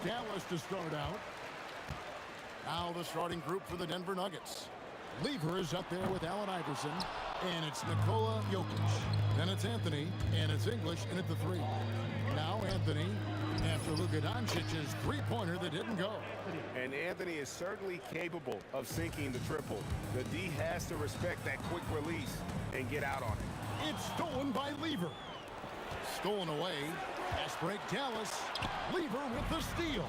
Dallas to start out. Now the starting group for the Denver Nuggets. Lever is up there with Allen Iverson, and it's Nikola Jokic. Then it's Anthony, and it's English, and at the three. Now Anthony, after Luka Doncic's three-pointer that didn't go. And Anthony is certainly capable of sinking the triple. The D has to respect that quick release and get out on it. It's stolen by Lever. Stolen away. Pass break Dallas. Lever with the steal.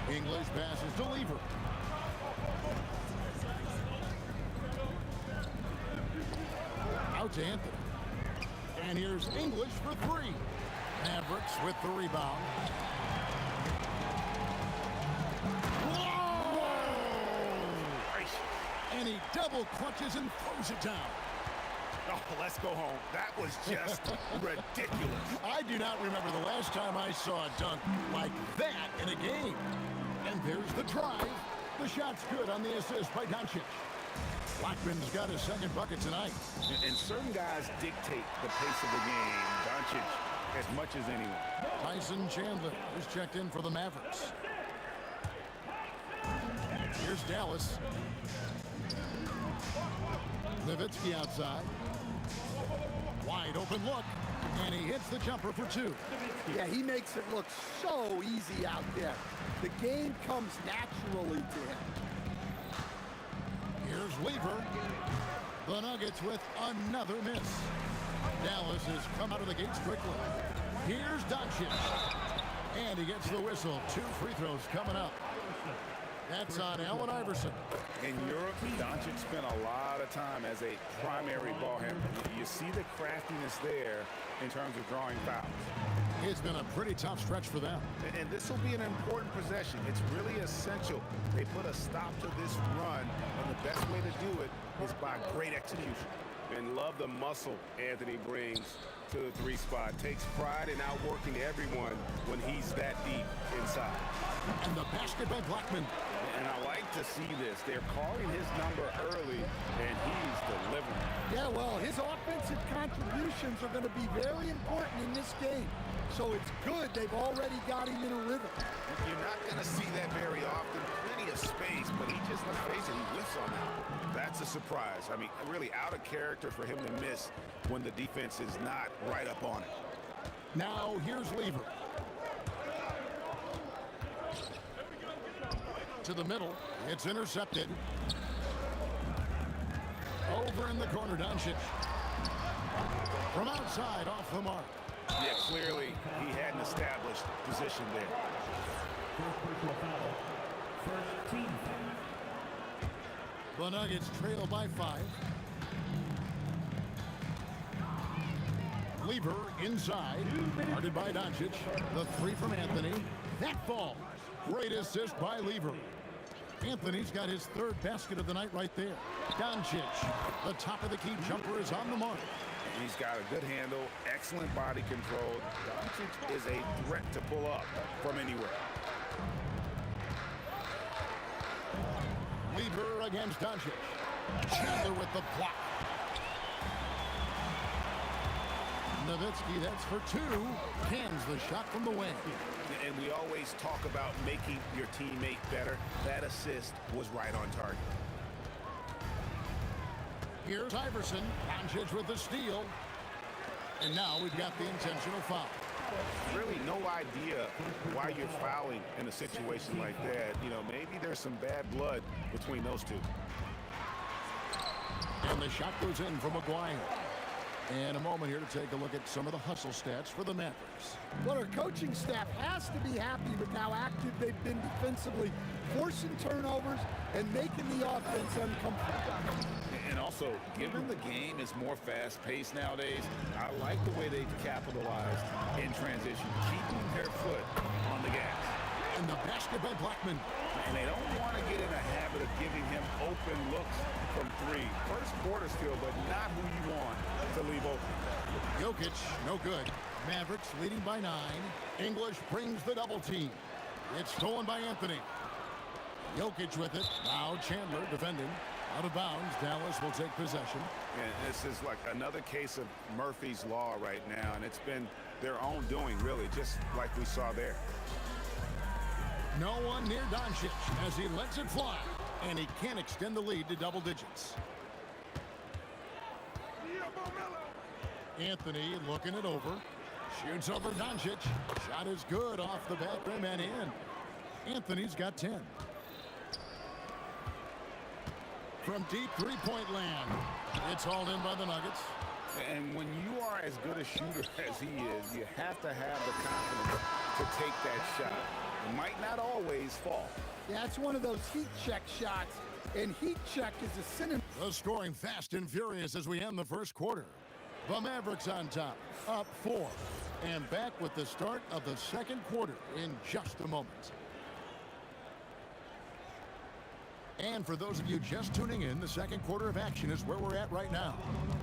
English passes to Lever. Out to Anthony. And here's English for three. Mavericks with the rebound. Whoa! And he double clutches and throws it down. Oh, let's go home. That was just ridiculous. I do not remember the last time I saw a dunk like that in a game. And there's the drive. The shot's good on the assist by Doncic. Blackman's got his second bucket tonight. And certain guys dictate the pace of the game. Doncic as much as anyone. Tyson Chandler is checked in for the Mavericks. Here's Dallas. Nowitzki outside. Wide open look, and he hits the jumper for two. Yeah, he makes it look so easy out there. The game comes naturally to him. Here's Lever. The Nuggets with another miss. Dallas has come out of the gates quickly. Here's Doncic. And he gets the whistle. 2 free throws coming up. That's on Allen Iverson. In Europe, Doncic spent a lot of time as a primary ball handler. You see the craftiness there in terms of drawing fouls. It's been a pretty tough stretch for them. And this will be an important possession. It's really essential. They put a stop to this run, and the best way to do it is by great execution. And love the muscle Anthony brings to the three spot. Takes pride in outworking everyone when he's that deep inside. And the basket by Blackman. And I like to see this. They're calling his number early, and he's delivering. Yeah, well, his offensive contributions are going to be very important in this game. So it's good they've already got him in a rhythm. You're not going to see that very often. Plenty of space, but he just, let's face it, he whiffs on that. That's a surprise. I mean, really out of character for him to miss when the defense is not right up on it. Now here's Lever. To the middle. It's intercepted. Over in the corner, Doncic. From outside, off the mark. Yeah, clearly he had an established position there. First team The Nuggets trail by 5. Lever inside. Guarded by Doncic. The three from Anthony. That falls. Great assist by Lever. Anthony's got his third basket of the night right there. Doncic, the top of the key jumper is on the mark. He's got a good handle, excellent body control. Doncic is a threat to pull up from anywhere. Lever against Doncic. Chandler with the block. Nowitzki, that's for two. Cans the shot from the wing. And we always talk about making your teammate better. That assist was right on target. Here's Iverson. Doncic with the steal. And now we've got the intentional foul. Really no idea why you're fouling in a situation like that. You know, maybe there's some bad blood between those two. And the shot goes in from McGuire. And a moment here to take a look at some of the hustle stats for the Mavericks. Well, our coaching staff has to be happy with how active they've been defensively, forcing turnovers and making the offense uncomfortable. And also, given the game is more fast-paced nowadays, I like the way they've capitalized in transition, keeping their foot on the gas. And the basket by Blackman. And they don't want to get in a habit of giving him open looks from three. First quarter still, but not who you want to leave open. Jokic, no good. Mavericks leading by 9. English brings the double team. It's stolen by Anthony. Jokic with it. Now Chandler defending. Out of bounds. Dallas will take possession. And this is like another case of Murphy's Law right now, and it's been their own doing, really, just like we saw there. No one near Doncic as he lets it fly. And he can't extend the lead to double digits. Anthony looking it over. Shoots over Doncic. Shot is good off the back rim and in. Anthony's got 10. From deep three-point land. It's hauled in by the Nuggets. And when you are as good a shooter as he is, you have to have the confidence to take that shot. It might not always fall. Yeah, it's one of those heat check shots, and heat check is a synonym. The scoring fast and furious as we end the first quarter. The Mavericks on top, up 4. And back with the start of the second quarter in just a moment. And for those of you just tuning in, the second quarter of action is where we're at right now.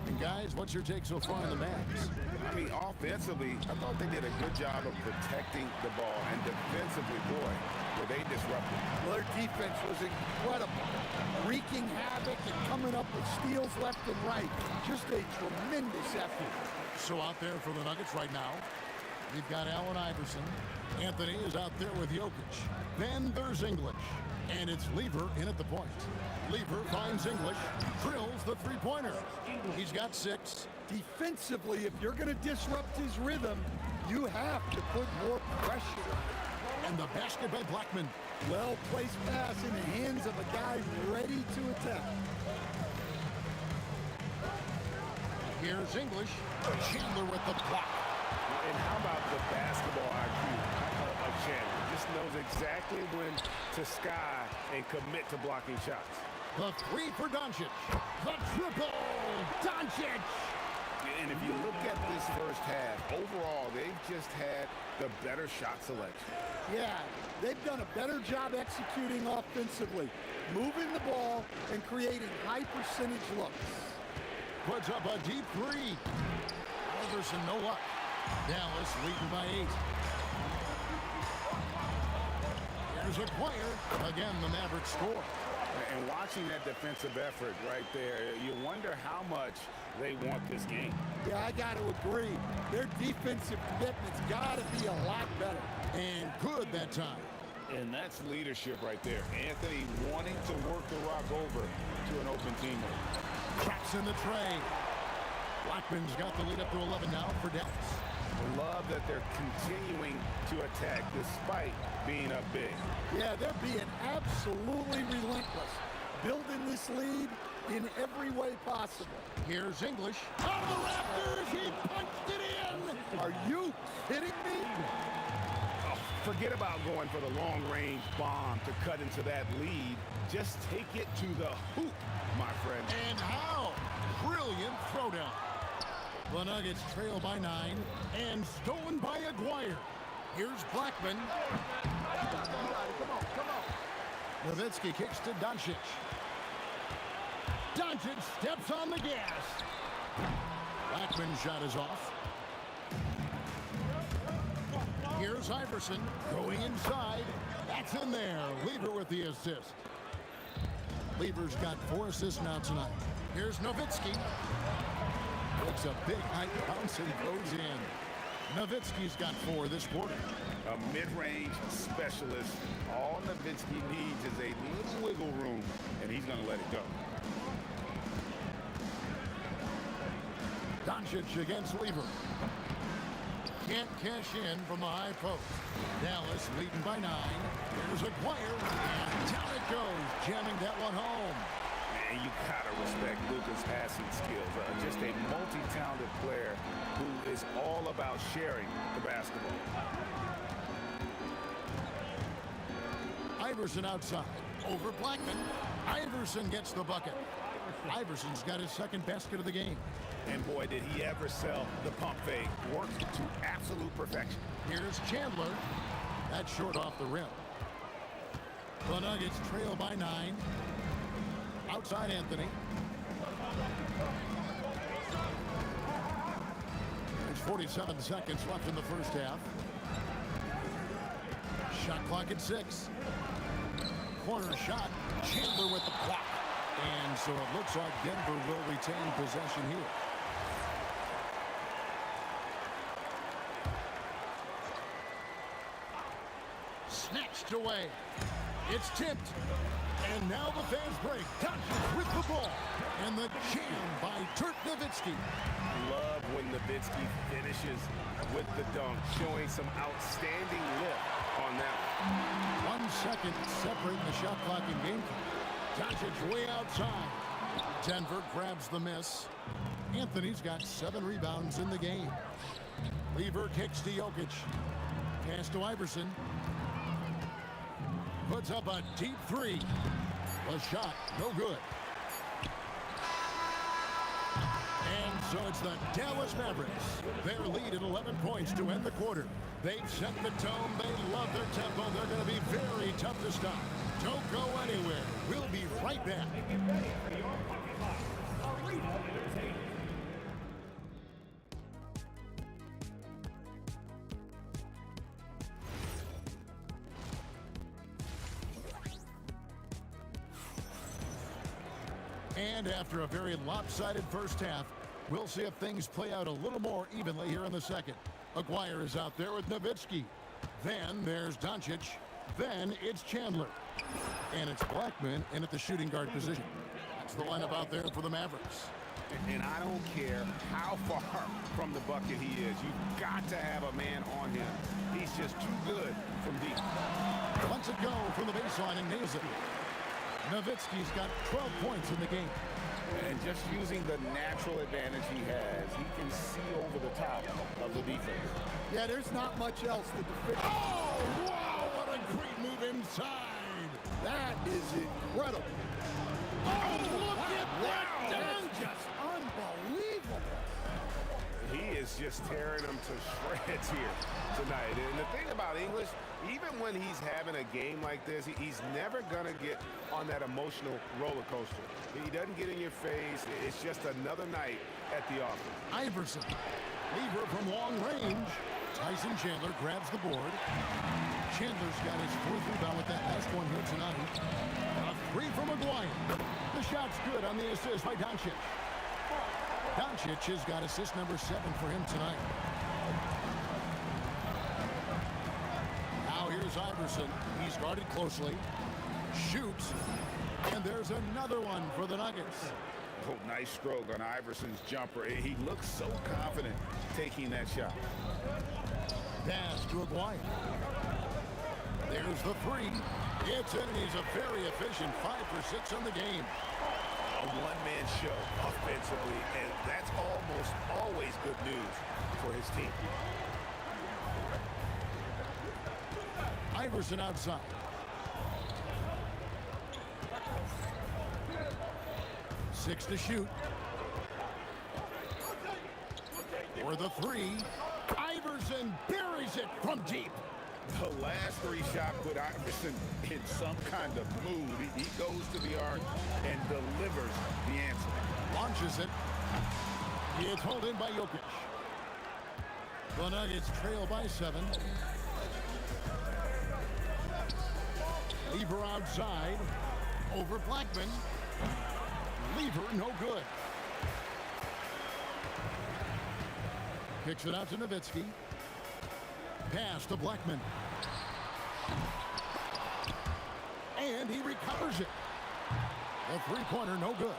And guys, what's your take so far on the Mavs? I mean, offensively, I thought they did a good job of protecting the ball. And defensively, boy, were they disruptive. Well, their defense was incredible, wreaking havoc and coming up with steals left and right. Just a tremendous effort. So out there for the Nuggets right now, we've got Allen Iverson. Anthony is out there with Jokic. Then there's English. And it's Lever in at the point. Lever finds English, drills the three-pointer. He's got 6. Defensively, if you're going to disrupt his rhythm, you have to put more pressure. And the basket by Blackman. Well-placed pass in the hands of a guy ready to attack. Here's English. Chandler with the block. And how about the basketball IQ of Chandler? Just knows exactly when to sky and commit to blocking shots. The 3 for Doncic. The triple. Doncic. And if you look at this first half, overall, they've just had the better shot selection. Yeah, they've done a better job executing offensively, moving the ball and creating high percentage looks. Puts up a deep 3. Iverson, no luck. Dallas leading by 8. Here's a player. Again, the Mavericks score. And watching that defensive effort right there, you wonder how much they want this game. Yeah, I got to agree. Their defensive commitment's got to be a lot better. And good that time. And that's leadership right there. Anthony wanting to work the rock over to an open teammate. Traps in the tray. Blackman's got the lead up to 11 now for Dallas. Love that they're continuing to attack despite being up big. Yeah, they're being absolutely relentless, building this lead in every way possible. Here's English. Out of the rafters, he punched it in. Are you kidding me? Oh, forget about going for the long-range bomb to cut into that lead. Just take it to the hoop, my friend. And how? Brilliant throwdown. The Nuggets trail by 9 and stolen by Aguirre. Here's Blackman. Nowitzki kicks to Doncic. Doncic steps on the gas. Blackman's shot is off. Here's Iverson going inside. That's in there. Lever with the assist. Lever's got 4 assists now tonight. Here's Nowitzki. Looks a big high bounce and goes in. Nowitzki's got 4 this quarter. A mid-range specialist. All Nowitzki needs is a little wiggle room, and he's going to let it go. Doncic against Lever. Can't cash in from the high post. Dallas leading by 9. Here's Aguirre, and down it goes, jamming that one home. Man, you gotta respect Luka's passing skills. Just a multi-talented player who is all about sharing the basketball. Iverson outside, over Blackman. Iverson gets the bucket. Iverson's got his second basket of the game. And boy, did he ever sell the pump fake. Worked to absolute perfection. Here's Chandler. That's short off the rim. The Nuggets trail by 9. Outside Anthony. There's 47 seconds left in the first half. Shot clock at 6. Corner shot. Chandler with the block. And so it looks like Denver will retain possession here. Snatched away. It's tipped. And now the fans break. Doncic with the ball. And the jam by Dirk Nowitzki. Love when Nowitzki finishes with the dunk, showing some outstanding lift on that. 1 second separating the shot clock and game clock. Doncic way outside. Denver grabs the miss. Anthony's got 7 rebounds in the game. Lever kicks to Jokic. Pass to Iverson. Puts up a deep 3. The shot, no good. And so it's the Dallas Mavericks. Their lead at 11 points to end the quarter. They've set the tone. They love their tempo. They're going to be very tough to stop. Don't go anywhere. We'll be right back. And after a very lopsided first half, we'll see if things play out a little more evenly here in the second. Aguirre is out there with Nowitzki. Then there's Doncic. Then it's Chandler. And it's Blackman in at the shooting guard position. That's the lineup out there for the Mavericks. And I don't care how far from the bucket he is. You've got to have a man on him. He's just too good from deep. Lets it go from the baseline and nails it. Nowitzki's got 12 points in the game. And just using the natural advantage he has, he can see over the top of the defense. Yeah, there's not much else to defend. Oh, wow, what a great move inside. That is incredible. Oh, look at that dunk. Just unbelievable. He is just tearing them to shreds here tonight. And the thing about English, even when he's having a game like this, he's never going to get on that emotional roller coaster. He doesn't get in your face. It's just another night at the office. Iverson. Lever from long range. Tyson Chandler grabs the board. Chandler's got his 4th rebound with that last one here tonight. A 3 from Aguirre. The shot's good on the assist by Doncic. Doncic has got assist number 7 for him tonight. Now here's Iverson. He's guarded closely. Shoots. And there's another one for the Nuggets. Oh, nice stroke on Iverson's jumper. He looks so confident taking that shot. Pass to Aguirre. There's the 3. It's in. He's a very efficient 5 for 6 on the game. A one-man show offensively, and that's almost always good news for his team. Iverson outside. Six to shoot. For the 3. Iverson buries it from deep. The last 3 shots put Iverson in some kind of mood. He goes to the arc and delivers the answer. Launches it. It's hauled in by Jokic. The Nuggets trail by 7. Lever outside. Over Blackman. Lever no good. Kicks it out to Nowitzki. Pass to Blackman. And he recovers it. The 3-pointer no good.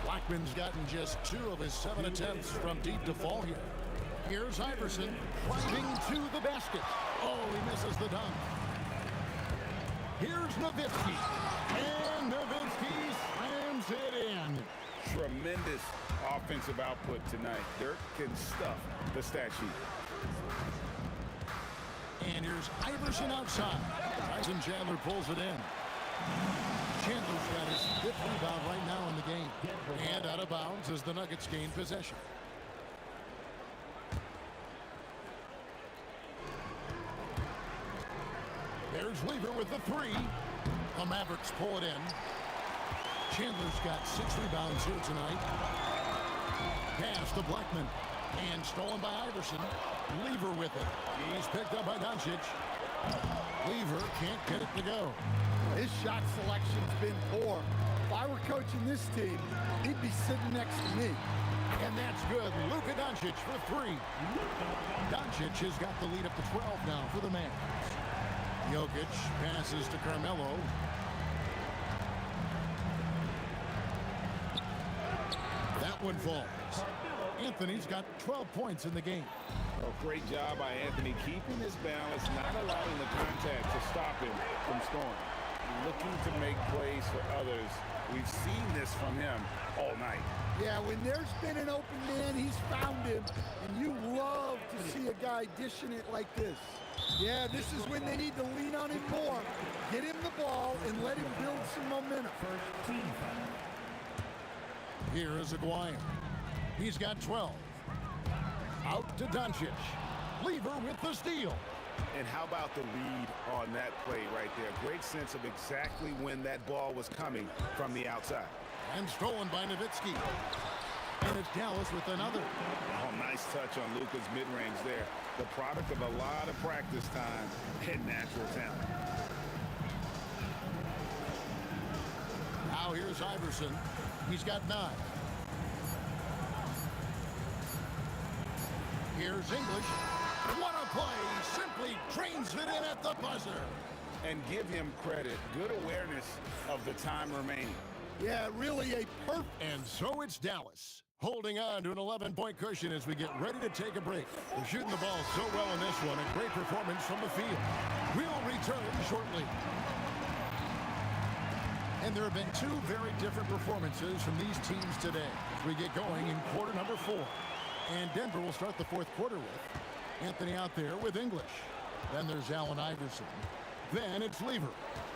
Blackman's gotten just 2 of his 7 attempts from deep to fall here. Here's Iverson driving to the basket. Oh, he misses the dunk. Here's Nowitzki. And Nowitzki slams it in. Tremendous offensive output tonight. Dirk can stuff the stat sheet. And here's Iverson outside. Tyson Chandler pulls it in. Chandler's got his 5th rebound right now in the game. And out of bounds as the Nuggets gain possession. There's Lever with the 3. The Mavericks pull it in. Chandler's got 6 rebounds here tonight. Pass to Blackman. And stolen by Iverson. Lever with it. He's picked up by Doncic. Lever can't get it to go. His shot selection's been poor. If I were coaching this team, he'd be sitting next to me. And that's good. Luka Doncic for 3. Doncic has got the lead up to 12 now for the Mavs. Jokic passes to Carmelo. That one falls. Anthony's got 12 points in the game. Oh, great job by Anthony keeping his balance, not allowing the contact to stop him from scoring. Looking to make plays for others. We've seen this from him all night. Yeah, when there's been an open man, he's found him. And you love to see a guy dishing it like this. Yeah, this is when they need to lean on him more. Get him the ball and let him build some momentum. First team foul. Here is Aguirre. He's got 12. Out to Doncic. Lever with the steal. And how about the read on that play right there? Great sense of exactly when that ball was coming from the outside. And stolen by Nowitzki. And it's Dallas with another. Oh, nice touch on Luka's mid-range there. The product of a lot of practice time and natural talent. Now here's Iverson. He's got 9. Here's English. What a play! Simply trains it in at the buzzer. And give him credit. Good awareness of the time remaining. Yeah, really a perfect. And so it's Dallas, holding on to an 11-point cushion as we get ready to take a break. They're shooting the ball so well in this one. A great performance from the field. We'll return shortly. And there have been 2 very different performances from these teams today as we get going in quarter number 4. And Denver will start the 4th quarter with Anthony out there with English. Then there's Allen Iverson. Then it's Lever.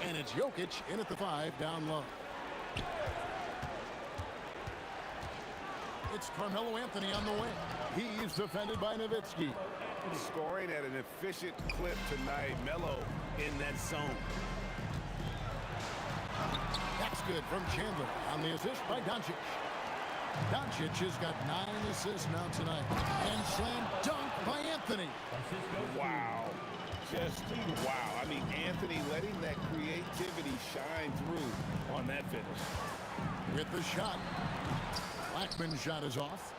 And it's Jokic in at the 5 down low. It's Carmelo Anthony on the wing. He's defended by Nowitzki. Scoring at an efficient clip tonight. Melo in that zone. That's good from Chandler on the assist by Doncic. Doncic has got 9 assists now tonight. And slam dunk by Anthony. Wow. Just wow. I mean, Anthony letting that creativity shine through on that finish. With the shot. Blackman's shot is off.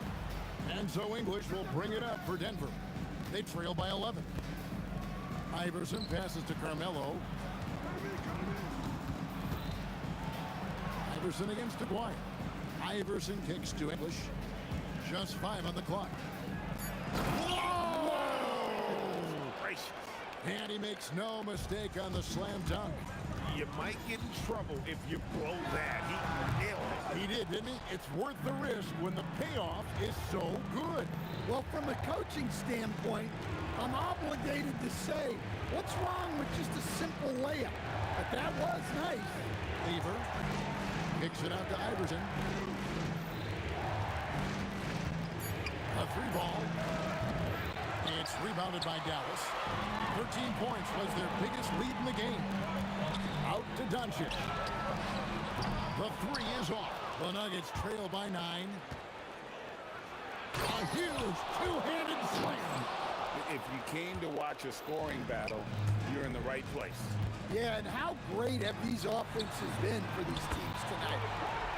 And so English will bring it up for Denver. They trail by 11. Iverson passes to Carmelo. Iverson against Aguirre. Iverson kicks to English. Just 5 on the clock. Whoa! Gracious. And he makes no mistake on the slam dunk. You might get in trouble if you blow that. He nailed it. He did, didn't he? It's worth the risk when the payoff is so good. Well, from a coaching standpoint, I'm obligated to say, what's wrong with just a simple layup? But that was nice. Lever kicks it out to Iverson. A 3-ball. It's rebounded by Dallas. 13 points was their biggest lead in the game. Out to Doncic. The 3 is off. The Nuggets trail by 9. A huge two-handed slam. If you came to watch a scoring battle, you're in the right place. Yeah, and how great have these offenses been for these teams tonight?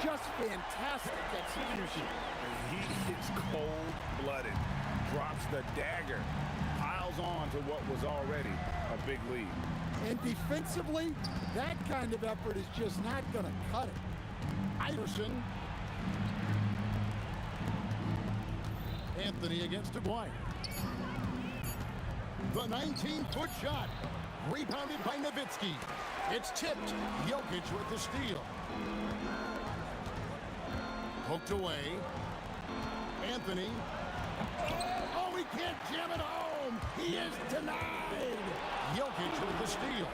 Just fantastic execution. He is cold-blooded, drops the dagger, piles on to what was already a big lead. And defensively, that kind of effort is just not going to cut it. Iverson Anthony against Aguirre. The 19-foot shot. Rebounded by Nowitzki. It's tipped. Jokic with the steal. Poked away. Anthony. Oh, he can't jam it home. He is denied. Jokic with the steal.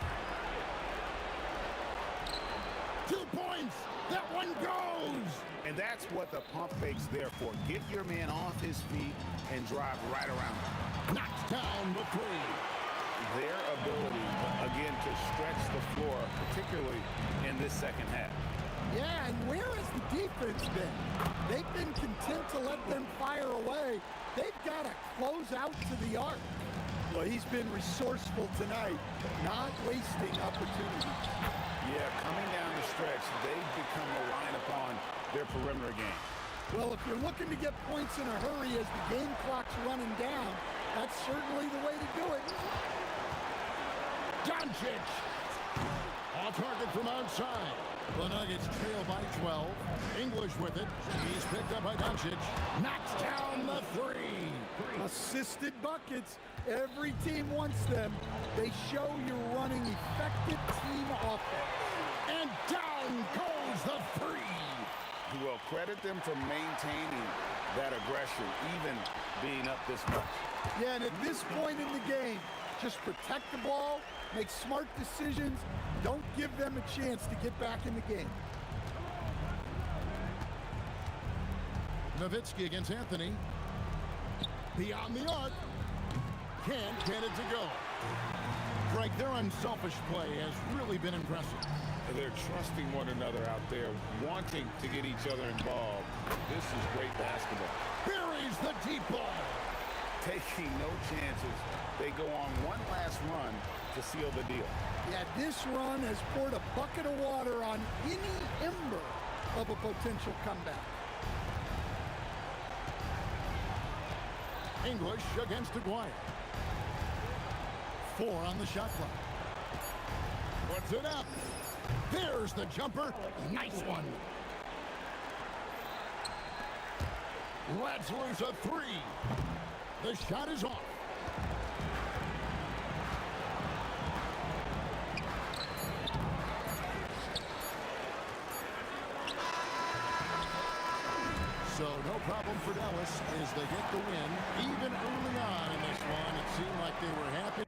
2 points. That one goes. And that's what the pump fake's there for. Get your man off his feet and drive right around him. Knocks down the three. Their ability, again, to stretch the floor, particularly in this second half. Yeah, and where has the defense been? They've been content to let them fire away. They've got to close out to the arc. Well, he's been resourceful tonight, not wasting opportunities. Yeah, coming down the stretch, they've become reliant upon their perimeter game. Well, if you're looking to get points in a hurry as the game clock's running down, that's certainly the way to do it. Doncic. Off target from outside. The Nuggets trail by 12. English with it. He's picked up by Doncic. Knocks down the three. Assisted buckets. Every team wants them. They show you're running effective team offense. And down goes the three. You will credit them for maintaining that aggression, even being up this much. Yeah, and at this point in the game, just protect the ball, make smart decisions, don't give them a chance to get back in the game. Nowitzki against Anthony. Beyond the arc. Can't get it to go. Greg, their unselfish play has really been impressive. They're trusting one another out there, wanting to get each other involved. This is great basketball. Buries the deep ball. Taking no chances. They go on one last run to seal the deal. Yeah, this run has poured a bucket of water on any ember of a potential comeback. English against Aguirre. 4 on the shot clock. Puts it up. There's the jumper. Nice one. Lets loose a three. The shot is off. So no problem for Dallas as they get the win. Even early on in this one, it seemed like they were happy.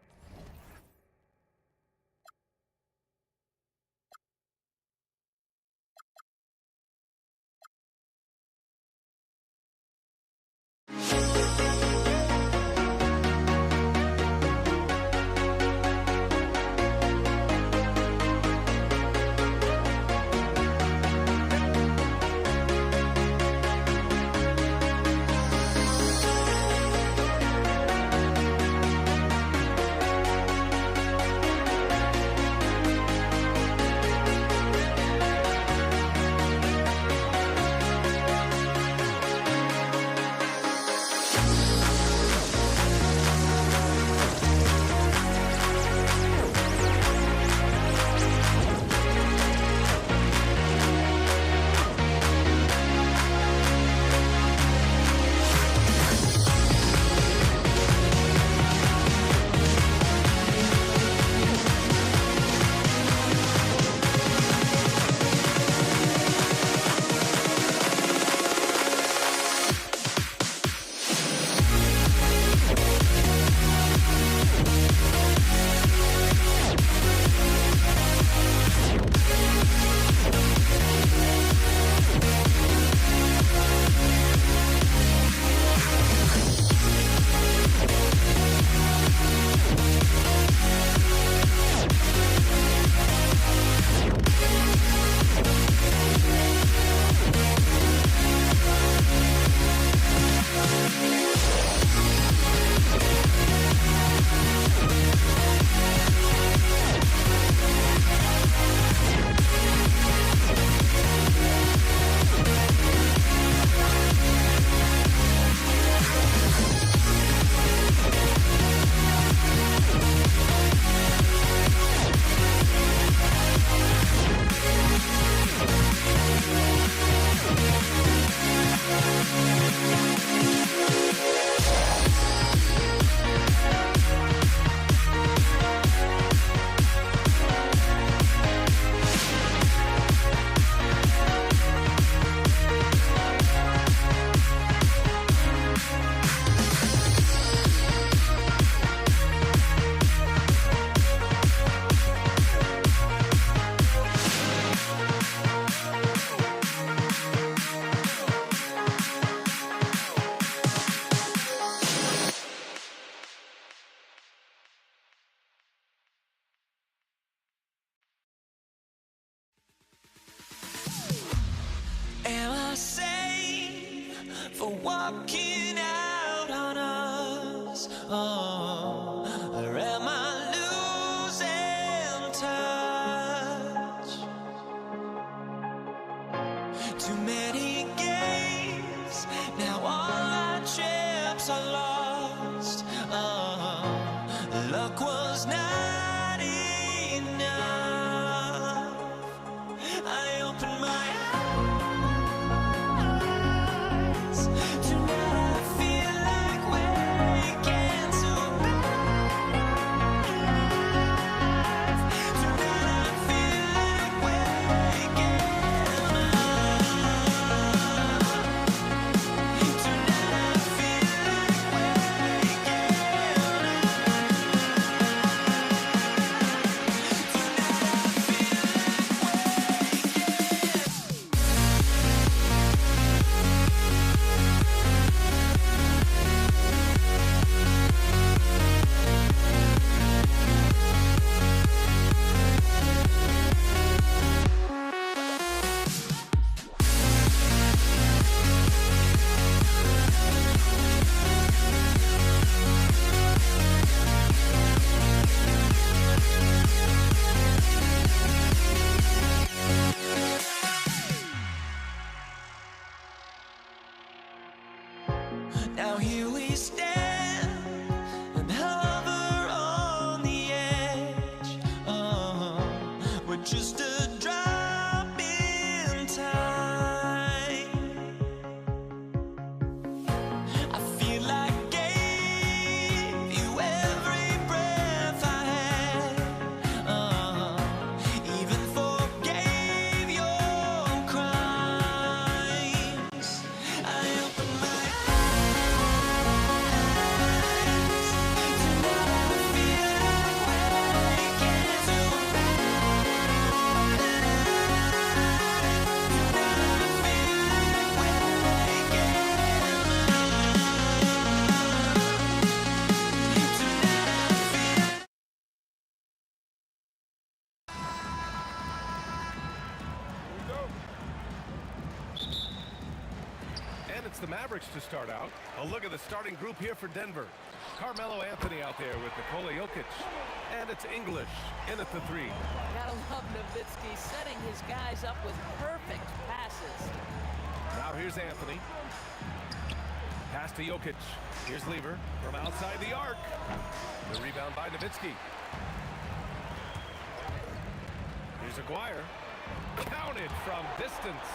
looking out on us. Oh, or am I losing touch? Too many games, now all our chips are lost. Oh, luck was not enough. I opened my eyes. Tonight I feel like waking to life. Tonight I feel like waking up. Tonight I feel like waking Now here we stand and hover on the edge. We're just a drop in time. I feel like I gave you every breath I had. Even forgave your crimes. I opened my And it's the Mavericks to start out. A look at the starting group here for Denver. Carmelo Anthony out there with Nikola Jokic. And it's English in at the 3. Gotta love Nowitzki setting his guys up with perfect passes. Now here's Anthony. Pass to Jokic. Here's Lever from outside the arc. The rebound by Nowitzki. Here's Aguirre. Counted from distance.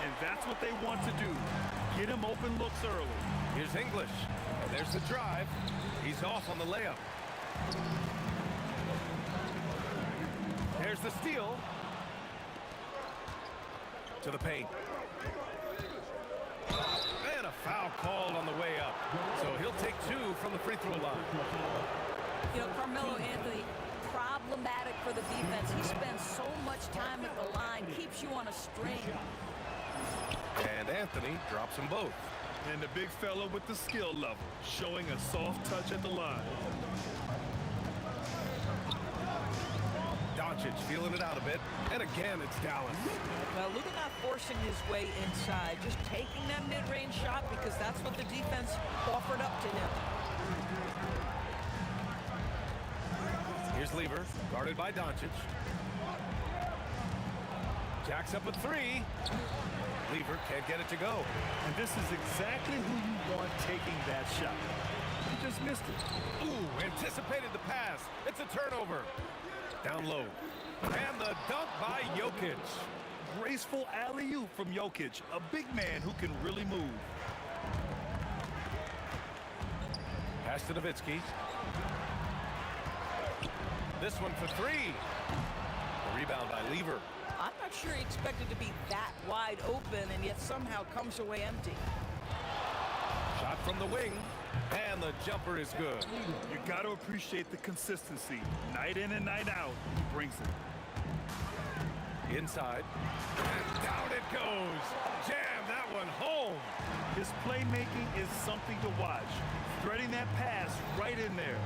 And that's what they want to do. Get him open looks early. Here's English. And there's the drive. He's off on the layup. There's the steal. To the paint. And a foul called on the way up. So he'll take 2 from the free throw line. You know, Carmelo Anthony, problematic for the defense. He spends so much time at the line, keeps you on a string. And Anthony drops them both. And the big fella with the skill level, showing a soft touch at the line. Doncic feeling it out a bit. And again, it's Dallas. Well, Luka not forcing his way inside, just taking that mid-range shot because that's what the defense offered up to him. Here's Lever, guarded by Doncic. Jacks up a 3. Lever can't get it to go. And this is exactly who you want taking that shot. He just missed it. Ooh, anticipated the pass. It's a turnover. Down low. And the dunk by Jokic. Graceful alley-oop from Jokic, a big man who can really move. Pass to Nowitzki. This one for 3. The rebound by Lever. I'm not sure he expected to be that wide open and yet somehow comes away empty. Shot from the wing. And the jumper is good. You got to appreciate the consistency. Night in and night out, he brings it. Inside. And down it goes. Jam that one home. His playmaking is something to watch. Threading that pass right in there.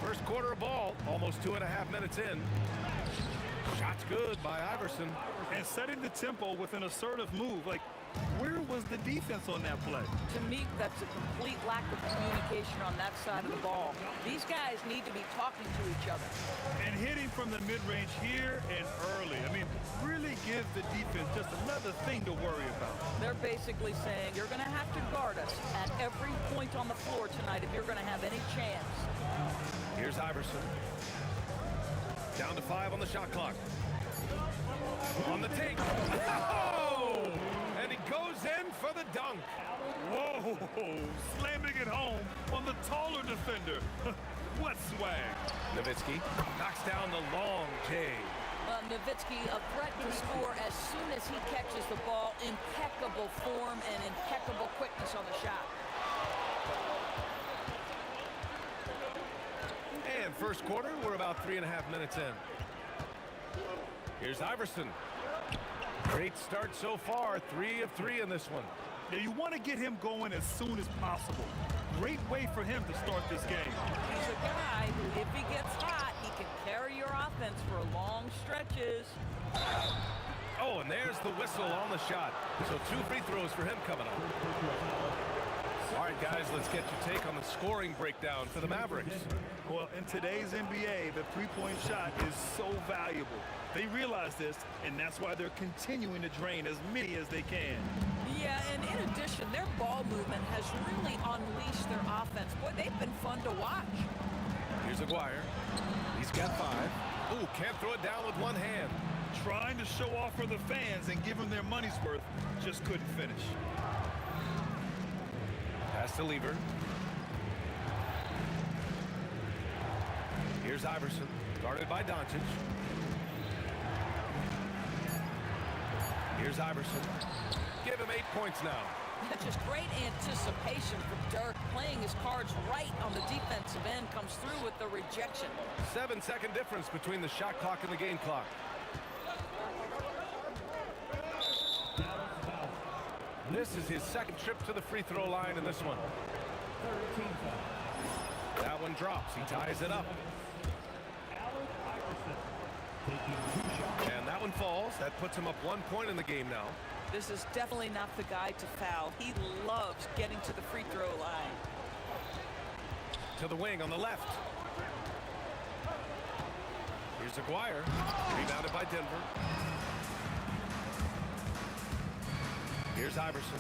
First quarter of ball, almost 2.5 minutes in. Shot's good by Iverson. and setting the tempo with an assertive move. Like, where was the defense on that play? To me, that's a complete lack of communication on that side of the ball. These guys need to be talking to each other. And hitting from the mid-range here and early. I mean, really give the defense just another thing to worry about. They're basically saying you're going to have to guard us at every point on the floor tonight if you're going to have any chance. Here's Iverson. Down to 5 on the shot clock. On the take. Oh! And he goes in for the dunk. Whoa, slamming it home on the taller defender. What swag. Nowitzki knocks down the long J. Nowitzki, a threat to score as soon as he catches the ball. Impeccable form and impeccable quickness on the shot. And first quarter, we're about 3.5 minutes in. Here's Iverson. Great start so far, 3 of 3 in this one. Yeah, you want to get him going as soon as possible. Great way for him to start this game. He's a guy who, if he gets hot, he can carry your offense for long stretches. Oh, and there's the whistle on the shot. So 2 free throws for him coming up. All right, guys, let's get your take on the scoring breakdown for the Mavericks. Well, in today's NBA, the three-point shot is so valuable. They realize this, and that's why they're continuing to drain as many as they can. Yeah, and in addition, their ball movement has really unleashed their offense. Boy, they've been fun to watch. Here's Aguirre. He's got 5. Ooh, can't throw it down with one hand. Trying to show off for the fans and give them their money's worth, just couldn't finish. Pass to Lever. Here's Iverson, guarded by Doncic. Here's Iverson. Give him 8 points now. Just great anticipation from Dirk, playing his cards right on the defensive end, comes through with the rejection. 7-second difference between the shot clock and the game clock. This is his second trip to the free throw line in this one. That one drops. He ties it up. And that one falls. That puts him up 1 point in the game now. This is definitely not the guy to foul. He loves getting to the free throw line. To the wing on the left. Here's Aguirre. Rebounded by Denver. Here's Iverson.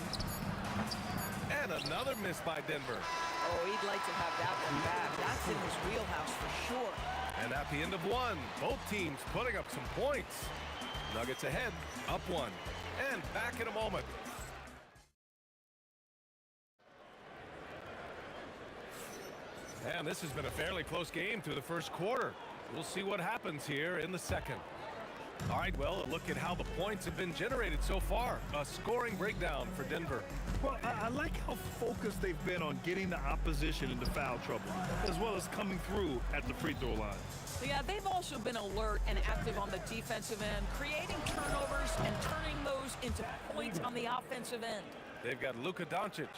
And another miss by Denver. Oh, he'd like to have that one back. That's in his wheelhouse for sure. And at the end of one, both teams putting up some points. Nuggets ahead, up 1. And back in a moment. And this has been a fairly close game through the first quarter. We'll see what happens here in the second. All right, well, a look at how the points have been generated so far. A scoring breakdown for Denver. Well, I like how focused they've been on getting the opposition into foul trouble, as well as coming through at the free throw line. Yeah, they've also been alert and active on the defensive end, creating turnovers and turning those into points on the offensive end. They've got Luka Doncic,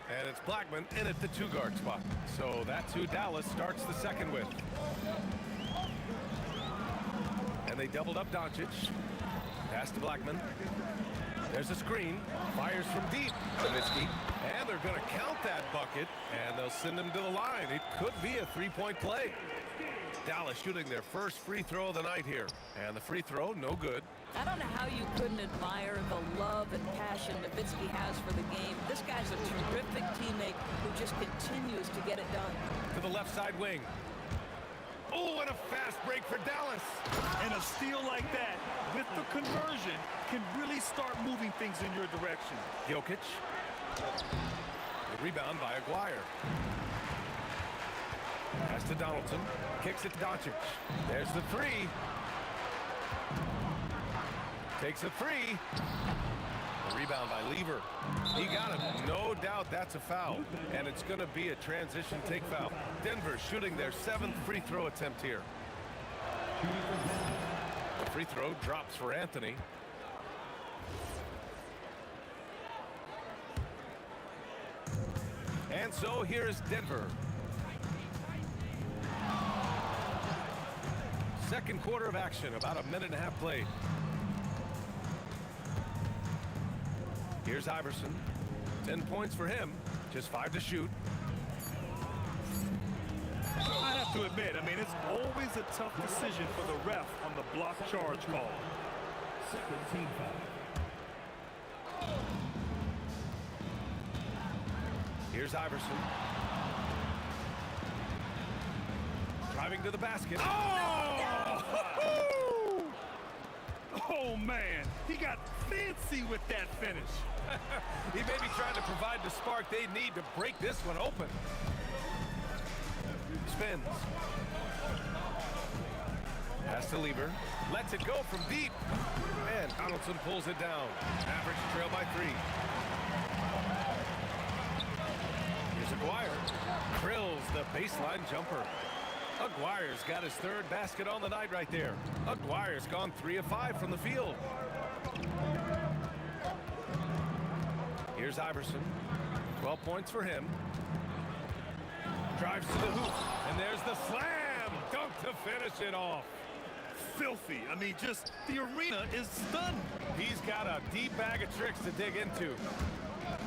and it's Blackman in at the 2-guard spot. So that's who Dallas starts the second with. And they doubled up Doncic. Pass to Blackman. There's a screen. Fires from deep. Nowitzki. And they're going to count that bucket, and they'll send him to the line. It could be a 3-point play. Dallas shooting their first free throw of the night here. And the free throw, no good. I don't know how you couldn't admire the love and passion Nowitzki has for the game. This guy's a terrific teammate who just continues to get it done. To the left side wing. Oh, and a fast break for Dallas. And a steal like that, with the conversion, can really start moving things in your direction. Jokic. The rebound by Aguirre. Pass to Donaldson. Kicks it to Doncic. There's the 3. Takes a 3. A rebound by Lever. He got it. No doubt that's a foul. And it's going to be a transition take foul. Denver shooting their 7th free throw attempt here. The free throw drops for Anthony. And so here's Denver. Second quarter of action, about a minute and a half played. Here's Iverson. 10 points for him. Just 5 to shoot. I have to admit, I mean, it's always a tough decision for the ref on the block charge call. Second team foul. Here's Iverson. Driving to the basket. Oh! Oh, man. He got fancy with that finish. He may be trying to provide the spark they need to break this one open. Spins. Pass to Lieber. Lets it go from deep. And Donaldson pulls it down. Mavericks trail by 3. Here's Aguirre. Drills the baseline jumper. Aguirre's got his 3rd basket on the night right there. Aguirre's gone 3 of 5 from the field. Here's Iverson. 12 points for him. Drives to the hoop. And there's the slam. Dunk to finish it off. Filthy. I mean, just the arena is stunned. He's got a deep bag of tricks to dig into.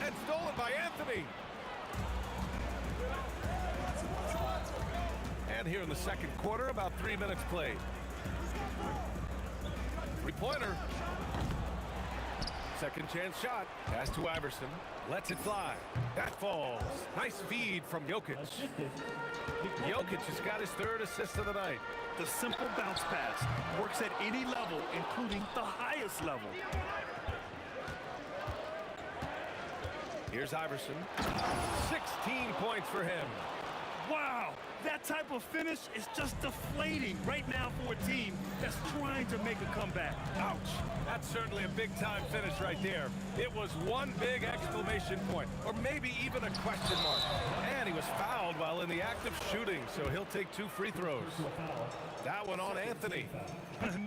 And stolen by Anthony. And here in the second quarter, about 3 minutes played. 3-pointer. Second chance shot. Pass to Iverson. Lets it fly. That falls. Nice feed from Jokic. Jokic has got his 3rd assist of the night. The simple bounce pass works at any level, including the highest level. Here's Iverson. 16 points for him. Wow, that type of finish is just deflating right now for a team that's trying to make a comeback. Ouch. That's certainly a big-time finish right there. It was one big exclamation point, or maybe even a question mark. And he was fouled while in the act of shooting, so he'll take 2 free throws. That one on Anthony.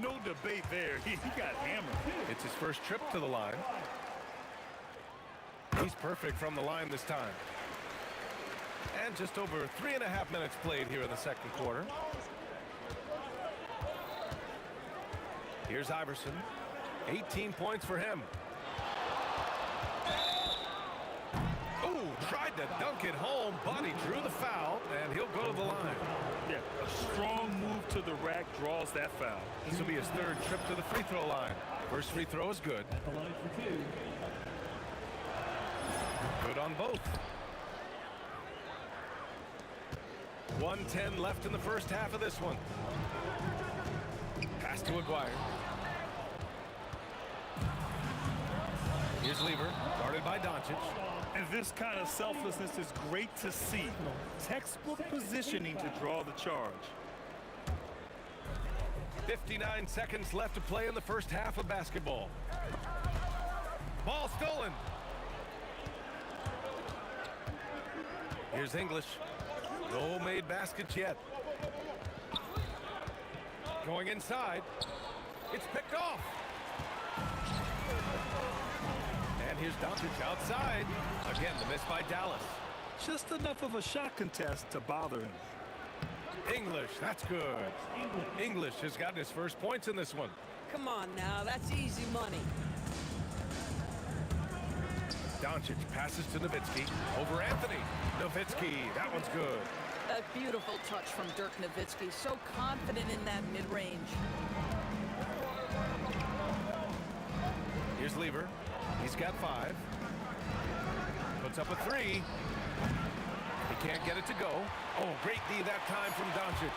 No debate there. He got hammered. It's his first trip to the line. He's perfect from the line this time. And just over 3.5 minutes played here in the second quarter. Here's Iverson. 18 points for him. Ooh, tried to dunk it home, but he drew the foul, and he'll go to the line. Yeah, a strong move to the rack draws that foul. This will be his 3rd trip to the free throw line. First free throw is good. At the line for 2. Good on both. 1:10 left in the first half of this one. Pass to Aguirre. Here's Lieber, guarded by Doncic. And this kind of selflessness is great to see. Textbook positioning to draw the charge. 59 seconds left to play in the first half of basketball. Ball stolen. Here's English. No made baskets yet. Going inside. It's picked off. And here's Doncic outside. Again, the miss by Dallas. Just enough of a shot contest to bother him. English, that's good. English has gotten his first points in this one. Come on now, that's easy money. Doncic passes to Nowitzki. Over Anthony. Nowitzki, that one's good. A beautiful touch from Dirk Nowitzki. So confident in that mid-range. Here's Lieber. He's got 5. Puts up a 3. He can't get it to go. Oh, great D that time from Doncic.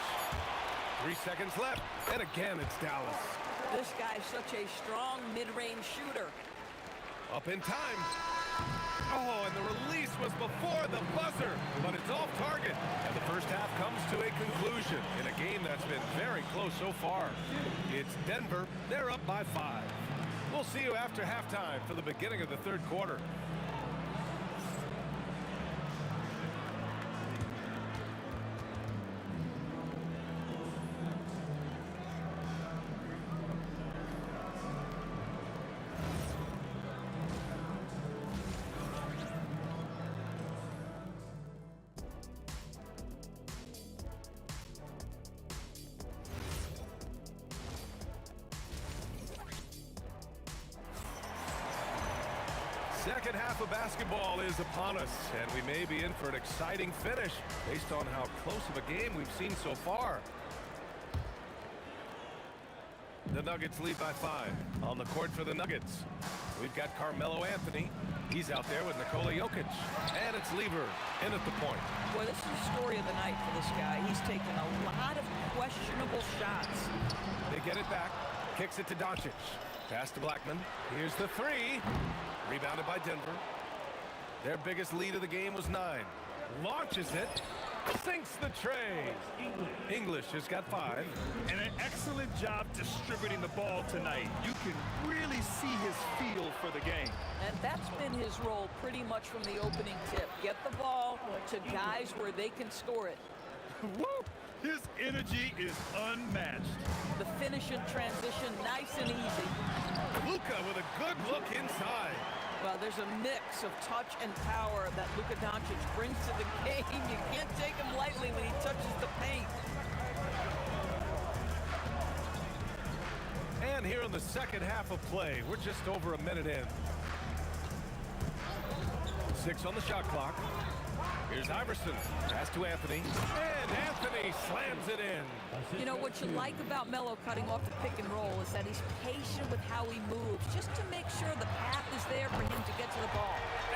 3 seconds left. And again, it's Dallas. This guy's such a strong mid-range shooter. Up in time. Oh, and the release was before the buzzer, but it's off target. And the first half comes to a conclusion in a game that's been very close so far. It's Denver. They're up by 5. We'll see you after halftime for the beginning of the third quarter. Second half of basketball is upon us, and we may be in for an exciting finish based on how close of a game we've seen so far. The Nuggets lead by 5. On the court for the Nuggets, we've got Carmelo Anthony. He's out there with Nikola Jokic. And it's Lever in at the point. Boy, this is the story of the night for this guy. He's taken a lot of questionable shots. They get it back. Kicks it to Doncic. Pass to Blackman. Here's the 3. Rebounded by Denver. Their biggest lead of the game was 9. Launches it. Sinks the tray. English has got 5. And an excellent job distributing the ball tonight. You can really see his feel for the game. And that's been his role pretty much from the opening tip. Get the ball to guys where they can score it. Woo! His energy is unmatched. The finish in transition, nice and easy. Luka with a good look inside. Well, there's a mix of touch and power that Luka Doncic brings to the game. You can't take him lightly when he touches the paint. And here in the second half of play, we're just over a minute in. 6 on the shot clock. Here's Iverson. Pass to Anthony. And Anthony slams it in. You know, what you like about Melo cutting off the pick and roll is that he's patient with how he moves, just to make sure the path is there for him to get to the ball.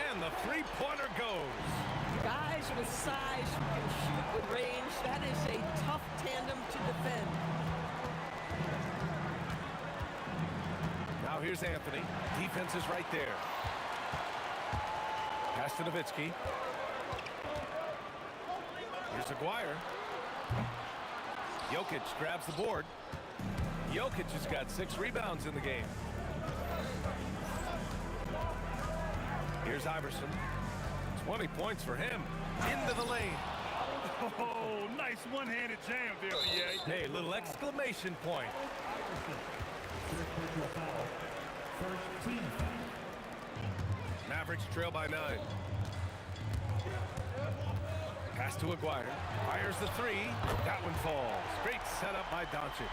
And the three-pointer goes. Guys with size who can shoot with range, that is a tough tandem to defend. Now here's Anthony. Defense is right there. Pass to Nowitzki. Here's Aguirre. Jokic grabs the board. Jokic has got 6 rebounds in the game. Here's Iverson. 20 points for him. Into the lane. Oh, nice one-handed jam there, BA. Hey, little exclamation point. First team foul. Mavericks trail by 9. Pass to Aguirre. Fires the 3. That one falls. Great setup by Doncic.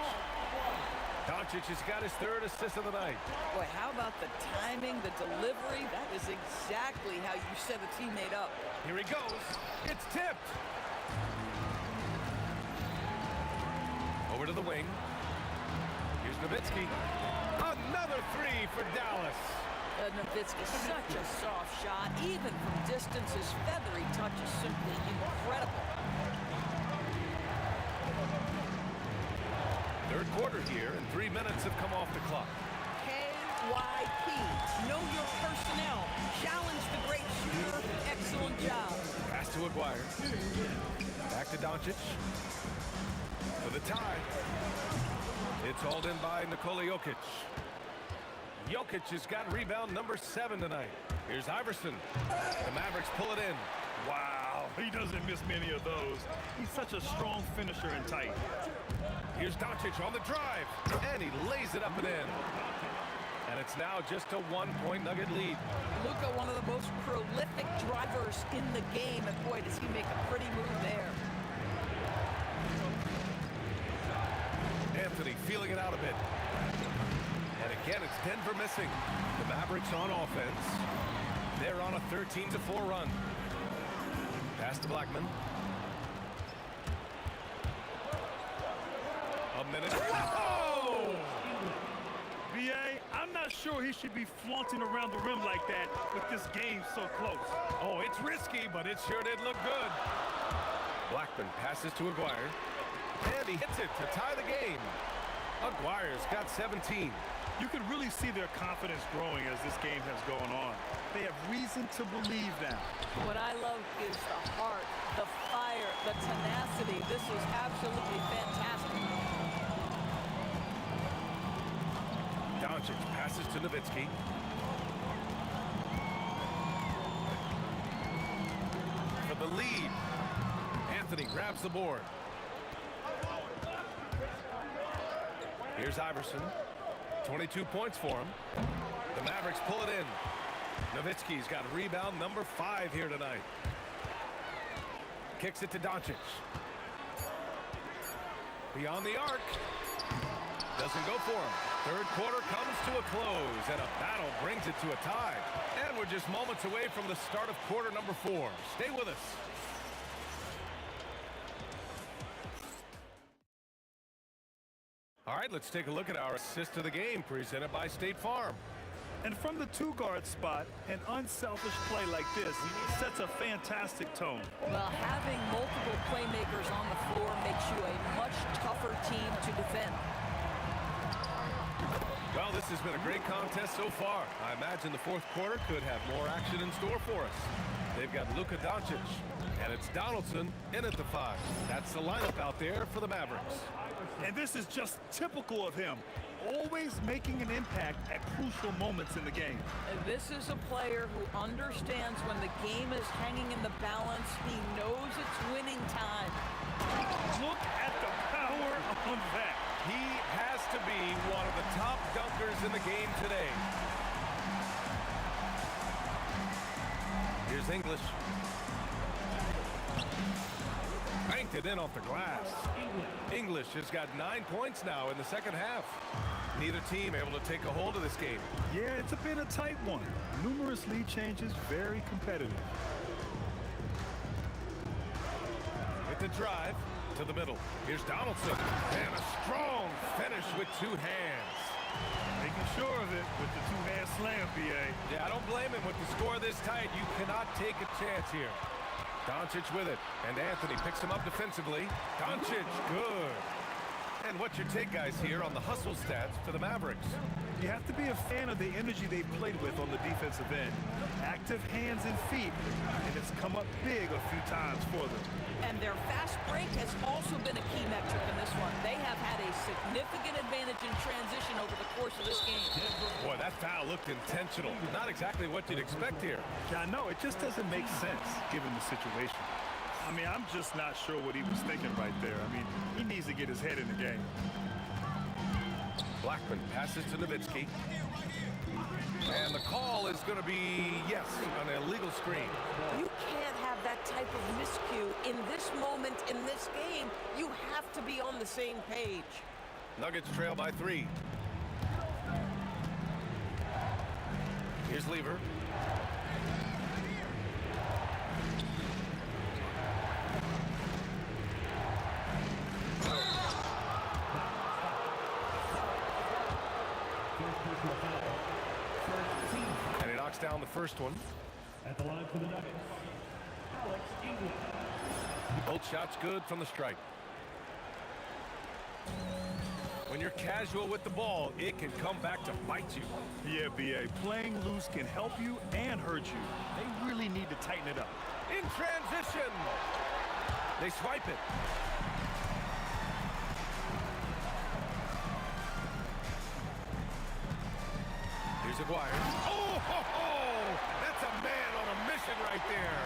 Doncic has got his 3rd assist of the night. Boy, how about the timing, the delivery? That is exactly how you set a teammate up. Here he goes. It's tipped. Over to the wing. Here's Nowitzki. Another 3 for Dallas. Nowitzki, such a soft shot. Even from distance, his feathery touch is simply incredible. Third quarter here, and 3 minutes have come off the clock. KYP, know your personnel. Challenge the great shooter. Excellent job. Pass to Aguirre. Back to Doncic. For the tie. It's hauled in by Nikola Jokic. Jokic has got rebound number 7 tonight. Here's Iverson. The Mavericks pull it in. Wow, he doesn't miss many of those. He's such a strong finisher and tight. Here's Doncic on the drive. And he lays it up and in. And it's now just a 1-point Nugget lead. Luka, one of the most prolific drivers in the game. And boy, does he make a pretty move there. Anthony feeling it out a bit. And again, it's Denver missing. The Mavericks on offense. They're on a 13-4 run. Pass to Blackman. A minute. Whoa! BA, I'm not sure he should be flaunting around the rim like that with this game so close. Oh, it's risky, but it sure did look good. Blackman passes to Aguirre. And he hits it to tie the game. Aguirre's got 17. You can really see their confidence growing as this game has gone on. They have reason to believe now. What I love is the heart, the fire, the tenacity. This is absolutely fantastic. Doncic passes to Nowitzki. For the lead. Anthony grabs the board. Here's Iverson. 22 points for him. The Mavericks pull it in. Nowitzki's got rebound number 5 here tonight. Kicks it to Doncic. Beyond the arc. Doesn't go for him. Third quarter comes to a close, and a battle brings it to a tie. And we're just moments away from the start of quarter number 4. Stay with us. All right, let's take a look at our assist of the game presented by State Farm. And from the 2-guard spot, an unselfish play like this sets a fantastic tone. Well, having multiple playmakers on the floor makes you a much tougher team to defend. Well, this has been a great contest so far. I imagine the fourth quarter could have more action in store for us. They've got Luka Doncic, and it's Donaldson in at the 5. That's the lineup out there for the Mavericks. And this is just typical of him, always making an impact at crucial moments in the game. This is a player who understands when the game is hanging in the balance. He knows it's winning time. Look at the power on that. He has to be one of the top dunkers in the game today. Here's English. Banked it in off the glass. English has got 9 points now in the second half. Neither team able to take a hold of this game. Yeah, it's been a tight one. Numerous lead changes, very competitive. With the drive to the middle. Here's Donaldson. And a strong finish with 2 hands. Making sure of it with the 2-hand slam, BA. Yeah, I don't blame him with the score this tight. You cannot take a chance here. Doncic with it, and Anthony picks him up defensively. Doncic, good. And what's your take, guys, here on the hustle stats for the Mavericks? You have to be a fan of the energy they've played with on the defensive end. Active hands and feet, and it's come up big a few times for them. And their fast break has also been a key metric in this one. They have had a significant advantage in transition over the course of this game. Boy, that foul looked intentional. Not exactly what you'd expect here. Yeah, I know. It just doesn't make sense, given the situation. I mean, I'm just not sure what he was thinking right there. I mean, he needs to get his head in the game. Blackman passes to Nowitzki. And the call is going to be, yes, an illegal screen. You can't have that type of miscue in this moment in this game. You have to be on the same page. Nuggets trail by 3. Here's Lever. And he knocks down the first one. At the line for the Nuggets, Alex English. Both shots good from the stripe. When you're casual with the ball, it can come back to bite you. Yeah, BA, playing loose can help you and hurt you. They really need to tighten it up. In transition. They swipe it. Here's Aguirre. Oh, ho, ho! That's a man on a mission right there.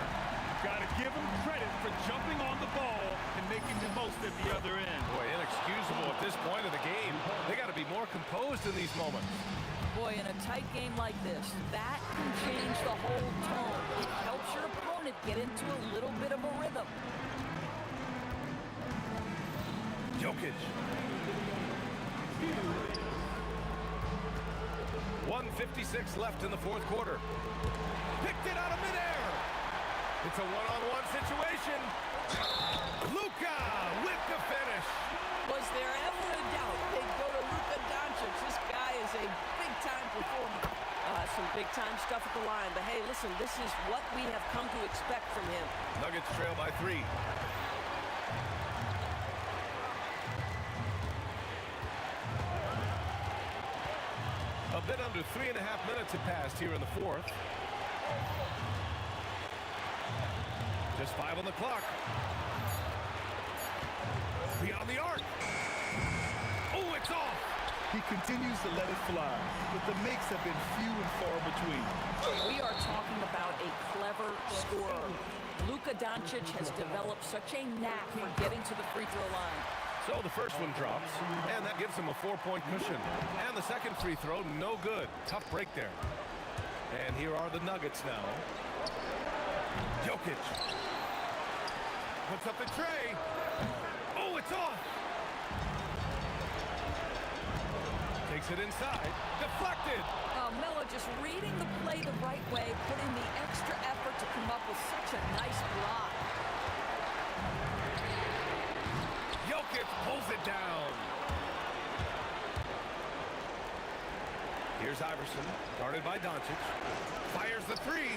Gotta give him credit for jumping on the ball and making the most at the other end. Boy, inexcusable at this point of the game. They got to be more composed in these moments. Boy, in a tight game like this, that can change the whole tone. It helps your opponent get into a little bit of a rhythm. Jokic. 1:56 left in the fourth quarter. Picked it out of midair. It's a one-on-one situation. Luka with the finish. Was there ever a doubt they'd go to Luka Doncic? This guy is a big-time performer. Some big-time stuff at the line. But, hey, listen, this is what we have come to expect from him. Nuggets trail by 3. A bit under 3.5 minutes have passed here in the fourth. Just 5 on the clock. Beyond the arc. Oh, it's off. He continues to let it fly, but the makes have been few and far between. We are talking about a clever scorer. Luka Doncic has developed such a knack for getting to the free throw line. So the first one drops, and that gives him a 4-point cushion. And the second free throw, no good. Tough break there. And here are the Nuggets now. Jokic. Puts up the tray. Oh, it's off. Takes it inside. Deflected. Melo just reading the play the right way, putting the extra effort to come up with such a nice block. Jokic pulls it down. Here's Iverson, guarded by Doncic. Fires the three.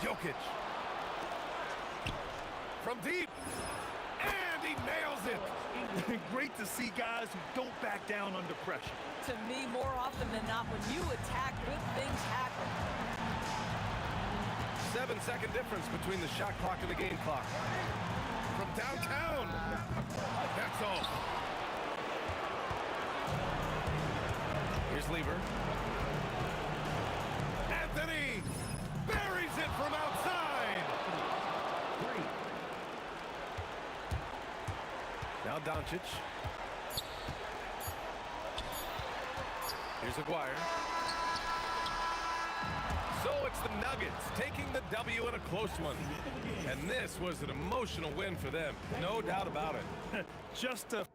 Jokic. From deep. And he nails it. Great to see guys who don't back down under pressure. To me, more often than not, when you attack, good things happen. 7-second difference between the shot clock and the game clock. From downtown. That's all. Here's Lever. Anthony buries it from outside. Now Doncic. Here's Aguirre. So it's the Nuggets taking the W in a close one. And this was an emotional win for them. No doubt about it. Just a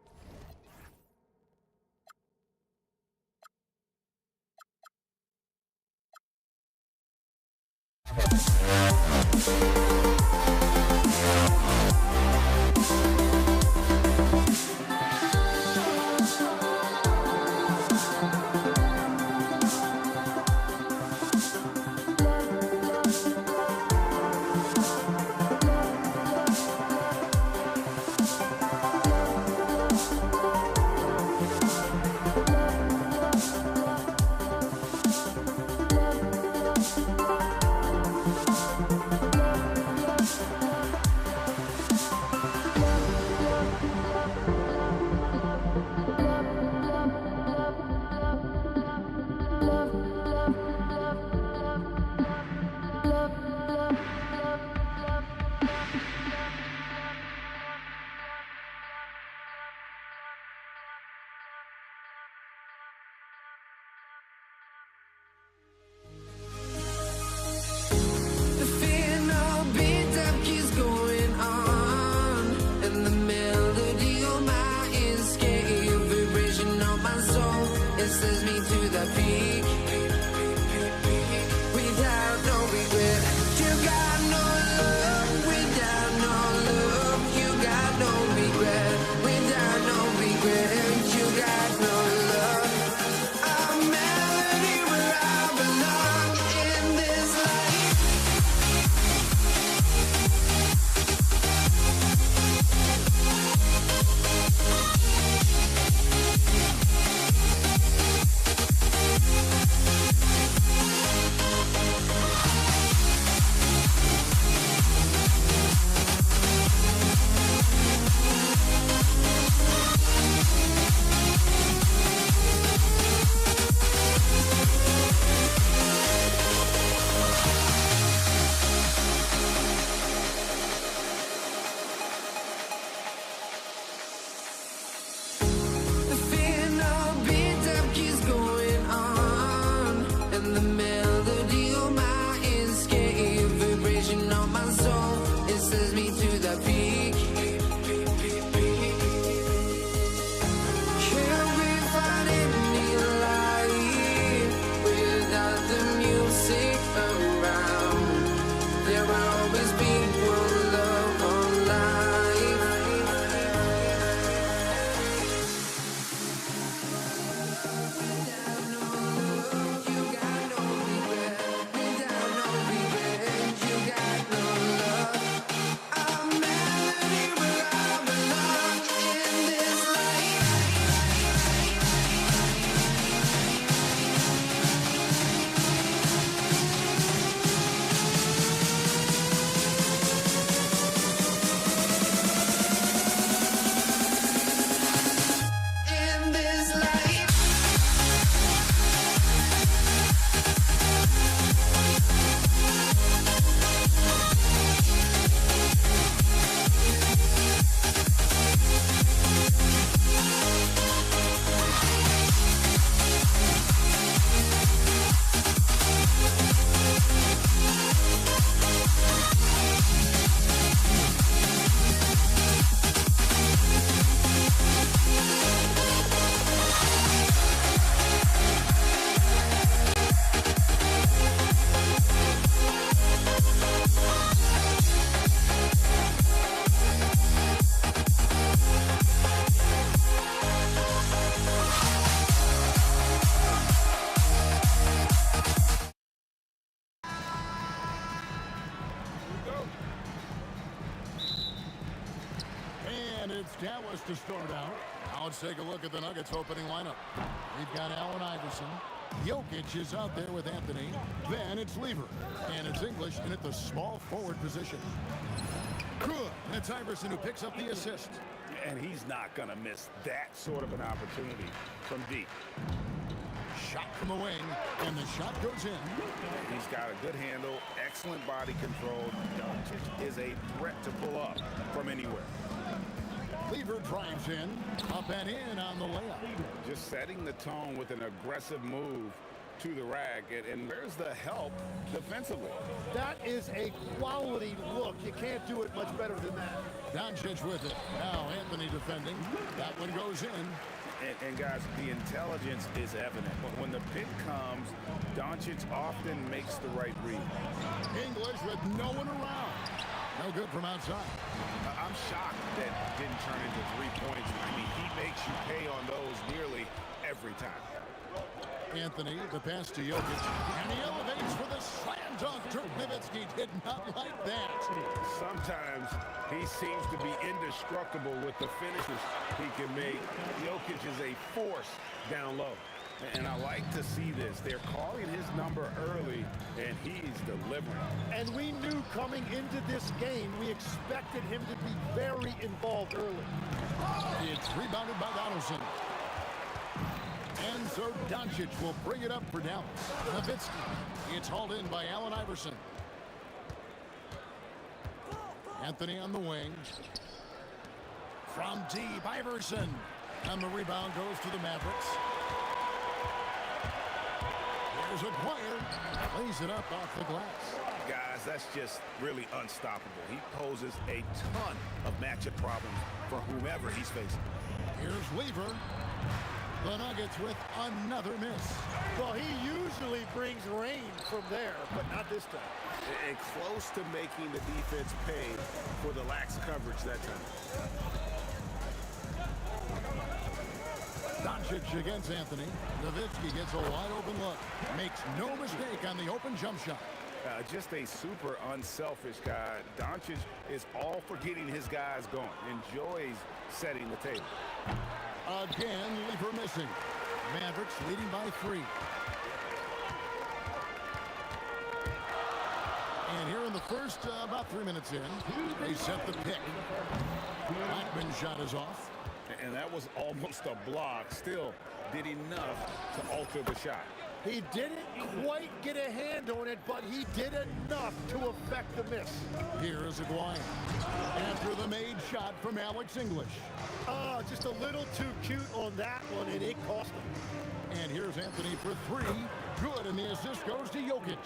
it's Dallas to start out. Now let's take a look at the Nuggets opening lineup. We've got Allen Iverson. Jokic is out there with Anthony. Then it's Lever. And it's English in at the small forward position. Good. And it's Iverson who picks up the assist. And he's not going to miss that sort of an opportunity from deep. Shot from the wing, and the shot goes in. He's got a good handle, excellent body control. Doncic is a threat to pull up from anywhere. Lever drives in, up and in on the layup. Just setting the tone with an aggressive move to the rack, and there's the help defensively. That is a quality look. You can't do it much better than that. Doncic with it. Now Anthony defending. That one goes in. And guys, the intelligence is evident. But when the pick comes, Doncic often makes the right read. English with no one around. No good from outside. I'm shocked that didn't turn into 3 points. I mean, he makes you pay on those nearly every time. Anthony, the pass to Jokic, and he elevates for the slam dunk. Dirk Nowitzki did not like that. Sometimes he seems to be indestructible with the finishes he can make. Jokic is a force down low. And I like to see this. They're calling his number early, and he's delivering. And we knew coming into this game, we expected him to be very involved early. It's rebounded by Donaldson. And so Doncic will bring it up for Dallas. Nowitzki. It's hauled in by Allen Iverson. Anthony on the wing. From deep, Iverson. And the rebound goes to the Mavericks. There's Aguirre. Lays it up off the glass. Guys, that's just really unstoppable. He poses a ton of matchup problems for whomever he's facing. Here's Lever. The Nuggets with another miss. Well, he usually brings rain from there, but not this time. And close to making the defense pay for the lax coverage that time. Doncic against Anthony. Nowitzki gets a wide open look. Makes no mistake on the open jump shot. Just a super unselfish guy. Doncic is all for getting his guys going. Enjoys setting the table. Again, Lever missing. Mavericks leading by 3. And here in the first, about 3 minutes in, they set the pick. Blackman's shot is off. And that was almost a block. Still did enough to alter the shot. He didn't quite get a hand on it, but he did enough to affect the miss. Here is Aguirre. After the made shot from Alex English. Just a little too cute on that one, and it cost him. And here's Anthony for 3. Good, and the assist goes to Jokic.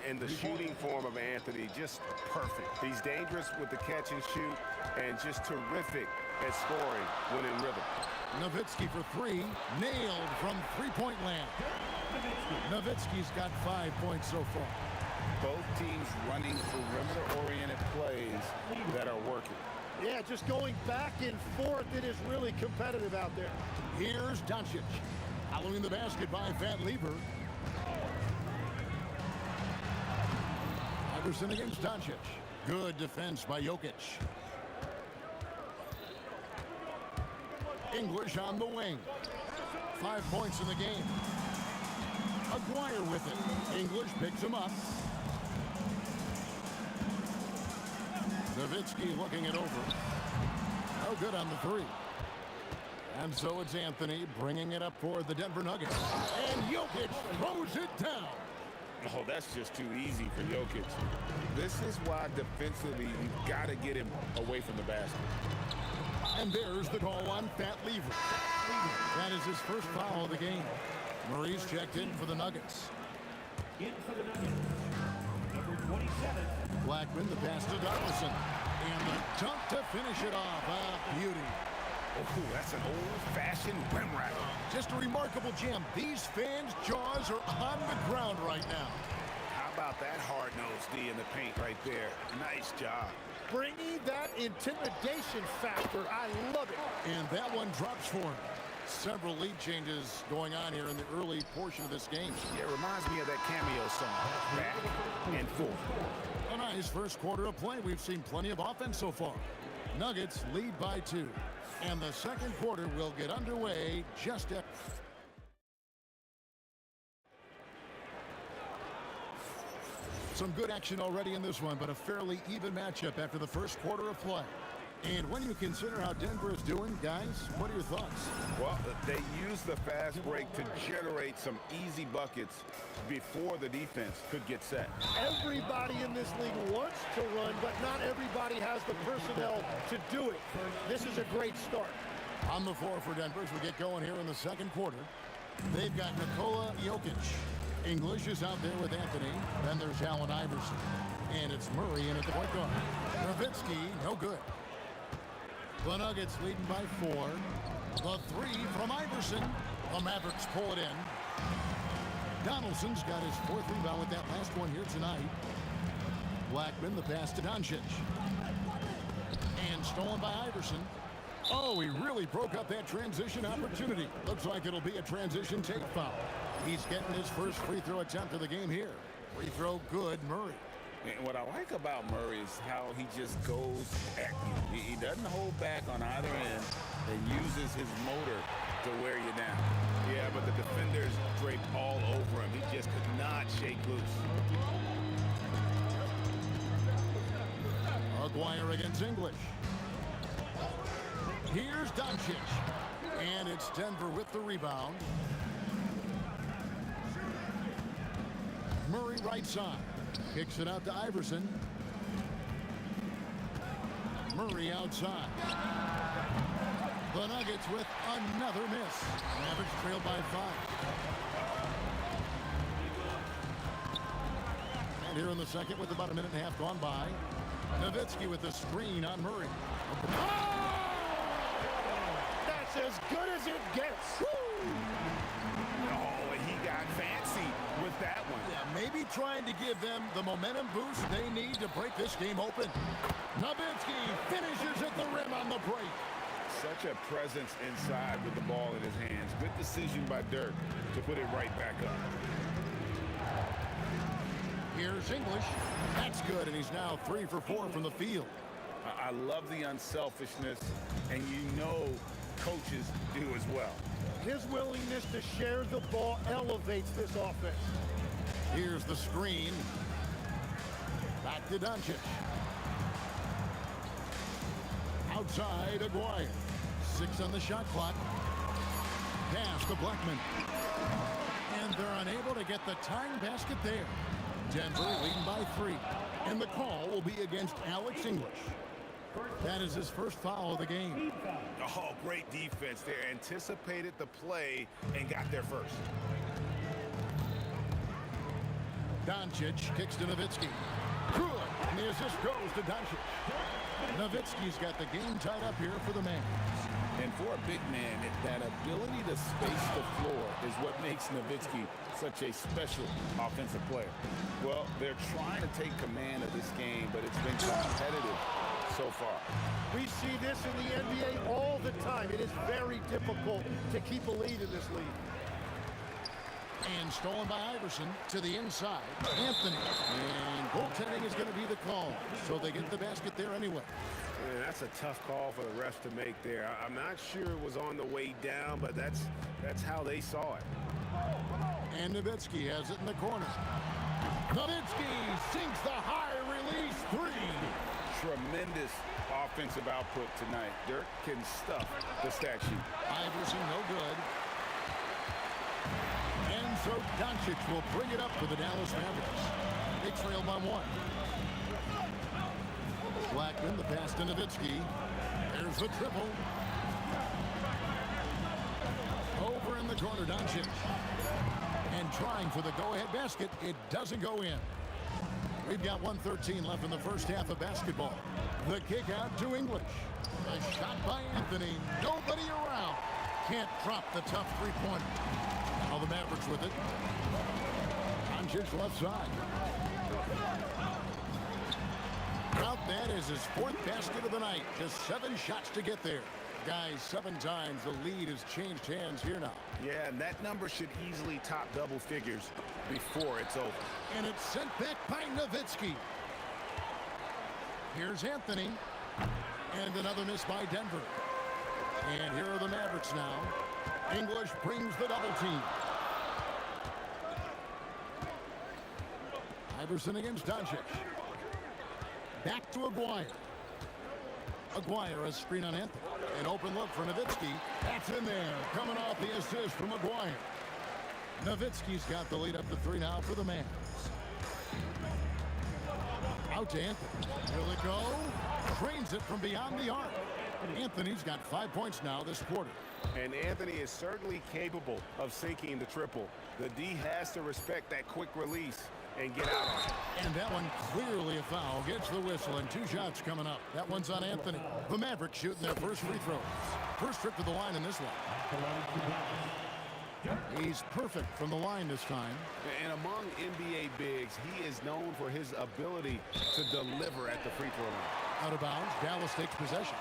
And the shooting form of Anthony, just perfect. He's dangerous with the catch and shoot, and just terrific at scoring when in rhythm. Nowitzki for 3. Nailed from three-point land. Nowitzki's got 5 points so far. Both teams running perimeter-oriented plays that are working. Yeah, just going back and forth. It is really competitive out there. Here's Doncic. Following the basket by Van Lever. Iverson against Doncic. Good defense by Jokic. English on the wing. 5 points in the game. Aguirre with it. English picks him up. Nowitzki looking it over. No good on the 3. And so it's Anthony bringing it up for the Denver Nuggets. And Jokic throws it down. Oh, that's just too easy for Jokic. This is why defensively you've got to get him away from the basket. And there's the call on Fat Lever. That is his first foul of the game. Murray's checked in for the Nuggets. In for the Nuggets, number 27. Blackman, the pass to Donaldson. And the dunk to finish it off. A beauty. Oh, that's an old-fashioned rim rattler. Just a remarkable jam. These fans' jaws are on the ground right now. How about that hard-nosed D in the paint right there? Nice job. Bringing that intimidation factor. I love it. And that one drops for him. Several lead changes going on here in the early portion of this game. Yeah, it reminds me of that cameo song, Back and Forth. A nice first quarter of play. We've seen plenty of offense so far. Nuggets lead by 2. And the second quarter will get underway just at... Some good action already in this one, but a fairly even matchup after the first quarter of play. And when you consider how Denver is doing, guys, what are your thoughts? Well, they use the fast break to generate some easy buckets before the defense could get set. Everybody in this league wants to run, but not everybody has the personnel to do it. This is a great start. On the floor for Denver as we get going here in the second quarter. They've got Nikola Jokic. English is out there with Anthony. Then there's Allen Iverson. And it's Murray in at the point guard. Nowitzki, no good. The Nuggets leading by 4. The three from Iverson. The Mavericks pull it in. Donaldson's got his 4th rebound with that last one here tonight. Blackman, the pass to Doncic. And stolen by Iverson. Oh, he really broke up that transition opportunity. Looks like it'll be a transition take foul. He's getting his first free throw attempt of the game here. Free throw good, Murray. And what I like about Murray is how he just goes at you. He doesn't hold back on either end and uses his motor to wear you down. Yeah, but the defenders draped all over him. He just could not shake loose. Aguirre against English. Here's Doncic. And it's Denver with the rebound. Murray right side. Kicks it out to Iverson. Murray outside. The Nuggets with another miss. Mavericks trail by 5. And here in the second with about a minute and a half gone by. Nowitzki with the screen on Murray. Oh! That's as good as it gets. Woo! Oh, and he got fancy with that one. Yeah, maybe trying to give them the momentum boost they need to break this game open. Nowitzki finishes at the rim on the break. Such a presence inside with the ball in his hands. Good decision by Dirk to put it right back up. Here's English. That's good, and he's now 3 for 4 from the field. I love the unselfishness, and you know coaches do as well. His willingness to share the ball elevates this offense. Here's the screen. Back to Doncic. Outside, Aguirre. 6 on the shot clock. Pass to Blackman. And they're unable to get the tying basket there. Denver leading by 3. And the call will be against Alex English. That is his first foul of the game. Oh, great defense. They anticipated the play and got there first. Doncic kicks to Nowitzki. Good. And the assist goes to Doncic. Nowitzki's got the game tied up here for the Mavs. And for a big man, that ability to space the floor is what makes Nowitzki such a special offensive player. Well, they're trying to take command of this game, but it's been competitive so far. We see this in the NBA all the time. It is very difficult to keep a lead in this league. And stolen by Iverson to the inside. Anthony. And goaltending is going to be the call. So they get the basket there anyway. Yeah, that's a tough call for the refs to make there. I'm not sure it was on the way down, but that's how they saw it. And Nowitzki has it in the corner. Nowitzki sinks the high release 3. Tremendous offensive output tonight. Dirk can stuff the stat sheet. Iverson no good. And so Doncic will bring it up for the Dallas Mavericks. They trail by 1. Blackman, the pass to Nowitzki. There's the triple. Over in the corner, Doncic. And trying for the go-ahead basket. It doesn't go in. We've got 1:13 left in the first half of basketball. The kick out to English. A shot by Anthony. Nobody around. Can't drop the tough three-pointer. Now the Mavericks with it. Doncic left side. Out that is his 4th basket of the night. Just 7 shots to get there. Guys, 7 times the lead has changed hands here now. Yeah, and that number should easily top double figures before it's over. And it's sent back by Nowitzki. Here's Anthony. And another miss by Denver. And here are the Mavericks now. English brings the double team. Iverson against Doncic. Back to Aguirre. Aguirre, a screen on Anthony. An open look for Nowitzki. That's in there. Coming off the assist from Aguirre. Nowitzki's got the lead up to 3 now for the Mavs. Out to Anthony. Will it go? Trains it from beyond the arc. Anthony's got 5 points now this quarter. And Anthony is certainly capable of sinking the triple. The D has to respect that quick release and get out on it. And that one clearly a foul. Gets the whistle and 2 shots coming up. That one's on Anthony. The Mavericks shooting their first free throws. First trip to the line in this one. He's perfect from the line this time. And among NBA bigs, he is known for his ability to deliver at the free throw line. Out of bounds, Dallas takes possession.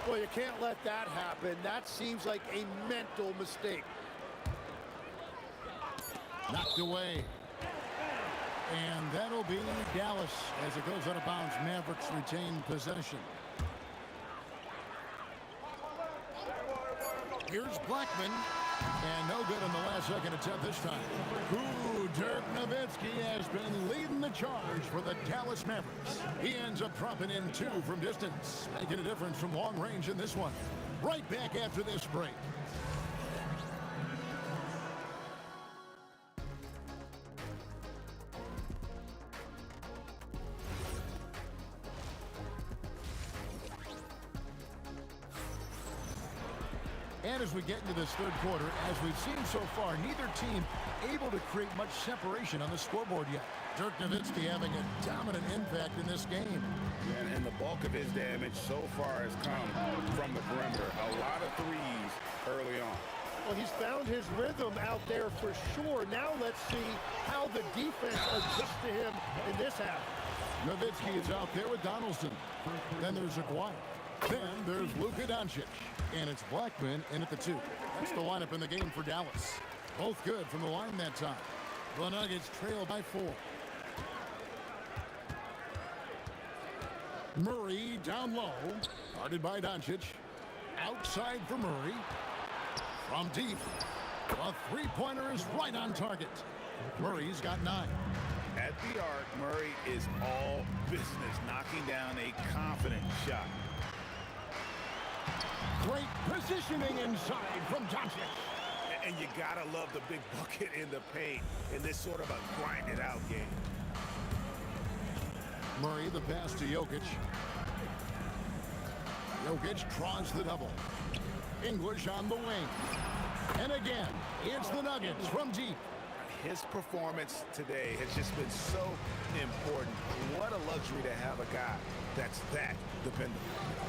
Well, you can't let that happen. That seems like a mental mistake. Knocked away. And that'll be Dallas as it goes out of bounds. Mavericks retain possession. Here's Blackman. And no good on the last second attempt this time. Ooh, Dirk Nowitzki has been leading the charge for the Dallas Mavericks. He ends up dropping in 2 from distance, making a difference from long range in this one. Right back after this break. And as we get into this third quarter, as we've seen so far, neither team able to create much separation on the scoreboard yet. Dirk Nowitzki having a dominant impact in this game. And the bulk of his damage so far has come from the perimeter. A lot of threes early on. Well, he's found his rhythm out there for sure. Now let's see how the defense adjusts to him in this half. Nowitzki is out there with Donaldson. Then there's Aguirre. Then there's Luka Doncic. And it's Blackman in at the 2. That's the lineup in the game for Dallas. Both good from the line that time. The Nuggets trail by 4. Murray down low. Guarded by Doncic. Outside for Murray. From deep. A three-pointer is right on target. Murray's got 9. At the arc, Murray is all business, knocking down a confident shot. Great positioning inside from Doncic. And you gotta love the big bucket in the paint in this sort of a grinded-out game. Murray, the pass to Jokic. Jokic draws the double. English on the wing. And again, it's the Nuggets from deep. His performance today has just been so important. What a luxury to have a guy that's that dependable.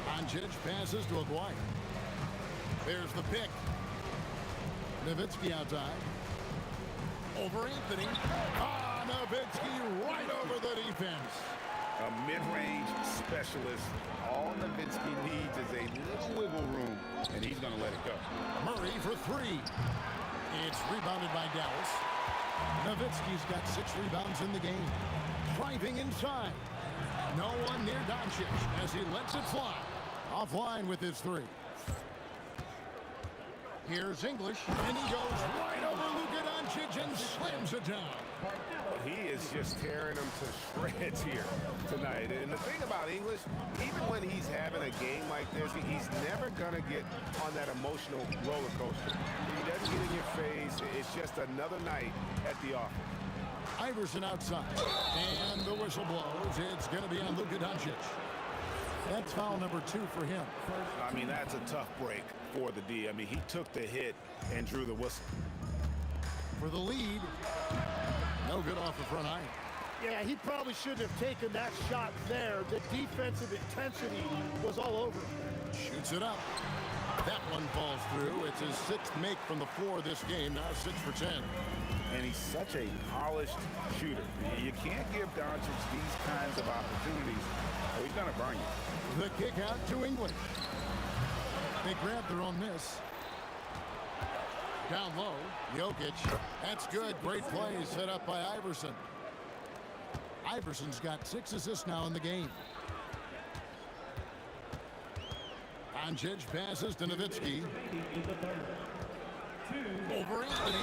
Doncic passes to Aguirre. There's the pick. Nowitzki outside. Over Anthony. Nowitzki right over the defense. A mid-range specialist. All Nowitzki needs is a little wiggle room, and he's going to let it go. Murray for 3. It's rebounded by Dallas. Nowitzki's got 6 rebounds in the game. Driving inside. No one near Doncic as he lets it fly. Offline with his 3. Here's English, and he goes right over Luka Doncic and slams it down. He is just tearing them to shreds here tonight. And the thing about English, even when he's having a game like this, he's never going to get on that emotional roller coaster. He doesn't get in your face. It's just another night at the office. Iverson outside, and the whistle blows. It's going to be on Luka Doncic. That's foul number 2 for him. I mean, that's a tough break for the D. I mean, he took the hit and drew the whistle. For the lead, no good off the front iron. Yeah, he probably shouldn't have taken that shot there. The defensive intensity was all over him. Shoots it up. That one falls through. It's his 6th make from the floor this game, now 6 for 10. And he's such a polished shooter. You can't give Doncic these kinds of opportunities, or he's going to burn you. The kick out to English. They grab their own miss. Down low, Jokic. That's good. Great play set up by Iverson. Iverson's got 6 assists now in the game. Doncic passes to Nowitzki. Over Anthony.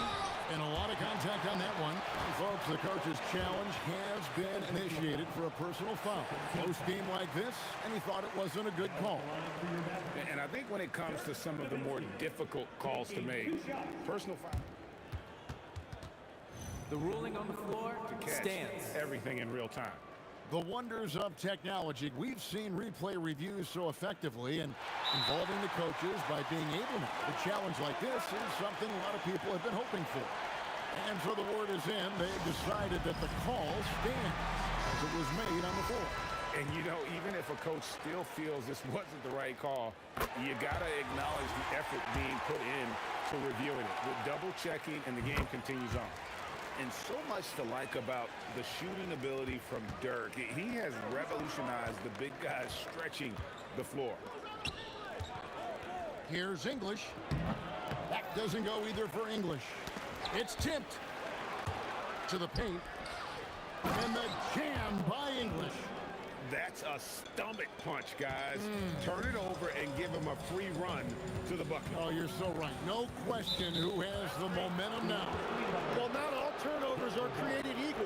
And a lot of contact on that one. And folks, the coach's challenge has been initiated for a personal foul. Close game like this, and he thought it wasn't a good call. And I think when it comes to some of the more difficult calls to make, personal foul. The ruling on the floor stands. Everything in real time. The wonders of technology. We've seen replay reviews so effectively, and involving the coaches by being able to make a challenge like this is something a lot of people have been hoping for. And so the word is in. They've decided that the call stands as it was made on the floor. And, you know, even if a coach still feels this wasn't the right call, you got to acknowledge the effort being put in to reviewing it. With double checking, and the game continues on. And so much to like about the shooting ability from Dirk. He has revolutionized the big guys stretching the floor. Here's English. That doesn't go either for English. It's tipped to the paint. And the jam by English. That's a stomach punch, guys. Turn it over and give him a free run to the bucket. Oh, you're so right. No question who has the momentum now. Well, not all turnovers are created equal.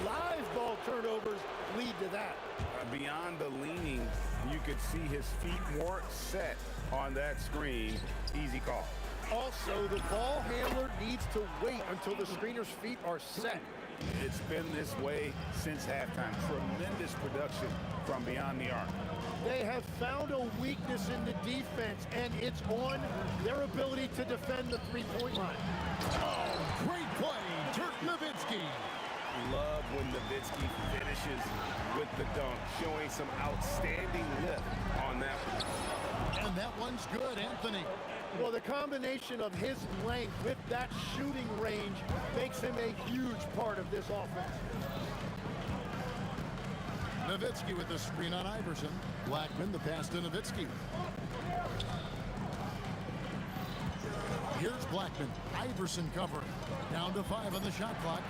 Live ball turnovers lead to that. Beyond the leaning, you could see his feet weren't set on that screen. Easy call. Also, the ball handler needs to wait until the screener's feet are set. It's been this way since halftime. Tremendous production from beyond the arc. They have found a weakness in the defense, and it's on their ability to defend the three-point line. Oh, great play, Dirk Nowitzki. Love when Nowitzki finishes with the dunk, showing some outstanding lift on that one. And that one's good, Anthony. Well, the combination of his length with that shooting range makes him a huge part of this offense. Nowitzki with the screen on Iverson. Blackman, the pass to Nowitzki. Here's Blackman. Iverson cover. Down to 5 on the shot clock.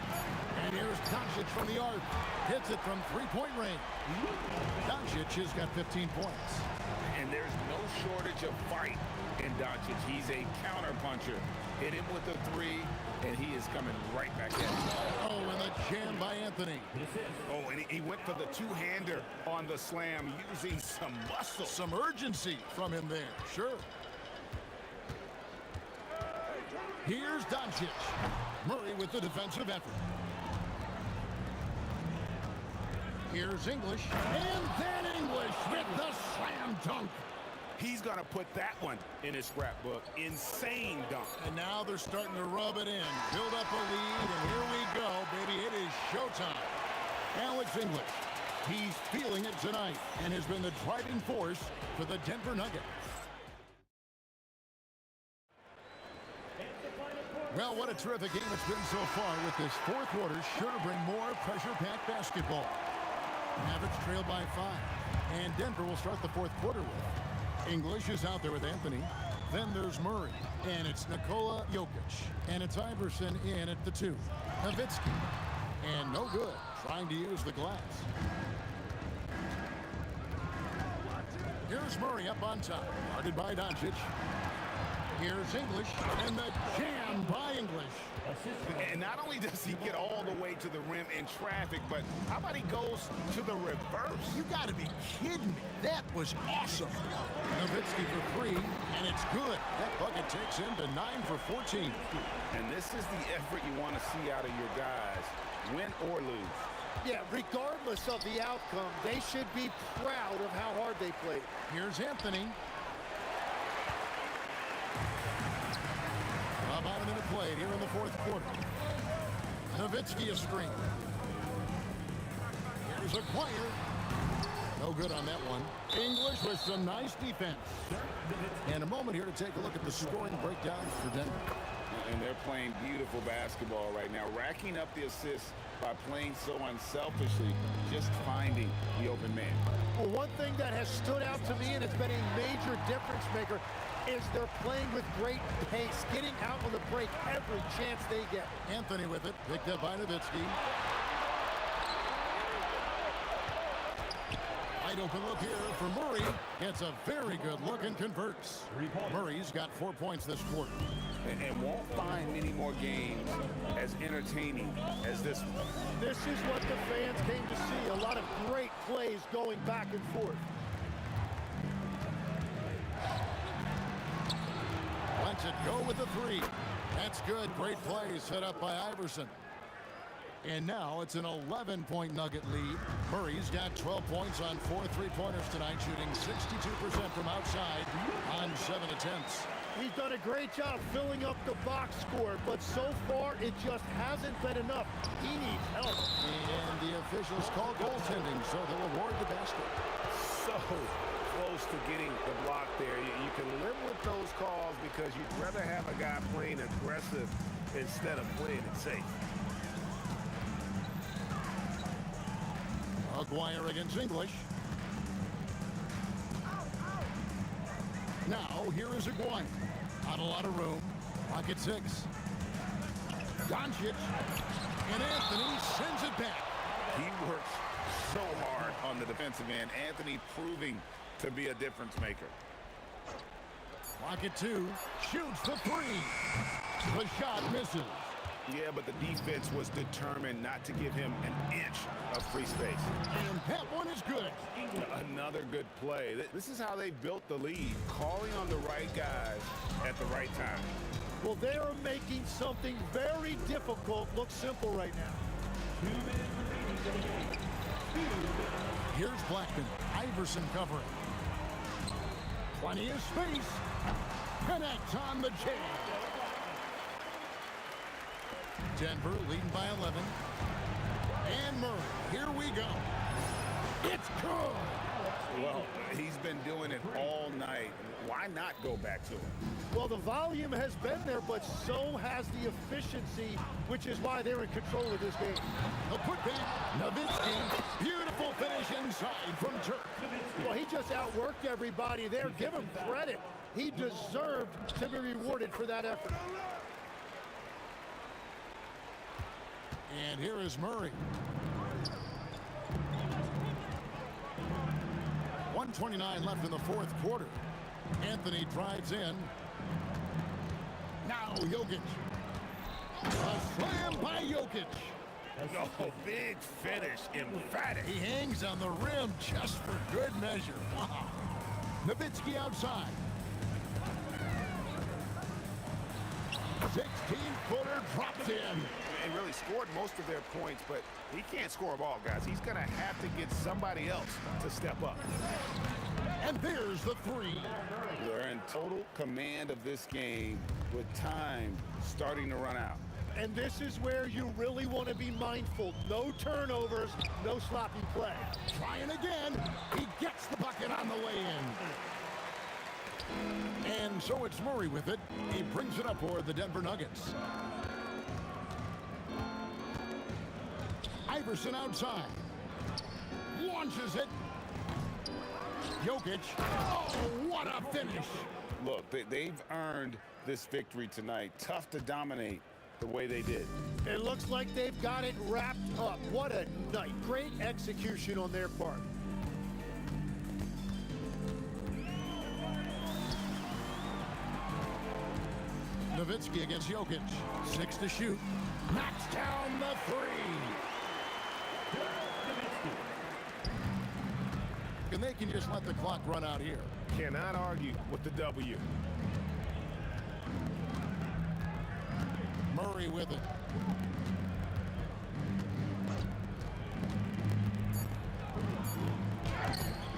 And here's Doncic from the arc. Hits it from three-point range. Doncic has got 15 points. And there's no shortage of fight in Doncic. He's a counter-puncher. Hit him with a three, and he is coming right back in. Oh, and the jam by Anthony. Oh, and he went for the two-hander on the slam, using some muscle. Some urgency from him there, sure. Here's Doncic. Murray with the defensive effort. Here's English. And then English with the slam dunk. He's going to put that one in his scrapbook. Insane dunk. And now they're starting to rub it in. Build up a lead, and here we go, baby. It is showtime. Alex English. He's feeling it tonight and has been the driving force for the Denver Nuggets. Well, what a terrific game it's been so far, with this fourth quarter sure to bring more pressure-packed basketball. Mavericks trail by 5, and Denver will start the fourth quarter with. English is out there with Anthony. Then there's Murray, and it's Nikola Jokic, and it's Iverson in at the 2. Nowitzki, and no good, trying to use the glass. Here's Murray up on top, guarded by Doncic. Here's English, and the jam by English. And not only does he get all the way to the rim in traffic, but how about he goes to the reverse? You got to be kidding me. That was awesome. Nowitzki for 3, and it's good. That bucket takes him to 9 for 14. And this is the effort you want to see out of your guys, win or lose. Yeah, regardless of the outcome, they should be proud of how hard they played. Here's Anthony. About a minute played here in the fourth quarter. Nowitzki a screen. Here's Acquire. No good on that one. English with some nice defense. And a moment here to take a look at the scoring breakdown for Denver. And they're playing beautiful basketball right now, racking up the assists by playing so unselfishly, just finding the open man. Well, one thing that has stood out to me, and it's been a major difference maker, is they're playing with great pace, getting out on the break every chance they get. Anthony with it, picked up by Nowitzki. Wide open look here for Murray. Gets a very good look and converts. Murray's got 4 points this quarter. And won't find many more games as entertaining as this one. This is what the fans came to see. A lot of great plays going back and forth. Lets it go with the three. That's good. Great play set up by Iverson. And now it's an 11-point Nugget lead. Murray's got 12 points on 4 3-pointers tonight, shooting 62% from outside on 7 attempts. He's done a great job filling up the box score, but so far it just hasn't been enough. He needs help. And the officials call goaltending, so they'll award the basket. So close to getting the block there. You can live with those calls because you'd rather have a guy playing aggressive instead of playing it safe. Aguirre against English. Now, here is Aguirre. Not a lot of room. Pocket 6. Doncic. And Anthony sends it back. He works so hard on the defensive end. Anthony proving to be a difference maker. Pocket 2. Shoots the three. The shot misses. Yeah, but the defense was determined not to give him an inch of free space. And that one is good. Another good play. This is how they built the lead, calling on the right guys at the right time. Well, they are making something very difficult look simple right now. 2 minutes remaining. Here's Blackman. Iverson covering. Plenty of space. Connect on the jam. Denver leading by 11. And Murray. Here we go. It's good. Well, he's been doing it all night. Why not go back to him? Well, the volume has been there, but so has the efficiency, which is why they're in control of this game. The putback. Nowitzki. Beautiful finish inside from Turk. Well, he just outworked everybody there. Give him credit. He deserved to be rewarded for that effort. And here is Murray. 1:29 left in the fourth quarter. Anthony drives in. Now Jokic. A slam by Jokic. Oh, big finish, emphatic. He hangs on the rim just for good measure. Wow. Nowitzki outside. 16-footer drops in. And really scored most of their points, but he can't score a ball, guys. He's going to have to get somebody else to step up. And there's the three. They're in total command of this game with time starting to run out. And this is where you really want to be mindful. No turnovers, no sloppy play. Trying again. He gets the bucket on the way in. And so it's Murray with it. He brings it up for the Denver Nuggets. Iverson outside. Launches it. Jokic. Oh, what a finish. Look, they've earned this victory tonight. Tough to dominate the way they did. It looks like they've got it wrapped up. What a night. Great execution on their part. Nowitzki against Jokic. 6 to shoot. Knocks down the three. And they can just let the clock run out here. Cannot argue with the W. Murray with it.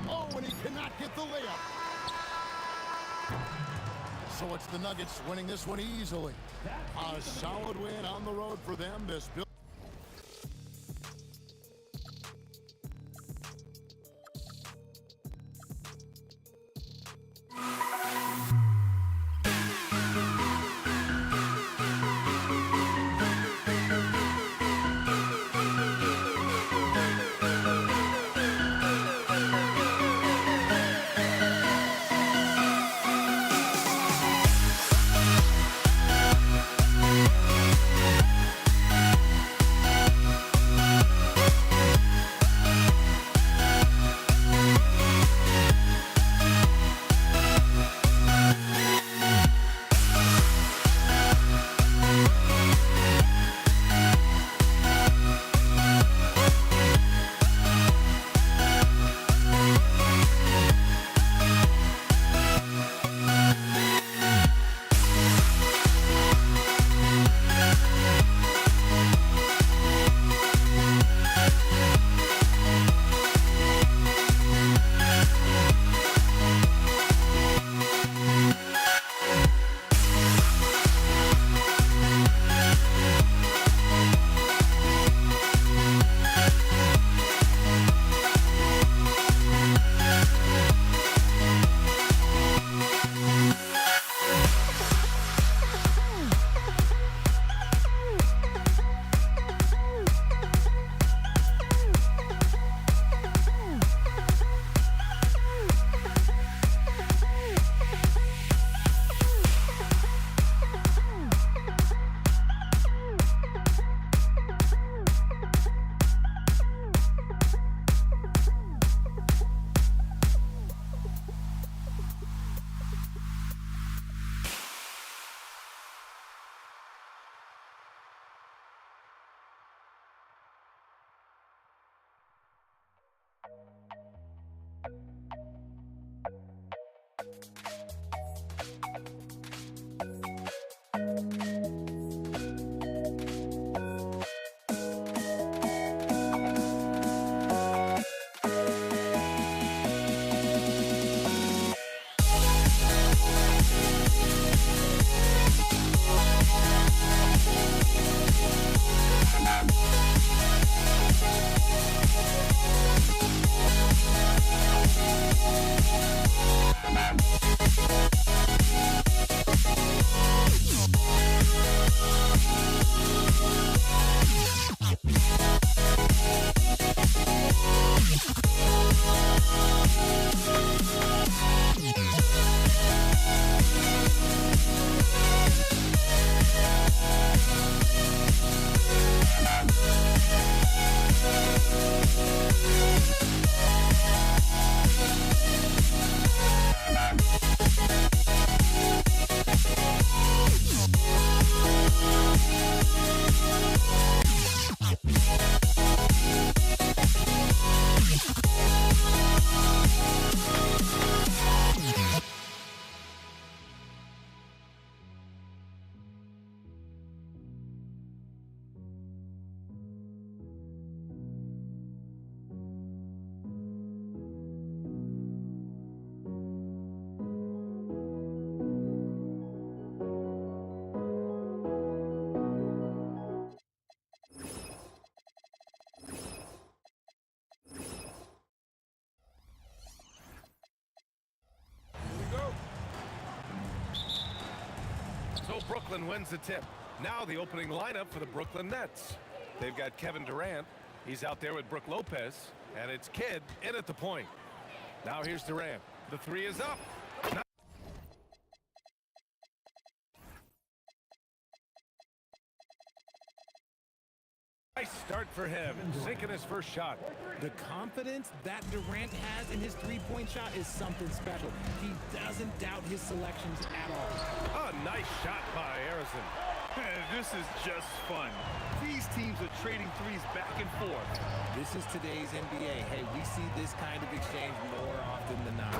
Oh, and he cannot get the layup. So it's the Nuggets winning this one easily. A solid win on the road for them. This Brooklyn wins the tip. Now the opening lineup for the Brooklyn Nets. They've got Kevin Durant. He's out there with Brook Lopez. And it's Kidd in at the point. Now here's Durant. The three is up. Nice start for him, sinking his first shot. The confidence that Durant has in his three-point shot is something special. He doesn't doubt his selections at all. A nice shot by Harrison. This is just fun. These teams are trading threes back and forth. This is today's NBA. Hey, we see this kind of exchange more often than not.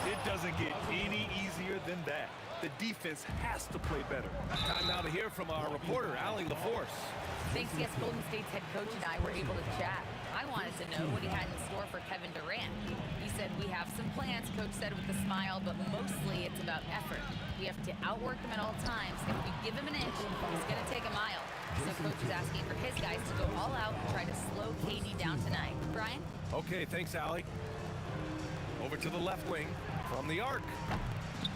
It doesn't get any easier than that. The defense has to play better. Time now to hear from our reporter, Allie LaForce. Thanks, yes, Golden State's head coach and I were able to chat. I wanted to know what he had in store for Kevin Durant. He said, we have some plans, Coach said with a smile, but mostly it's about effort. We have to outwork him at all times. If we give him an inch, he's going to take a mile. So Coach is asking for his guys to go all out and try to slow KD down tonight. Brian? Okay, thanks, Allie. Over to the left wing from the arc.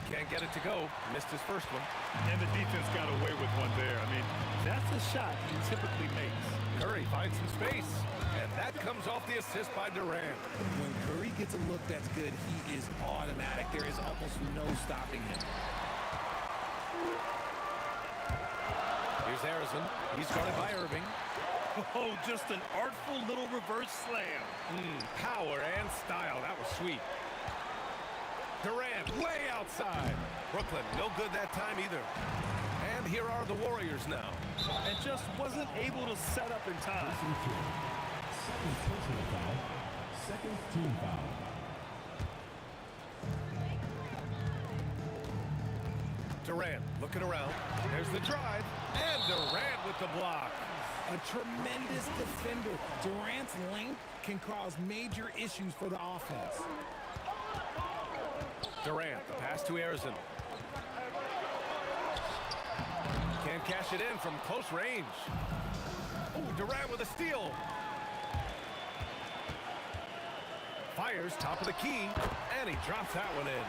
Can't get it to go. Missed his first one. And the defense got away with one there. I mean, that's a shot he typically makes. Curry finds some space. And that comes off the assist by Durant. When Curry gets a look that's good, he is automatic. There is almost no stopping him. Here's Harrison. He's guarded by Irving. Oh, just an artful little reverse slam. Power and style. That was sweet. Durant way outside. Brooklyn, no good that time either. And here are the Warriors now. And just wasn't able to set up in time. Second personal foul. Second team foul. Durant looking around. There's the drive. And Durant with the block. A tremendous defender. Durant's length can cause major issues for the offense. Durant, the pass to Harrison. Can't cash it in from close range. Oh, Durant with a steal. Fires top of the key, and he drops that one in.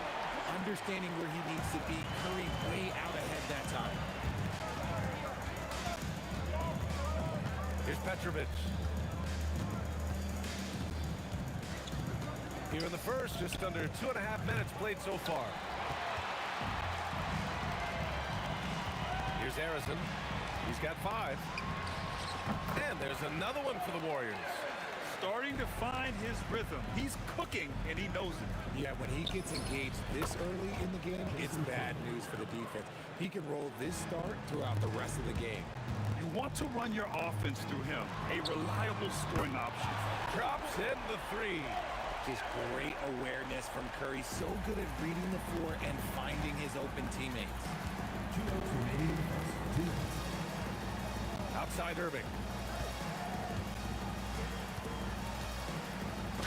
Understanding where he needs to be, Curry way out ahead that time. Here's Petrovic. Here in the first, just under 2.5 minutes played so far. Here's Harrison. He's got 5. And there's another one for the Warriors. Starting to find his rhythm. He's cooking, and he knows it. Yeah, when he gets engaged this early in the game, it's bad news for the defense. He can roll this start throughout the rest of the game. You want to run your offense through him. A reliable scoring option. Drops in the 3. Just great awareness from Curry. So good at reading the floor and finding his open teammates. 2 minutes remaining in the first. Outside Irving.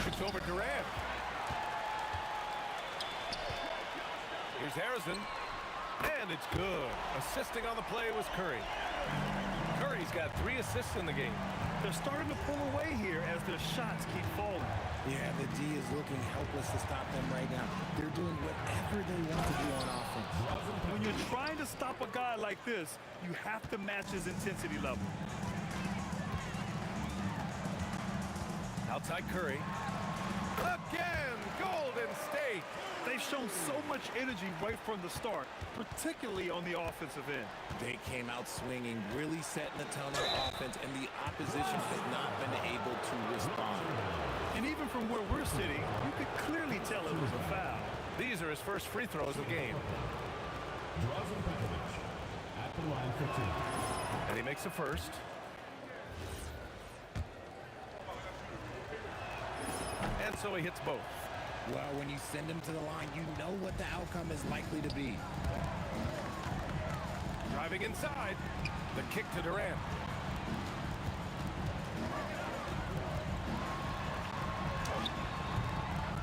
It's over Durant. Here's Harrison. And it's good. Assisting on the play was Curry. Curry's got 3 assists in the game. They're starting to pull away here as their shots keep falling. Yeah, the D is looking helpless to stop them right now. They're doing whatever they want to do on offense. When you're trying to stop a guy like this, you have to match his intensity level. Outside Curry. Again, Golden State. They've shown so much energy right from the start, particularly on the offensive end. They came out swinging, really setting the tone on offense, and the opposition has not been able to respond. And even from where we're sitting, you could clearly tell it was a foul. These are his first free throws of the game. Drazen Petrovic at the line for 2. And he makes the first. And so he hits both. Well, when you send him to the line, you know what the outcome is likely to be. Driving inside. The kick to Durant.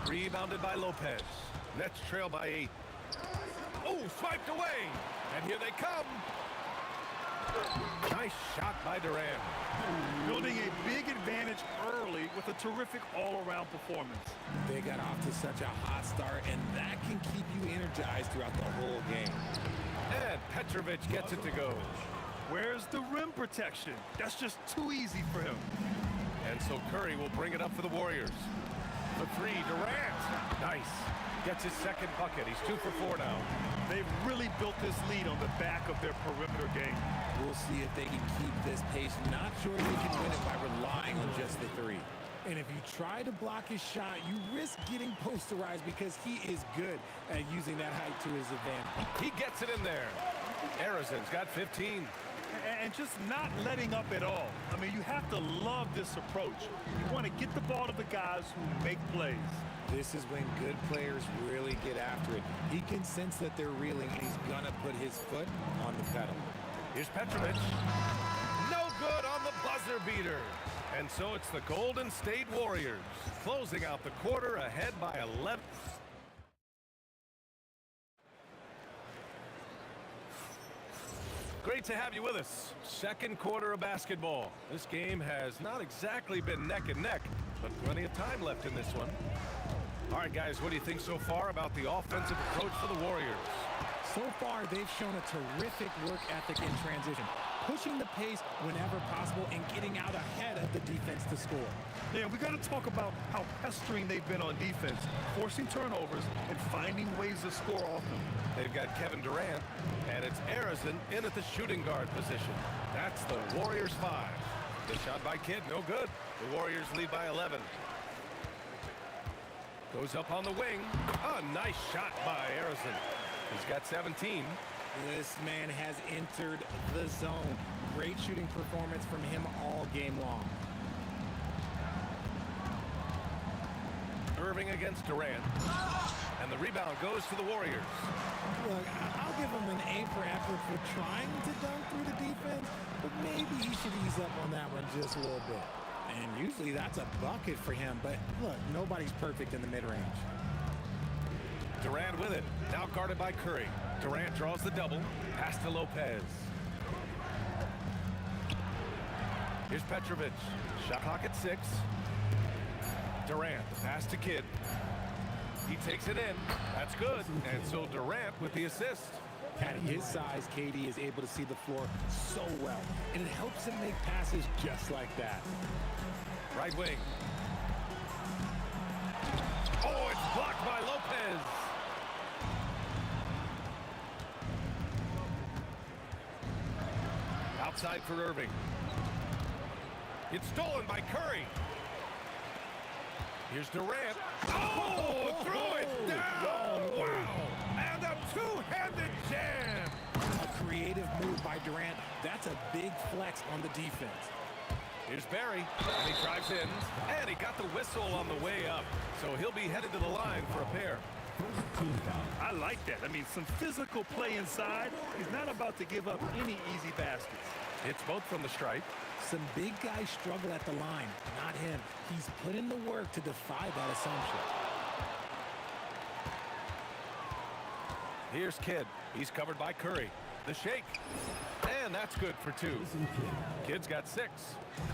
Rebounded by Lopez. Nets trail by 8. Oh, swiped away. And here they come. Nice shot by Durant. Building a big advantage early with a terrific all-around performance. They got off to such a hot start, and that can keep you energized throughout the whole game. And Petrovic gets it to go. Where's the rim protection? That's just too easy for him. And so Curry will bring it up for the Warriors. For three, Durant. Nice. Gets his second bucket. He's 2 for 4 now. They've really built this lead on the back of their perimeter game. We'll see if they can keep this pace. Not sure they can win it by relying on just the three. And if you try to block his shot, you risk getting posterized because he is good at using that height to his advantage. He gets it in there. Arizon's got 15. And just not letting up at all. I mean, you have to love this approach. You want to get the ball to the guys who make plays. This is when good players really get after it. He can sense that they're reeling, and he's going to put his foot on the pedal. Here's Petrovic. No good on the buzzer beater. And so it's the Golden State Warriors closing out the quarter ahead by 11. Great to have you with us. Second quarter of basketball. This game has not exactly been neck and neck, but plenty of time left in this one. All right, guys, what do you think so far about the offensive approach for the Warriors? So far, they've shown a terrific work ethic in transition, pushing the pace whenever possible and getting out ahead of the defense to score. Yeah, we got to talk about how pestering they've been on defense, forcing turnovers and finding ways to score off them. They've got Kevin Durant, and it's Arizon in at the shooting guard position. That's the Warriors 5. The shot by Kidd, no good. The Warriors lead by 11. Goes up on the wing. A nice shot by Arizon. He's got 17. This man has entered the zone. Great shooting performance from him all game long. Irving against Durant. And the rebound goes to the Warriors. Look, I'll give him an A for effort for trying to dunk through the defense, but maybe he should ease up on that one just a little bit. And usually that's a bucket for him, but look, nobody's perfect in the mid-range. Durant with it. Now guarded by Curry. Durant draws the double. Pass to Lopez. Here's Petrovic. Shot clock at 6. Durant, the pass to Kidd. He takes it in. That's good. And so Durant with the assist. At his size, KD is able to see the floor so well, and it helps him make passes just like that. Right wing. Oh, it's blocked by Lopez. Outside for Irving. It's stolen by Curry. Here's Durant. Oh, threw it down. Wow. And a two-handed jam. A creative move by Durant. That's a big flex on the defense. Here's Barry, and he drives in, and he got the whistle on the way up. So he'll be headed to the line for a pair. I like that. I mean, some physical play inside. He's not about to give up any easy baskets. It's both from the stripe. Some big guys struggle at the line, not him. He's put in the work to defy that assumption. Here's Kidd. He's covered by Curry. The shake. And that's good for 2. Kidd's got 6.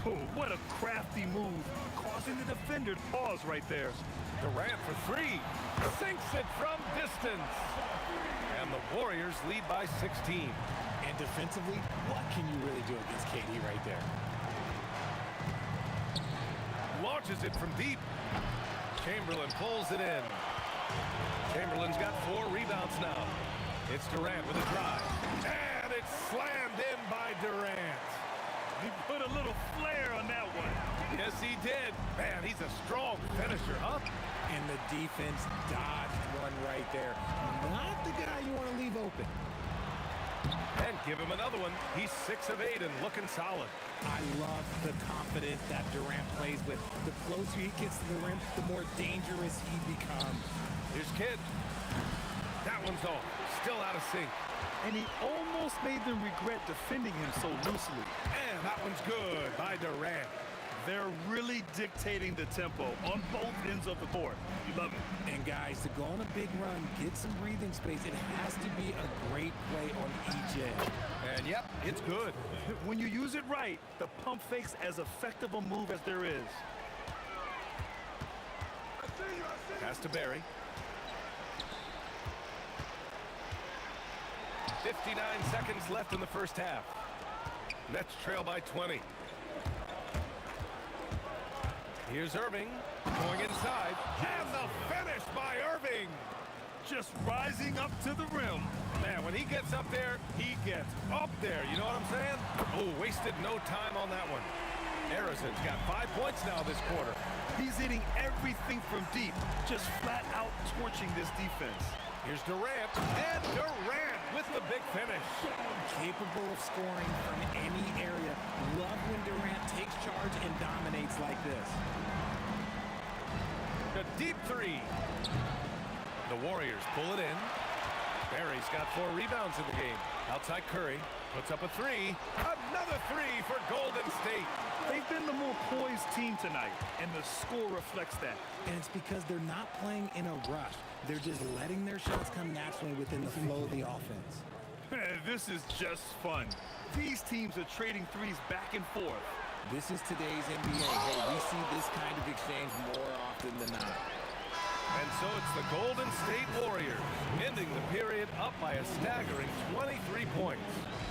Oh, what a crafty move. Causing the defender to pause right there. Durant for 3. Sinks it from distance. And the Warriors lead by 16. And defensively, what can you really do against KD right there? Launches it from deep. Chamberlain pulls it in. Chamberlain's got 4 rebounds now. It's Durant with a drive. And it's slammed in by Durant. He put a little flair on that one. Yes, he did. Man, he's a strong finisher, huh? And the defense dodged one right there. Not the guy you want to leave open. And give him another one. He's 6 of 8 and looking solid. I love the confidence that Durant plays with. The closer he gets to the rim, the more dangerous he becomes. Here's Kidd. That one's off. Still out of sync. And he almost made them regret defending him so loosely. And that one's good by Durant. They're really dictating the tempo on both ends of the court. You love it. And guys, to go on a big run, get some breathing space, it has to be a great play on each end. And yep, it's good. When you use it right, the pump fake's as effective a move as there is. Pass to Barry. 59 seconds left in the first half. Nets trail by 20. Here's Irving going inside. And the finish by Irving. Just rising up to the rim. Man, when he gets up there, he gets up there. You know what I'm saying? Oh, wasted no time on that one. Harrison's got 5 points now this quarter. He's hitting everything from deep, just flat out torching this defense. Here's Durant, and Durant with the big finish. Capable of scoring from any area. Love when Durant takes charge and dominates like this. The deep three. The Warriors pull it in. Barry's got 4 rebounds in the game. Outside Curry puts up a 3. Another 3 for Golden State. They've been the more poised team tonight, and the score reflects that. And it's because they're not playing in a rush. They're just letting their shots come naturally within the flow of the offense. This is just fun. These teams are trading threes back and forth. This is today's NBA. Hey, we see this kind of exchange more often than not. And so it's the Golden State Warriors ending the period up by a staggering 23 points.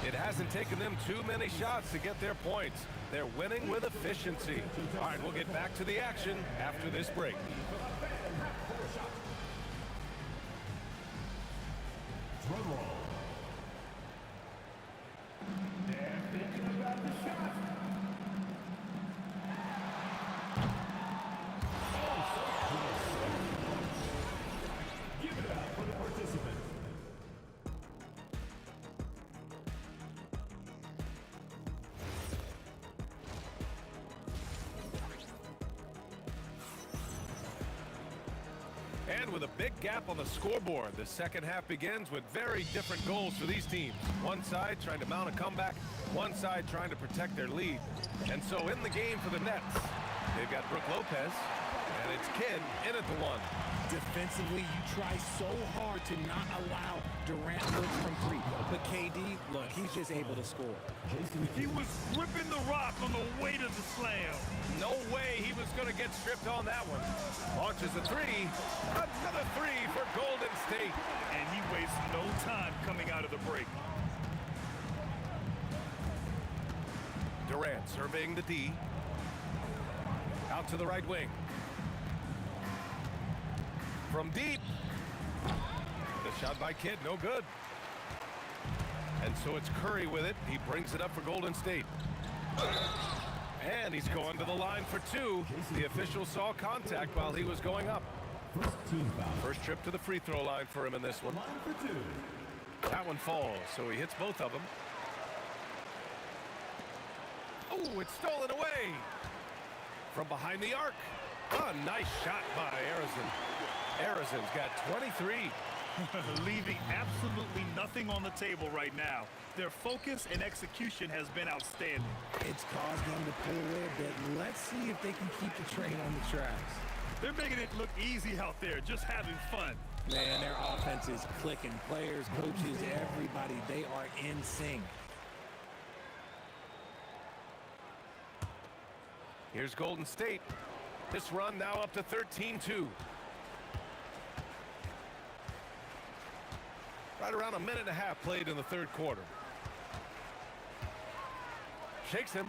It hasn't taken them too many shots to get their points. They're winning with efficiency. All right, we'll get back to the action after this break. And with a big gap on the scoreboard, the second half begins with very different goals for these teams. One side trying to mount a comeback, one side trying to protect their lead. And so in the game for the Nets, they've got Brook Lopez, and it's Kidd in at the 1. Defensively, you try so hard to not allow Durant looks from 3. But KD, look, he's just able to score. He was gripping the rock on the way to the slam. No way he was going to get stripped on that one. Launches a 3. Another 3 for Golden State. And he wastes no time coming out of the break. Durant surveying the D. Out to the right wing. From deep. The shot by Kidd, no good. And so it's Curry with it. He brings it up for Golden State. And he's going to the line for 2. The official saw contact while he was going up. First trip to the free throw line for him in this one. That one falls, so he hits both of them. Oh, it's stolen away. From behind the arc. A nice shot by Harrison. Harrison's got 23. Leaving absolutely nothing on the table right now. Their focus and execution has been outstanding. It's caused them to pull away a bit. Let's see if they can keep the train on the tracks. They're making it look easy out there, just having fun. Man, their offense is clicking. Players, coaches, everybody, they are in sync. Here's Golden State. This run now up to 13-2. Right around a minute and a half played in the third quarter. Shakes him.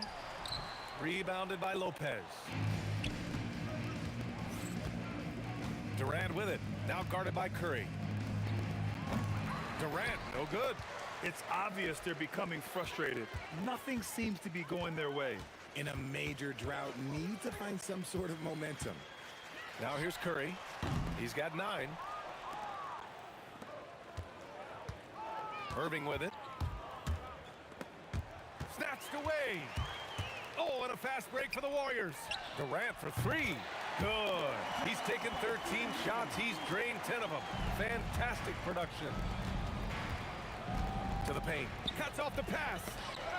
Rebounded by Lopez. Durant with it. Now guarded by Curry. Durant, no good. It's obvious they're becoming frustrated. Nothing seems to be going their way. In a major drought, need to find some sort of momentum. Now here's Curry. He's got 9. Irving with it. Snatched away. Oh, and a fast break for the Warriors. Durant for 3. Good. He's taken 13 shots. He's drained 10 of them. Fantastic production. To the paint. Cuts off the pass.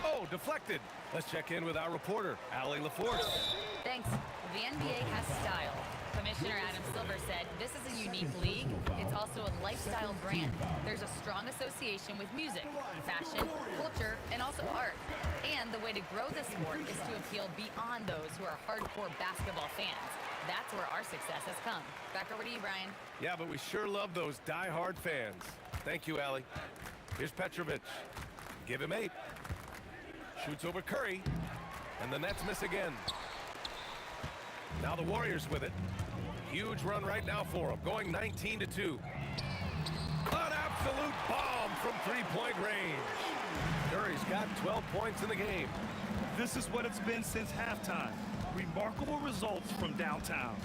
Oh, deflected. Let's check in with our reporter, Allie LaForce. Thanks. The NBA has style. Commissioner Adam Silver said this is a unique league. It's also a lifestyle brand. There's a strong association with music, fashion, culture, and also art. And the way to grow the sport is to appeal beyond those who are hardcore basketball fans. That's where our success has come. Back over to you, Brian. Yeah, but we sure love those die-hard fans. Thank you, Allie. Here's Petrovic. Give him 8. Shoots over Curry. And the Nets miss again. Now the Warriors with it. Huge run right now for them, going 19-2. An absolute bomb from three-point range. Curry's got 12 points in the game. This is what it's been since halftime. Remarkable results from downtown.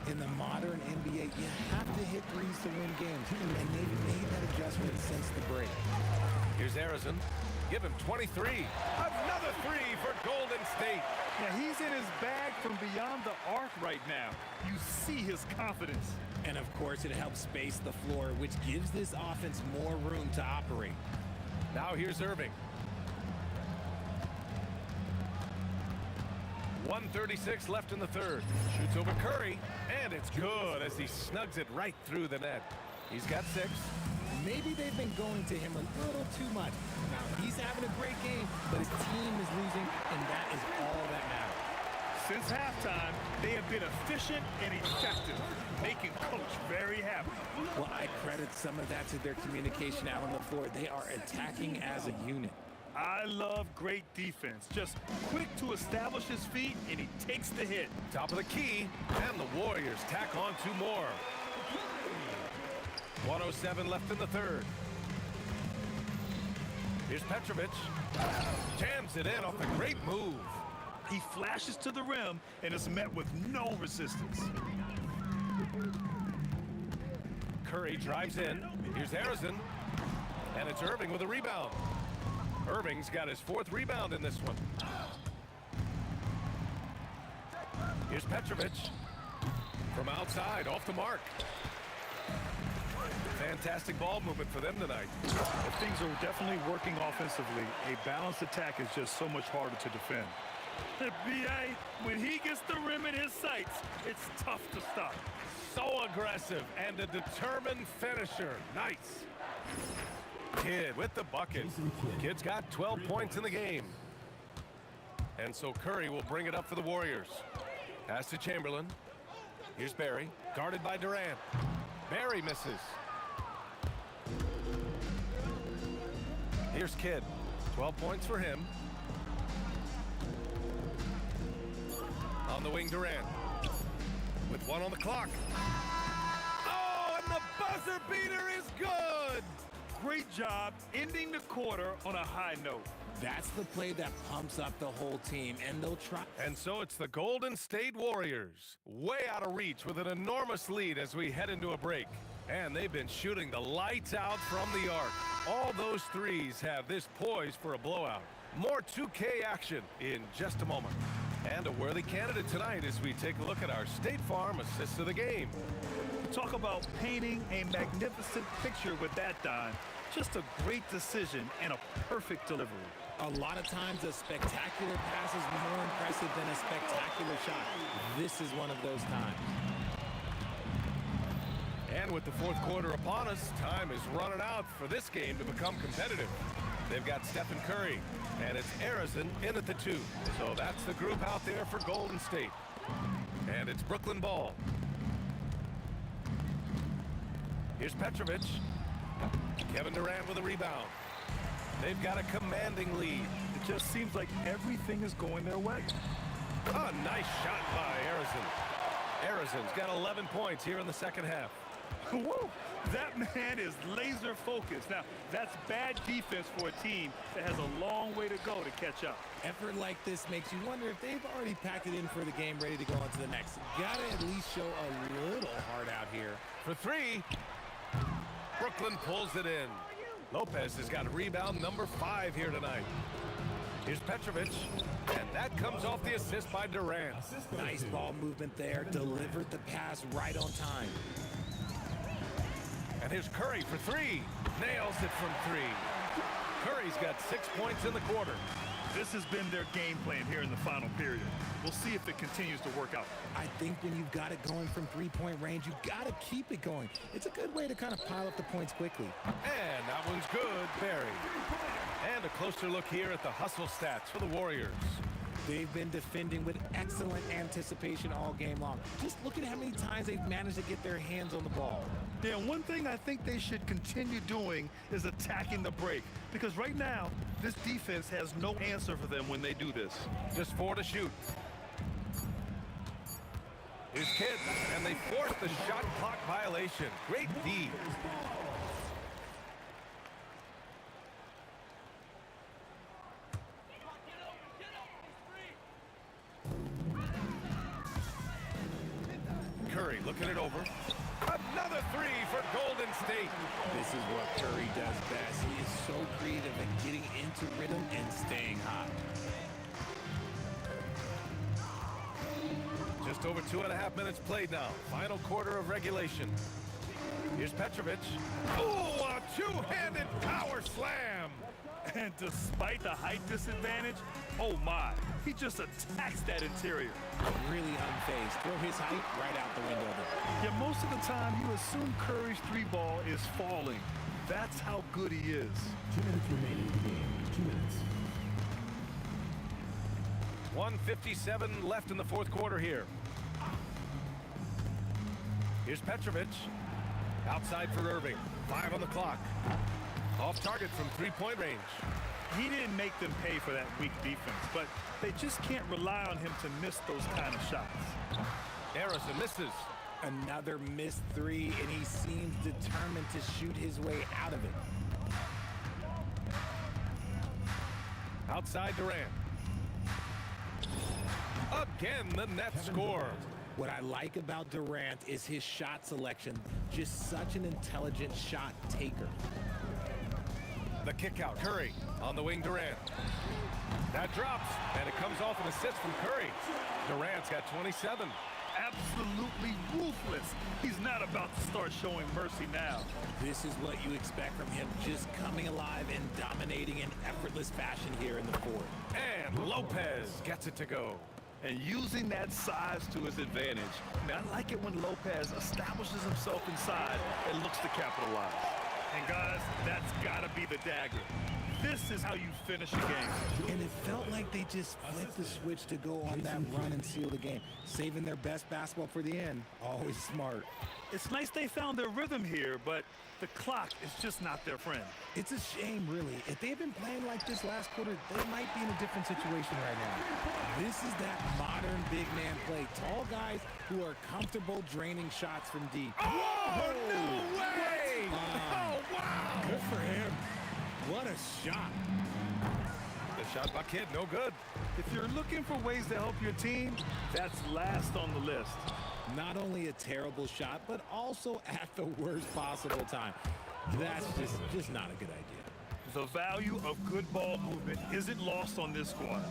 In the modern NBA, you have to hit threes to win games, and they've made that adjustment since the break. Here's Harrison. Give him 23. Another 3 for Golden State. Yeah, he's in his bag from beyond the arc right now. You see his confidence. And of course, it helps space the floor, which gives this offense more room to operate. Now here's Irving. 1:36 left in the third. Shoots over Curry, and it's good as he snugs it right through the net. He's got 6. Maybe they've been going to him a little too much. Now, he's having a great game, but his team is losing, and that is all that matters. Since halftime, they have been efficient and effective, making Coach very happy. Well, I credit some of that to their communication out on the floor. They are attacking as a unit. I love great defense. Just quick to establish his feet, and he takes the hit. Top of the key, and the Warriors tack on 2 more. 1:07 left in the third. Here's Petrovic. Jams it in off a great move. He flashes to the rim and is met with no resistance. Curry drives in. Here's Harrison. And it's Irving with a rebound. Irving's got his 4th rebound in this one. Here's Petrovic. From outside, off the mark. Fantastic ball movement for them tonight. If things are definitely working offensively, a balanced attack is just so much harder to defend. B.I., when he gets the rim in his sights, it's tough to stop. So aggressive and a determined finisher. Nice. Kidd with the bucket. Kidd's got 12 points in the game. And so Curry will bring it up for the Warriors. Pass to Chamberlain. Here's Barry, guarded by Durant. Barry misses. Here's Kidd. 12 points for him. On the wing, Durant. With 1 on the clock. Oh, and the buzzer beater is good! Great job ending the quarter on a high note. That's the play that pumps up the whole team, and they'll try. And so it's the Golden State Warriors, way out of reach with an enormous lead as we head into a break. And they've been shooting the lights out from the arc. All those threes have this poised for a blowout. More 2K action in just a moment. And a worthy candidate tonight as we take a look at our State Farm assists of the game. Talk about painting a magnificent picture with that dime. Just a great decision and a perfect delivery. A lot of times a spectacular pass is more impressive than a spectacular shot. This is one of those times. And with the 4th quarter upon us, time is running out for this game to become competitive. They've got Stephen Curry, and it's Harrison in at the 2. So that's the group out there for Golden State. And it's Brooklyn ball. Here's Petrovic. Kevin Durant with a rebound. They've got a commanding lead. It just seems like everything is going their way. A nice shot by Harrison. Harrison's got 11 points here in the second half. Whoa, that man is laser focused. Now, that's bad defense for a team that has a long way to go to catch up. Effort like this makes you wonder if they've already packed it in for the game, ready to go on to the next. Gotta at least show a little heart out here. For 3, Brooklyn pulls it in. Lopez has got rebound number 5 here tonight. Here's Petrovic, and that comes off the assist by Durant. Nice ball movement there, delivered the pass right on time. And here's Curry for 3. Nails it from 3. Curry's got 6 points in the quarter. This has been their game plan here in the final period. We'll see if it continues to work out. I think when you've got it going from three-point range, you've got to keep it going. It's a good way to kind of pile up the points quickly. And that one's good, Barry. And a closer look here at the hustle stats for the Warriors. They've been defending with excellent anticipation all game long. Just look at how many times they've managed to get their hands on the ball. Yeah, one thing I think they should continue doing is attacking the break. Because right now, this defense has no answer for them when they do this. Just 4 to shoot. Here's Kidd, and they force the shot clock violation. Great D. Curry looking it over. Another 3 for Golden State. This is what Curry does best. He is so creative at getting into rhythm and staying hot. Just over 2.5 minutes played now. Final quarter of regulation. Here's Petrovic. Oh, a two-handed power slam. And despite the height disadvantage, oh my, he just attacks that interior. Really unfazed. Throw his height right out the window there. Yeah, most of the time you assume Curry's 3-ball is falling. That's how good he is. 2 minutes remaining in the game. 2 minutes. 1:57 left in the fourth quarter here. Here's Petrovic. Outside for Irving. 5 on the clock. Off target from 3-point range. He didn't make them pay for that weak defense, but they just can't rely on him to miss those kind of shots. Harrison misses. Another missed 3, and he seems determined to shoot his way out of it. Outside Durant. Again, the net score. What I like about Durant is his shot selection. Just such an intelligent shot taker. The kick out. Curry on the wing. Durant. That drops, and it comes off an assist from Curry. Durant's got 27. Absolutely ruthless. He's not about to start showing mercy now. This is what you expect from him, just coming alive and dominating in effortless fashion here in the fourth. And Lopez gets it to go. And using that size to his advantage. I like it when Lopez establishes himself inside and looks to capitalize. And guys, that's got to be the dagger. This is how you finish a game. And it felt like they just flipped the switch to go on that run and seal the game. Saving their best basketball for the end. Always smart. It's nice they found their rhythm here, but the clock is just not their friend. It's a shame, really. If they had been playing like this last quarter, they might be in a different situation right now. This is that modern big man play. Tall guys who are comfortable draining shots from deep. Oh, no way! Oh, wow! Good for him. What a shot. The shot by Kidd, no good. If you're looking for ways to help your team, that's last on the list. Not only a terrible shot, but also at the worst possible time. That's just not a good idea. The value of good ball movement isn't lost on this squad.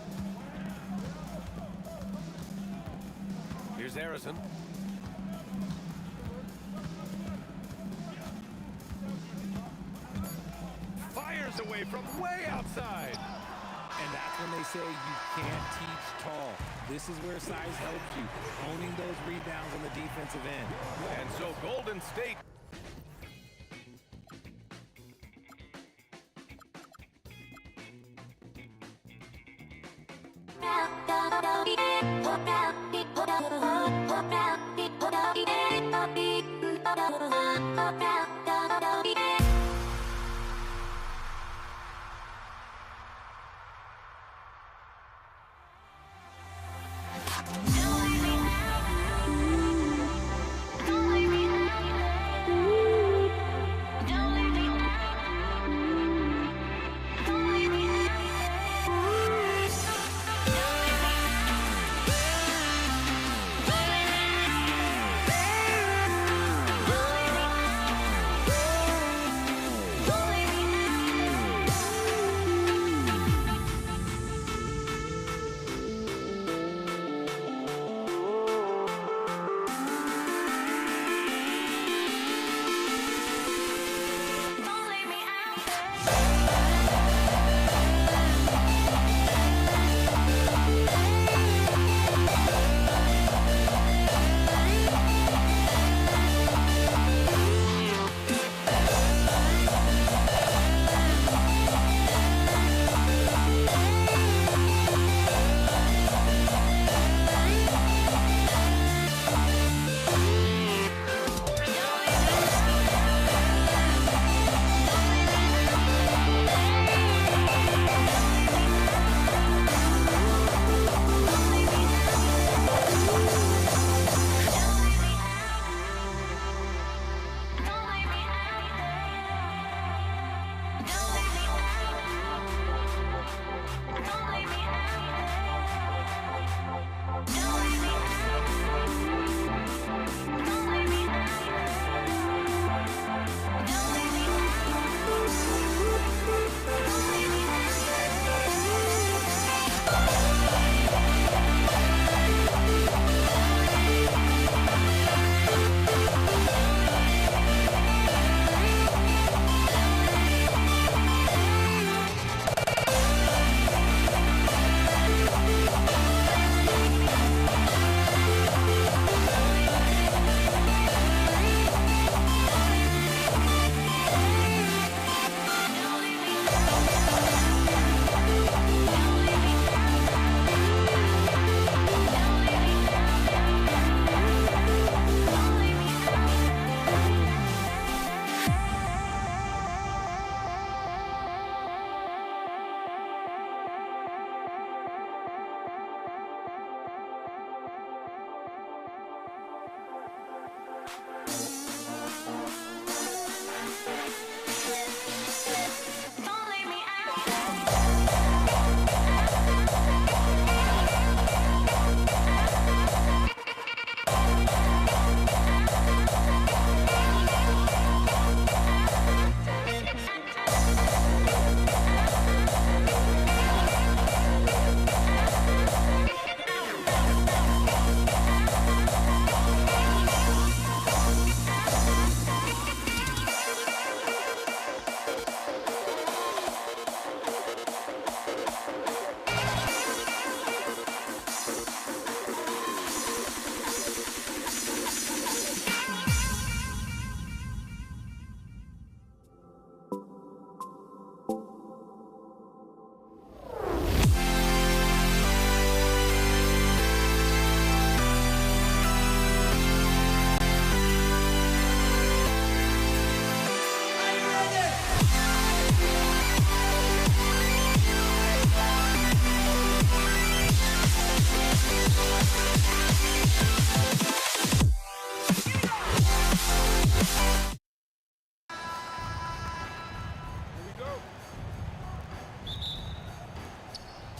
Here's Harrison. Fires away from way outside. And that's when they say you can't teach tall. This is where size helps you, owning those rebounds on the defensive end. And so Golden State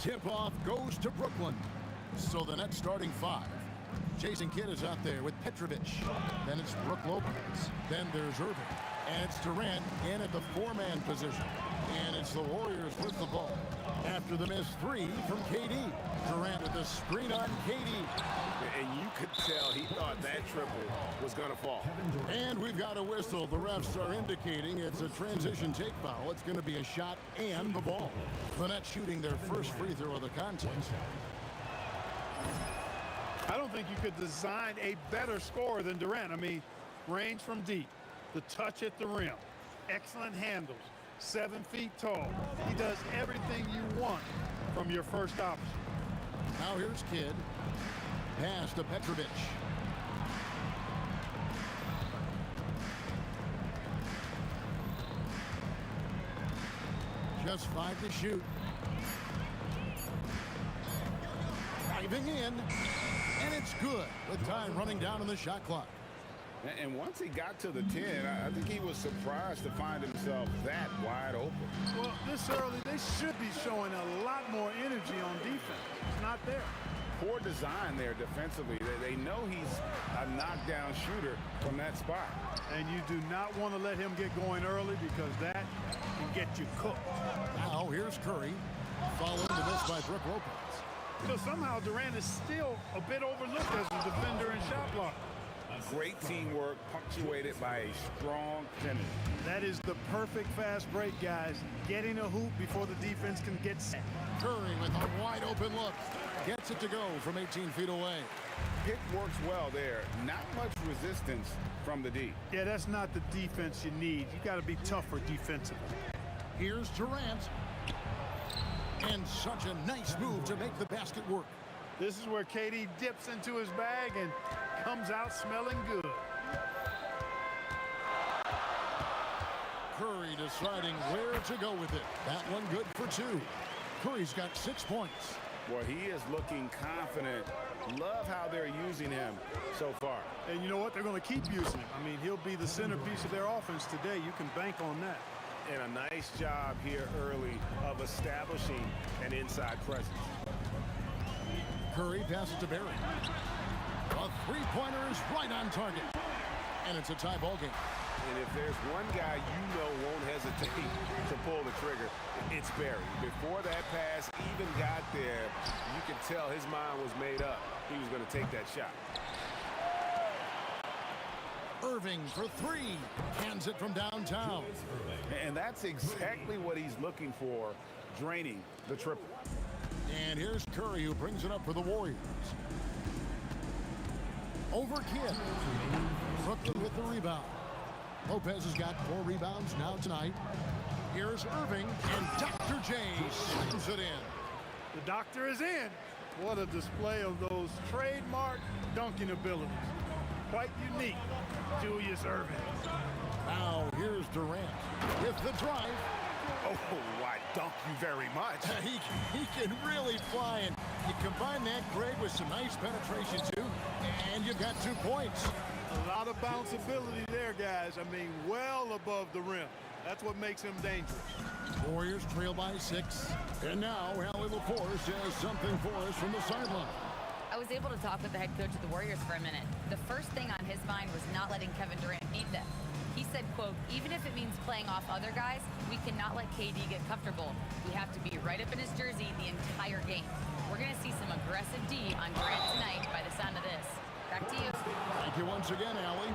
Tip-off goes to Brooklyn. So the net starting five. Jason Kidd is out there with Petrovic. Then it's Brook Lopez. Then there's Irving. And it's Durant in at the four-man position. And it's the Warriors with the ball. After the missed three from KD. Durant with the screen on KD. And you could tell he thought that triple was going to fall. And we've got a whistle. The refs are indicating it's a transition take foul. It's going to be a shot and the ball. The Nets shooting their first free throw of the contest. I don't think you could design a better scorer than Durant. I mean, range from deep, the touch at the rim, excellent handles, 7 feet tall. He does everything you want from your first option. Now here's Kidd. Pass to Petrovic. Just 5 to shoot. Diving in. And it's good with time running down on the shot clock. And once he got to the 10, I think he was surprised to find himself that wide open. Well, this early, they should be showing a lot more energy on defense. It's not there. Poor design there defensively. They know he's a knockdown shooter from that spot. And you do not want to let him get going early because that can get you cooked. Now here's Curry, following the miss by Brook Lopez. So somehow Durant is still a bit overlooked as a defender and shot blocker. Great teamwork punctuated by a strong finish. That is the perfect fast break, guys. Getting a hoop before the defense can get set. Curry with a wide open look. Gets it to go from 18 feet away. Pick works well there. Not much resistance from the D. Yeah, that's not the defense you need. You got to be tougher defensively. Here's Durant. And such a nice move to make the basket work. This is where KD dips into his bag and comes out smelling good. Curry deciding where to go with it. That one good for 2. Curry's got 6 points. Well, he is looking confident. Love how they're using him so far. And you know what? They're going to keep using him. I mean, he'll be the centerpiece of their offense today. You can bank on that. And a nice job here early of establishing an inside presence. Curry passes to Barry. A three-pointer is right on target. And it's a tie ball game. And if there's one guy you know won't hesitate to pull the trigger, it's Barry. Before that pass even got there, you could tell his mind was made up. He was going to take that shot. Irving for 3. Cans it from downtown. And that's exactly what he's looking for, draining the triple. And here's Curry, who brings it up for the Warriors. Over Kidd. Brooklyn with the rebound. Lopez has got 4 rebounds now tonight. Here's Irving, and Dr. J slams it in. The doctor is in. What a display of those trademark dunking abilities. Quite unique, Julius Irving. Now here's Durant with the drive. Oh, I dunk you very much. He can really fly, and you combine that, Greg, with some nice penetration, too, and you've got 2 points. A lot of bounce ability there, guys. I mean, well above the rim. That's what makes him dangerous. Warriors trail by 6. And now, Allie LaForce has something for us from the sideline. I was able to talk with the head coach of the Warriors for a minute. The first thing on his mind was not letting Kevin Durant beat them. He said, quote, even if it means playing off other guys, we cannot let KD get comfortable. We have to be right up in his jersey the entire game. We're going to see some aggressive D on Durant tonight by the sound of this. Back to you. Thank you once again, Allie.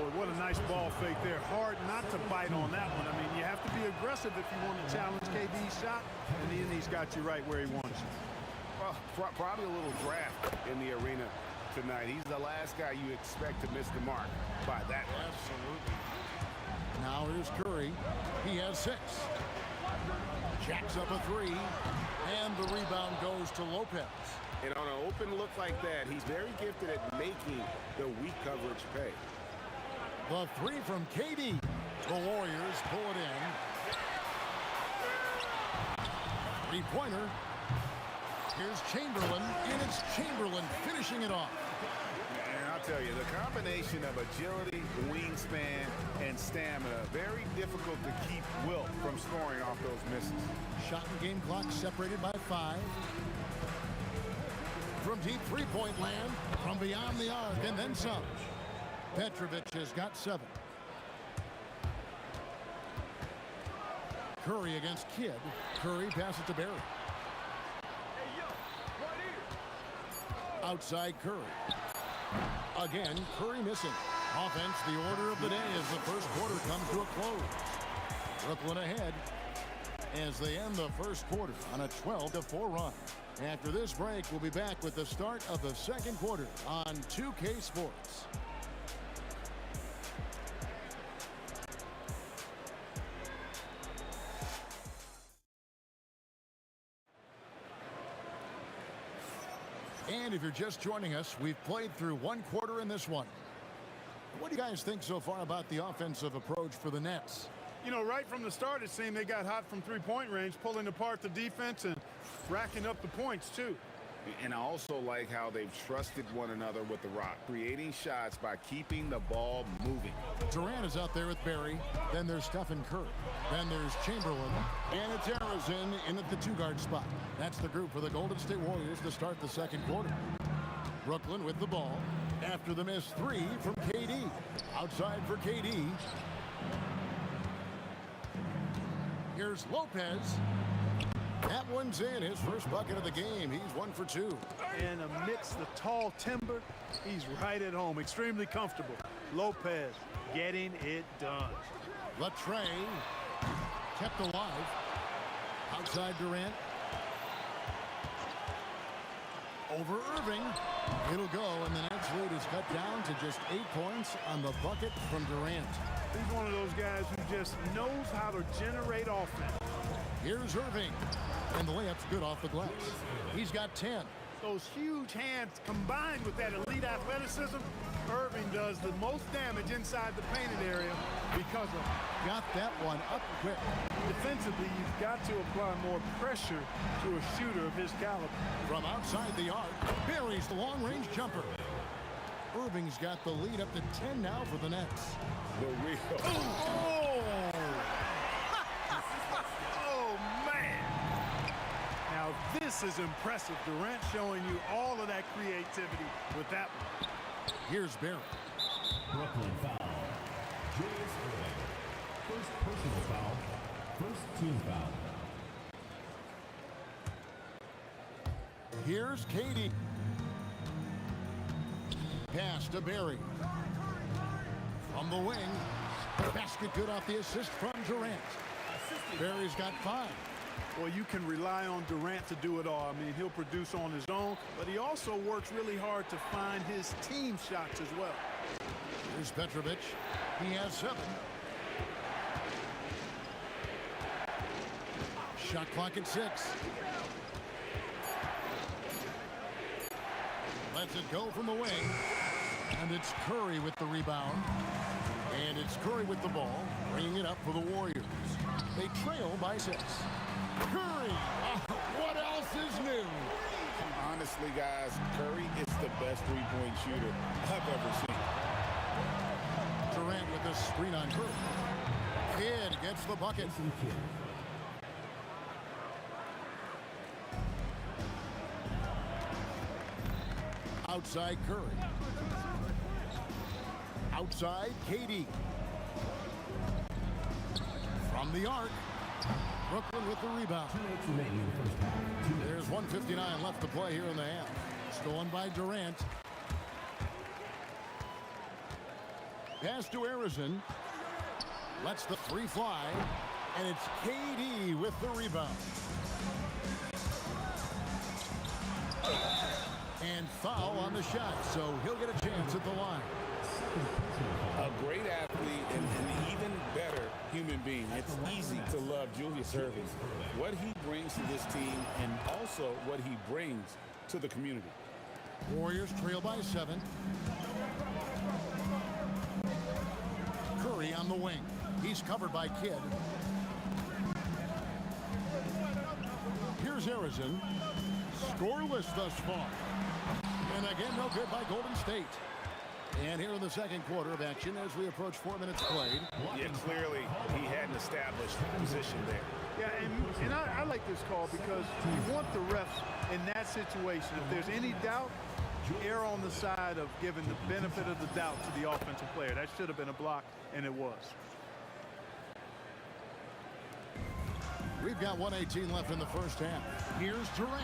Boy, what a nice ball fake there. Hard not to bite on that one. I mean, you have to be aggressive if you want to challenge KD's shot, and then he's got you right where he wants you. Well, probably a little draft in the arena tonight. He's the last guy you expect to miss the mark by that much. Absolutely. Now here's Curry. He has 6. Jacks up a 3, and the rebound goes to Lopez. And on an open look like that, he's very gifted at making the weak coverage pay. The 3 from KD. The Warriors pull it in. 3-pointer. Here's Chamberlain, and it's Chamberlain finishing it off. And I'll tell you, the combination of agility, wingspan, and stamina, very difficult to keep Wilt from scoring off those misses. Shot and game clock separated by 5. From deep three-point land, from beyond the arc, and then some. Petrovic has got 7. Curry against Kidd. Curry passes to Barry. Outside Curry. Again, Curry missing. Offense, the order of the day as the first quarter comes to a close. Brooklyn ahead as they end the first quarter on a 12-4 run. After this break, we'll be back with the start of the second quarter on 2K Sports. And if you're just joining us, we've played through one quarter in this one. What do you guys think so far about the offensive approach for the Nets? You know, right from the start, it seemed they got hot from three-point range, pulling apart the defense and racking up the points, too. And I also like how they've trusted one another with the rock, creating shots by keeping the ball moving. Durant is out there with Barry. Then there's Stephen Curry. Then there's Chamberlain. And it's Arizin in at the 2-guard spot. That's the group for the Golden State Warriors to start the second quarter. Brooklyn with the ball after the missed 3 from KD. Outside for KD. Here's Lopez. That one's in, his first bucket of the game. He's 1 for 2. And amidst the tall timber, he's right at home, extremely comfortable. Lopez getting it done. Latrey kept alive. Outside Durant. Over Irving. It'll go, and the Nets lead is cut down to just 8 points on the bucket from Durant. He's one of those guys who just knows how to generate offense. Here's Irving, and the layup's good off the glass. He's got 10. Those huge hands combined with that elite athleticism, Irving does the most damage inside the painted area because of it. Got that one up quick. Defensively, you've got to apply more pressure to a shooter of his caliber. From outside the arc, buries the long-range jumper. Irving's got the lead up to 10 now for the Nets. The real. Oh! Oh, man! Now, this is impressive. Durant showing you all of that creativity with that one. Here's Barry. Brooklyn foul. Julius Irving. First personal foul. First team foul. Here's KD. Pass to Barry. From the wing. Basket good off the assist from Durant. Barry's got 5. Well, you can rely on Durant to do it all. I mean, he'll produce on his own, but he also works really hard to find his team shots as well. Here's Petrovic. He has 7. Shot clock at 6. Lets it go from the wing. And it's Curry with the rebound. And it's Curry with the ball, bringing it up for the Warriors. They trail by 6. Curry! What else is new? Honestly, guys, Curry is the best three-point shooter I've ever seen. Durant with the screen on Curry. Kidd gets the bucket. Outside Curry. Outside KD. From the arc. Brooklyn with the rebound. There's 1:59 left to play here in the half. Stolen by Durant. Pass to Arizin. Lets the 3 fly. And it's KD with the rebound. And foul on the shot, so he'll get a chance at the line. A great athlete and an even better human being. It's easy to love Julius Irving. What he brings to this team and also what he brings to the community. Warriors trail by 7. Curry on the wing. He's covered by Kidd. Here's Arizin. Scoreless thus far. And again, no good by Golden State. And here in the second quarter of action as we approach 4 minutes played. Yeah, clearly he hadn't established position there. Yeah, and I like this call because you want the refs in that situation. If there's any doubt, err on the side of giving the benefit of the doubt to the offensive player. That should have been a block, and it was. We've got 1:18 left in the first half. Here's Durant.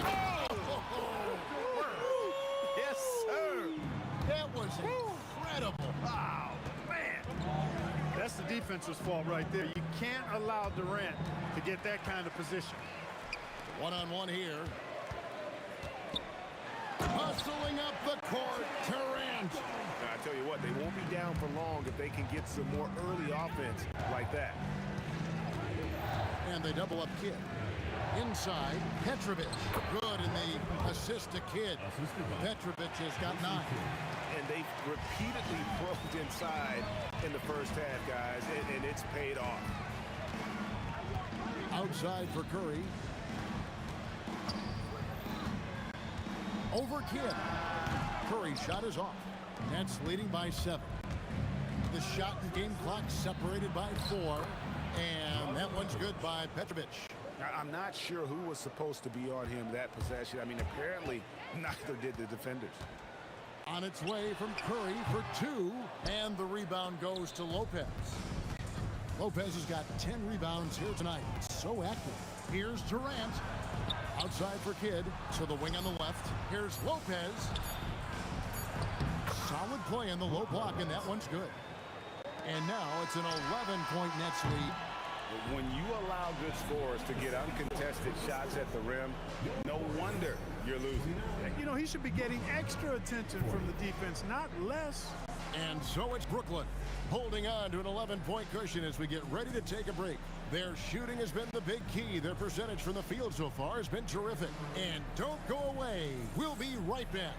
Yes, sir. That was incredible. Wow, man. That's the defense's fault right there. You can't allow Durant to get that kind of position. One-on-one here. Hustling up the court, Durant. Now, I tell you what, they won't be down for long if they can get some more early offense like that. And they double up Kidd. Inside, Petrovic. Good in the assist to Kidd. Petrovic has got 9. And they've repeatedly broke inside in the first half, guys, and it's paid off. Outside for Curry. Over Kidd. Curry's shot is off. Nets leading by 7. The shot and game clock separated by 4. And that one's good by Petrovic. Now, I'm not sure who was supposed to be on him that possession. I mean, apparently neither did the defenders. On its way from Curry for 2. And the rebound goes to Lopez. Lopez has got 10 rebounds here tonight. So active. Here's Durant. Outside for Kidd. So the wing on the left. Here's Lopez. Solid play in the low block, and that one's good. And now it's an 11-point Nets lead. When you allow good scorers to get uncontested shots at the rim, no wonder you're losing. You know, he should be getting extra attention from the defense, not less. And so it's Brooklyn holding on to an 11-point cushion as we get ready to take a break. Their shooting has been the big key. Their percentage from the field so far has been terrific. And don't go away. We'll be right back.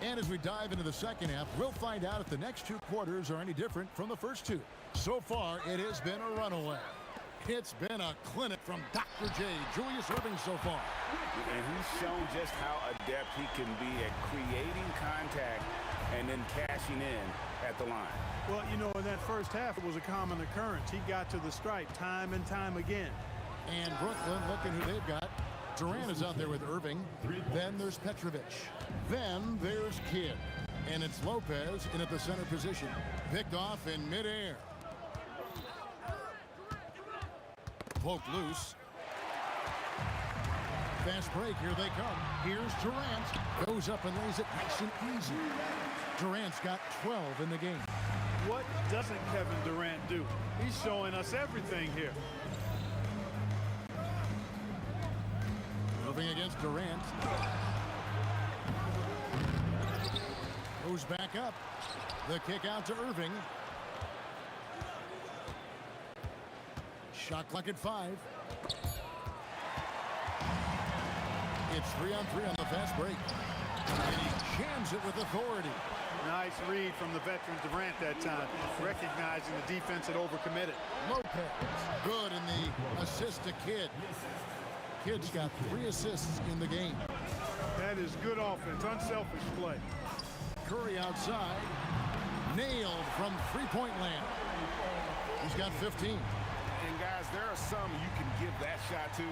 And as we dive into the second half, we'll find out if the next 2 quarters are any different from the first 2. So far, it has been a runaway. It's been a clinic from Dr. J, Julius Erving so far. And he's shown just how adept he can be at creating contact and then cashing in at the line. Well, you know, in that first half, it was a common occurrence. He got to the stripe time and time again. And Brooklyn, looking who they've got. Durant is out there with Irving. Then there's Petrovic. Then there's Kidd. And it's Lopez in at the center position. Picked off in midair. Poked loose. Fast break. Here they come. Here's Durant. Goes up and lays it nice and easy. Durant's got 12 in the game. What doesn't Kevin Durant do? He's showing us everything here. Moving against Durant. Goes back up. The kick out to Irving. Shot clock at 5. It's 3-on-3 on the fast break. And he jams it with authority. Nice read from the veteran Durant that time, recognizing the defense had overcommitted. Lopez, good in the assist to Kidd. Kidd's got 3 assists in the game. That is good offense, unselfish play. Curry outside, nailed from three-point land. He's got 15. And guys, there are some you can give that shot to,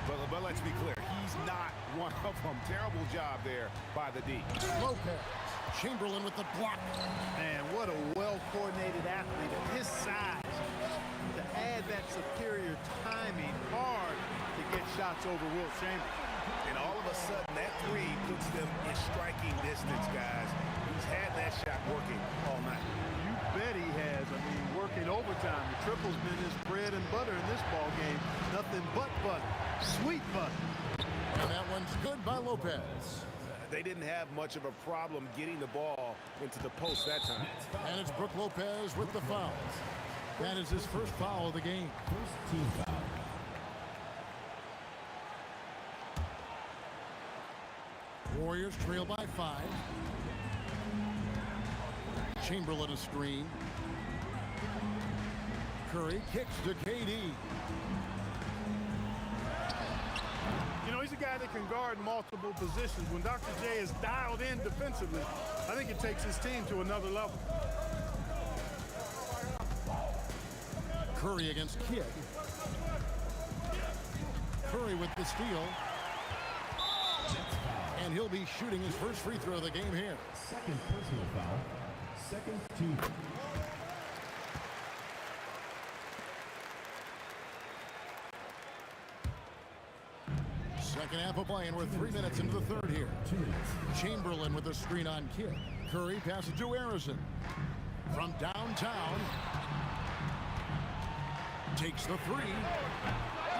but let's be clear, he's not one of them. Terrible job there by the D. Lopez, Chamberlain with the block. Man, what a well-coordinated athlete at his size. To add that superior timing, hard to get shots over Wilt Chamberlain. And all of a sudden, that 3 puts them in striking distance, guys. He's had that shot working all night. You bet he has. I mean, working overtime. The triple's been his bread and butter in this ball game. Nothing but butter. Sweet butter. And that one's good by Lopez. They didn't have much of a problem getting the ball into the post that time. And it's Brook Lopez with the foul. That is his first foul of the game. First team foul. Warriors trail by 5. Chamberlain a screen. Curry kicks to KD. You know, he's a guy that can guard multiple positions. When Dr. J is dialed in defensively, I think it takes his team to another level. Curry against Kidd. Curry with the steal. And he'll be shooting his first free throw of the game here. Second personal foul. Second team. Second half of play, and we're 3 minutes into the third here. 2 minutes. Chamberlain with a screen on Kidd. Curry passes to Harrison. From downtown. Takes the 3.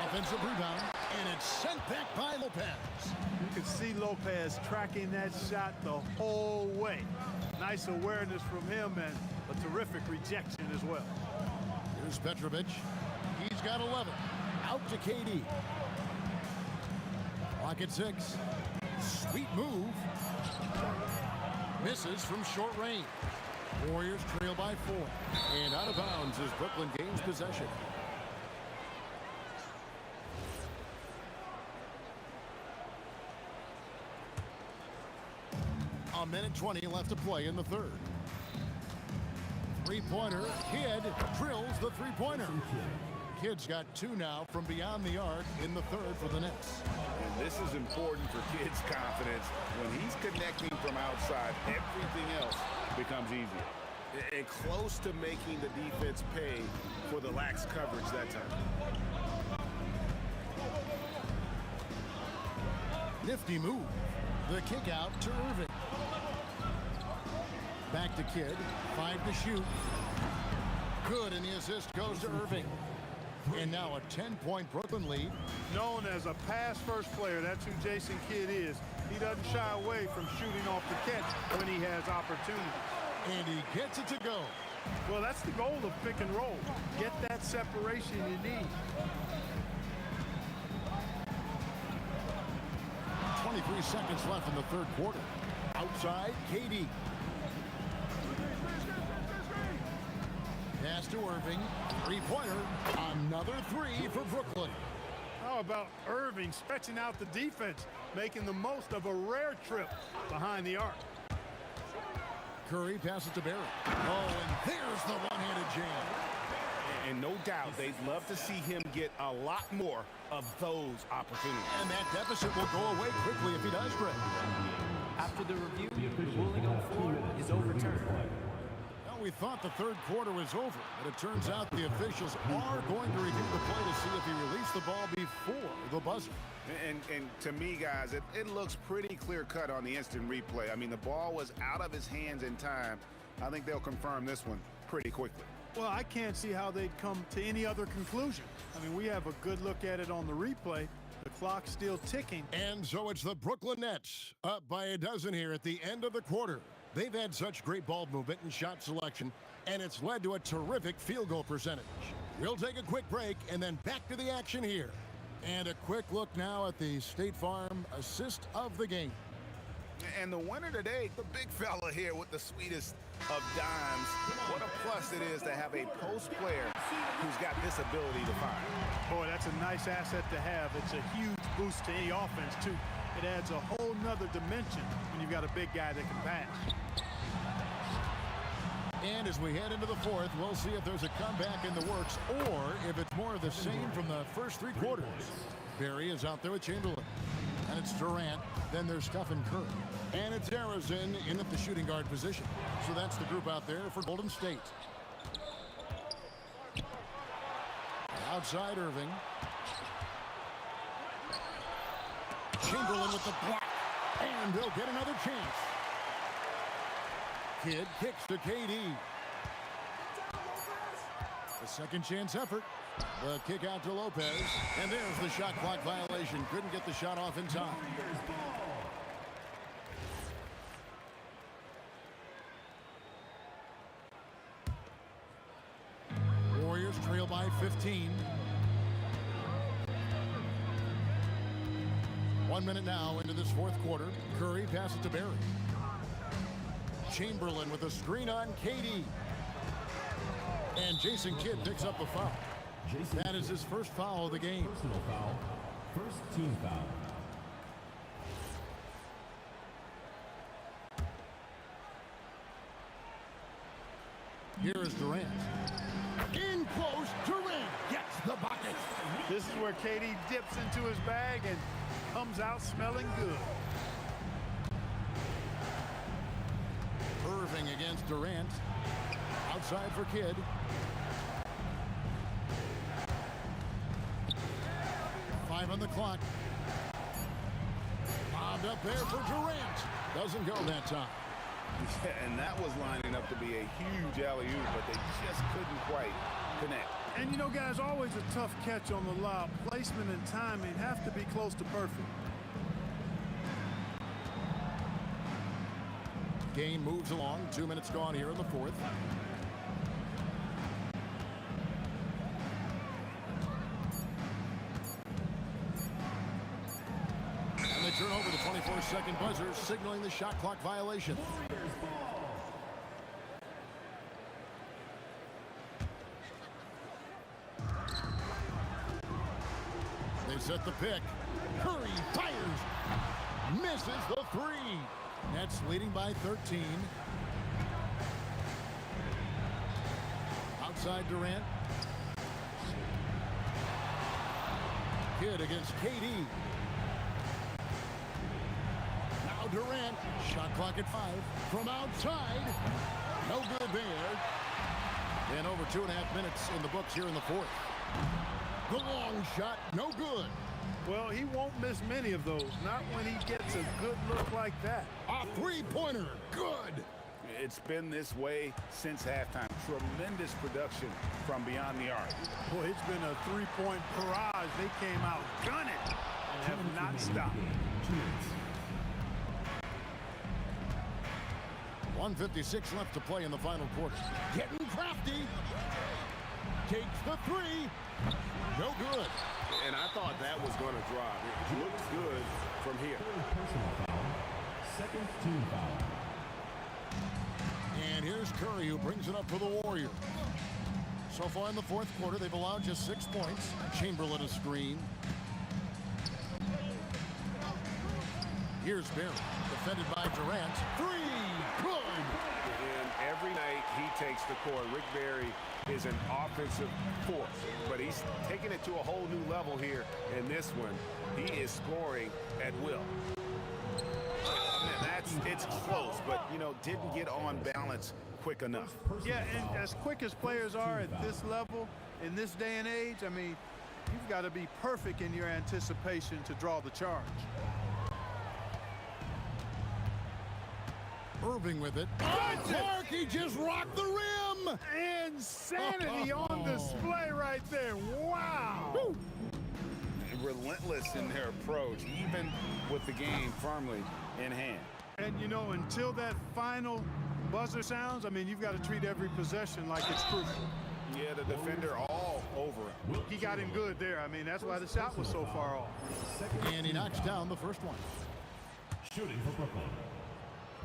Offensive rebound, and it's sent back by Lopez. You can see Lopez tracking that shot the whole way. Nice awareness from him and a terrific rejection as well. Here's Petrovic. He's got 11. Out to KD. Clock at 6. Sweet move. Misses from short range. Warriors trail by 4. And out of bounds as Brooklyn gains possession. A minute 20 left to play in the third. Three-pointer. Kidd drills the three-pointer. Kidd's got 2 now from beyond the arc in the third for the Knicks. And this is important for Kidd's confidence. When he's connecting from outside, everything else becomes easier. And close to making the defense pay for the lax coverage that time. Nifty move. The kick out to Irving. Back to Kidd. 5 to shoot. Good, and the assist goes to Irving. And now a 10-point Brooklyn lead. Known as a pass-first player, that's who Jason Kidd is. He doesn't shy away from shooting off the catch when he has opportunity. And he gets it to go. Well, that's the goal of pick and roll. Get that separation you need. 23 seconds left in the third quarter. Outside, KD. Pass to Irving. Three-pointer. Another 3 for Brooklyn. How about Irving stretching out the defense, making the most of a rare trip behind the arc? Curry passes to Barrett. Oh, and there's the one-handed jam. And no doubt they'd love to see him get a lot more of those opportunities. And that deficit will go away quickly if he does, Greg. After the review, the ruling on the floor is overturned. Well, we thought the third quarter was over, but it turns out the officials are going to review the play to see if he released the ball before the buzzer. And to me, guys, it looks pretty clear-cut on the instant replay. I mean, the ball was out of his hands in time. I think they'll confirm this one pretty quickly. Well, I can't see how they'd come to any other conclusion. I mean, we have a good look at it on the replay. The clock's still ticking. And so it's the Brooklyn Nets up by a dozen here at the end of the quarter. They've had such great ball movement and shot selection, and it's led to a terrific field goal percentage. We'll take a quick break and then back to the action here. And a quick look now at the State Farm assist of the game. And the winner today, the big fella here with the sweetest of dimes. What a plus it is to have a post player who's got this ability to fire. Boy, that's a nice asset to have. It's a huge boost to any offense, too. It adds a whole nother dimension when you've got a big guy that can pass. And as we head into the fourth, we'll see if there's a comeback in the works or if it's more of the same from the first 3 quarters. Barry is out there with Chamberlain. And it's Durant. Then there's Stephen Curry. And it's Harrison in at the shooting guard position. So that's the group out there for Golden State. Outside Irving. Chamberlain with the block. And they'll get another chance. Kidd kicks to KD. The second chance effort. The kick out to Lopez, and there's the shot clock violation. Couldn't get the shot off in time. Warriors trail by 15. 1 minute now into this fourth quarter. Curry passes to Barry. Chamberlain with a screen on KD. And Jason Kidd picks up a foul. That is his first foul of the game. Personal foul. First team foul. Here is Durant. In close, Durant gets the bucket. This is where KD dips into his bag and comes out smelling good. Irving against Durant. Outside for Kidd. Five on the clock. Bobbed up there for Durant. Doesn't go that time. Yeah, and that was lining up to be a huge alley-oop, but they just couldn't quite connect. And you know, guys, always a tough catch on the lob. Placement and timing have to be close to perfect. Game moves along. 2 minutes gone here in the fourth. And they turn over the 24-second buzzer, signaling the shot clock violation. They set the pick. Curry fires. Misses the three. Nets leading by 13. Outside Durant. Kidd against KD. Now Durant. Shot clock at 5. From outside. No good there. And over 2.5 minutes in the books here in the fourth. The long shot, no good. Well, he won't miss many of those. Not when he gets a good look like that. A three-pointer, good. It's been this way since halftime. Tremendous production from beyond the arc. Boy, it's been a three-point barrage. They came out gunning and have not stopped. 1:56 left to play in the final quarter. Getting crafty. Takes the three. No good. And I thought that was going to drop. It looks good from here. Personal foul. Second team foul. And here's Curry, who brings it up for the Warriors. So far in the fourth quarter, they've allowed just 6 points. Chamberlain a screen. Here's Barry, defended by Durant. Three, good. And every night he takes the court. Rick Barry is an offensive force, but he's taking it to a whole new level here in this one. He is scoring at will. It's close, but, you know, didn't get on balance quick enough. Yeah, and as quick as players are at this level, in this day and age, I mean, you've got to be perfect in your anticipation to draw the charge. Irving with it. Clark, he just rocked the rim. Insanity on display right there. Wow. Woo. Relentless in their approach, even with the game firmly in hand. And, you know, until that final buzzer sounds, I mean, you've got to treat every possession like it's crucial. Yeah, the defender all over him. He got him good there. I mean, that's why the shot was so far off. And he knocks down the first one. Shooting for Brooklyn,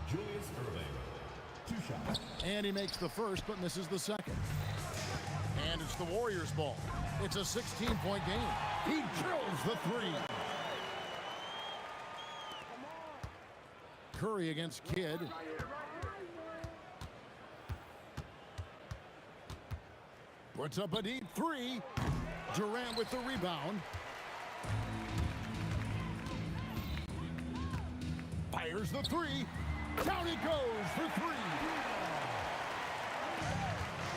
Julius Irving. 2 shots. And he makes the first, but misses the second. And it's the Warriors' ball. It's a 16-point game. He drills the three. Curry against Kidd. Puts up a deep three. Durant with the rebound. Fires the three. Down he goes for three.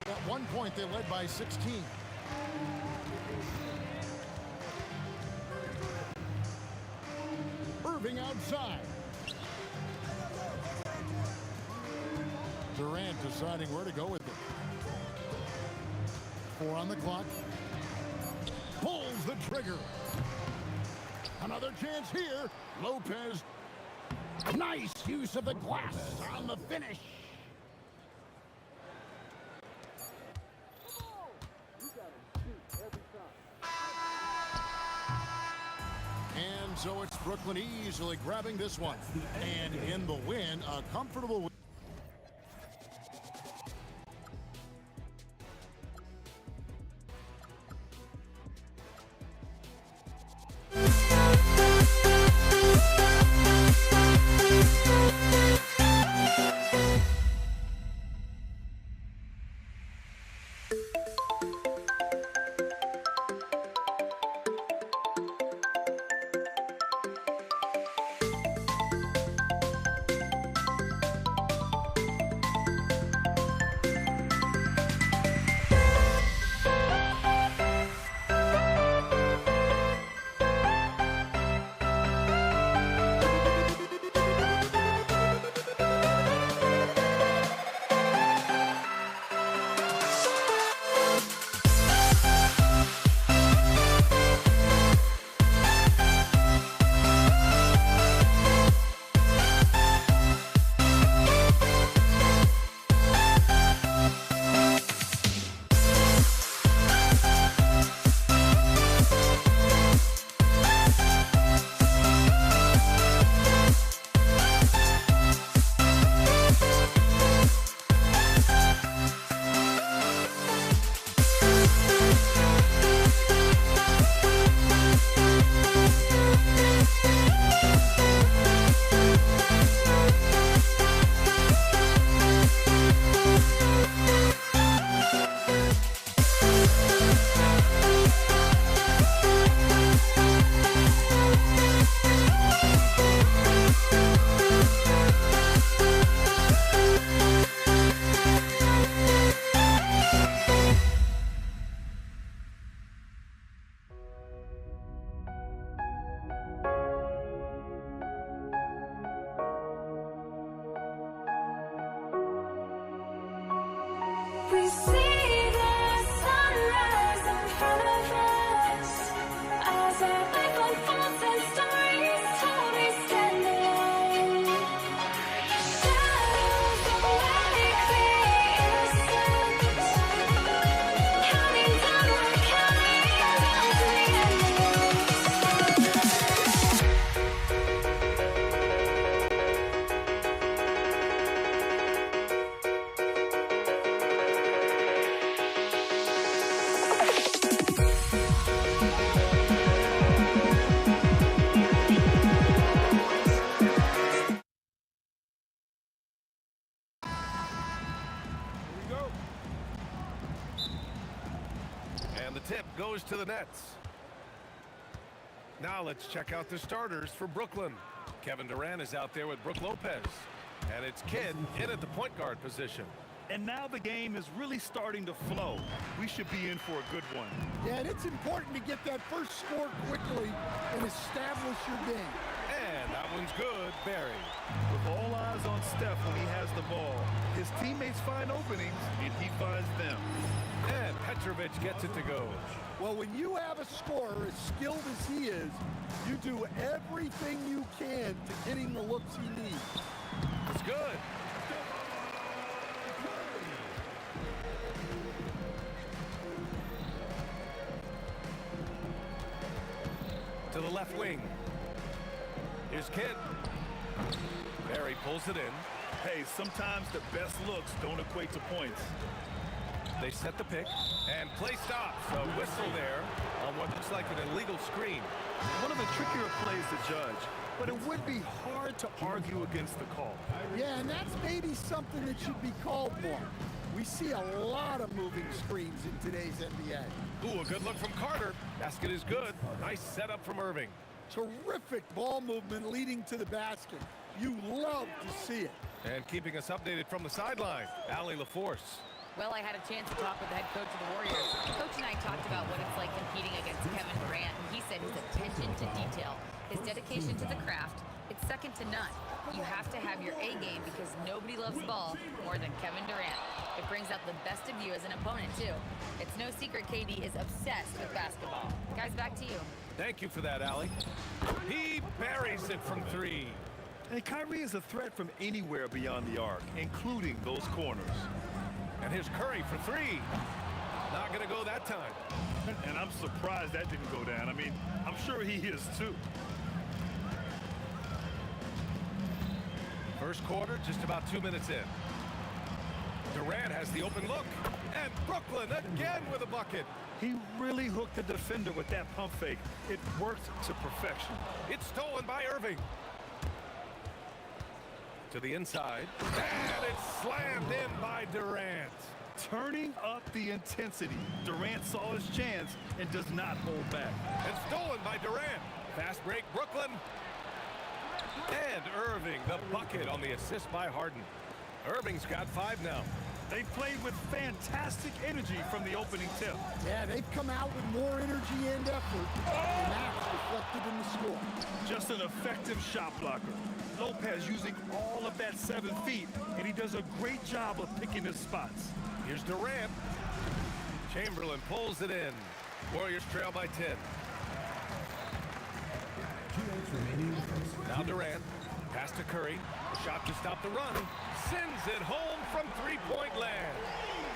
At one point, they led by 16. Irving outside. Durant deciding where to go with it. 4 on the clock. the trigger. Another chance here. Lopez. Nice use of the glass on the finish. And so it's Brooklyn easily grabbing this one. And in the win, a comfortable win. We see the sunrise in front of us as our life unfolds and stories told. We stand alone. Shadows of medically innocent, counting down, we're counting down to the end of us. And the tip goes to the Nets. Now let's check out the starters for Brooklyn. Kevin Durant is out there with Brook Lopez. And it's Kidd in at the point guard position. And now the game is really starting to flow. We should be in for a good one. Yeah, and it's important to get that first score quickly and establish your game. And that one's good, Barry. With all eyes on Steph when he has the ball, his teammates find openings and he finds them. And Petrovic gets it to go. Well, when you have a scorer as skilled as he is, you do everything you can to get him the looks he needs. It's good. To the left wing. Here's Kidd. Barry pulls it in. Hey, sometimes the best looks don't equate to points. They set the pick and play stops. A whistle there on what looks like an illegal screen. One of the trickier plays to judge, but it would be hard to argue against the call. Yeah, and that's maybe something that should be called more. We see a lot of moving screens in today's NBA. Ooh, a good look from Carter. Basket is good. Nice setup from Irving. Terrific ball movement leading to the basket. You love to see it. And keeping us updated from the sideline, Allie LaForce. Well, I had a chance to talk with the head coach of the Warriors. Coach and I talked about what it's like competing against Kevin Durant, and he said his attention to detail, his dedication to the craft, it's second to none. You have to have your A game because nobody loves ball more than Kevin Durant. It brings out the best of you as an opponent, too. It's no secret KD is obsessed with basketball. Guys, back to you. Thank you for that, Allie. He buries it from 3. And Kyrie is a threat from anywhere beyond the arc, including those corners. And here's Curry for 3. Not going to go that time. And I'm surprised that didn't go down. I mean, I'm sure he is too. First quarter, just about 2 minutes in. Durant has the open look. And Brooklyn again with a bucket. He really hooked the defender with that pump fake. It worked to perfection. It's stolen by Irving. To the inside. And it's slammed in by Durant. Turning up the intensity. Durant saw his chance and does not hold back. And stolen by Durant. Fast break, Brooklyn. And Irving, the bucket on the assist by Harden. Irving's got 5 now. They played with fantastic energy from the opening tip. Yeah, they've come out with more energy and effort, and that's reflected in the score. Just an effective shot blocker. Lopez using all of that 7 feet, and he does a great job of picking his spots. Here's Durant. Chamberlain pulls it in. Warriors trail by 10. Now Durant. Pass to Curry. Shot to stop the run. Sends it home from 3-point land.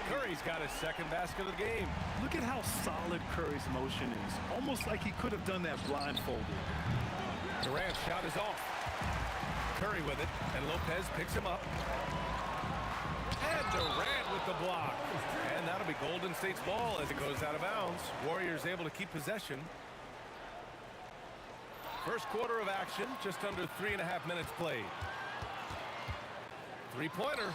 Curry's got his second basket of the game. Look at how solid Curry's motion is. Almost like he could have done that blindfolded. Durant's shot is off. Curry with it, and Lopez picks him up. And Durant with the block. And that'll be Golden State's ball as it goes out of bounds. Warriors able to keep possession. First quarter of action, just under 3.5 minutes played. Three-pointer.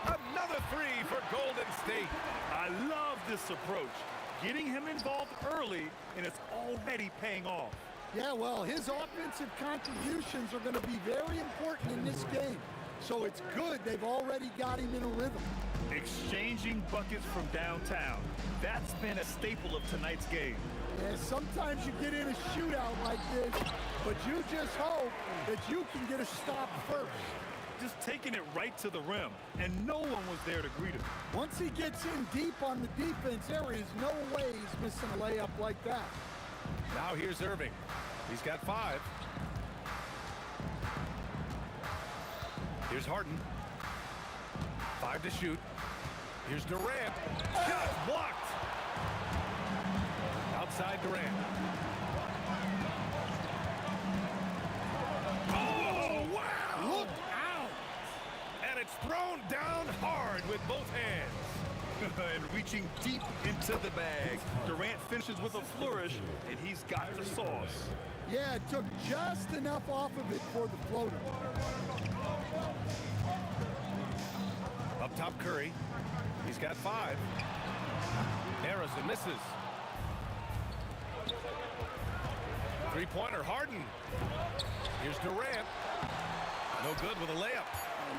Another 3 for Golden State. I love this approach. Getting him involved early, and it's already paying off. Yeah, well, his offensive contributions are going to be very important in this game. So it's good they've already got him in a rhythm. Exchanging buckets from downtown. That's been a staple of tonight's game. Yeah, sometimes you get in a shootout like this, but you just hope that you can get a stop first. Just taking it right to the rim, and no one was there to greet him. Once he gets in deep on the defense, there is no way he's missing a layup like that. Now here's Irving. He's got 5. Here's Harden. 5 to shoot. Here's Durant. Shot blocked. Outside Durant. Oh, wow! Look out! And it's thrown down hard with both hands. And reaching deep into the bag. Durant finishes with a flourish, and he's got the sauce. Yeah, it took just enough off of it for the floater. Up top, Curry. He's got 5. Narrows and misses. Three-pointer, Harden. Here's Durant. No good with a layup.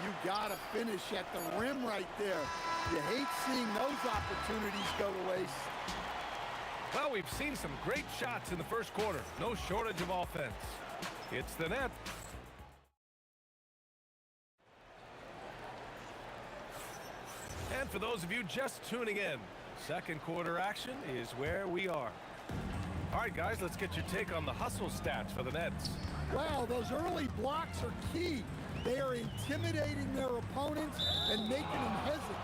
You got to finish at the rim right there. You hate seeing those opportunities go to waste. Well, we've seen some great shots in the first quarter. No shortage of offense. It's the net. And for those of you just tuning in, second quarter action is where we are. All right, guys, let's get your take on the hustle stats for the Nets. Wow, those early blocks are key. They are intimidating their opponents and making them hesitate.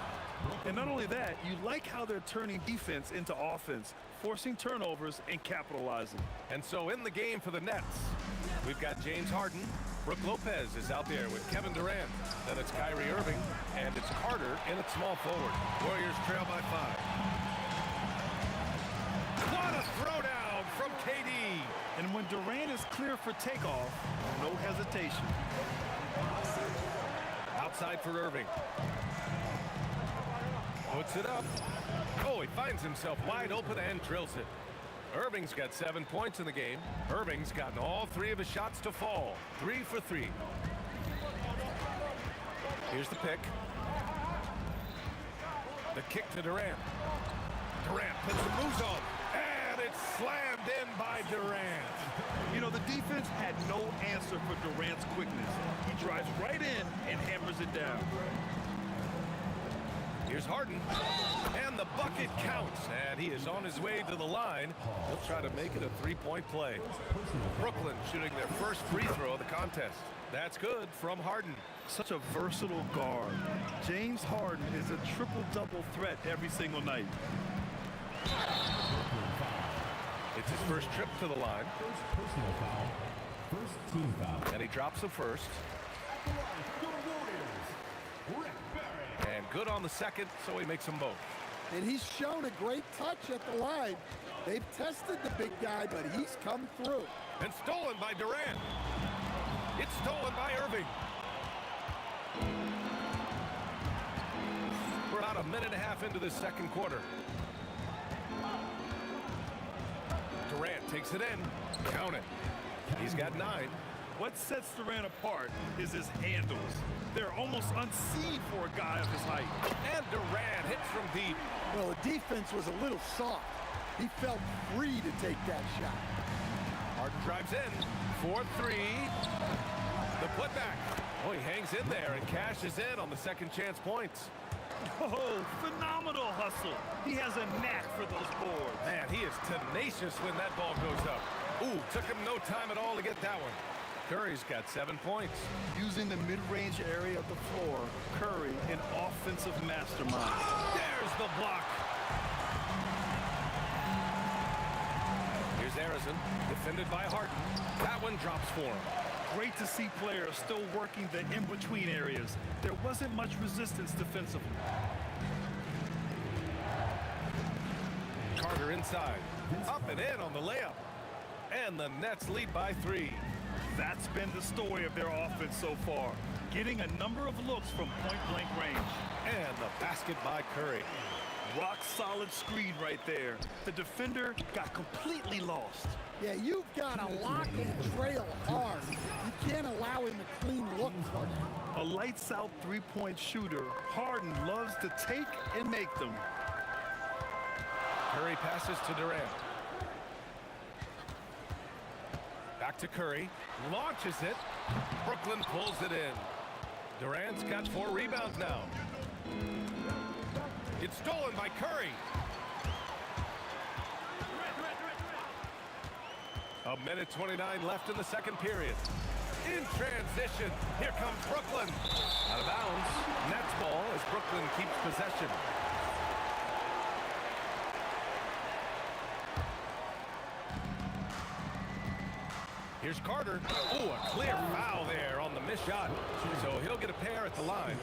And not only that, you like how they're turning defense into offense, forcing turnovers and capitalizing. And so in the game for the Nets, we've got James Harden. Brook Lopez is out there with Kevin Durant. Then it's Kyrie Irving, and it's Carter in at small forward. Warriors trail by 5. What a throwdown from KD. And when Durant is clear for takeoff, no hesitation. Outside for Irving. Puts it up. Oh, he finds himself wide open and drills it. Irving's got 7 points in the game. Irving's gotten all 3 of his shots to fall. 3 for 3. Here's the pick. The kick to Durant. Durant puts the moves on. And it's slammed in by Durant. You know, the defense had no answer for Durant's quickness. He drives right in and hammers it down. Here's Harden, and the bucket counts, and he is on his way to the line. He'll try to make it a three-point play. Brooklyn shooting their first free throw of the contest. That's good from Harden. Such a versatile guard. James Harden is a triple-double threat every single night. It's his first trip to the line. Personal foul. First team foul. And he drops the first. And good on the second, so he makes them both. And he's shown a great touch at the line. They've tested the big guy, but he's come through. And stolen by Durant. It's stolen by Irving. We're about a minute and a half into this second quarter. Durant takes it in. Count it. He's got 9. What sets Durant apart is his handles. They're almost unseen for a guy of his height. And Durant hits from deep. Well, the defense was a little soft. He felt free to take that shot. Harden drives in. 4-3. The putback. Oh, he hangs in there and cashes in on the second chance points. Oh, phenomenal hustle. He has a knack for those boards. Man, he is tenacious when that ball goes up. Ooh, took him no time at all to get that one. Curry's got 7 points. Using the mid-range area of the floor, Curry, an offensive mastermind. There's the block. Here's Arizon, defended by Harden. That one drops for him. Great to see players still working the in-between areas. There wasn't much resistance defensively. Carter inside. Up and in on the layup. And the Nets lead by 3. That's been the story of their offense so far. Getting a number of looks from point-blank range. And the basket by Curry. Rock-solid screen right there. The defender got completely lost. Yeah, you've got to lock and trail hard. You can't allow him a clean look from him. A lights-out three-point shooter, Harden loves to take and make them. Curry passes to Durant. Back to Curry. Launches it. Brooklyn pulls it in. Durant's got 4 rebounds now. It's stolen by Curry. A minute 29 left in the second period. In transition, here comes Brooklyn. Out of bounds. Nets ball as Brooklyn keeps possession. Here's Carter. Oh, a clear foul there on the missed shot. So he'll get a pair at the line.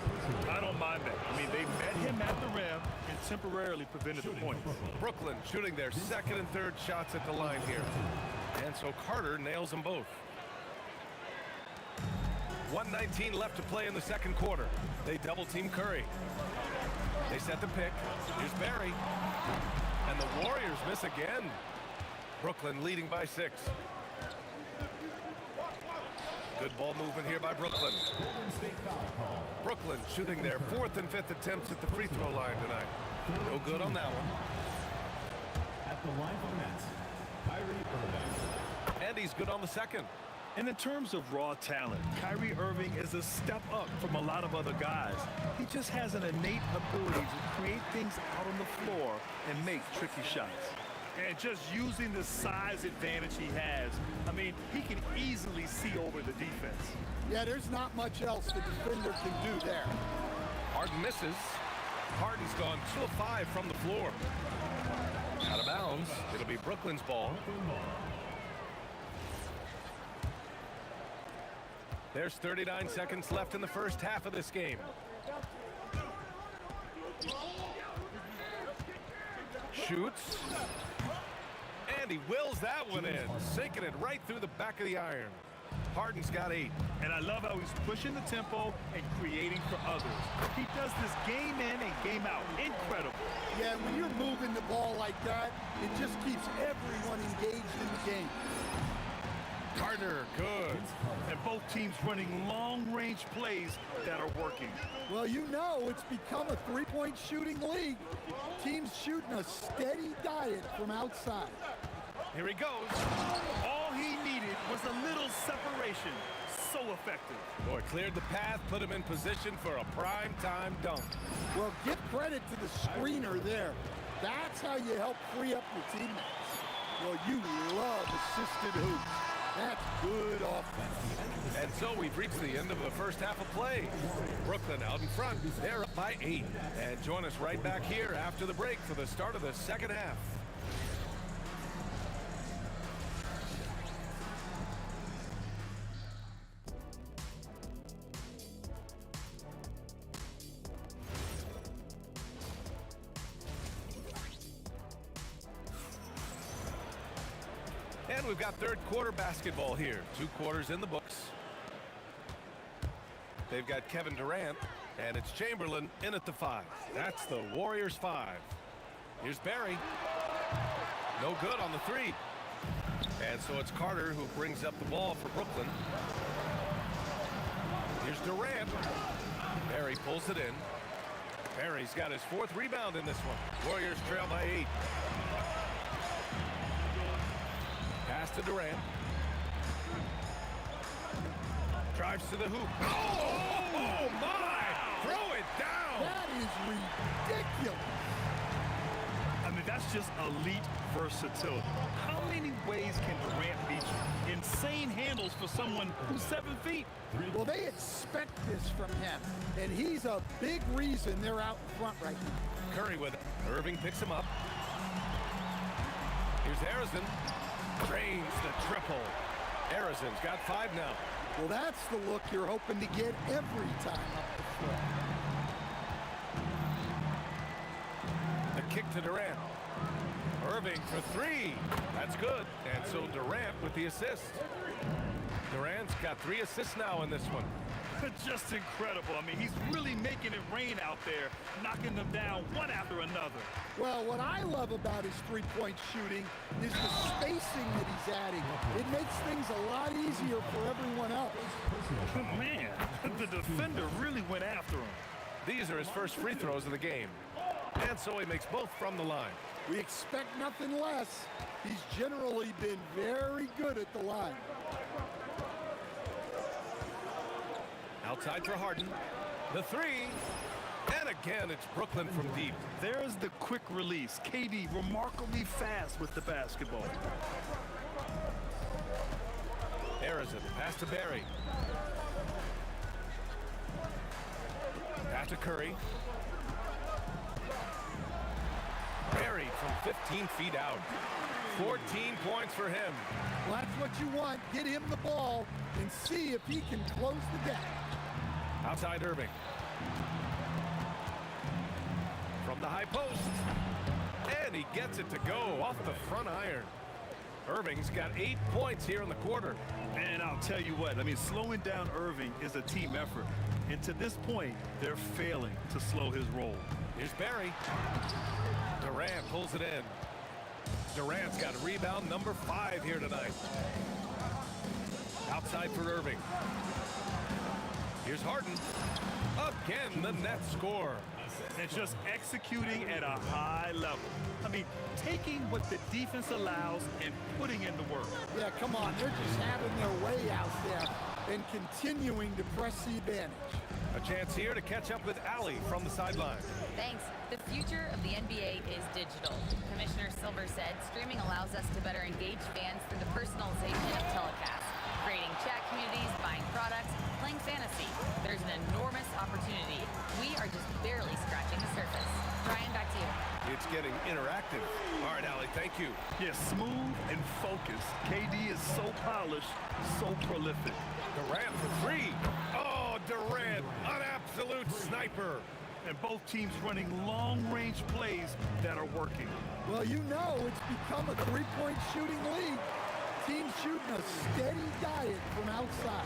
I don't mind that. I mean, they met him at the rim and temporarily prevented the points. Brooklyn shooting their second and third shots at the line here. And so Carter nails them both. 1:19 left to play in the second quarter. They double-team Curry. They set the pick. Here's Barry. And the Warriors miss again. Brooklyn leading by 6. Good ball movement here by Brooklyn. Brooklyn shooting their 4th and 5th attempts at the free throw line tonight. No good on that one. At the line for Nets, Kyrie Irving. And he's good on the second. And in terms of raw talent, Kyrie Irving is a step up from a lot of other guys. He just has an innate ability to create things out on the floor and make tricky shots. And just using the size advantage he has, I mean, he can easily see over the defense. Yeah, there's not much else the defender can do there. Harden misses. Harden's gone 2 of 5 from the floor. Out of bounds. It'll be Brooklyn's ball. There's 39 seconds left in the first half of this game. Shoots. And he wills that one in, sinking it right through the back of the iron. Harden's got 8. And I love how he's pushing the tempo and creating for others. He does this game in and game out. Incredible. Yeah, when you're moving the ball like that, it just keeps everyone engaged in the game. Carter, good. And both teams running long-range plays that are working. Well, you know, it's become a three-point shooting league. Teams shooting a steady diet from outside. Here he goes. All he needed was a little separation. So effective. Boy, cleared the path, put him in position for a prime-time dunk. Well, give credit to the screener there. That's how you help free up your teammates. Well, you love assisted hoops. That's good offense. And so we've reached the end of the first half of play. Brooklyn out in front. They're up by 8. And join us right back here after the break for the start of the second half. And we've got third quarter basketball here. 2 quarters in the books. They've got Kevin Durant, and it's Chamberlain in at the 5. That's the Warriors 5. Here's Barry. No good on the 3. And so it's Carter who brings up the ball for Brooklyn. Here's Durant. Barry pulls it in. Barry's got his 4th rebound in this one. Warriors trail by 8. Pass to Durant. Drives to the hoop. Oh my! Throw it down! That is ridiculous. I mean, that's just elite versatility. How many ways can Durant beat you? Insane handles for someone who's 7 feet. Well, they expect this from him, and he's a big reason they're out in front right now. Curry with it. Irving picks him up. Here's Harrison. Drains the triple. Harrison's got 5 now. Well, that's the look you're hoping to get every time up the floor. The kick to Durant. Irving for 3. That's good. And so Durant with the assist. Durant's got 3 assists now in this one. Just incredible. I mean, he's really making it rain out there, knocking them down one after another. Well, what I love about his three-point shooting is the spacing that he's adding. It makes things a lot easier for everyone else. Man, the defender really went after him. These are his first free throws of the game. And so he makes both from the line. We expect nothing less. He's generally been very good at the line. Outside for Harden. The 3. And again, it's Brooklyn from deep. There's the quick release. KD remarkably fast with the basketball. Harrison, pass to Barry. Pass to Curry. Barry from 15 feet out. 14 points for him. Well, that's what you want. Get him the ball and see if he can close the gap. Outside Irving. From the high post. And he gets it to go off the front iron. Irving's got 8 points here in the quarter. And I'll tell you what, I mean, slowing down Irving is a team effort. And to this point, they're failing to slow his roll. Here's Barry. Durant pulls it in. Durant's got rebound number 5 here tonight. Outside for Irving. Here's Harden. Again, the net score. And just executing at a high level. I mean, taking what the defense allows and putting in the work. Yeah, come on. They're just having their way out there and continuing to press the advantage. A chance here to catch up with Allie from the sideline. Thanks. The future of the NBA is digital. Commissioner Silver said streaming allows us to better engage fans through the personalization of telecasts, creating chat communities, buying products, playing fantasy. There's an enormous opportunity. We are just barely scratching the surface. Brian, back to you. It's getting interactive. All right, Allie, thank you. Yeah, smooth and focused. KD is so polished, so prolific. Durant for 3. Oh, Durant, an absolute sniper. And both teams running long-range plays that are working. Well, you know it's become a three-point shooting league. Teams shooting a steady diet from outside.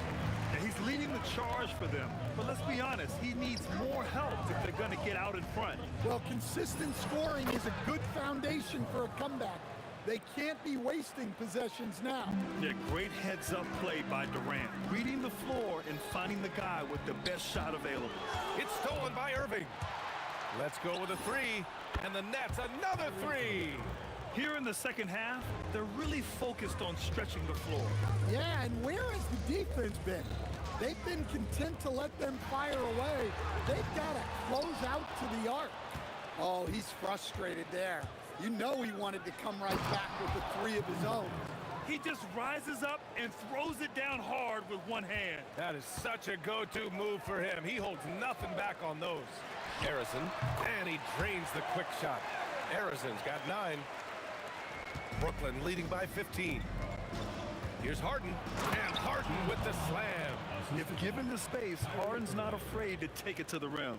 And he's leading the charge for them. But let's be honest, he needs more help if they're going to get out in front. Well, consistent scoring is a good foundation for a comeback. They can't be wasting possessions now. Yeah, great heads-up play by Durant. Reading the floor and finding the guy with the best shot available. It's stolen by Irving. Let's go with a 3. And the Nets, another 3. Here in the second half, they're really focused on stretching the floor. Yeah, and where has the defense been? They've been content to let them fire away. They've got to close out to the arc. Oh, he's frustrated there. You know he wanted to come right back with the three of his own. He just rises up and throws it down hard with one hand. That is such a go-to move for him. He holds nothing back on those. Harrison, and he drains the quick shot. Harrison's got 9. Brooklyn leading by 15. Here's Harden, and Harden with the slam. If given the space, Harden's not afraid to take it to the rim.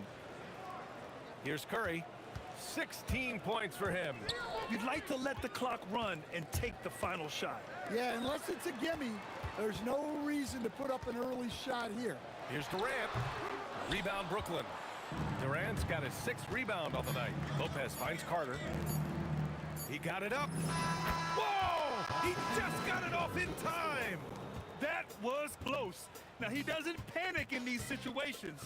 Here's Curry. 16 points for him. You'd like to let the clock run and take the final shot. Yeah, unless it's a gimme, there's no reason to put up an early shot here. Here's Durant. Rebound Brooklyn. Durant's got his 6th rebound on the night. Lopez finds Carter. He got it up. Whoa! He just got it off in time. That was close. Now, he doesn't panic in these situations.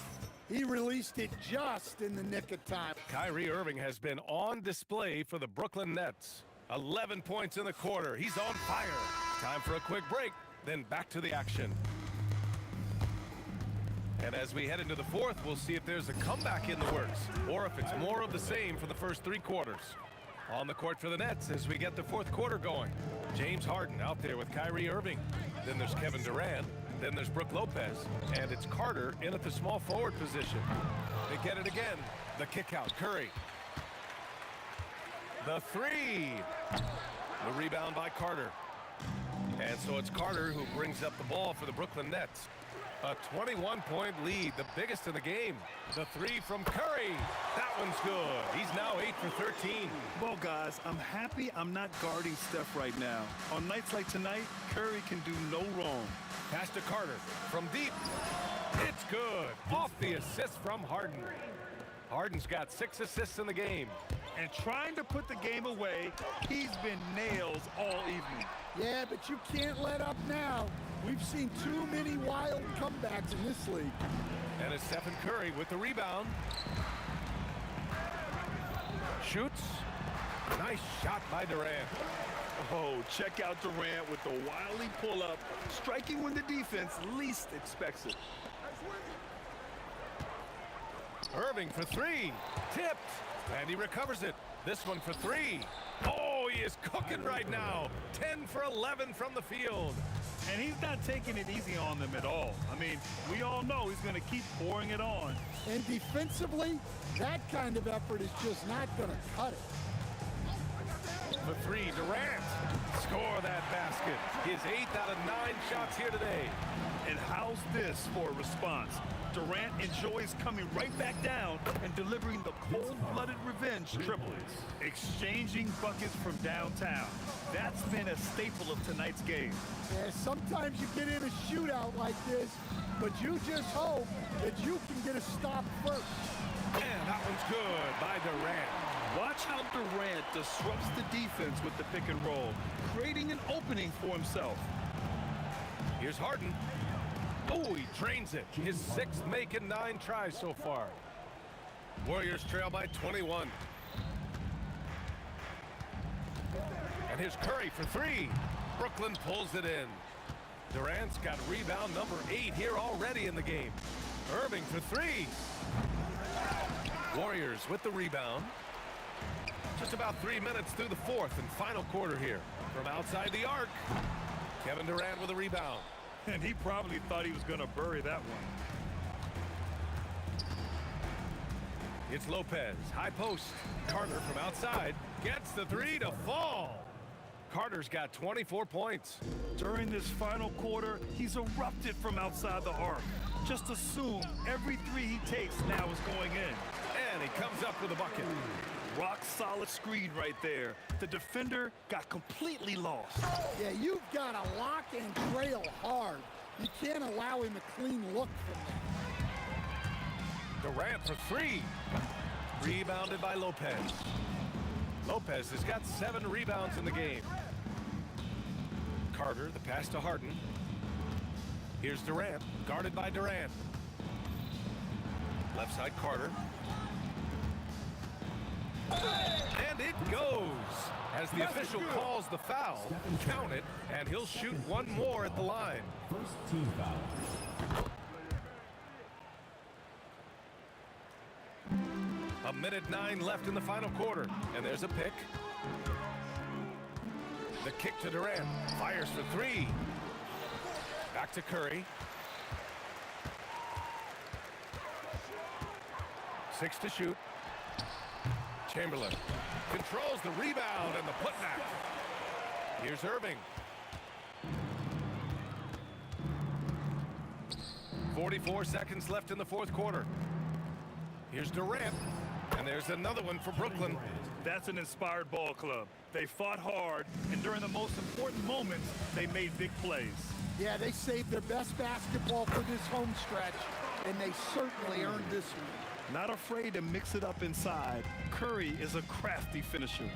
He released it just in the nick of time. Kyrie Irving has been on display for the Brooklyn Nets. 11 points in the quarter. He's on fire. Time for a quick break, then back to the action. And as we head into the fourth, we'll see if there's a comeback in the works, or if it's more of the same for the first 3 quarters. On the court for the Nets as we get the fourth quarter going. James Harden out there with Kyrie Irving. Then there's Kevin Durant. Then there's Brook Lopez, and it's Carter in at the small forward position. They get it again. The kick out, Curry. The 3. The rebound by Carter. And so it's Carter who brings up the ball for the Brooklyn Nets. A 21-point lead, the biggest in the game. The 3 from Curry. That one's good. He's now 8 for 13. Well, guys, I'm happy I'm not guarding Steph right now. On nights like tonight, Curry can do no wrong. Pass to Carter from deep. It's good. Off the assist from Harden. Harden's got 6 assists in the game. And trying to put the game away, he's been nails all evening. Yeah, but you can't let up now. We've seen too many wild comebacks in this league. And it's Stephen Curry with the rebound. Shoots. Nice shot by Durant. Oh, check out Durant with the wily pull-up, striking when the defense least expects it. Irving for 3. Tipped. And he recovers it. This one for 3. Oh, he is cooking right now. 10 for 11 from the field. And he's not taking it easy on them at all. I mean, we all know he's going to keep pouring it on. And defensively, that kind of effort is just not going to cut it. For 3, Durant. Score that basket. His 8th out of 9 shots here today. And how's this for a response? Durant enjoys coming right back down and delivering the cold-blooded revenge triples, exchanging buckets from downtown. That's been a staple of tonight's game. Yeah, sometimes you get in a shootout like this, but you just hope that you can get a stop first. And that one's good by Durant. Watch how Durant disrupts the defense with the pick and roll, creating an opening for himself. Here's Harden. Oh, he drains it. His 6th make in 9 tries so far. Warriors trail by 21. And here's Curry for 3. Brooklyn pulls it in. Durant's got rebound number 8 here already in the game. Irving for 3. Warriors with the rebound. Just about 3 minutes through the fourth and final quarter here. From outside the arc, Kevin Durant with a rebound. And he probably thought he was going to bury that one. It's Lopez, high post. Carter from outside gets the 3 to fall. Carter's got 24 points. During this final quarter, he's erupted from outside the arc. Just assume every 3 he takes now is going in. And he comes up with a bucket. Rock solid screen right there. The defender got completely lost. Yeah, you've got to lock and trail hard. You can't allow him a clean look from there. Durant for 3. Rebounded by Lopez. Lopez has got 7 rebounds in the game. Carter, the pass to Harden. Here's Durant, guarded by Durant. Left side Carter. And it goes. as the official calls the foul. Count it, and he'll shoot one more at the line. First team foul. A minute 9 left in the final quarter, and there's a pick. The kick to Durant, fires for 3. Back to Curry. 6 to shoot. Chamberlain controls the rebound and the putback. Here's Irving. 44 seconds left in the fourth quarter. Here's Durant, and there's another one for Brooklyn. That's an inspired ball club. They fought hard, and during the most important moments, they made big plays. Yeah, they saved their best basketball for this home stretch, and they certainly earned this one. Not afraid to mix it up inside. Curry is a crafty finisher.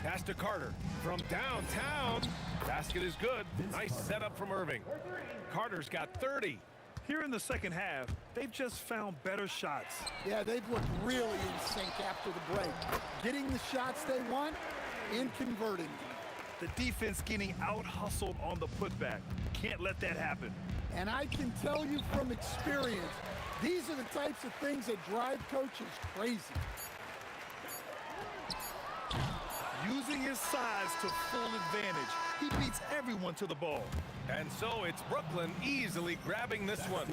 Pass to Carter from downtown. Basket is good. Nice setup from Irving. Carter's got 30. Here in the second half, they've just found better shots. Yeah, they've looked really in sync after the break. Getting the shots they want and converting them. The defense getting out-hustled on the putback. Can't let that happen. And I can tell you from experience, these are the types of things that drive coaches crazy. Using his size to full advantage. He beats everyone to the ball. And so it's Brooklyn easily grabbing this one.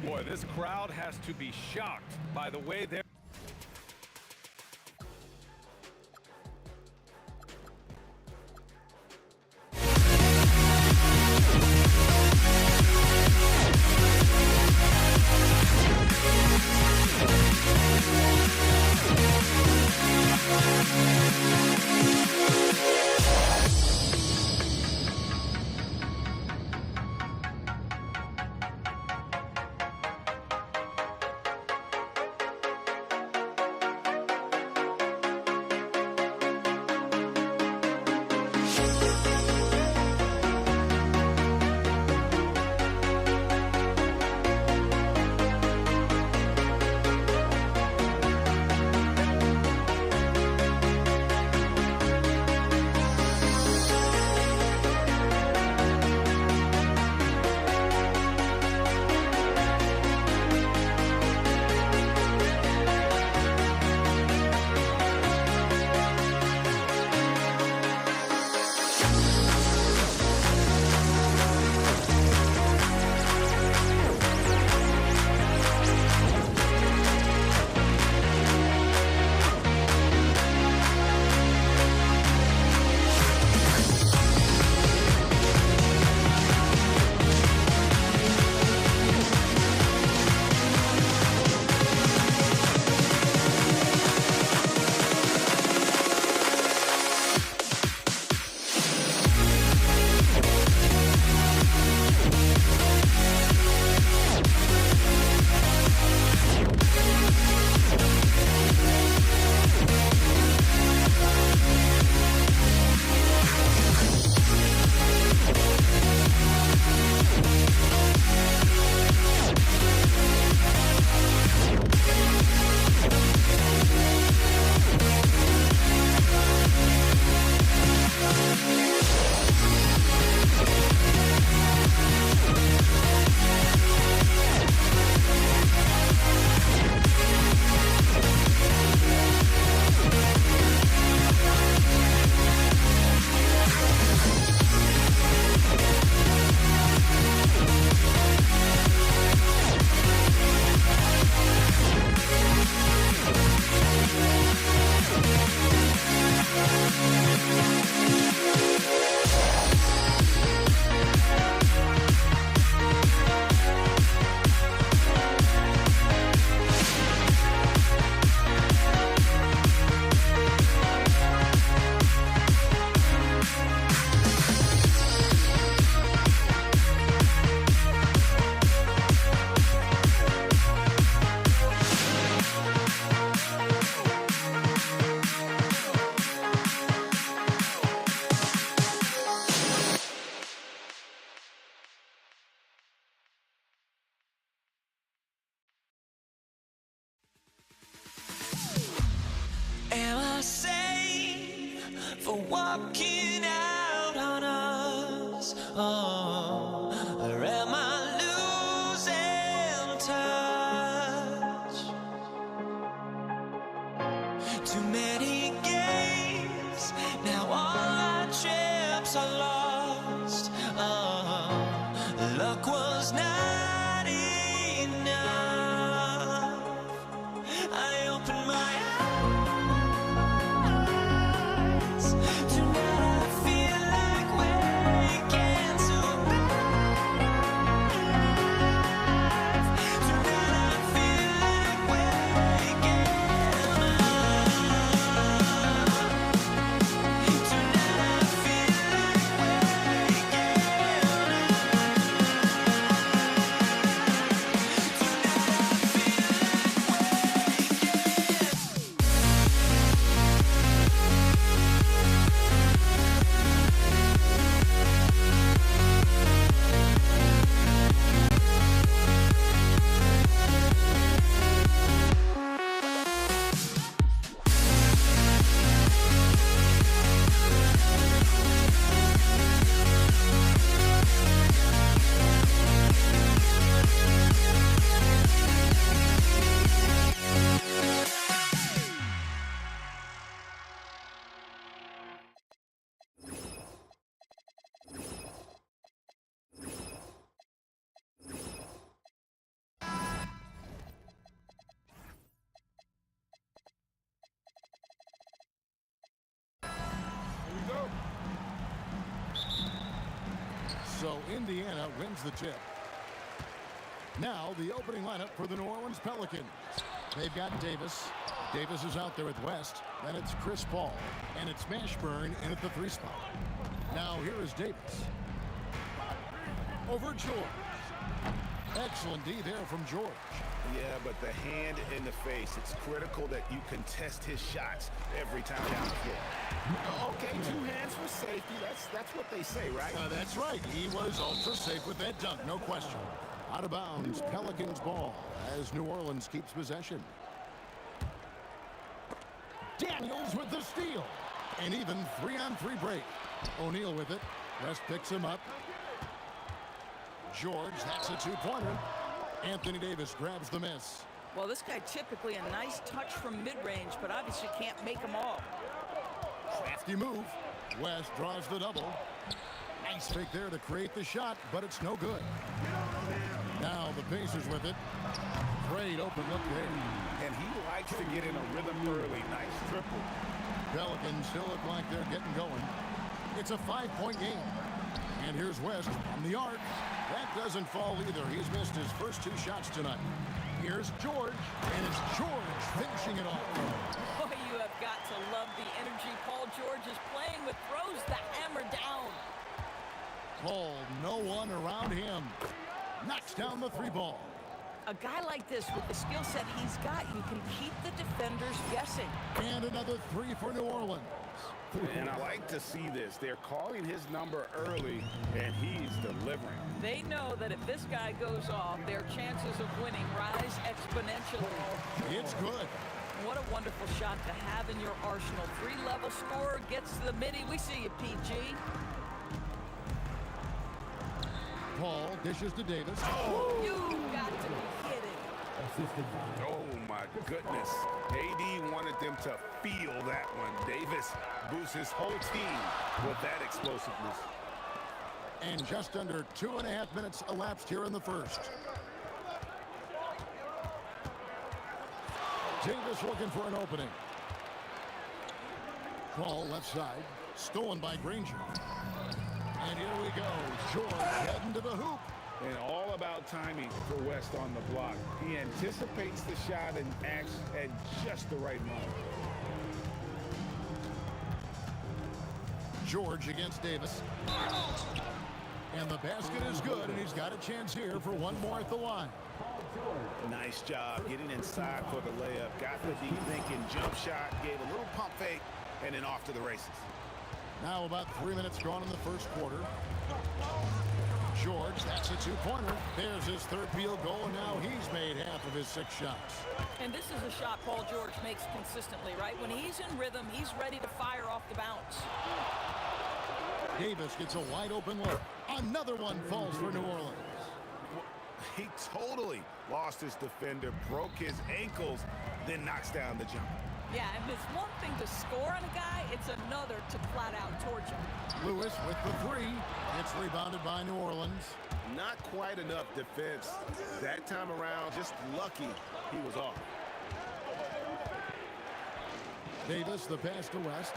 Boy, this crowd has to be shocked by the way they're... for walking out on us. Oh, or am I losing touch? Too many games, now all our chips are lost. Oh, luck was not enough. I opened my eyes. Tonight I feel like waking to a better life. Tonight I feel like waking up. Tonight I feel like waking So Indiana wins the tip. Now the opening lineup for the New Orleans Pelicans. They've got Davis. Davis is out there with West. Then it's Chris Paul. And it's Mashburn in at the 3 spot. Now here is Davis. Over George. Excellent D there from George. Yeah, but the hand in the face, it's critical that you contest his shots every time down the floor. Okay, 2 hands for safety. That's what they say, right? That's right. He was ultra safe with that dunk, no question. Out of bounds, Pelicans ball as New Orleans keeps possession. Daniels with the steal. And even 3-on-3 break. O'Neal with it. West picks him up. George, that's a 2-pointer. Anthony Davis grabs the miss. Well, this guy typically a nice touch from mid-range, but obviously can't make them all. Crafty move. West draws the double. Nice fake there to create the shot, but it's no good. Now the Pacers with it. Great open look there. And he likes to get in a rhythm early. Nice triple. Pelicans still look like they're getting going. It's a 5-point game. And here's West from the arc. That doesn't fall either. He's missed his first 2 shots tonight. Here's George, and it's George finishing it off. Boy, you have got to love the energy Paul George is playing with. Throws the hammer down. Paul, no one around him. Knocks down the 3 ball. A guy like this with the skill set he's got, you can keep the defenders guessing. And another 3 for New Orleans. And I like to see this. They're calling his number early, and he's delivering. They know that if this guy goes off, their chances of winning rise exponentially. It's good. What a wonderful shot to have in your arsenal. 3-level scorer gets to the midi. We see you, PG. Paul dishes to Davis. Oh, you got to be kidding. Oh, my goodness. AD wanted them to feel that one. Davis boosts his whole team with that explosiveness. And just under 2.5 minutes elapsed here in the first. Davis looking for an opening. Paul left side. Stolen by Granger. And here we go. George heading to the hoop. And all about timing for West on the block. He anticipates the shot and acts at just the right moment. George against Davis. And the basket is good, and he's got a chance here for one more at the line. Nice job getting inside for the layup. Got the deep thinking jump shot, gave a little pump fake, and then off to the races. Now about 3 minutes gone in the first quarter. George, that's a two-pointer. There's his third field goal, and now he's made half of his 6 shots. And this is a shot Paul George makes consistently, right? When he's in rhythm, he's ready to fire off the bounce. Davis gets a wide-open look. Another one falls for New Orleans. He totally lost his defender, broke his ankles, then knocks down the jump. Yeah, and it's one thing to score on a guy, it's another to flat out torch him. Lewis with the 3. It's rebounded by New Orleans. Not quite enough defense that time around. Just lucky he was off. Davis, the pass to West.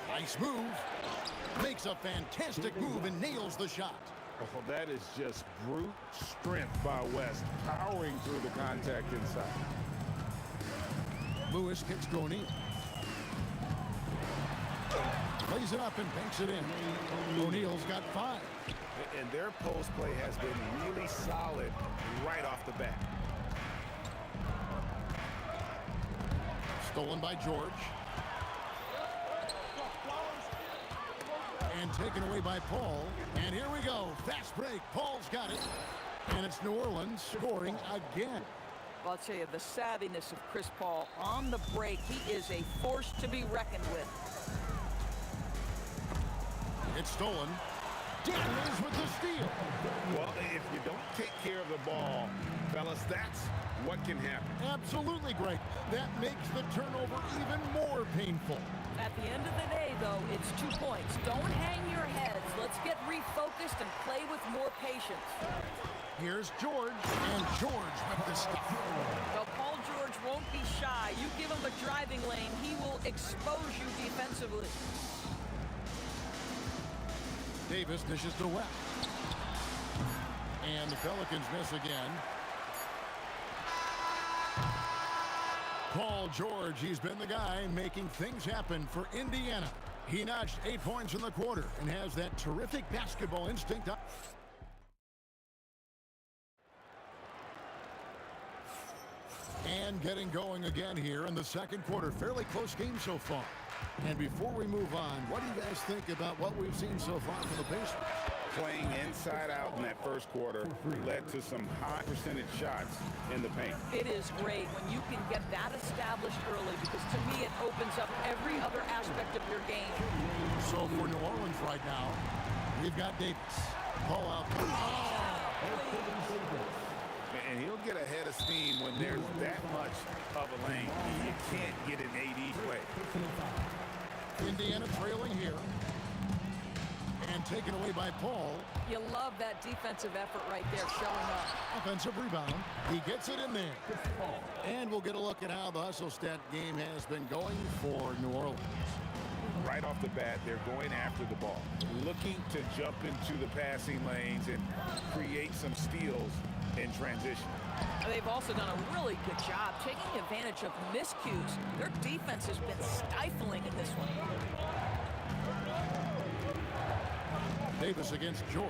Nice move. Makes a fantastic move and nails the shot. Oh, that is just brute strength by West, powering through the contact inside. Lewis kicks to O'Neal. Plays it up and banks it in. O'Neal's got 5. And their post play has been really solid right off the bat. Stolen by George. And taken away by Paul. And here we go. Fast break. Paul's got it. And it's New Orleans scoring again. I'll tell you, the savviness of Chris Paul on the break, he is a force to be reckoned with. It's stolen. Daniels with the steal. Well, if you don't take care of the ball, fellas, that's what can happen. Absolutely great. That makes the turnover even more painful. At the end of the day, though, it's 2 points. Don't hang your heads. Let's get refocused and play with more patience. Here's George, and George with the stuff. Well, Paul George won't be shy. You give him a driving lane, he will expose you defensively. Davis dishes to West. And the Pelicans miss again. Paul George, he's been the guy making things happen for Indiana. He notched 8 points in the quarter and has that terrific basketball instinct. And getting going again here in the second quarter. Fairly close game so far. And before we move on, what do you guys think about what we've seen so far from the Pacers? Playing inside out in that first quarter led to some high percentage shots in the paint. It is great when you can get that established early, because to me it opens up every other aspect of your game. So for New Orleans right now, we've got Davis. Ball out. And he'll get ahead of steam when there's that much of a lane. You can't get an AD play. Indiana trailing here. And taken away by Paul. You love that defensive effort right there showing up. Offensive rebound. He gets it in there. And we'll get a look at how the hustle stat game has been going for New Orleans. Right off the bat, they're going after the ball, looking to jump into the passing lanes and create some steals in transition. They've also done a really good job taking advantage of miscues. Their defense has been stifling in this one. Davis against George.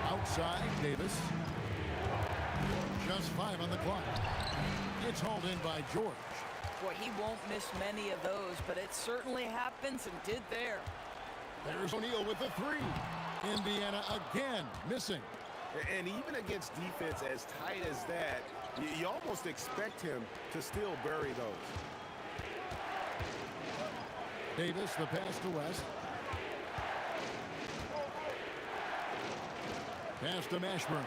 Outside, Davis. Just 5 on the clock. It's hauled in by George. Boy, he won't miss many of those, but it certainly happens and did there. There's O'Neal with the 3. Indiana again missing. And even against defense as tight as that, you almost expect him to still bury those. Davis, the pass to West. Pass to Mashburn.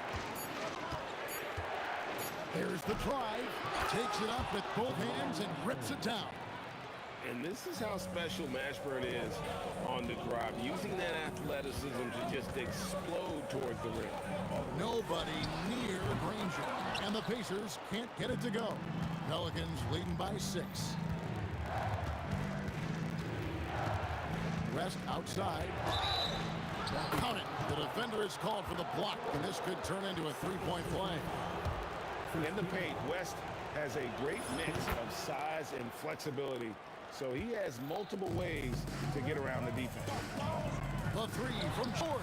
There's the drive. Takes it up with both hands and rips it down. And this is how special Mashburn is on the drive, using that athleticism to just explode towards the rim. Nobody near Granger. And the Pacers can't get it to go. Pelicans leading by 6. West outside. Count it. The defender is called for the block, and this could turn into a 3-point play. In the paint, West has a great mix of size and flexibility, so he has multiple ways to get around the defense. The 3 from George.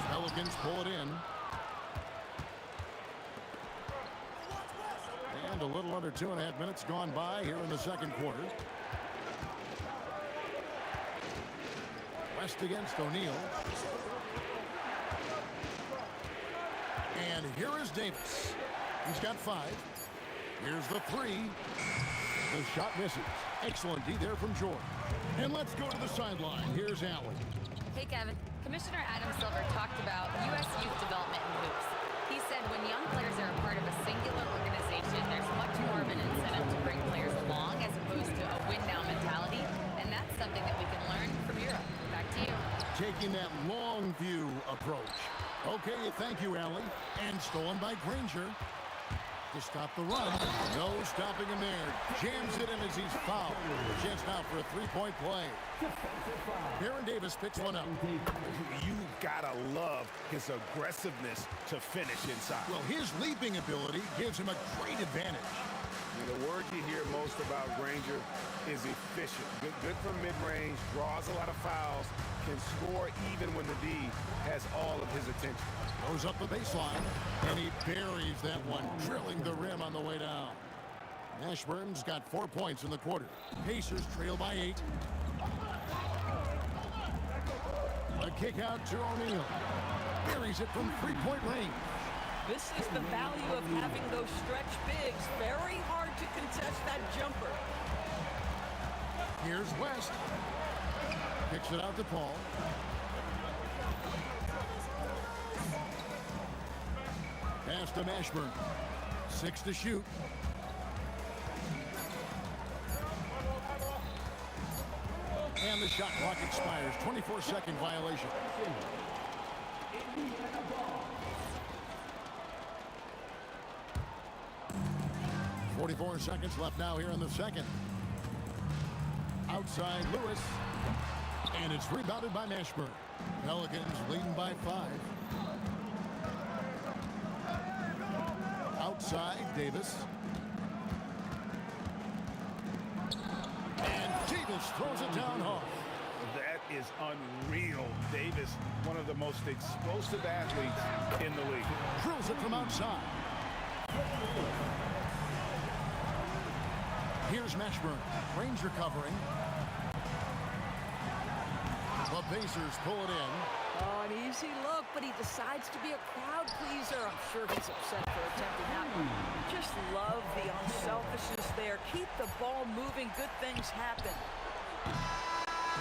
Pelicans pull it in. And a little under 2.5 minutes gone by here in the second quarter. West against O'Neal. And here is Davis. He's got 5. Here's the 3. The shot misses. Excellent D there from Jordan. And let's go to the sideline. Here's Allen. Hey, Kevin. Commissioner Adam Silver talked about U.S. youth development in hoops. He said when young players are a part of a singular organization, there's much more of an incentive to bring players along as opposed to a win-now mentality, and that's something that we can learn from Europe. Back to you. Taking that long view approach. Okay, thank you, Allie. And stolen by Granger. To stop the run. No stopping him there. Jams it in as he's fouled. Chance now for a three-point play. Baron Davis picks one up. You've got to love his aggressiveness to finish inside. Well, his leaping ability gives him a great advantage. And the word you hear most about Granger is efficient. Good from mid-range, draws a lot of fouls, can score even when the D has all of his attention. Goes up the baseline, and he buries that one, drilling the rim on the way down. Ashburn's got 4 points in the quarter. Pacers trail by 8. A kick out to O'Neal. Buries it from three-point range. This is the value of having those stretch bigs. Very hard to contest that jumper. Here's West. Kicks it out to Paul. Pass to Mashburn. 6 to shoot. And the shot clock expires. 24-second violation. .44 seconds left now here in the second. Outside Lewis. And it's rebounded by Mashburn. Pelicans leading by 5. Outside Davis. And Davis throws it down hard. That is unreal. Davis, one of the most explosive athletes in the league. Drills it from outside. Here's Mashburn. Ranger covering. The Pacers pull it in. Oh, an easy look, but he decides to be a crowd pleaser. I'm sure he's upset for attempting that one. Just love the unselfishness there. Keep the ball moving. Good things happen.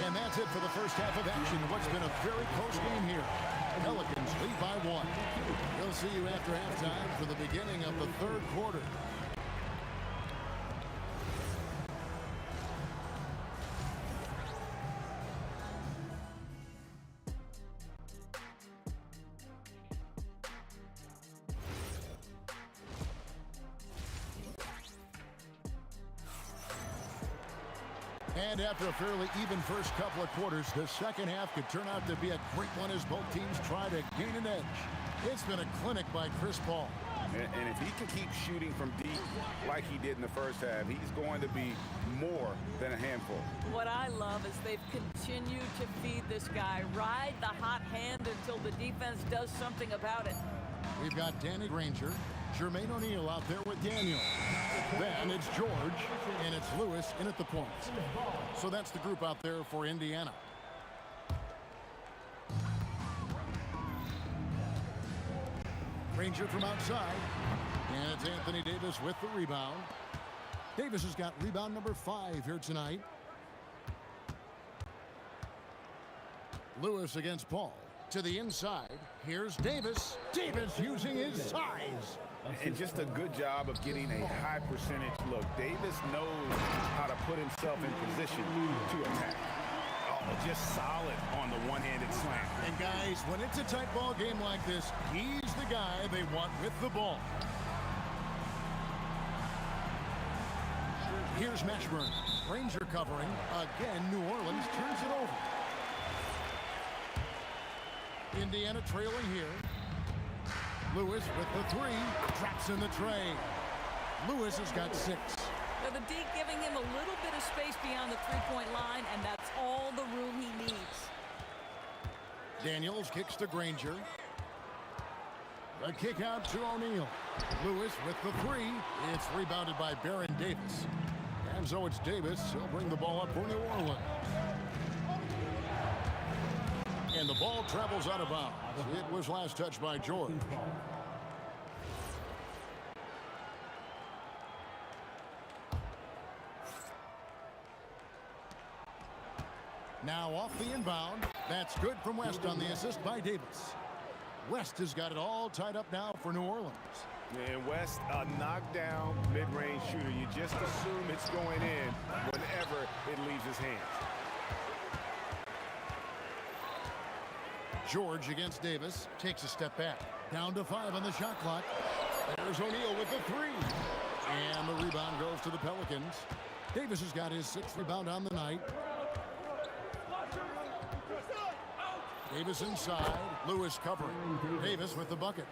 And that's it for the first half of action. What's been a very close game here. Pelicans lead by 1. We'll see you after halftime for the beginning of the third quarter. And after a fairly even first couple of quarters, the second half could turn out to be a great one as both teams try to gain an edge. It's been a clinic by Chris Paul. And if he can keep shooting from deep like he did in the first half, he's going to be more than a handful. What I love is they've continued to feed this guy. Ride the hot hand until the defense does something about it. We've got Danny Granger, Jermaine O'Neal out there with Daniel. Then it's George, and it's Lewis in at the points. So that's the group out there for Indiana. Granger from outside, and it's Anthony Davis with the rebound. Davis has got rebound number 5 here tonight. Lewis against Paul. To the inside, here's Davis. Davis using his size. And just a good job of getting a high percentage look. Davis knows how to put himself in position to attack. Oh, just solid on the one-handed slam. And guys, when it's a tight ball game like this, he's the guy they want with the ball. Here's Mashburn. Ranger covering. Again, New Orleans turns it over. Indiana trailing here. Lewis with the 3. Traps in the tray. Lewis has got 6. Now the D giving him a little bit of space beyond the three-point line, and that's all the room he needs. Daniels kicks to Granger. A kick out to O'Neal. Lewis with the 3. It's rebounded by Baron Davis. And so it's Davis. He'll bring the ball up for New Orleans. And the ball travels out of bounds. It was last touched by George. Now off the inbound. That's good from West on the assist by Davis. West has got it all tied up now for New Orleans. And West, a knockdown mid-range shooter. You just assume it's going in whenever it leaves his hands. George against Davis. Takes a step back. Down to 5 on the shot clock. There's O'Neal with the 3. And the rebound goes to the Pelicans. Davis has got his 6th rebound on the night. Davis inside. Lewis covering. Davis with the bucket.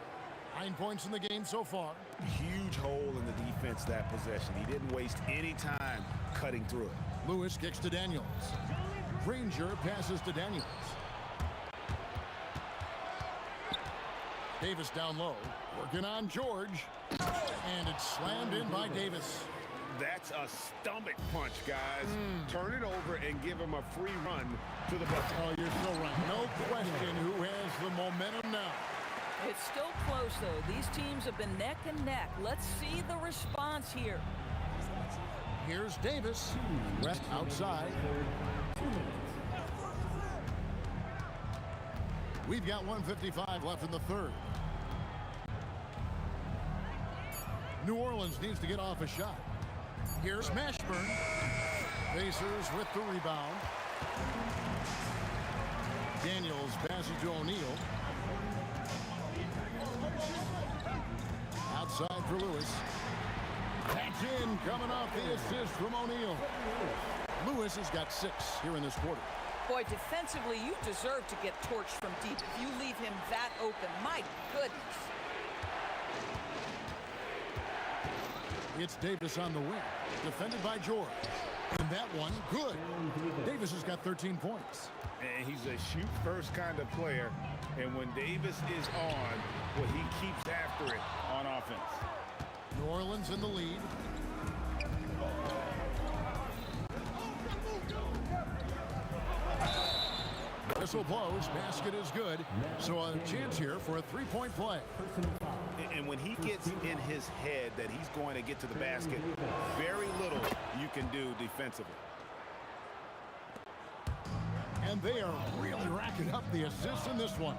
9 points in the game so far. Huge hole in the defense that possession. He didn't waste any time cutting through it. Lewis kicks to Daniels. Granger passes to Daniels. Davis down low. Working on George. And it's slammed in by Davis. That's a stomach punch, guys. Turn it over and give him a free run to the bucket. Oh, you're so right. No question who has the momentum now. It's still close, though. These teams have been neck and neck. Let's see the response here. Here's Davis. West outside. We've got 1:55 left in the third. New Orleans needs to get off a shot. Here's Mashburn. Pacers with the rebound. Daniels passes to O'Neal. Outside for Lewis. That's in, coming off the assist from O'Neal. Lewis has got 6 here in this quarter. Boy, defensively, you deserve to get torched from deep if you leave him that open. My goodness. It's Davis on the wing. Defended by George. And that one, good. Davis has got 13 points. And he's a shoot-first kind of player. And when Davis is on, well, he keeps after it on offense. New Orleans in the lead. Whistle blows. Basket is good. So a chance here for a three-point play. And when he gets in his head that he's going to get to the basket, very little you can do defensively. And they are really racking up the assists in this one.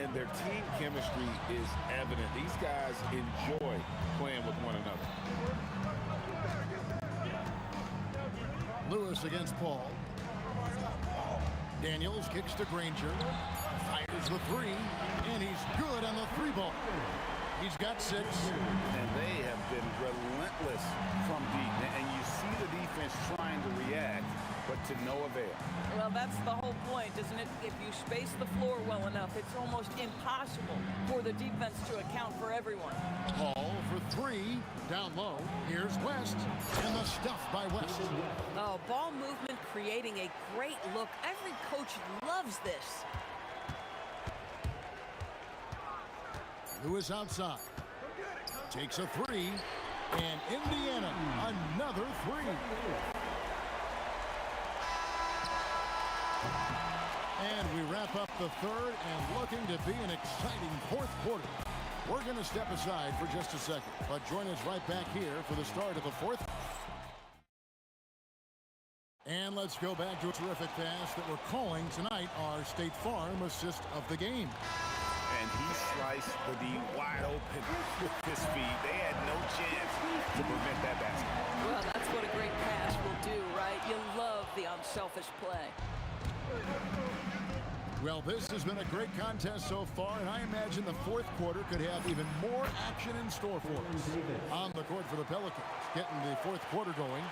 And their team chemistry is evident. These guys enjoy playing with one another. Lewis against Paul. Daniels kicks to Granger. Fires the 3. And he's good on the 3-ball. He's got 6. And they have been relentless from deep. And you see the defense trying to react, but to no avail. Well, that's the whole point, isn't it? If you space the floor well enough, it's almost impossible for the defense to account for everyone. Paul for 3. Down low. Here's West. And the stuff by West. Oh, ball movement creating a great look. Every coach loves this. Lewis outside. Takes a 3. And Indiana, another 3. And we wrap up the third and looking to be an exciting fourth quarter. We're going to step aside for just a second, but join us right back here for the start of the fourth. And let's go back to a terrific pass that we're calling tonight our State Farm assist of the game. And he sliced the D wide open with his feet. They had no chance to prevent that basket. Well, that's what a great pass will do, right? You love the unselfish play. Well, this has been a great contest so far, and I imagine the fourth quarter could have even more action in store for us. On the court for the Pelicans, getting the fourth quarter going.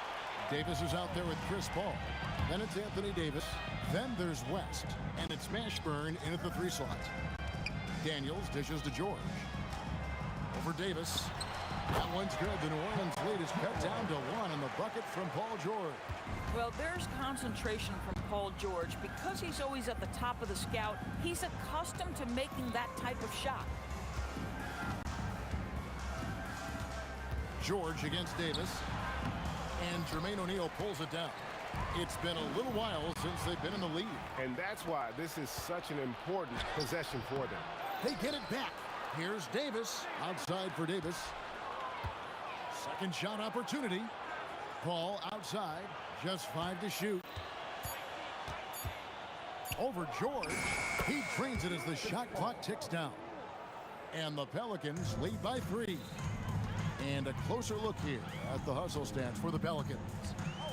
Davis is out there with Chris Paul. Then it's Anthony Davis. Then there's West, and it's Mashburn in at the 3 slot. Daniels dishes to George. Over Davis. That one's good. The New Orleans lead is cut down to 1 on the bucket from Paul George. Well, there's concentration from Paul George. Because he's always at the top of the scout, he's accustomed to making that type of shot. George against Davis. And Jermaine O'Neal pulls it down. It's been a little while since they've been in the lead. And that's why this is such an important possession for them. They get it back. Here's Davis. Outside for Davis. Second shot opportunity. Ball outside. Just 5 to shoot. Over George. He drains it as the shot clock ticks down. And the Pelicans lead by 3. And a closer look here at the hustle stance for the Pelicans.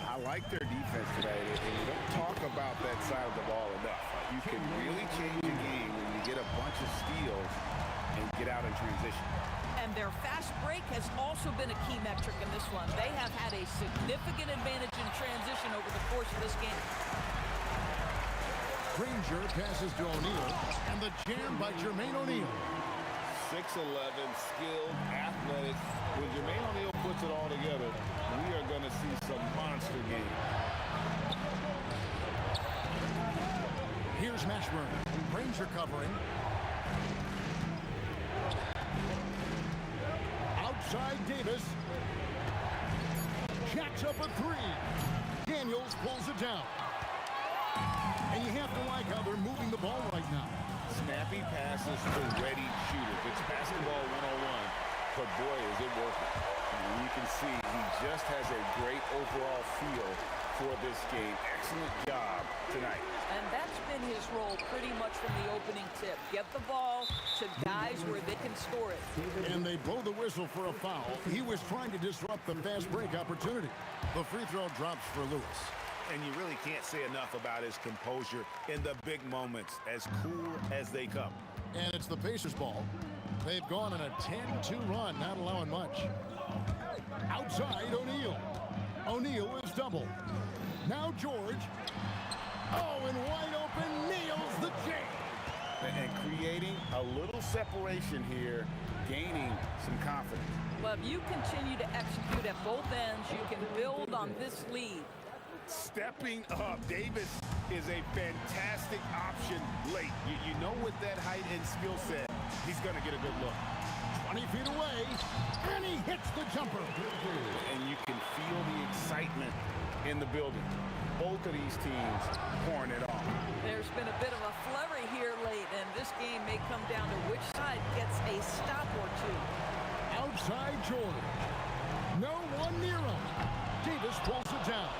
I like their defense today, and you don't talk about that side of the ball enough. You can really change a game when you get a bunch of steals and get out in transition. And their fast break has also been a key metric in this one. They have had a significant advantage in transition over the course of this game. Granger passes to O'Neal, and the jam by Jermaine O'Neal. 6'11", skilled, athletic. When Jermaine O'Neal puts it all together, we are going to see some monster games. Here's Mashburn. Granger covering. Outside Davis. Jacks up a 3. Daniels pulls it down. And you have to like how they're moving the ball right now. Snappy passes to ready shooters. It's basketball 101, but boy, is it working. And you can see he just has a great overall feel for this game. Excellent job tonight. And that's been his role pretty much from the opening tip. Get the ball to guys where they can score it. And they blow the whistle for a foul. He was trying to disrupt the fast break opportunity. The free throw drops for Lewis. And you really can't say enough about his composure in the big moments, as cool as they come. And it's the Pacers' ball. They've gone on a 10-2 run, not allowing much. Outside, O'Neal. O'Neal is double. Now George. Oh, and wide open, nails the J. And creating a little separation here, gaining some confidence. Well, if you continue to execute at both ends, you can build on this lead. Stepping up, Davis is a fantastic option late. You know, with that height and skill set, he's going to get a good look. 20 feet away, and he hits the jumper. And you can feel the excitement in the building. Both of these teams pouring it on. There's been a bit of a flurry here late, and this game may come down to which side gets a stop or two. Outside Jordan. No one near him. Davis pulls it down.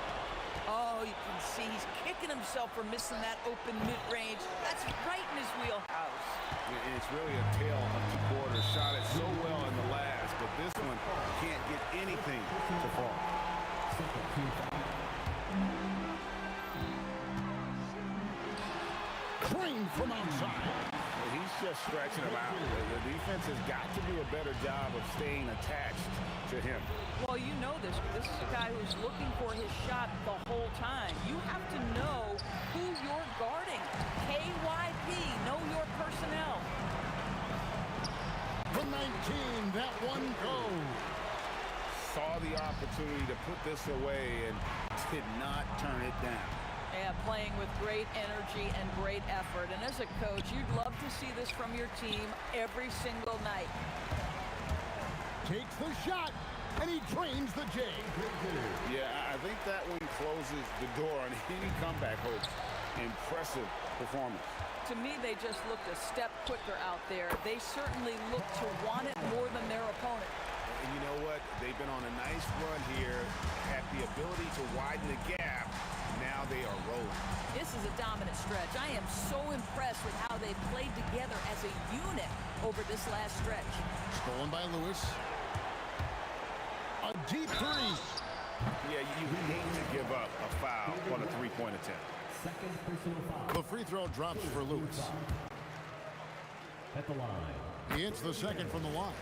Oh, you can see he's kicking himself for missing that open mid-range. That's right in his wheelhouse. It's really a tale of 2 quarters. Shot it so well in the last, but this one can't get anything to fall. Crane from outside. He's just stretching him out. The defense has got to do a better job of staying attached to him. Well, you know this. This is a guy who's looking for his shot the whole time. You have to know who you're guarding. KYP, know your personnel. The 19, that one goes. Saw the opportunity to put this away and did not turn it down. Yeah, playing with great energy and great effort. And as a coach, you'd love to see this from your team every single night. Takes the shot, and he drains the J. Yeah, I think that one closes the door on any comeback hopes. Impressive performance. To me, they just looked a step quicker out there. They certainly look to want it more than their opponent. And you know what? They've been on a nice run here, had the ability to widen the gap. Now they are rolling. This is a dominant stretch. I am so impressed with how they played together as a unit over this last stretch. Stolen by Lewis. A deep 3. Yeah, you hate to give up a foul on a three-point attempt. Second personal foul. The free throw drops for Lewis. At the line. He hits the second from the line.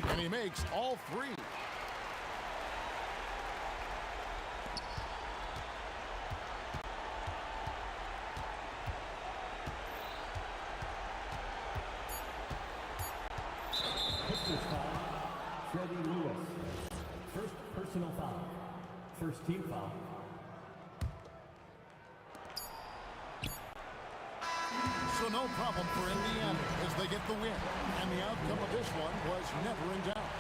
And he makes all 3. Freddie Lewis. First personal foul. First team foul. So no problem for Indiana as they get the win. And the outcome of this one was never in doubt.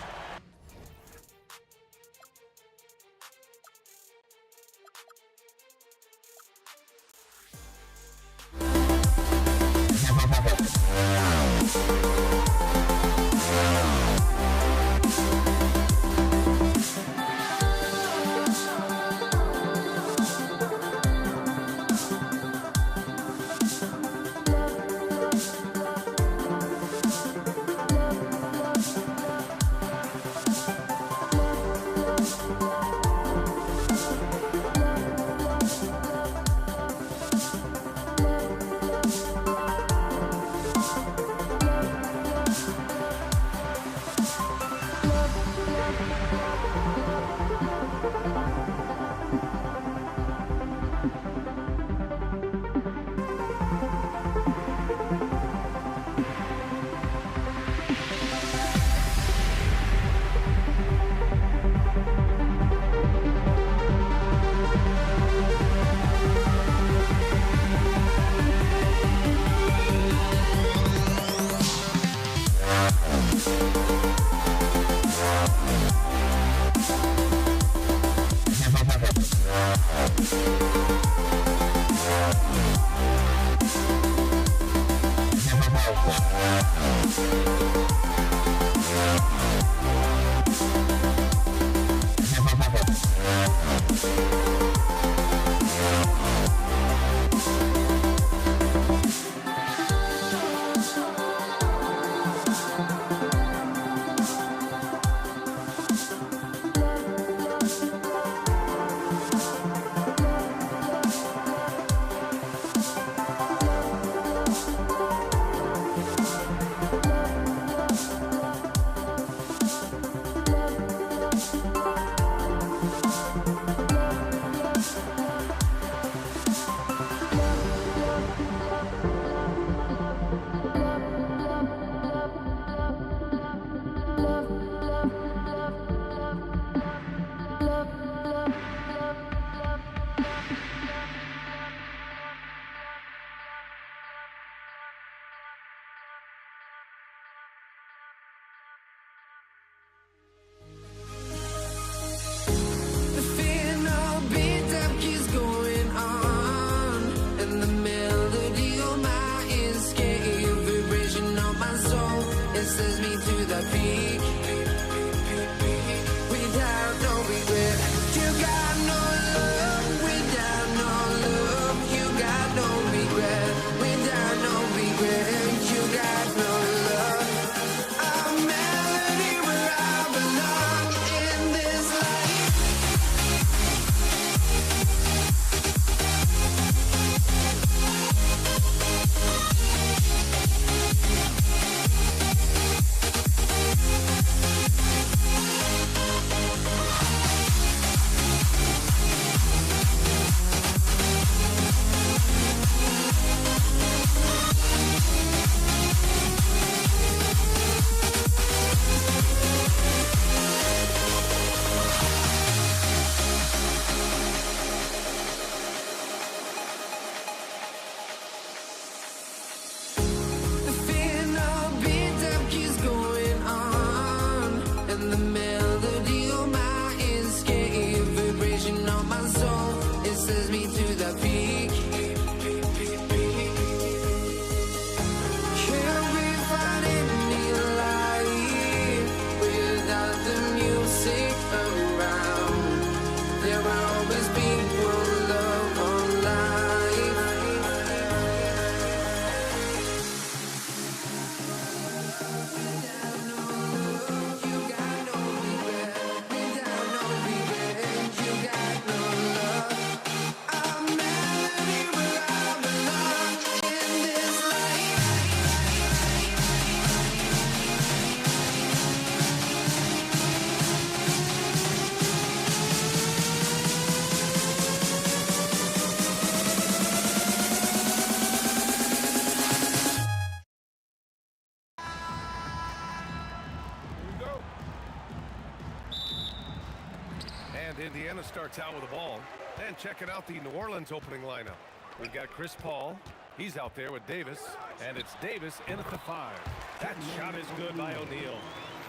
Indiana starts out with the ball. And checking out the New Orleans opening lineup. We've got Chris Paul. He's out there with Davis. And it's Davis in at the 5. That shot is good by O'Neal.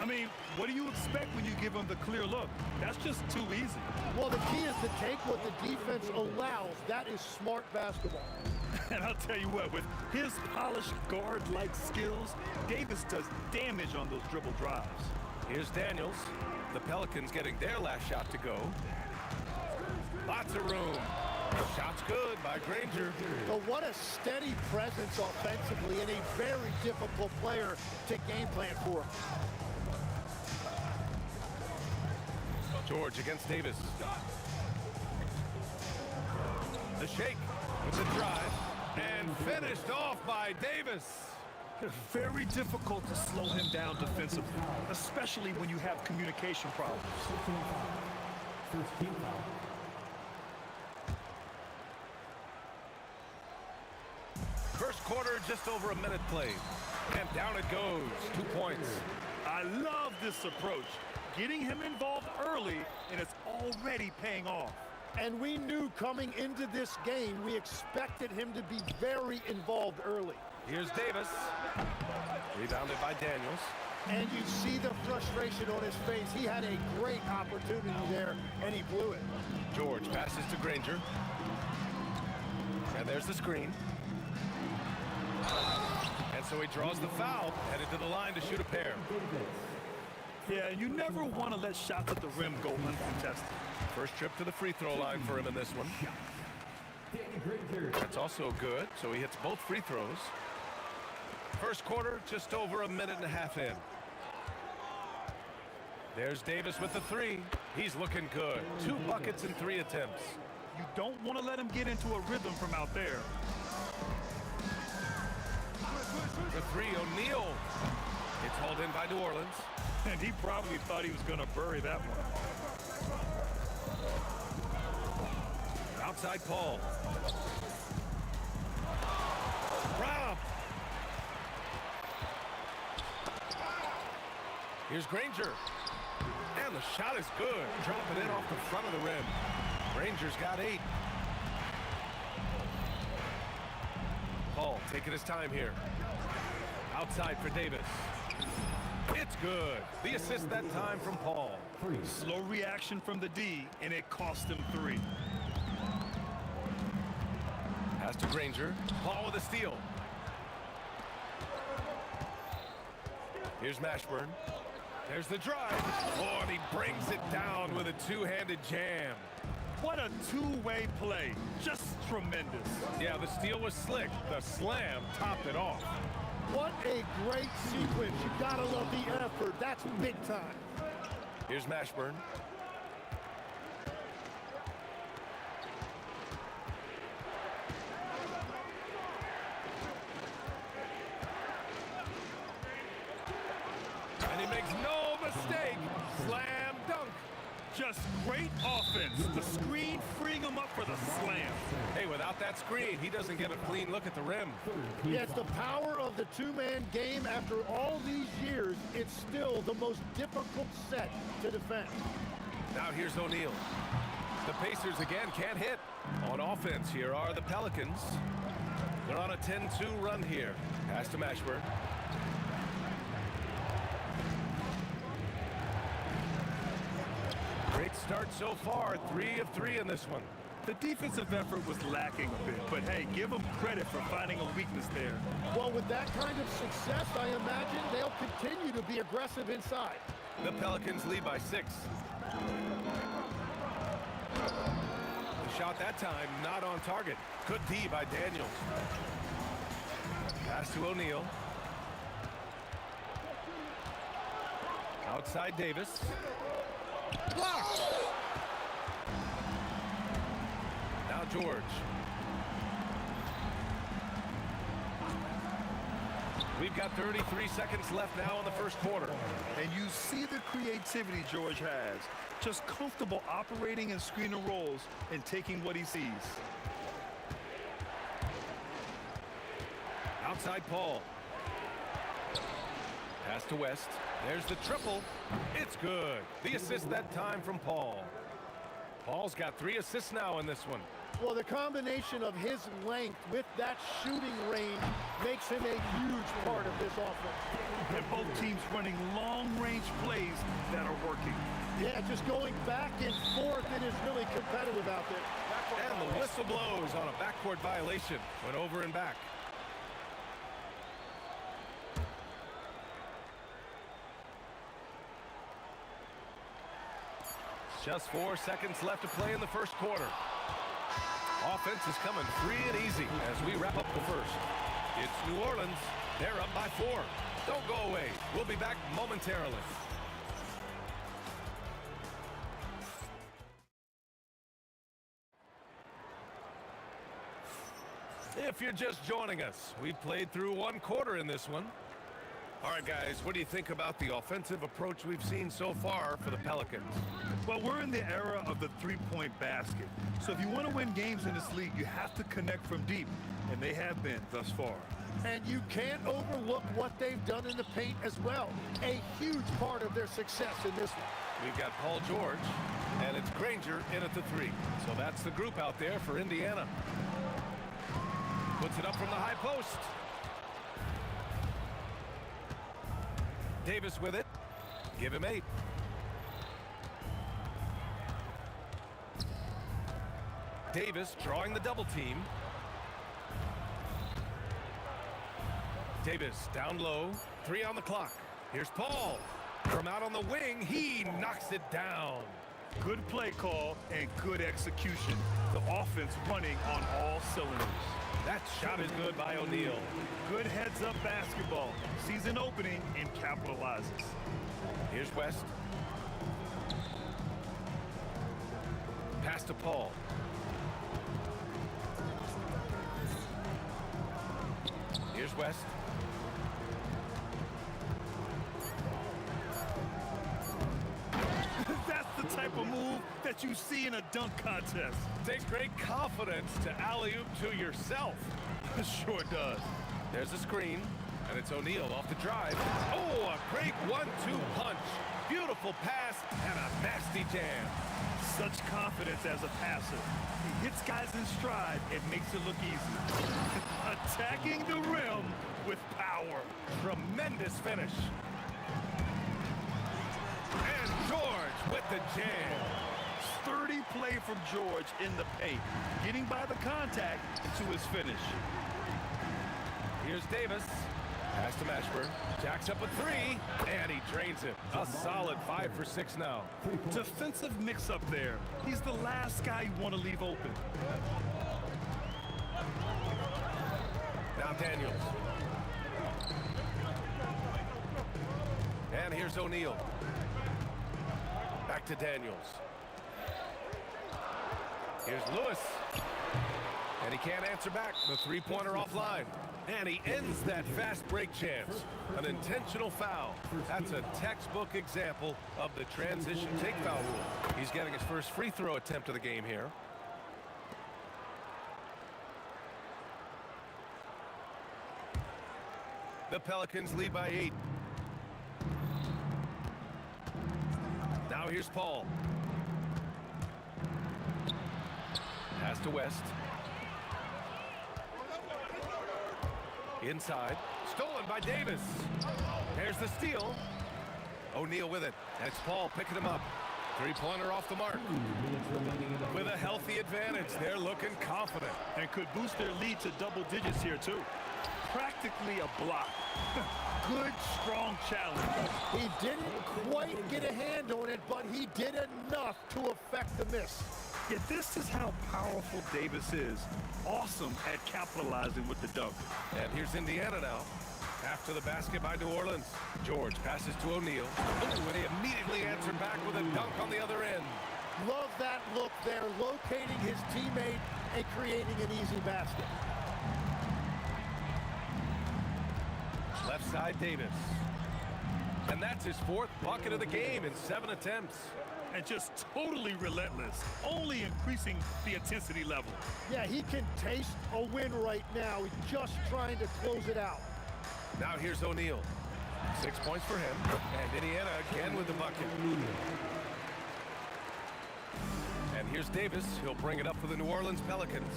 I mean, what do you expect when you give him the clear look? That's just too easy. Well, the key is to take what the defense allows. That is smart basketball. And I'll tell you what, with his polished guard-like skills, Davis does damage on those dribble drives. Here's Daniels. The Pelicans getting their last shot to go. Lots of room. Shot's good by Granger. But what a steady presence offensively and a very difficult player to game plan for. George against Davis. The shake with the drive. And finished off by Davis. Very difficult to slow him down defensively, especially when you have communication problems. First team foul. First quarter, just over a minute played. And down it goes. 2 points. I love this approach. Getting him involved early, and it's already paying off. And we knew coming into this game, we expected him to be very involved early. Here's Davis. Rebounded by Daniels. And you see the frustration on his face. He had a great opportunity there, and he blew it. George passes to Granger. And there's the screen. And so he draws the foul, headed to the line to shoot a pair. Yeah, and you never want to let shots at the rim go uncontested. First trip to the free throw line for him in this one. That's also good, so he hits both free throws. First quarter, just over a minute and a half in. There's Davis with the three. He's looking good. 2 buckets in 3 attempts. You don't want to let him get into a rhythm from out there. The three, O'Neal. It's hauled in by New Orleans. And he probably thought he was going to bury that one. Outside Paul. Rob. Here's Granger. And the shot is good. Dropping in off the front of the rim. Granger's got 8. Paul taking his time here. Outside for Davis. It's good. The assist that time from Paul. Slow reaction from the D, and it cost him 3. Pass to Granger. Paul with a steal. Here's Mashburn. There's the drive. Oh, and he brings it down with a 2-handed jam. What a two-way play. Just tremendous. Yeah, the steal was slick. The slam topped it off. What a great sequence. You gotta love the effort. That's big time. Here's Mashburn. And he makes no mistake. Slam dunk. Just great offense. The screen freeing him up for the slam. Hey, without that screen, he doesn't get a clean look at the rim. Yeah, it's the power of the two-man game. After all these years, it's still the most difficult set to defend. Now here's O'Neal. The Pacers again can't hit. On offense, here are the Pelicans. They're on a 10-2 run here. Pass to Mashburn. Great start so far. 3 of 3 in this one. The defensive effort was lacking a bit, but hey, give them credit for finding a weakness there. Well, with that kind of success, I imagine they'll continue to be aggressive inside. The Pelicans lead by 6. The shot that time not on target. Good D by Daniels. Pass to O'Neal. Outside Davis. Blocked. Now George. We've got 33 seconds left now in the first quarter. And you see the creativity George has. Just comfortable operating in screen and rolls and taking what he sees. Outside Paul. Pass to West. There's the triple. It's good. The assist that time from Paul. Paul's got 3 assists now in this one. Well, the combination of his length with that shooting range makes him a huge part of this offense. And both teams running long-range plays that are working. Yeah, just going back and forth, it is really competitive out there. And the whistle blows on a backcourt violation. Went over and back. Just 4 seconds left to play in the first quarter. Offense is coming free and easy as we wrap up the first. It's New Orleans. They're up by 4. Don't go away. We'll be back momentarily. If you're just joining us, we've played through 1 quarter in this one. All right, guys, what do you think about the offensive approach we've seen so far for the Pelicans? Well, we're in the era of the three-point basket. So if you want to win games in this league, you have to connect from deep, and they have been thus far. And you can't overlook what they've done in the paint as well. A huge part of their success in this one. We've got Paul George, and it's Granger in at the 3. So that's the group out there for Indiana. Puts it up from the high post. Davis with it. Give him 8. Davis drawing the double team. Davis down low, 3 on the clock. Here's Paul. From out on the wing, he knocks it down. Good play call and good execution. The offense running on all cylinders. That shot is good by O'Neal. Good heads-up basketball. Sees an opening and capitalizes. Here's West. Pass to Paul. Here's West. That's the type of move that you see in a dunk contest. Takes great confidence to alley-oop to yourself. Sure does. There's a screen, and it's O'Neal off the drive. Oh, a great 1-2 punch. Beautiful pass and a nasty jam. Such confidence as a passer. He hits guys in stride and makes it look easy. Attacking the rim with power. Tremendous finish. And George with the jam. Sturdy play from George in the paint, getting by the contact to his finish. Here's Davis. Pass to Mashburn. Jacks up a 3, and he drains it. A solid 5 for 6 now. Defensive mix-up there. He's the last guy you want to leave open. Now Daniels. And here's O'Neal. Back to Daniels. Here's Lewis. And he can't answer back. The three-pointer offline. And he ends that fast break chance. An intentional foul. That's a textbook example of the transition take foul rule. He's getting his first free throw attempt of the game here. The Pelicans lead by 8. Now here's Paul. Pass to West. Inside. Stolen by Davis. There's the steal. O'Neal with it. And it's Paul picking him up. Three-pointer off the mark. With a healthy advantage. They're looking confident. And could boost their lead to double digits here, too. Practically a block. Good, strong challenge. He didn't quite get a hand on it, but he did enough to affect the miss. Yet this is how powerful Davis is. Awesome at capitalizing with the dunk. And here's Indiana now. After the basket by New Orleans. George passes to O'Neal. Oh, and he immediately answered back with a dunk on the other end. Love that look there, locating his teammate and creating an easy basket. Left side, Davis. And that's his 4th bucket of the game in 7 attempts. And just totally relentless, only increasing the intensity level. Yeah, he can taste a win right now. He's just trying to close it out. Now here's O'Neal. 6 points for him. And Indiana again with the bucket. And here's Davis. He'll bring it up for the New Orleans Pelicans.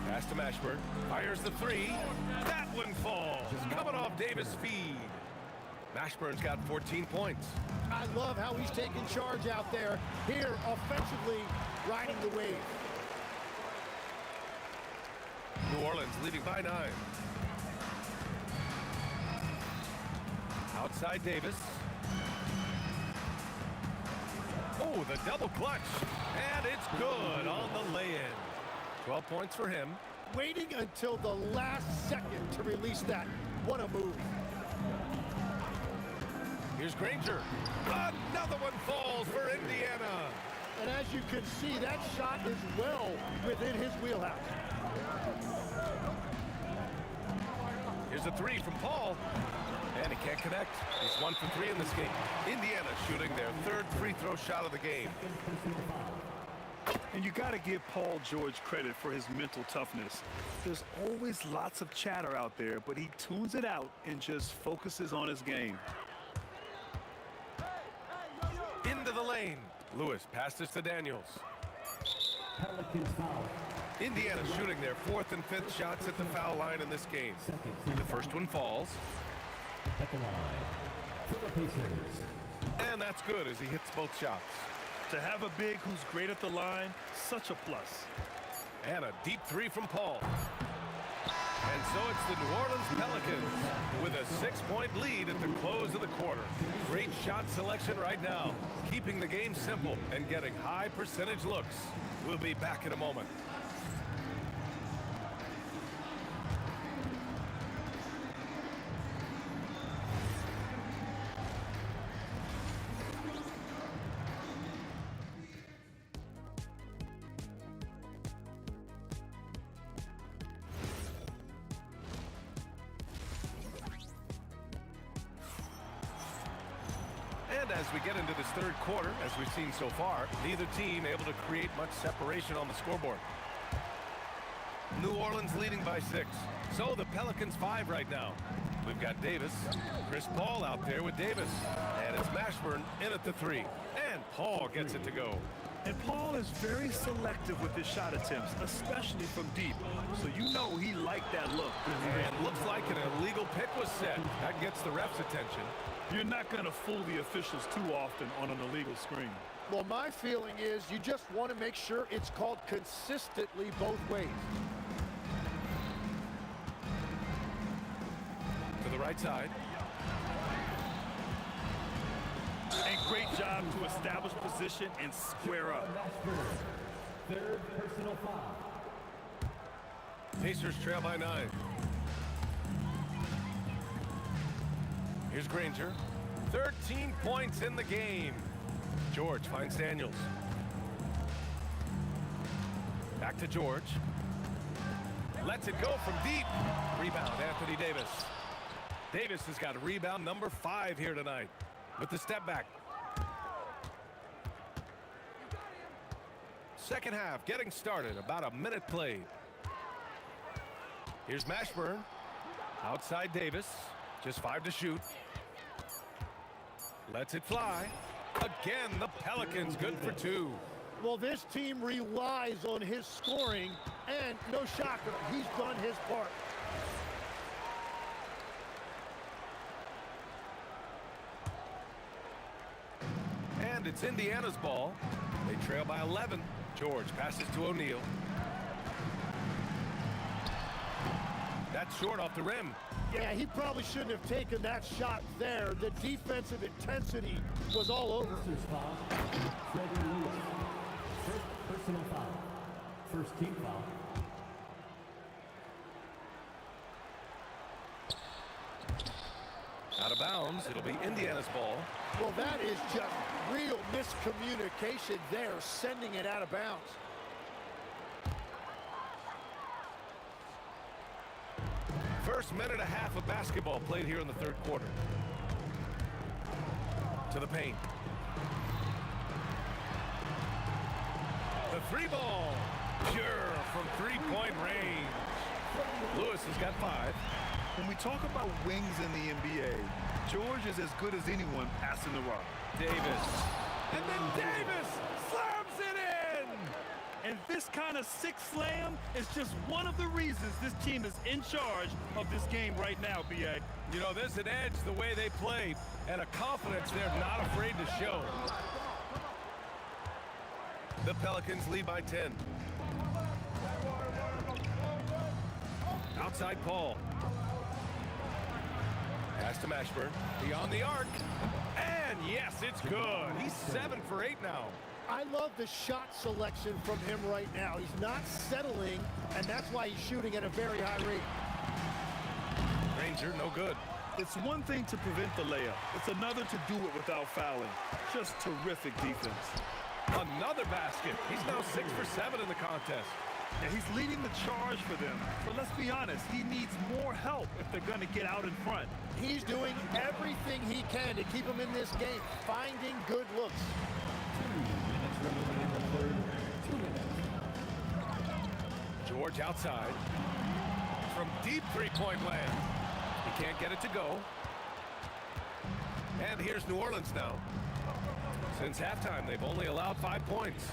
Pass to Mashburn. Fires the 3. That one falls. Coming off Davis' feed. Mashburn's got 14 points. I love how he's taking charge out there. Here, offensively, riding the wave. New Orleans leading by 9. Outside Davis. Oh, the double clutch. And it's good on the lay-in. 12 points for him. Waiting until the last second to release that. What a move. Here's Granger. Another one falls for Indiana. And as you can see, that shot is well within his wheelhouse. Here's a 3 from Paul. And he can't connect. He's 1 for 3 in this game. Indiana shooting their 3rd free throw shot of the game. And you got to give Paul George credit for his mental toughness. There's always lots of chatter out there, but he tunes it out and just focuses on his game. Into the lane. Lewis passes to Daniels. Pelicans foul. Indiana shooting their 4th and 5th shots at the foul line in this game. The first one falls. At the line for the Pacers. And that's good as he hits both shots. To have a big who's great at the line, such a plus. And a deep 3 from Paul. So it's the New Orleans Pelicans with a 6-point lead at the close of the quarter. Great shot selection right now, keeping the game simple and getting high percentage looks. We'll be back in a moment. And as we get into this third quarter, as we've seen so far, neither team able to create much separation on the scoreboard. New Orleans leading by 6. So the Pelicans 5 right now. We've got Davis, Chris Paul out there with Davis. And it's Mashburn in at the 3. And Paul gets it to go. And Paul is very selective with his shot attempts, especially from deep. So you know he liked that look. And looks like an illegal pick was set. That gets the ref's attention. You're not going to fool the officials too often on an illegal screen. Well, my feeling is you just want to make sure it's called consistently both ways. To the right side. And great job to establish position and square up. Third personal foul. Pacers trail by 9. Here's Granger. 13 points in the game. George finds Daniels. Back to George. Lets it go from deep. Rebound, Anthony Davis. Davis has got rebound number 5 here tonight with the step back. Second half getting started. About a minute played. Here's Mashburn. Outside Davis. Just 5 to shoot. Lets it fly. Again, the Pelicans good for 2. Well, this team relies on his scoring, and no shocker, he's done his part. And it's Indiana's ball. They trail by 11. George passes to O'Neal. That's short off the rim. Yeah, he probably shouldn't have taken that shot there. The defensive intensity was all over. Freddie Lewis. First personal foul. First team foul. Out of bounds. It'll be Indiana's ball. Well, that is just real miscommunication there, sending it out of bounds. First minute and a half of basketball played here in the third quarter. To the paint. The 3 ball. Pure from 3-point range. Lewis has got 5. When we talk about wings in the NBA, George is as good as anyone passing the rock. Davis. And then Davis slams it in! And this kind of sick slam is just one of the reasons this team is in charge of this game right now, B.A. You know, there's an edge the way they play and a confidence they're not afraid to show. The Pelicans lead by 10. Outside Paul. Pass to Mashburn. Beyond the arc. And yes, it's good. He's 7 for 8 now. I love the shot selection from him right now. He's not settling, and that's why he's shooting at a very high rate. Granger, no good. It's one thing to prevent the layup. It's another to do it without fouling. Just terrific defense. Another basket. He's now 6 for 7 in the contest. And he's leading the charge for them. But let's be honest, he needs more help if they're going to get out in front. He's doing everything he can to keep him in this game, finding good looks. 2 minutes remaining in the third. 2 minutes. George outside. From deep 3-point land. He can't get it to go. And here's New Orleans now. Since halftime, they've only allowed 5 points.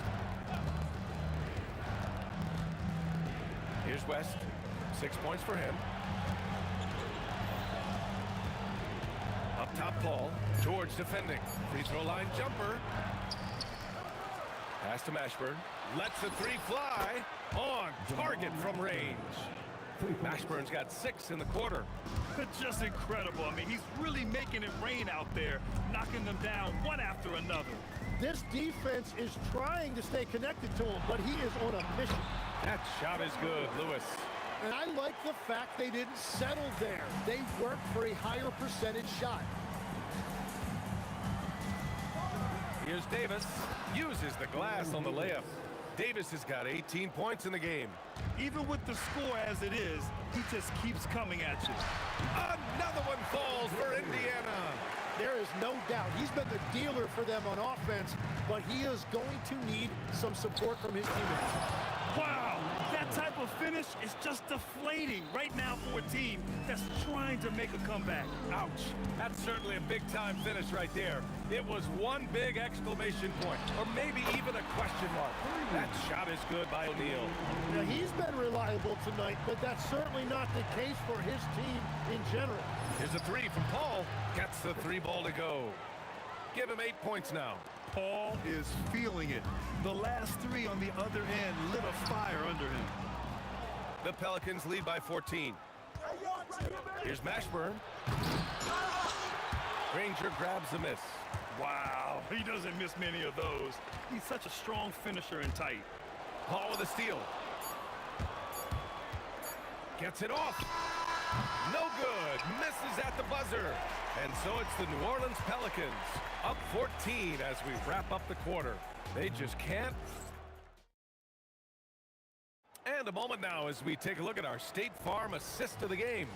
Here's West. 6 points for him. Up top, Paul. George defending. Free throw line jumper. Pass to Mashburn. Lets the 3 fly. On target from range. Mashburn's got 6 in the quarter. Just incredible. I mean, he's really making it rain out there, knocking them down one after another. This defense is trying to stay connected to him, but he is on a mission. That shot is good, Lewis. And I like the fact they didn't settle there. They worked for a higher percentage shot. Here's Davis. Uses the glass on the layup. Davis has got 18 points in the game. Even with the score as it is, he just keeps coming at you. Another one falls for Indiana. There is no doubt he's been the dealer for them on offense, but he is going to need some support from his teammates. Wow, that type of finish is just deflating right now for a team that's trying to make a comeback. Ouch. That's certainly a big-time finish right there. It was one big exclamation point, or maybe even a question mark. That shot is good by O'Neal. Now, he's been reliable tonight, but that's certainly not the case for his team in general. Here's a 3 from Paul. Gets the 3 ball to go. Give him 8 points now. Paul is feeling it. The last 3 on the other end lit a fire under him. The Pelicans lead by 14. Here's Mashburn. Granger grabs the miss. Wow, he doesn't miss many of those. He's such a strong finisher and tight. Paul with a steal. Gets it off. No good. Misses at the buzzer. And so it's the New Orleans Pelicans up 14 as we wrap up the quarter. They just can't. And a moment now as we take a look at our State Farm assist of the game.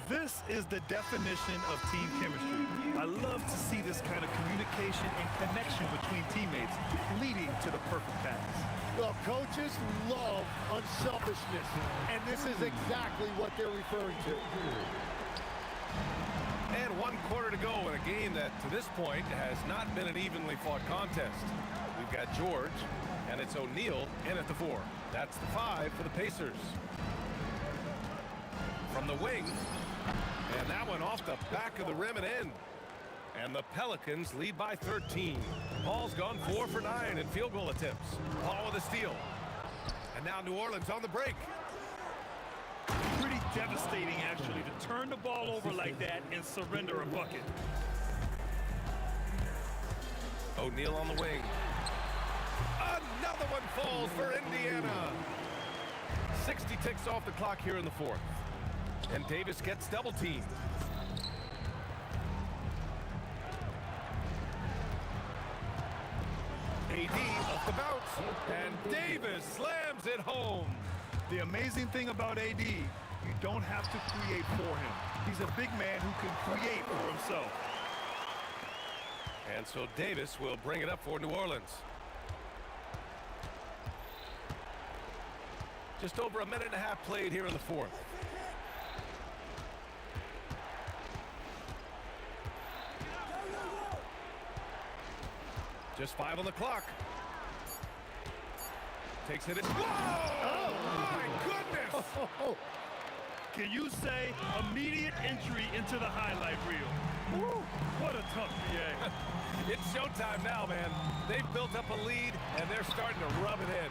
This is the definition of team chemistry. I love to see this kind of communication and connection between teammates leading to the perfect pass. Well, coaches love unselfishness, and this is exactly what they're referring to. And 1 quarter to go in a game that, to this point, has not been an evenly fought contest. We've got George, and it's O'Neal in at the 4. That's the 5 for the Pacers. From the wing, and that one off the back of the rim and in. And the Pelicans lead by 13. Paul's gone 4 for 9 in field goal attempts. Paul with a steal. And now New Orleans on the break. Pretty devastating, actually, to turn the ball over like that and surrender a bucket. O'Neal on the wing. Another one falls for Indiana. 60 ticks off the clock here in the 4th. And Davis gets double teamed. AD off the bounce. And Davis slams it home. The amazing thing about AD, you don't have to create for him. He's a big man who can create for himself. And so Davis will bring it up for New Orleans. Just over a minute and a half played here in the 4th. Just 5 on the clock. Takes it in. Whoa! Oh, my goodness! Can you say immediate entry into the highlight reel? Woo, what a tough PA. It's showtime now, man. They've built up a lead, and they're starting to rub it in.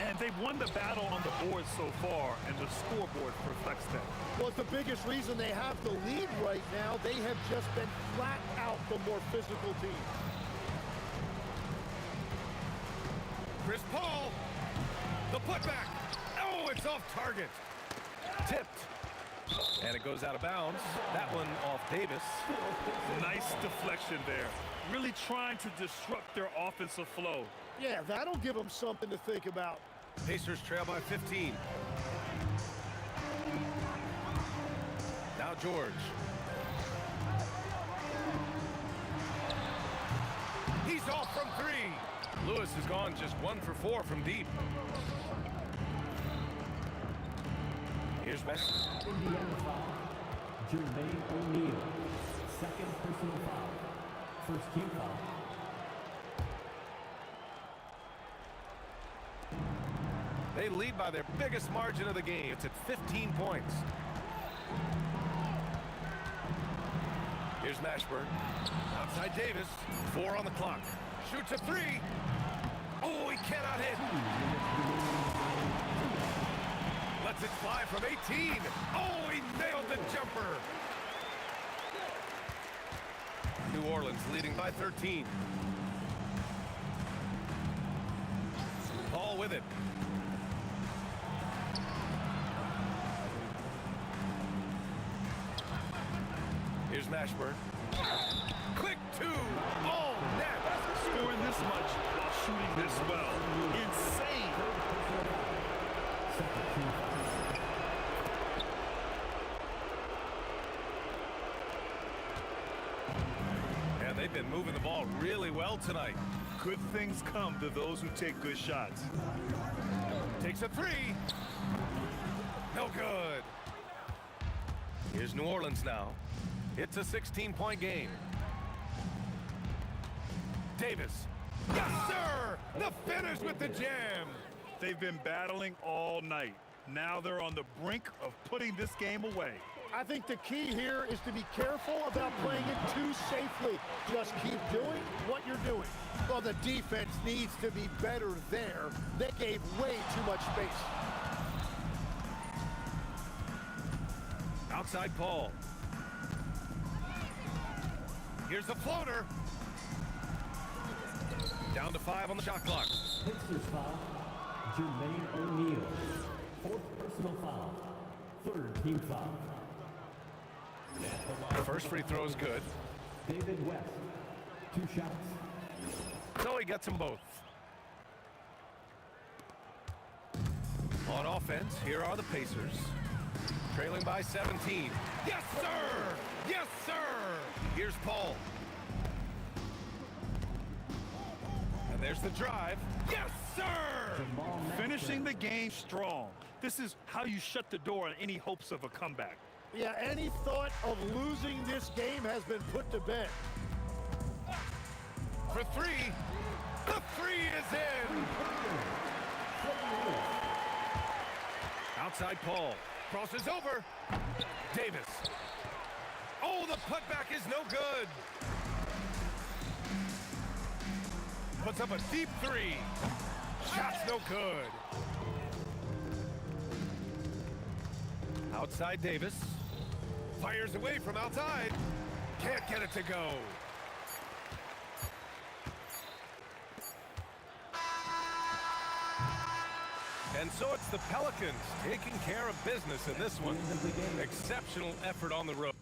And they've won the battle on the board so far, and the scoreboard reflects that. Well, it's the biggest reason they have the lead right now. They have just been flat out the more physical team. Chris Paul, the putback. Oh, it's off target. Tipped. And it goes out of bounds. That one off Davis. Nice deflection there. Really trying to disrupt their offensive flow. Yeah, that'll give them something to think about. Pacers trail by 15. Now George. He's off from 3. Lewis has gone just 1 for 4 from deep. Here's Messi. Indiana foul. Jermaine O'Neal. Second personal foul. First team foul. They lead by their biggest margin of the game. It's at 15 points. Here's Mashburn. Outside Davis. 4 on the clock. Shoots a 3. Oh, he cannot hit. lets it fly from 18. Oh, he nailed the jumper. New Orleans leading by 13. Paul with it. Here's Mashburn. Quick two. Oh, net. Scoring this much while shooting this well. Insane. And they've been moving the ball really well tonight. Good things come to those who take good shots. Takes a three. No good. Here's New Orleans now. It's a 16-point game. Davis. Yes, sir! The finish with the jam. They've been battling all night. Now they're on the brink of putting this game away. I think the key here is to be careful about playing it too safely. Just keep doing what you're doing. Well, the defense needs to be better there. They gave way too much space. Outside Paul. Here's the floater. Down to 5 on the shot clock. Sixers foul. Jermaine O'Neal. Fourth personal foul. Third team foul. The first free throw is good. David West. 2 shots. So he gets them both. On offense, here are the Pacers. Trailing by 17. Yes, sir! Yes, sir! Here's Paul. And there's the drive. Yes, sir! Finishing the game strong. This is how you shut the door on any hopes of a comeback. Yeah, any thought of losing this game has been put to bed. For three. The three is in. Outside Paul. Crosses over. Davis. Oh, the putback is no good. Puts up a deep three. Shot's no good. Outside Davis. Fires away from outside. Can't get it to go. And so it's the Pelicans taking care of business in this one. Exceptional effort on the road.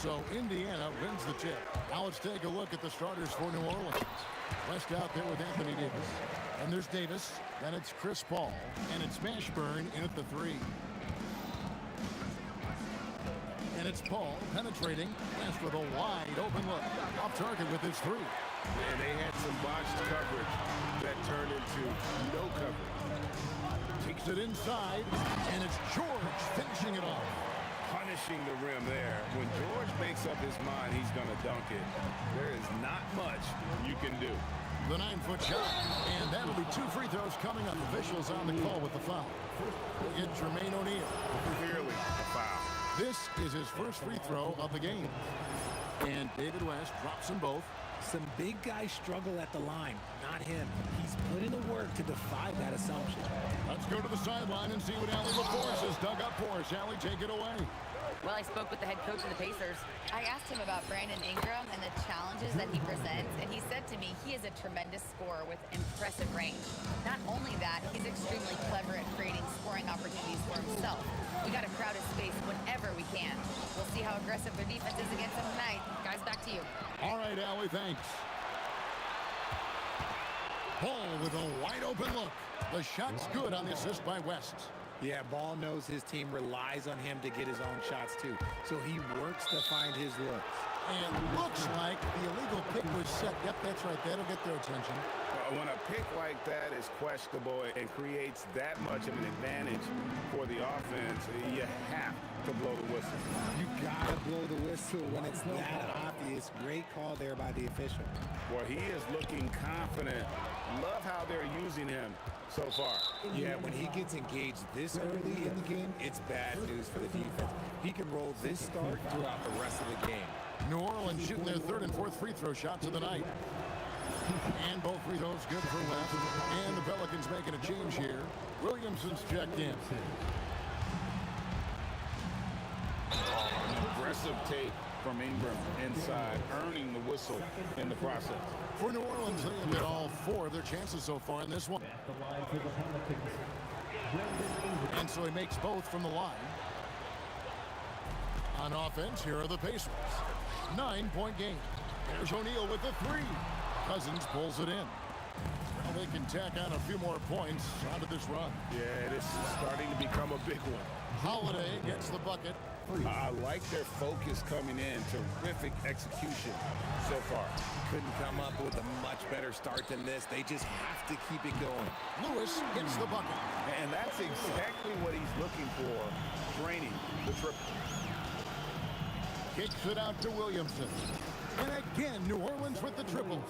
So Indiana wins the tip. Now let's take a look at the starters for New Orleans. West out there with Anthony Davis. And there's Davis. Then it's Chris Paul. And it's Mashburn in at the 3. And it's Paul penetrating. West with a wide open look. Off target with his 3. And they had some botched coverage that turned into no coverage. Takes it inside. And it's George finishing it off. Punishing the rim there. When George makes up his mind he's going to dunk it, there is not much you can do. The 9-foot shot. And that'll be 2 free throws coming up. Officials on the call with the foul. We'll get Jermaine O'Neal. Clearly a foul. This is his first free throw of the game. And David West drops them both. Some big guys struggle at the line, not him. He's put in the work to defy that assumption. Let's go to the sideline and see what Allie LaForce has dug up for us. Allie, take it away. Well, I spoke with the head coach of the Pacers. I asked him about Brandon Ingram and the challenges that he presents, and he said to me he is a tremendous scorer with impressive range. Not only that, he's extremely clever at creating scoring opportunities for himself. We got to crowd his space whenever we can. We'll see how aggressive their defense is against him tonight. Guys, back to you. All right, Allie, thanks. Ball with a wide open look. The shot's good on the assist by West. Yeah, Ball knows his team relies on him to get his own shots, too. So he works to find his looks. And looks like the illegal pick was set. Yep, that's right. That'll get their attention. When a pick like that is questionable and creates that much of an advantage for the offense, you have to blow the whistle. You gotta blow the whistle when it's that obvious. Great call there by the official. Well, he is looking confident. Love how they're using him so far. Yeah, when he gets engaged this early in the game, it's bad news for the defense. He can roll this start throughout the rest of the game. New Orleans shooting their 3rd and 4th free throw shots of the night. And both free throws good for West. And the Pelicans making a change here. Williamson's checked in. Aggressive take from Ingram inside, earning the whistle in the process. For New Orleans, they have hit all 4 of their chances so far in this one. And so he makes both from the line. On offense, here are the Pacers. 9-point game. There's O'Neal with the 3. Cousins pulls it in. Well, they can tack on a few more points onto this run. Yeah, this is starting to become a big one. Holiday gets the bucket. I like their focus coming in. Terrific execution so far. Couldn't come up with a much better start than this. They just have to keep it going. Lewis gets the bucket. And that's exactly what he's looking for. Draining the triple. Kicks it out to Williamson. And again, New Orleans with the triple.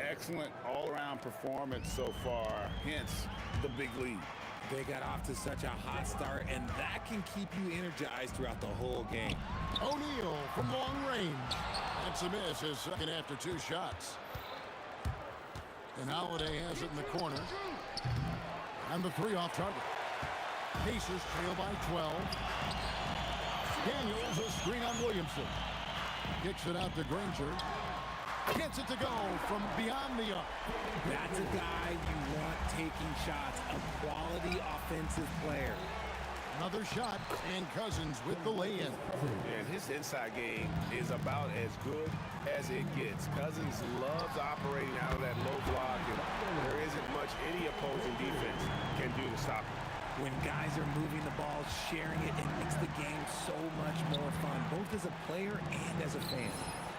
Excellent all-around performance so far, hence the big lead. They got off to such a hot start, and that can keep you energized throughout the whole game. O'Neal from long range. That's a miss, his second after 2 shots. And Holiday has it in the corner. And the 3 off target. Pacers trail by 12. Daniels a screen on Williamson. Kicks it out to Granger. Gets it to go from beyond the arc. That's a guy you want taking shots, a quality offensive player. Another shot, and Cousins with the lay-in. And his inside game is about as good as it gets. Cousins loves operating out of that low block, and there isn't much any opposing defense can do to stop him. When guys are moving the ball, sharing it, it makes the game so much more fun, both as a player and as a fan.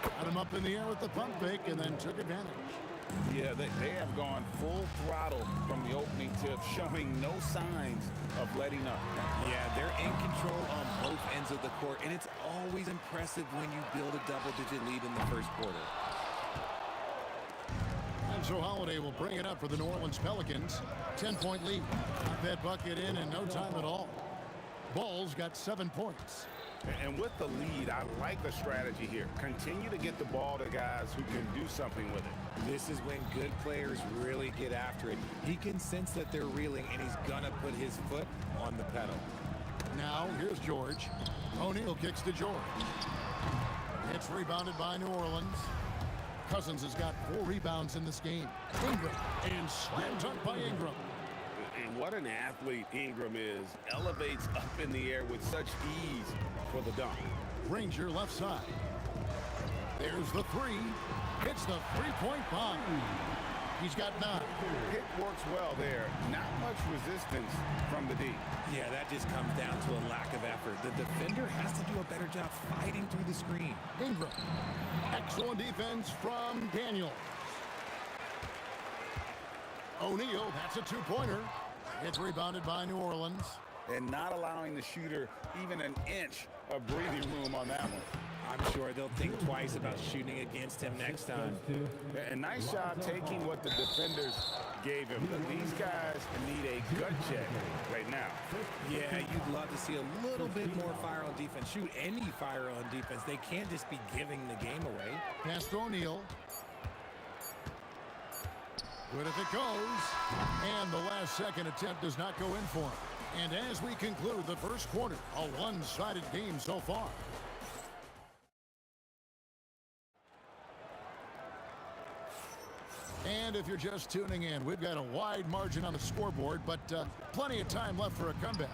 Got him up in the air with the pump fake and then took advantage. Yeah, they have gone full throttle from the opening tip, showing no signs of letting up. Yeah, they're in control on both ends of the court, and it's always impressive when you build a double-digit lead in the first quarter. And so Holiday will bring it up for the New Orleans Pelicans. 10-point lead. Got that bucket in no time at all. Ball's got 7 points. And with the lead, I like the strategy here. Continue to get the ball to guys who can do something with it. This is when good players really get after it. He can sense that they're reeling, and he's going to put his foot on the pedal. Now, here's George. O'Neal kicks to George. It's rebounded by New Orleans. Cousins has got 4 rebounds in this game. Ingram, and slam dunk by Ingram. And what an athlete Ingram is. Elevates up in the air with such ease for the dunk. Granger left side. There's the three. It's the three-point bomb. He's got 9. It works well there. Not much resistance from the D. Yeah, that just comes down to a lack of effort. The defender has to do a better job fighting through the screen. Ingram. Excellent defense from Daniels. O'Neal, that's a two-pointer. It's rebounded by New Orleans. And not allowing the shooter even an inch of breathing room on that one. I'm sure they'll think twice about shooting against him next time. A nice job taking what the defenders gave him. But these guys need a gut check right now. Yeah, you'd love to see a little bit more fire on defense. Shoot any fire on defense. They can't just be giving the game away. Pass to O'Neal. Good if it goes. And the last second attempt does not go in for him. And as we conclude the first quarter, a one-sided game so far. And if you're just tuning in, we've got a wide margin on the scoreboard, but plenty of time left for a comeback.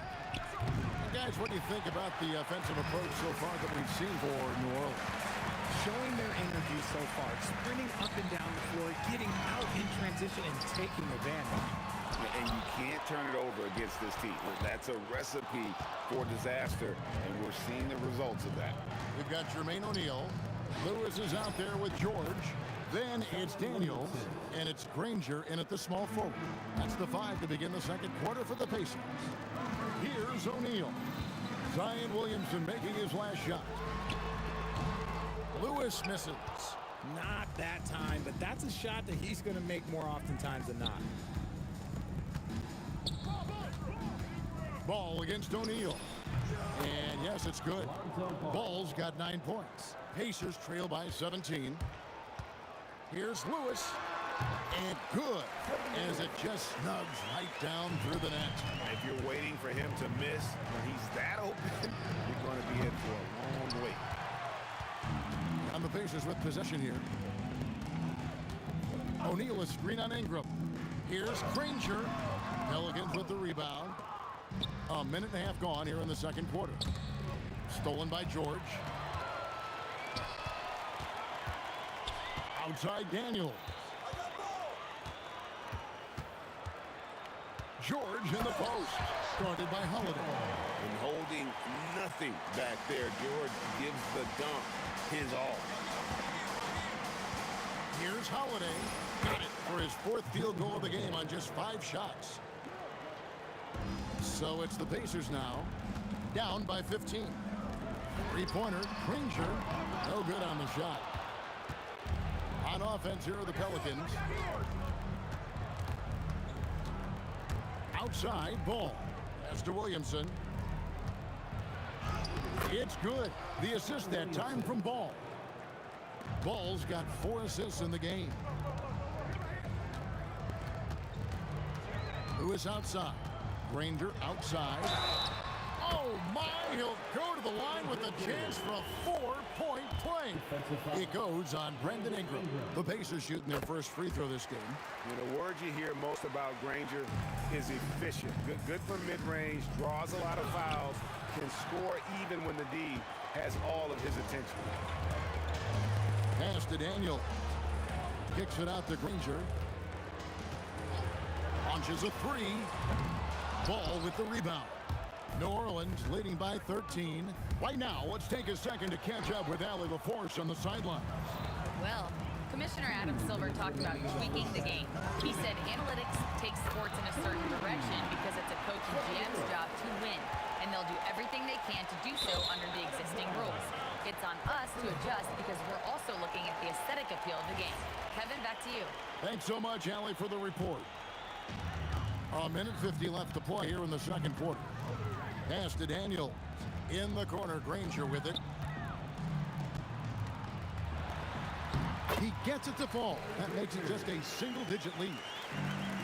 And guys, what do you think about the offensive approach so far that we've seen for New Orleans? Showing their energy so far, sprinting up and down the floor, getting out in transition and taking advantage. And you can't turn it over against this team. That's a recipe for disaster, and we're seeing the results of that. We've got Jermaine O'Neal. Lewis is out there with George. Then it's Daniels, and it's Granger in at the small forward. That's the 5 to begin the second quarter for the Pacers. Here's O'Neal. Zion Williamson making his last shot. Lewis misses. Not that time, but that's a shot that he's going to make more oftentimes than not. Ball against O'Neal. And yes, it's good. Ball's got 9 points. Pacers trail by 17. Here's Lewis, and good, as it just snugs right down through the net. If you're waiting for him to miss when he's that open, you're going to be in for a long wait. On the Pacers with possession here. O'Neal is screen on Ingram. Here's Granger. Pelicans with the rebound. A minute and a half gone here in the second quarter. Stolen by George. Outside Daniels. George in the post. Guarded by Holiday. And holding nothing back there. George gives the dunk his all. Here's Holiday. Got it for his 4th field goal of the game on just 5 shots. So it's the Pacers now. Down by 15. Three-pointer. Granger. No good on the shot. On offense, here are the Pelicans. Outside, Ball. Pass to Williamson. It's good. The assist that time from Ball. Ball's got 4 assists in the game. Lewis outside. Granger outside. Oh, my! He'll go to the line with a chance for a 4-point play. It goes on Brendan Ingram. The Pacers shooting their first free throw this game. The word you hear most about Granger is efficient. Good from mid-range, draws a lot of fouls, can score even when the D has all of his attention. Pass to Daniel. Kicks it out to Granger. Launches a 3. Ball with the rebound. New Orleans leading by 13. Right now, let's take a second to catch up with Allie LaForce on the sidelines. Well, Commissioner Adam Silver talked about tweaking the game. He said analytics take sports in a certain direction because it's a coach and GM's job to win, and they'll do everything they can to do so under the existing rules. It's on us to adjust because we're also looking at the aesthetic appeal of the game. Kevin, back to you. Thanks so much, Allie, for the report. A minute 50 left to play here in the second quarter. Pass to Daniel. In the corner, Granger with it. He gets it to fall. That makes it just a single-digit lead.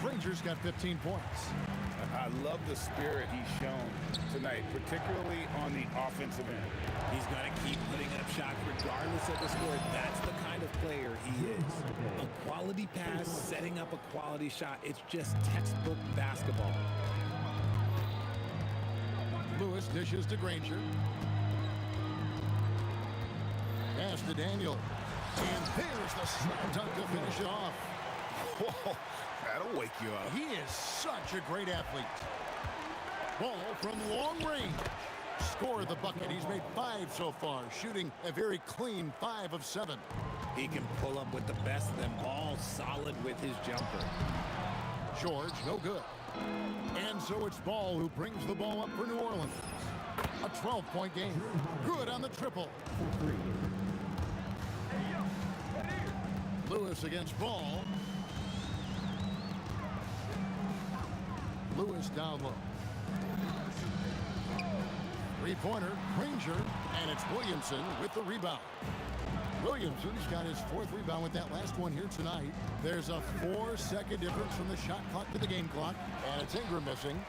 Granger's got 15 points. I love the spirit he's shown tonight, particularly on the offensive end. He's going to keep putting up shots regardless of the score. That's the kind of player he is. A quality pass, setting up a quality shot. It's just textbook basketball. Lewis dishes to Granger. Pass to Daniel. And there's the slam dunk to finish it off. Whoa, that'll wake you up. He is such a great athlete. Ball from long range. Scored the bucket. He's made 5 so far, shooting a very clean 5 of 7. He can pull up with the best of them. Ball solid with his jumper. George, no good. And so it's Ball who brings the ball up for New Orleans. A 12-point game. Good on the triple. Lewis against Ball. Lewis down low. Three-pointer, Granger, and it's Williamson with the rebound. Williamson's got his 4th rebound with that last one here tonight. There's a 4-second difference from the shot clock to the game clock, and it's Ingram missing.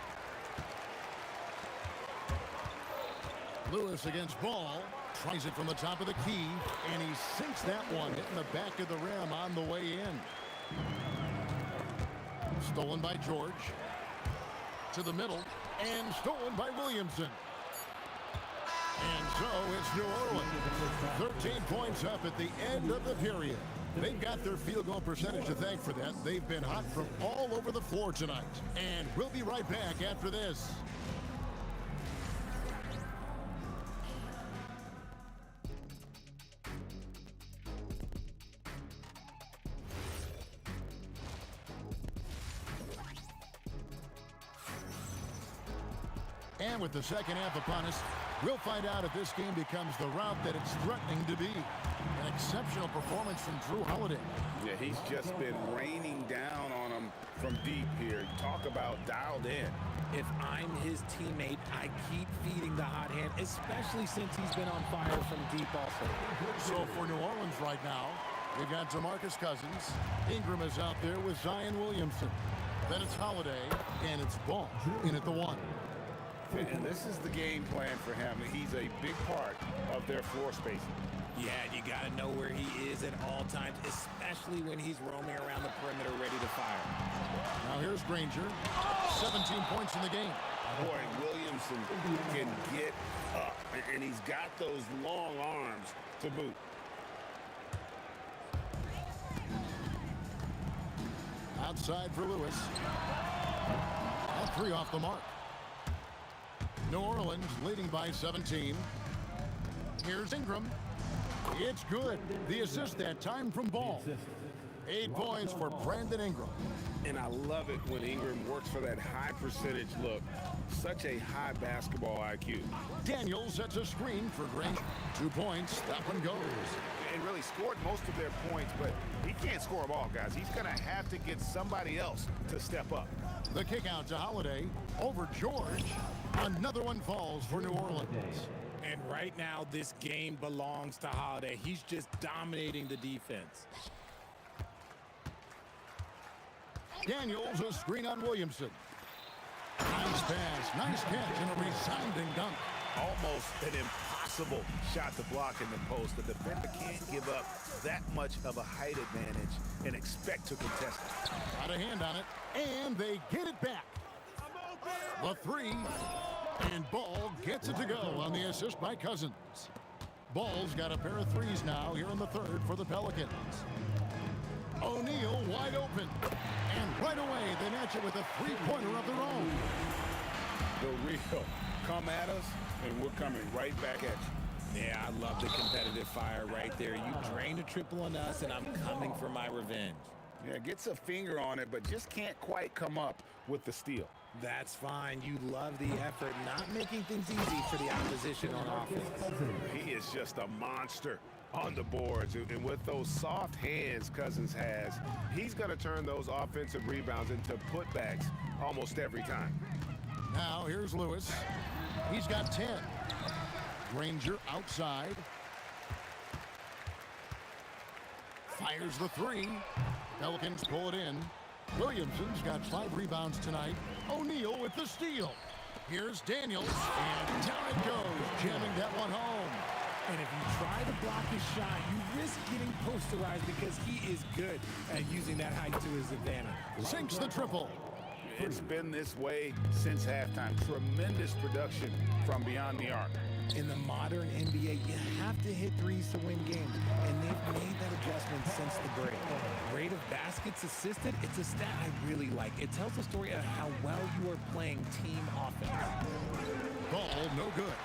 Lewis against Ball, tries it from the top of the key, and he sinks that one, hitting the back of the rim on the way in. Stolen by George. To the middle, and stolen by Williamson. And so it's New Orleans. 13 points up at the end of the period. They've got their field goal percentage to thank for that. They've been hot from all over the floor tonight. And we'll be right back after this. And with the second half upon us, we'll find out if this game becomes the route that it's threatening to be. An exceptional performance from Drew Holiday. Yeah, he's just been raining down on him from deep here. Talk about dialed in. If I'm his teammate, I keep feeding the hot hand, especially since he's been on fire from deep also. So for New Orleans right now, we've got DeMarcus Cousins. Ingram is out there with Zion Williamson. Then it's Holiday, and it's Ball in at the 1. And this is the game plan for him. He's a big part of their floor spacing. Yeah, you got to know where he is at all times, especially when he's roaming around the perimeter ready to fire. Now here's Granger. 17 points in the game. Boy, Williamson can get up, and he's got those long arms to boot. Outside for Lewis. That 3 off the mark. New Orleans leading by 17. Here's Ingram. It's good. The assist that time from Ball. 8 points for Brandon Ingram. And I love it when Ingram works for that high percentage look. Such a high basketball IQ. Daniels sets a screen for Granger. 2 points. That one goes. And really scored most of their points, but he can't score them all, guys. He's going to have to get somebody else to step up. The kick out to Holiday over George. Another one falls for New Orleans. And right now, this game belongs to Holiday. He's just dominating the defense. Daniels, a screen on Williamson. Nice pass, nice catch, and a resounding dunk. Almost an impossible shot to block in the post. The defender can't give up that much of a height advantage and expect to contest it. Got a hand on it, and they get it back. The 3, and Ball gets it to go on the assist by Cousins. Ball's got a pair of 3s now here in the 3rd for the Pelicans. O'Neal wide open, and right away they match it with a 3-pointer of their own. The real come at us, and we're coming right back at you. Yeah, I love the competitive fire right there. You drained a triple on us, and I'm coming for my revenge. Yeah, gets a finger on it, but just can't quite come up with the steal. That's fine. You love the effort, not making things easy for the opposition on offense. He is just a monster on the boards, and with those soft hands Cousins has, he's going to turn those offensive rebounds into putbacks almost every time. Now here's Lewis. He's got 10. Granger outside. Fires the 3. Pelicans pull it in. Williamson's got 5 rebounds tonight. O'Neal with the steal. Here's Daniels, and down it goes, jamming that one home. And if you try to block his shot, you risk getting posterized because he is good at using that height to his advantage. Sinks the triple. It's been this way since halftime. Tremendous production from beyond the arc. In the modern NBA, you have to hit threes to win games, and they've made that adjustment since the break. Rate of baskets assisted, it's a stat I really like. It tells a story of how well you are playing team offense. Ball no good.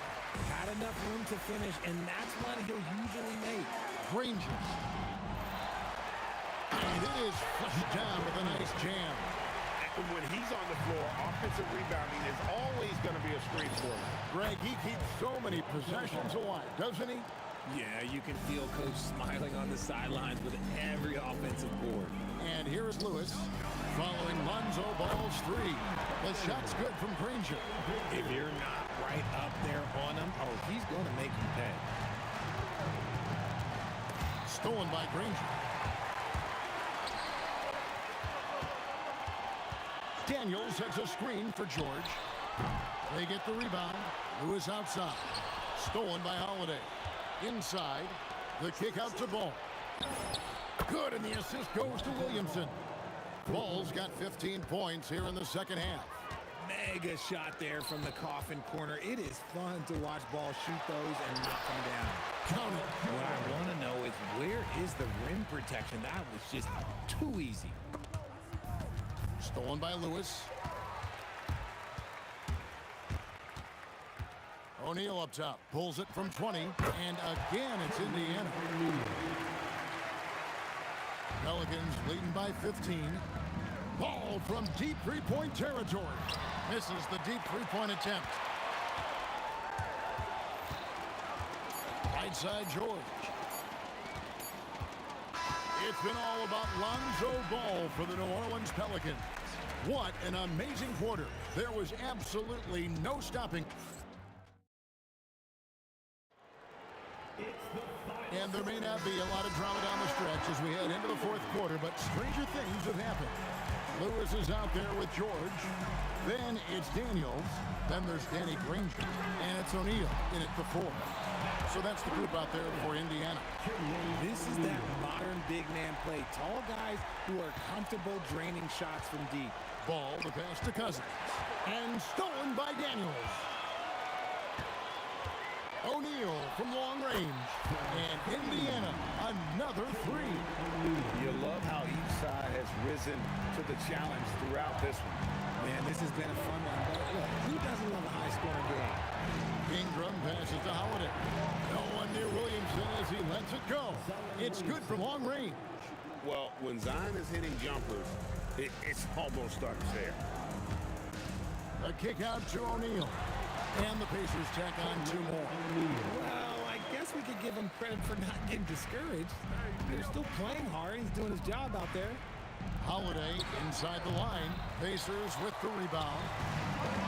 Had enough room to finish, and that's one he'll usually make. Granger. And it is flushed down with a nice jam. When he's on the floor, offensive rebounding is always going to be a screen for him. Greg, he keeps so many possessions alive, doesn't he? Yeah, you can feel Coach smiling on the sidelines with every offensive board. And here is Lewis following Lonzo Ball's three. The shot's good from Granger. If you're not right up there on him, oh, he's going to make you pay. Stolen by Granger. Daniels sets a screen for George. They get the rebound. Lewis outside. Stolen by Holiday. Inside. The kick out to Ball. Good, and the assist goes to Williamson. Ball's got 15 points here in the second half. Mega shot there from the coffin corner. It is fun to watch Ball shoot those and knock them down. Count it. What I want to know is, where is the rim protection? That was just too easy. Stolen by Lewis. O'Neal up top. Pulls it from 20. And again, it's Indiana. Pelicans leading by 15. Ball from deep three-point territory. Misses the deep three-point attempt. Right side, George. It's been all about Lonzo Ball for the New Orleans Pelicans. What an amazing quarter. There was absolutely no stopping. And there may not be a lot of drama down the stretch as we head into the fourth quarter, but stranger things have happened. Lewis is out there with George. Then it's Daniels. Then there's Danny Granger. And it's O'Neal in at the four. So that's the group out there for Indiana. This is that modern big man play. Tall guys who are comfortable draining shots from deep. Ball, the pass to Cousins. And stolen by Daniels. O'Neal from long range. And Indiana, another three. You love how each side has risen to the challenge throughout this one. Man, this has been a fun one. But look, who doesn't love a high-scoring game? Ingram passes to Holiday. No one near Williamson as he lets it go. It's good from long range. Well, when Zion is hitting jumpers, it's almost unfair. A kick out to O'Neal. And the Pacers tack on two more. Well, I guess we could give him credit for not getting discouraged. They're still playing hard. He's doing his job out there. Holiday inside the line. Pacers with the rebound.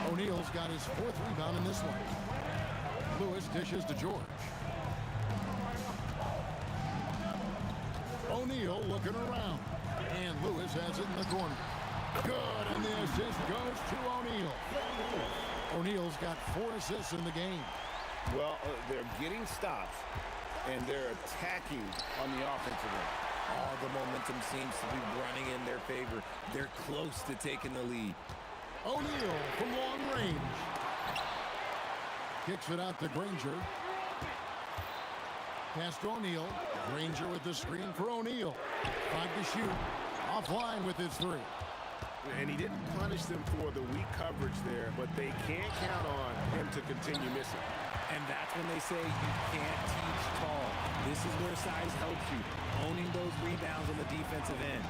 O'Neal's got his fourth rebound in this one. Lewis dishes to George. O'Neal looking around. And Lewis has it in the corner. Good, and the assist goes to O'Neal. O'Neal's got 4 assists in the game. Well, they're getting stops, and they're attacking on the offensive end. All the momentum seems to be running in their favor. They're close to taking the lead. O'Neal from long range. Kicks it out to Granger. Pass to O'Neal. Granger with the screen for O'Neal. 5 to shoot. Offline with his 3. And he didn't punish them for the weak coverage there, but they can't count on him to continue missing. And that's when they say you can't teach tall. This is where size helps you. Owning those rebounds on the defensive end.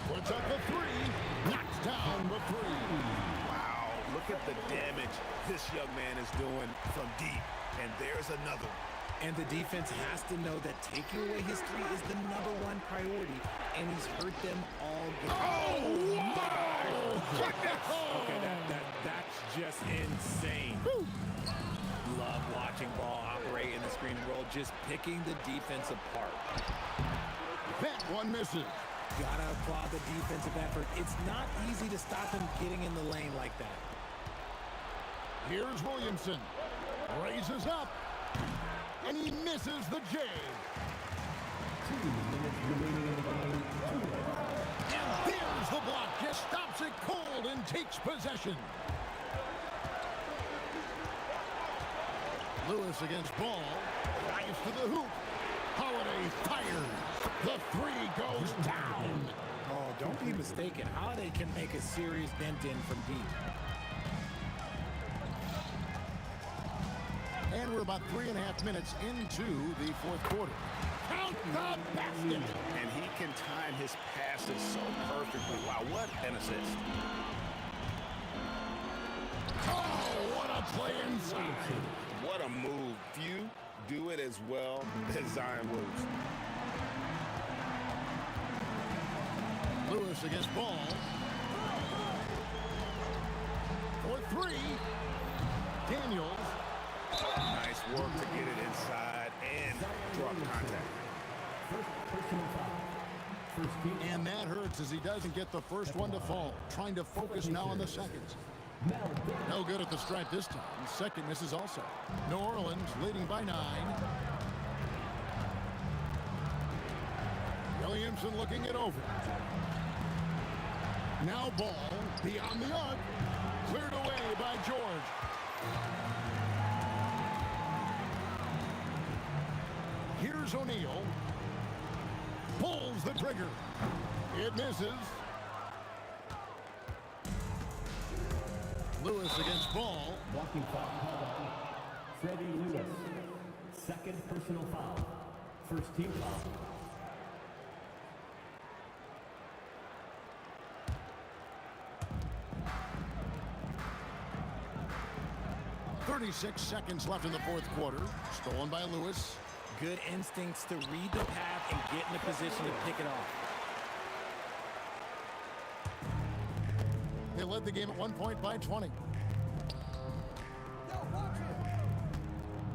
Puts up the 3. Knocks down the 3. Wow, look at the damage this young man is doing from deep. And there's another one. And the defense has to know that taking away his 3 is the #1 priority, and he's hurt them all game. Oh, my goodness! Okay, that's just insane. Woo. Love watching Ball operate in the screen and roll, just picking the defense apart. That one misses. Gotta applaud the defensive effort. It's not easy to stop him getting in the lane like that. Here's Williamson. Raises up. And he misses the J. 2 minutes remaining in the game. And there's the block J. stops it cold and takes possession. Lewis against Ball. Drives to the hoop. Holiday fires. The three goes down. Oh, don't be mistaken. Holiday can make a serious dent in from deep. And we're about 3.5 minutes into the fourth quarter. Count the basket. And he can time his passes so perfectly. Wow, what an assist. Oh, what a play inside. What a move. Few do it as well as Zion Williams. Lewis against Ball. For three. Daniels. Nice work to get it inside and drop contact. And that hurts as he doesn't get the first one to fall. Trying to focus now on the seconds. No good at the stripe this time. Second misses also. New Orleans leading by 9. Williamson looking it over. Now Ball beyond the arc. Cleared away by George. Here's O'Neal. Pulls the trigger. It misses. Lewis against Ball. Walking foul called on Freddie Lewis. Second personal foul. First team foul. 36 seconds left in the fourth quarter. Stolen by Lewis. Good instincts to read the path and get in a position to pick it off. They led the game at 1 point by 20.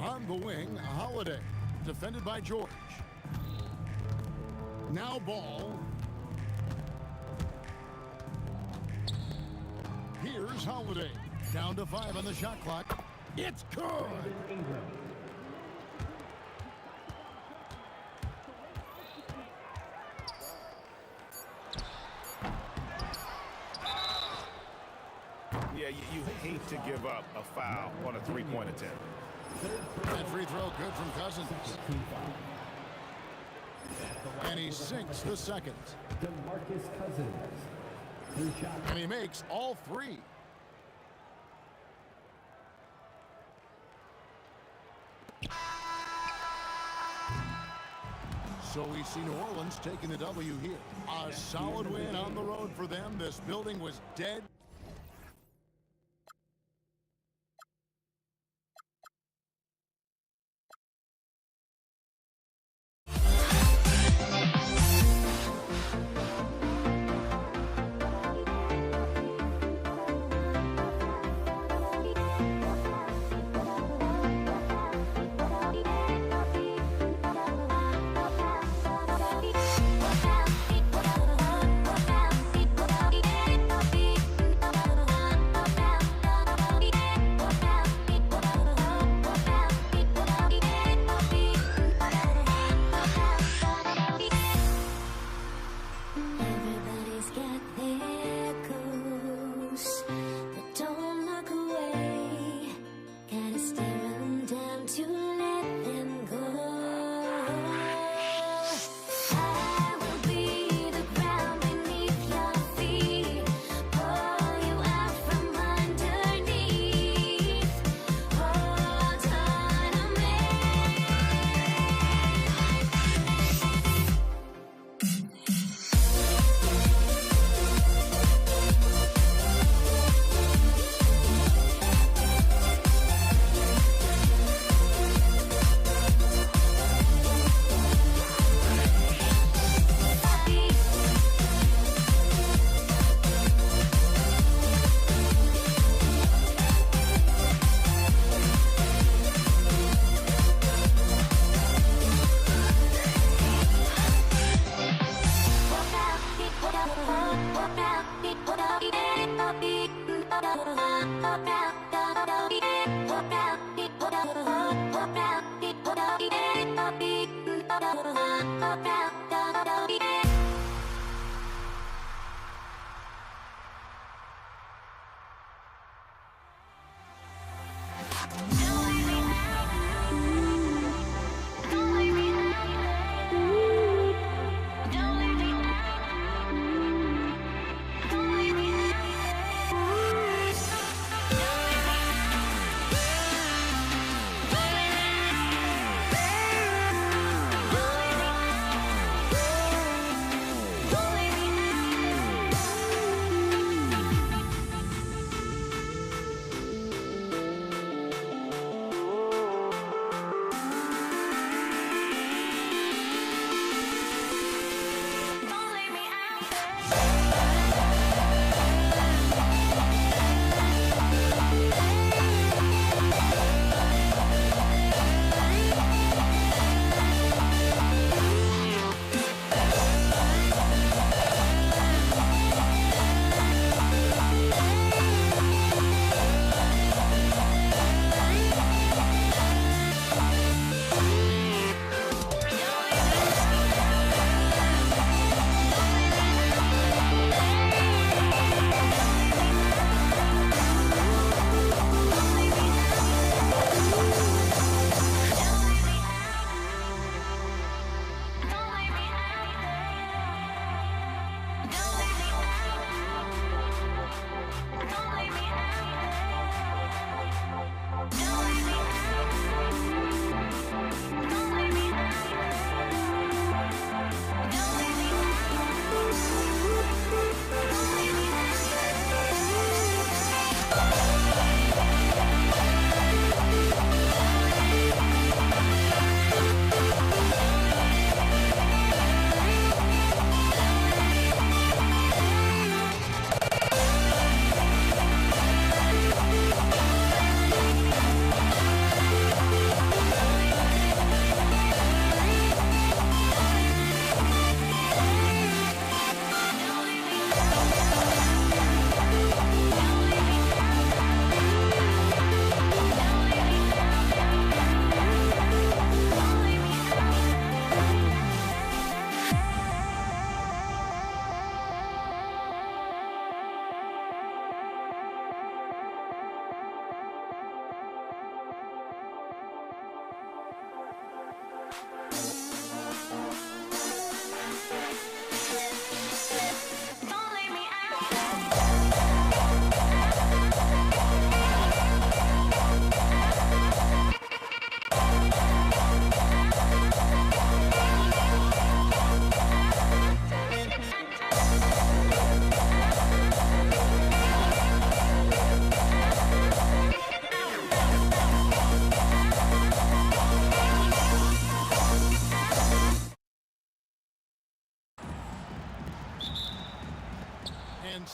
On the wing, Holiday. Defended by George. Now Ball. Here's Holiday. Down to 5 on the shot clock. It's good. Yeah, you hate to give up a foul on a three-point attempt. That free throw good from Cousins. And he sinks the second. DeMarcus Cousins. And he makes all 3. So we see New Orleans taking the W here. A solid win on the road for them. This building was dead.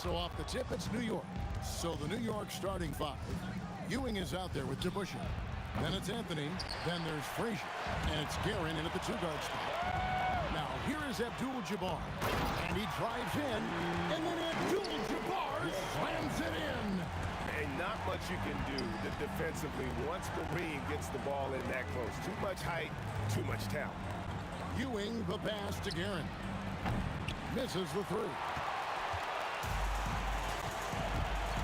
So off the tip, it's New York. So the New York starting five. Ewing is out there with DeBusschere. Then it's Anthony. Then there's Frazier. And it's Guerin in at the two-guard spot. Now, here is Abdul-Jabbar. And he drives in. And then Abdul-Jabbar slams it in. And not much you can do defensively once Kareem gets the ball in that close. Too much height, too much talent. Ewing, the pass to Guerin. Misses the three.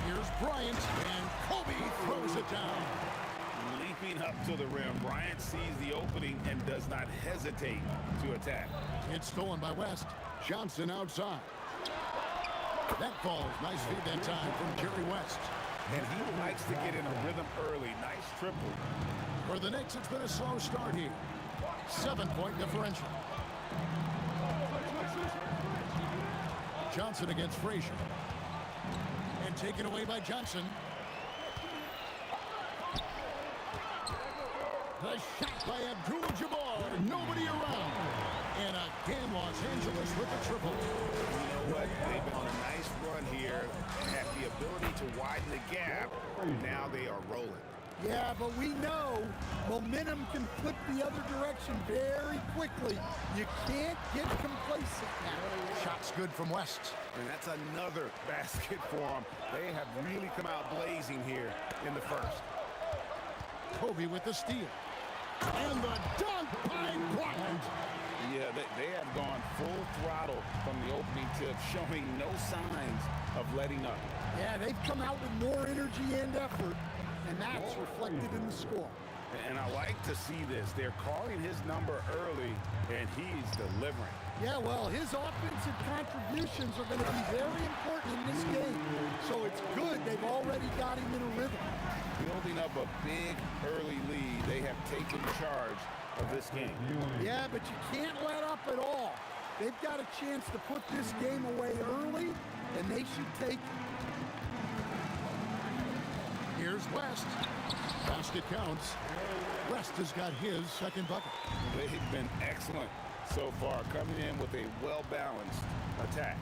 Here's Bryant, and Kobe throws it down. Leaping up to the rim, Bryant sees the opening and does not hesitate to attack. It's stolen by West. Johnson outside. That falls. Nice feed that time from Jerry West. And he likes to get in a rhythm early. Nice triple. For the Knicks, it's been a slow start here. 7-point differential. Johnson against Frazier. And taken away by Johnson. The shot by Abdul-Jabbar. Nobody around. And again, Los Angeles with the triple. You know what? They've been on a nice run here. Have the ability to widen the gap. Now they are rolling. Yeah, but we know momentum can flip the other direction very quickly. You can't get complacent now. Shots good from West. And that's another basket for them. They have really come out blazing here in the first. Kobe with the steal. And the dunk by Bryant. Yeah, they have gone full throttle from the opening tip, showing no signs of letting up. Yeah, they've come out with more energy and effort, and that's reflected in the score. And I like to see this. They're calling his number early, and he's delivering. Yeah, well, his offensive contributions are going to be very important in this game. So it's good they've already got him in a rhythm. Building up a big early lead, they have taken charge of this game. Yeah, but you can't let up at all. They've got a chance to put this game away early, and they should take it. Here's West. Basket counts. West has got his second bucket. They've been excellent so far, coming in with a well-balanced attack.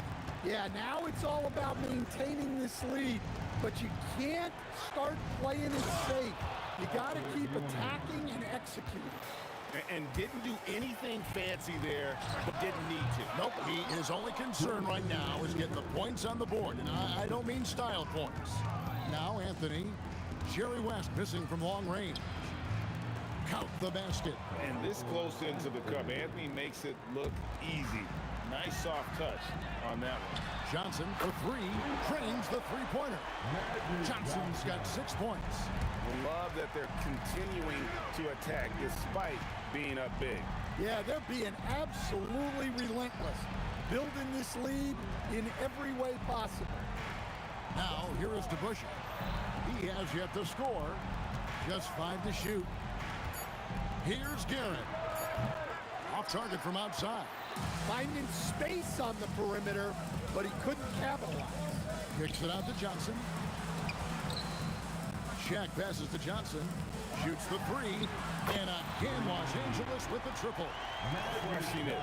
Yeah, now it's all about maintaining this lead, but you can't start playing it safe. You got to keep attacking and executing. And didn't do anything fancy there, but didn't need to. Nope, his only concern right now is getting the points on the board, and I don't mean style points. Now Anthony, Jerry West missing from long range. Count the basket. And this close into the cup, Anthony makes it look easy. Nice soft touch on that one. Johnson for three, drains the three-pointer. Johnson's got 6 points. Love that they're continuing to attack despite being up big. Yeah, they're being absolutely relentless, building this lead in every way possible. Now, here is DeBusschere. He has yet to score. Just 5 to shoot. Here's Guerin. Off target from outside. Finding space on the perimeter, but he couldn't capitalize. Kicks it out to Johnson. Shaq passes to Johnson. Shoots the three. And again, Los Angeles with the triple. Crushing it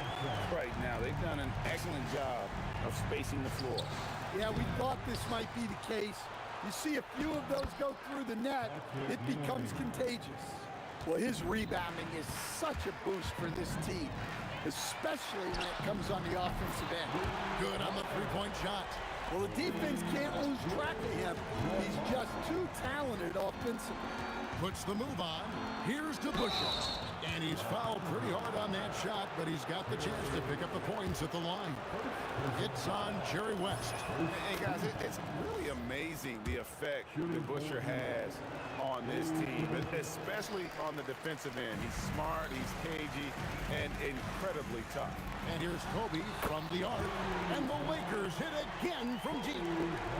right now. They've done an excellent job of spacing the floor. Yeah, we thought this might be the case. You see a few of those go through the net, it becomes contagious. Well, his rebounding is such a boost for this team, especially when it comes on the offensive end. Good on the three-point shot. Well, the defense can't lose track of him. He's just too talented offensively. Puts the move on. Here's DeBusschere. And he's fouled pretty hard on that shot, but he's got the chance to pick up the points at the line. It's on Jerry West. Hey, guys, it's really amazing the effect DeBusschere has on this team, especially on the defensive end. He's smart, he's cagey, and incredibly tough. And here's Kobe from the arc. And the Lakers hit again from deep.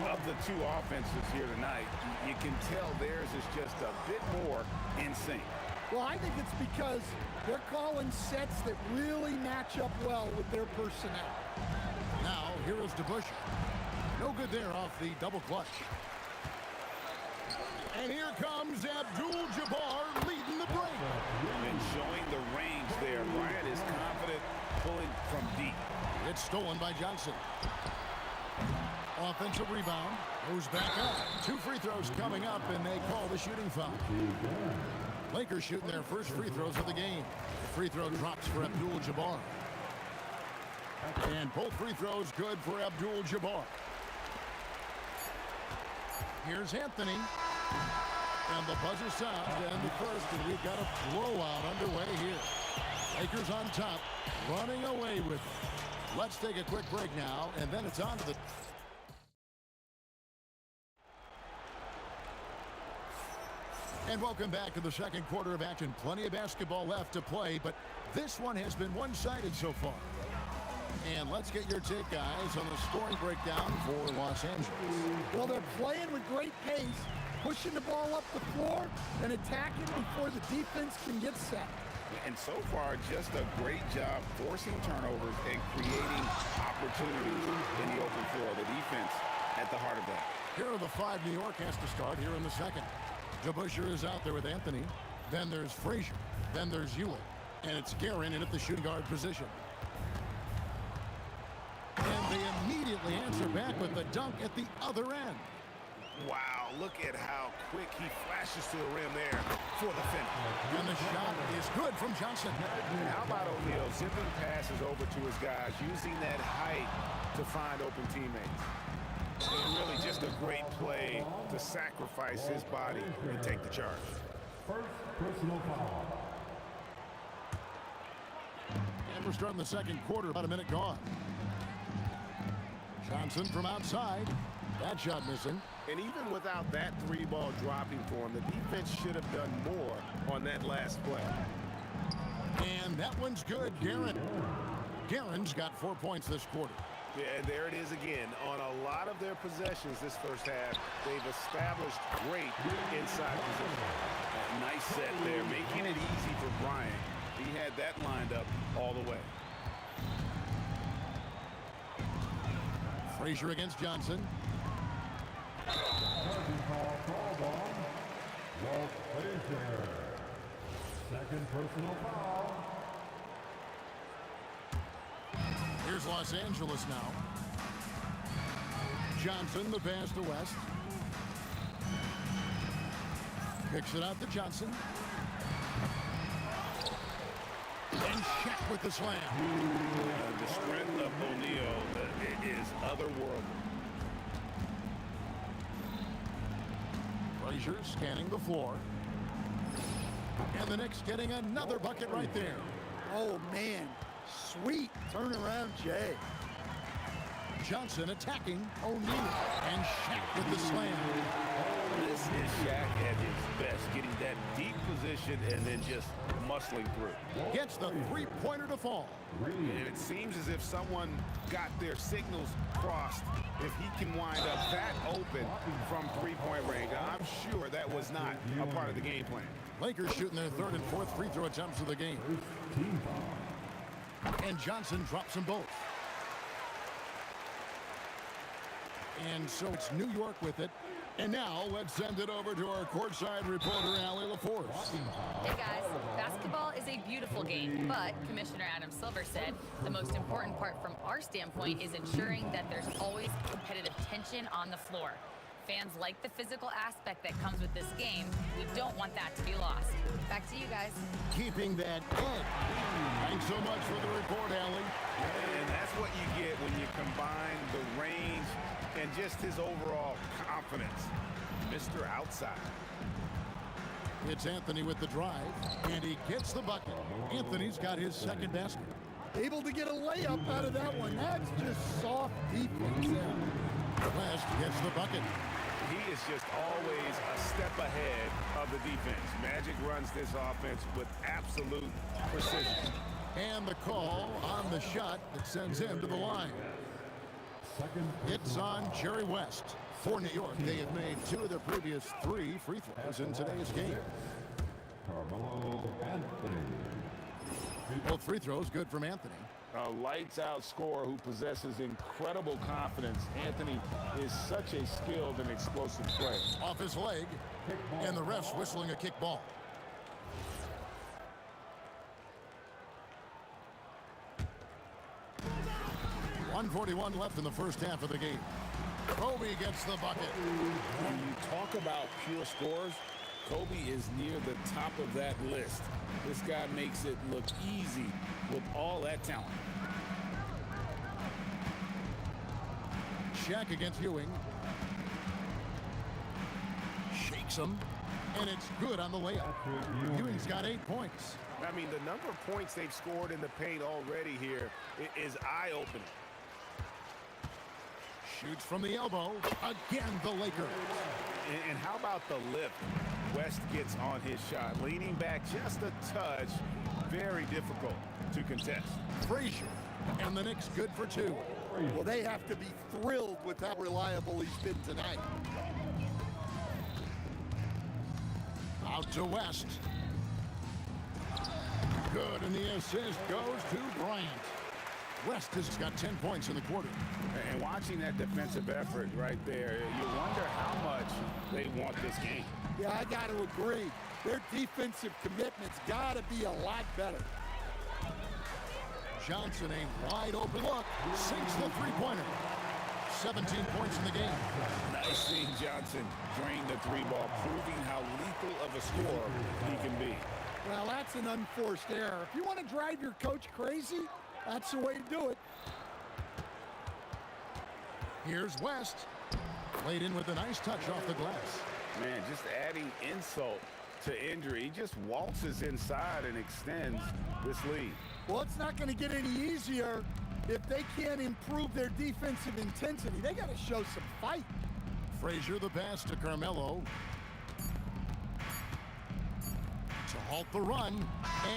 Of the two offenses here tonight, you can tell theirs is just a bit more in sync. Well, I think it's because they're calling sets that really match up well with their personnel. Now, here is DeBusschere. No good there off the double clutch. And here comes Abdul-Jabbar leading the break. And showing the range there. Bryant is confident pulling from deep. It's stolen by Johnson. Offensive rebound. Goes back up. 2 free throws coming up, and they call the shooting foul. Lakers shooting their first free throws of the game. The free throw drops for Abdul-Jabbar. And both free throws good for Abdul-Jabbar. Here's Anthony. And the buzzer sounds, and the first, and we've got a blowout underway here. Lakers on top, running away with it. Let's take a quick break now, and then it's on to the... And welcome back to the second quarter of action. Plenty of basketball left to play, but this one has been one-sided so far. And let's get your take, guys, on the scoring breakdown for Los Angeles. Well, they're playing with great pace, pushing the ball up the floor and attacking before the defense can get set. And so far, just a great job forcing turnovers and creating opportunities in the open floor. The defense at the heart of that. Here are the 5 New York has to start here in the second. DeBusschere is out there with Anthony. Then there's Frazier. Then there's Ewing. And it's Guerin in at the shooting guard position. And they immediately answer back with the dunk at the other end. Wow, look at how quick he flashes to the rim there for the finish. And the shot is good from Johnson. And how about O'Neal zipping passes over to his guys, using that height to find open teammates. And really just a great play to sacrifice his body and take the charge. First personal foul. And we're starting the second quarter, about a minute gone. Johnson from outside. That shot missing. And even without that 3-ball dropping for him, the defense should have done more on that last play. And that one's good, Guerin. Guerin's got 4 points this quarter. Yeah, and there it is again. On a lot of their possessions this first half, they've established great inside position. Nice set there, making it easy for Bryant. He had that lined up all the way. Frazier against Johnson. Walt Frazier. Second personal foul. Here's Los Angeles now. Johnson, the pass to West. Kicks it out to Johnson. And Shaq with the slam. The strength of O'Neal is otherworldly. Frazier scanning the floor. And the Knicks getting another bucket right there. Oh, man. Sweet turnaround, Jay. Johnson attacking O'Neal. And Shaq with the slam. This is Shaq at his best, getting that deep position and then just muscling through. Gets the three-pointer to fall. And it seems as if someone got their signals crossed. If he can wind up that open from three-point range, I'm sure that was not a part of the game plan. Lakers shooting their third and fourth free throw attempts of the game. And Johnson drops them both. And so it's New York with it. And now let's send it over to our courtside reporter, Allie LaForce. Hey guys, basketball is a beautiful game, but Commissioner Adam Silver said the most important part from our standpoint is ensuring that there's always competitive tension on the floor. Fans like the physical aspect that comes with this game. We don't want that to be lost. Back to you guys. Keeping that edge. Thanks so much for the report, Allie. And that's what you get when you combine the range and just his overall confidence. Mr. Outside. It's Anthony with the drive, and he gets the bucket. Anthony's got his second basket. Able to get a layup out of that one. That's just soft defense there. West gets the bucket. He is just always a step ahead of the defense. Magic runs this offense with absolute precision. And the call on the shot that sends him to the line. It's on Jerry West for New York. They have made 2 of their previous 3 free throws in today's game. Both free throws good from Anthony. A lights-out scorer who possesses incredible confidence. Anthony is such a skilled and explosive player. Off his leg, and the refs whistling a kick ball. .141 left in the first half of the game. Kobe gets the bucket. When you talk about pure scores, Kobe is near the top of that list. This guy makes it look easy with all that talent. Shaq against Ewing. Shakes him, and it's good on the layup. Ewing's got 8 points. I mean, the number of points they've scored in the paint already here is eye-opening. Shoots from the elbow. Again, the Lakers. And how about the lift? West gets on his shot, leaning back just a touch. Very difficult to contest. Frazier, and the Knicks good for 2. Well, they have to be thrilled with how reliable he's been tonight. Out to West. Good, and the assist goes to Bryant. West has got 10 points in the quarter. And watching that defensive effort right there, you wonder how much they want this game. Yeah, I got to agree. Their defensive commitment's got to be a lot better. Johnson, a wide open look, sinks the three-pointer. 17 points in the game. Nice seeing Johnson drain the 3-ball, proving how lethal of a scorer he can be. Well, that's an unforced error. If you want to drive your coach crazy, that's the way to do it. Here's West. Played in with a nice touch off the glass. Man, just adding insult to injury. He just waltzes inside and extends this lead. Well, it's not going to get any easier if they can't improve their defensive intensity. They got to show some fight. Frazier the pass to Carmelo. To halt the run,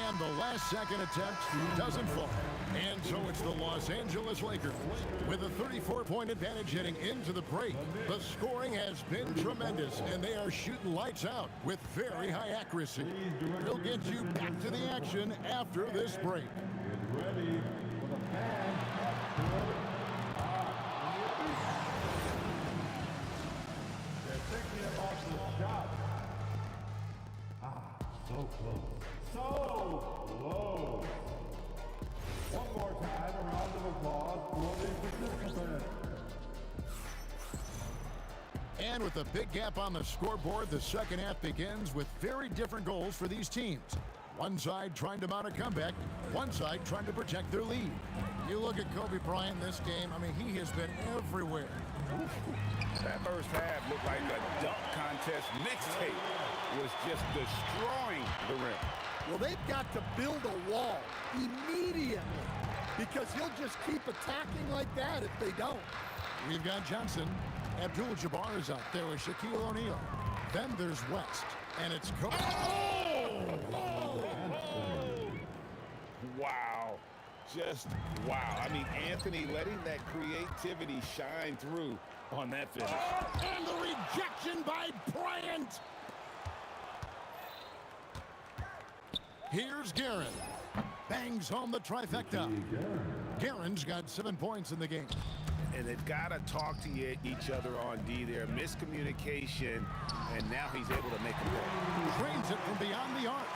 and the last second attempt doesn't fall. And so it's the Los Angeles Lakers with a 34-point advantage heading into the break. The scoring has been tremendous, and they are shooting lights out with very high accuracy. We'll get you back to the action after this break. Get ready for the band. They're thinking about the shot. So close. So close. One more time, a round of applause for the participants. And with a big gap on the scoreboard, the second half begins with very different goals for these teams. One side trying to mount a comeback, one side trying to protect their lead. You look at Kobe Bryant this game, I mean, he has been everywhere. That first half looked like a dunk contest mixtape. Was just destroying the rim. Well, they've got to build a wall immediately because he'll just keep attacking like that if they don't. We've got Johnson. Abdul-Jabbar is out there with Shaquille O'Neal. Then there's West, and it's Kobe. Wow. Just wow. I mean, Anthony letting that creativity shine through on that finish. And the rejection by Bryant. Here's Guerin. Bangs home the trifecta. Guerin's got 7 points in the game. And they've got to talk to each other on D there. Miscommunication, and now he's able to make a play. Drains it from beyond the arc.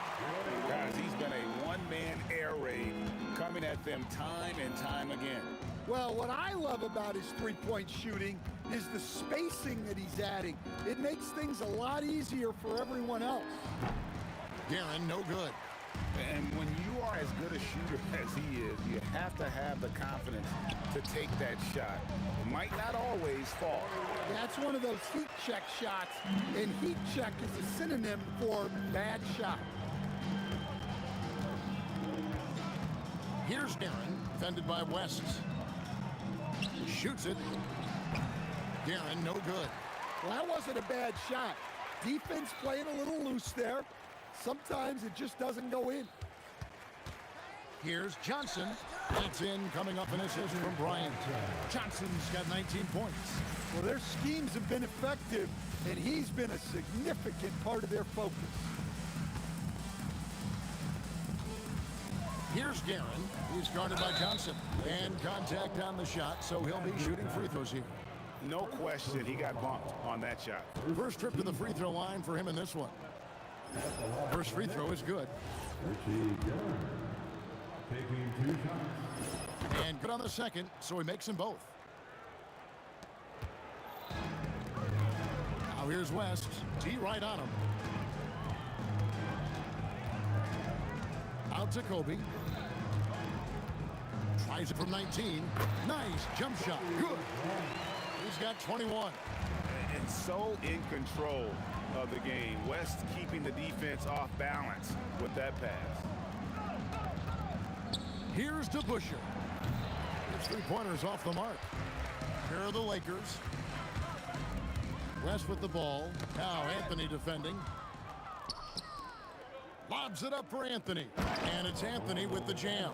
Guys, he's been a one-man air raid coming at them time and time again. Well, what I love about his three-point shooting is the spacing that he's adding. It makes things a lot easier for everyone else. Guerin, no good. And when you are as good a shooter as he is, you have to have the confidence to take that shot. It might not always fall. That's one of those heat check shots, and heat check is a synonym for bad shot. Here's Guerin, defended by West. Shoots it. Guerin, no good. Well, that wasn't a bad shot. Defense playing a little loose there. Sometimes it just doesn't go in. Here's Johnson. That's in, coming up an assist from Bryant. Johnson's got 19 points. Well, their schemes have been effective, and he's been a significant part of their focus. Here's Guerin. He's guarded by Johnson. And contact on the shot, so he'll be shooting free throws here. No question, he got bumped on that shot. First trip to the free throw line for him in this one. First free throw is good. Taking 2 shots. And good on the second, so he makes them both. here's West. T right on him. Out to Kobe. Tries it from 19. Nice jump shot. Good. He's got 21. And so in control of the game. West keeping the defense off balance with that pass. Here's to Busher. His three-pointers off the mark. Here are the Lakers. West with the ball. Now Anthony defending. Lobs it up for Anthony. And it's Anthony with the jam.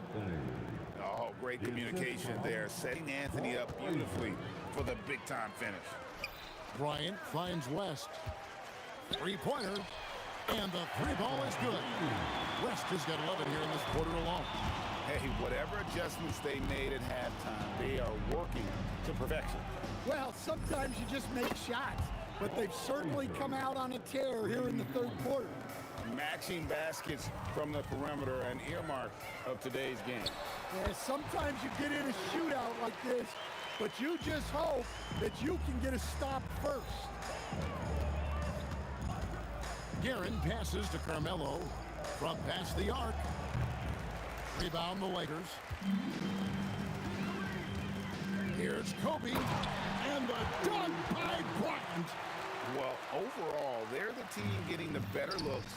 Oh, great communication there. Setting Anthony up beautifully for the big-time finish. Bryant finds West. Three-pointer. And the three ball is good. West has got 11 here in this quarter alone. Hey, whatever adjustments they made at halftime, they are working to perfection. Well, sometimes you just make shots, but they've certainly come out on a tear here in the third quarter. Matching baskets from the perimeter, an earmark of today's game. Yeah, sometimes you get in a shootout like this, but you just hope that you can get a stop first. Guerin passes to Carmelo from past the arc. Rebound the Lakers. Here's Kobe. And the dunk by Bryant. Well, overall, they're the team getting the better looks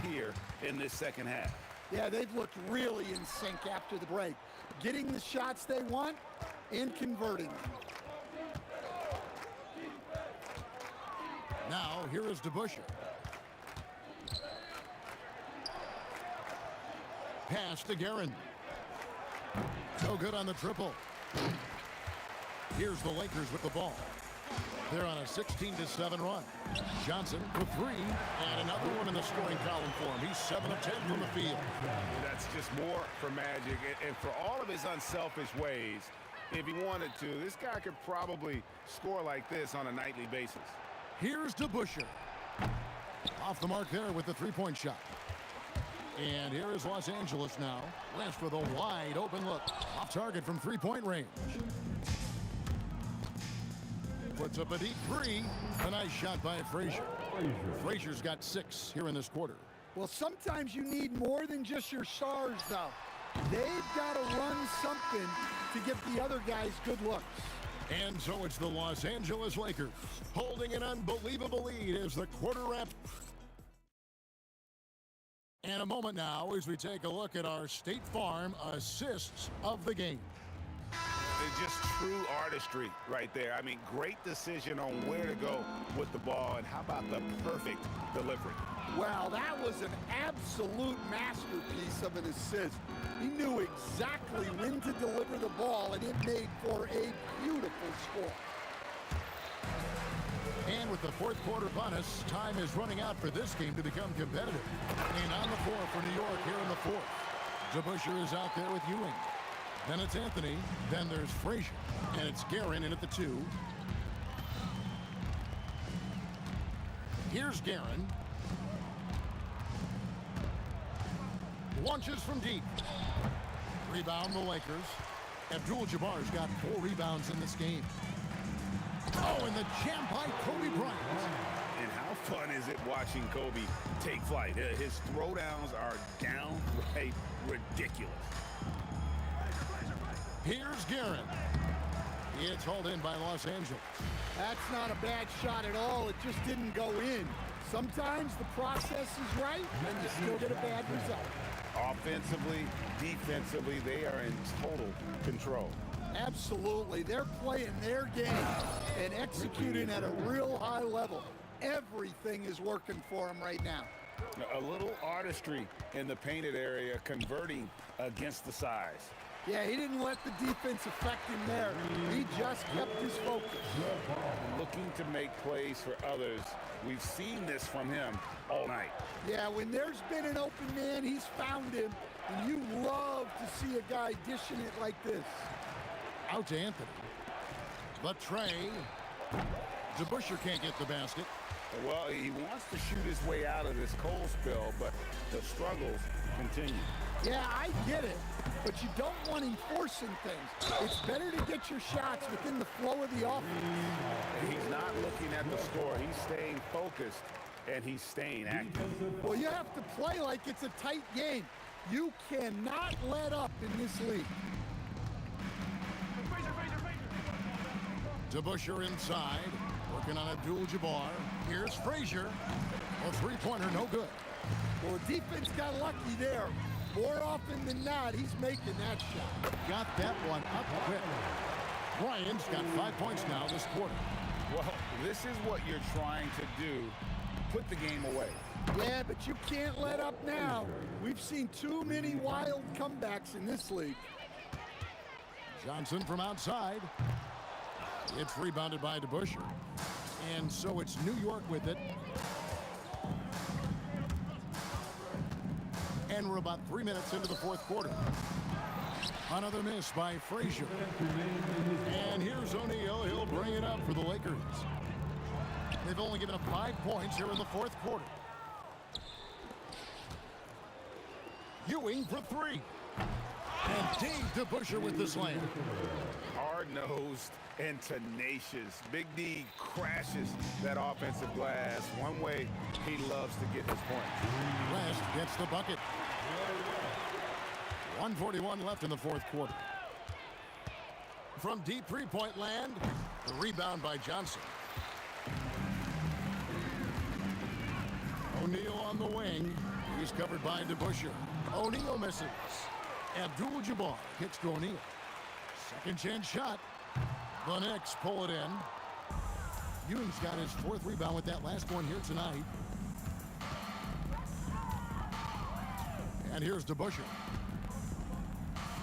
here in this second half. Yeah, they've looked really in sync after the break. Getting the shots they want and converting them. Now, here is DeBusschere. Pass to Guerin. So good on the triple. Here's the Lakers with the ball. They're on a 16-7 run. Johnson for three, and another one in the scoring column for him. He's 7 of 10 from the field. That's just more for Magic, and for all of his unselfish ways, if he wanted to, this guy could probably score like this on a nightly basis. Here's DeBusschere. Off the mark there with the three-point shot. And here is Los Angeles now. West with a wide open look. Off target from three-point range. Puts up a deep three. A nice shot by Frazier. Frazier's got 6 here in this quarter. Well, sometimes you need more than just your stars, though. They've got to run something to get the other guys good looks. And so it's the Los Angeles Lakers holding an unbelievable lead as the quarter wraps. And a moment now as we take a look at our State Farm assists of the game. It's just true artistry right there. I mean, great decision on where to go with the ball, and how about the perfect delivery? Wow, that was an absolute masterpiece of an assist. He knew exactly when to deliver the ball, and it made for a beautiful score. And with the fourth quarter bonus, time is running out for this game to become competitive. And on the floor for New York here in the fourth. DeBusschere is out there with Ewing. Then it's Anthony. Then there's Frazier. And it's Guerin in at the 2. Here's Guerin. Launches from deep. Rebound the Lakers. Abdul-Jabbar's got 4 rebounds in this game. Oh, and the jam by Kobe Bryant. And how fun is it watching Kobe take flight? His throwdowns are downright ridiculous. Here's Guerin. It's hauled in by Los Angeles. That's not a bad shot at all. It just didn't go in. Sometimes the process is right, and you still get a bad result. Offensively, defensively, they are in total control. Absolutely. They're playing their game and executing at a real high level. Everything is working for them right now. A little artistry in the painted area, converting against the size. Yeah, he didn't let the defense affect him there. He just kept his focus. Looking to make plays for others. We've seen this from him all night. Yeah, when there's been an open man, he's found him. And you love to see a guy dishing it like this. Out to Anthony. The tray. DeBusschere can't get the basket. Well, he wants to shoot his way out of this cold spell, but the struggles continue. Yeah, I get it, but you don't want him forcing things. It's better to get your shots within the flow of the offense. He's not looking at the score. He's staying focused, and he's staying active. Well, you have to play like it's a tight game. You cannot let up in this league. DeBusschere inside, working on Abdul-Jabbar. Here's Frazier. A three-pointer, no good. Well, the defense got lucky there. More often than not, he's making that shot. Got that one up quick. Bryant's got 5 points now this quarter. Well, this is what you're trying to do. Put the game away. Yeah, but you can't let up now. We've seen too many wild comebacks in this league. Johnson from outside. It's rebounded by DeBusschere. And so it's New York with it. And we're about 3 minutes into the fourth quarter. Another miss by Frazier. And here's O'Neal. He'll bring it up for the Lakers. They've only given up 5 points here in the fourth quarter. Ewing for three. And Dave DeBusschere with the slam. Hard-nosed and tenacious. Big D crashes that offensive glass. One way he loves to get his points. West gets the bucket. 1:41 left in the fourth quarter. From deep three-point land, the rebound by Johnson. O'Neal on the wing. He's covered by DeBusschere. O'Neal misses. Abdul-Jabbar hits to O'Neal. Second chance shot. The Knicks pull it in. Ewing's got his fourth rebound with that last one here tonight. And here's DeBusschere.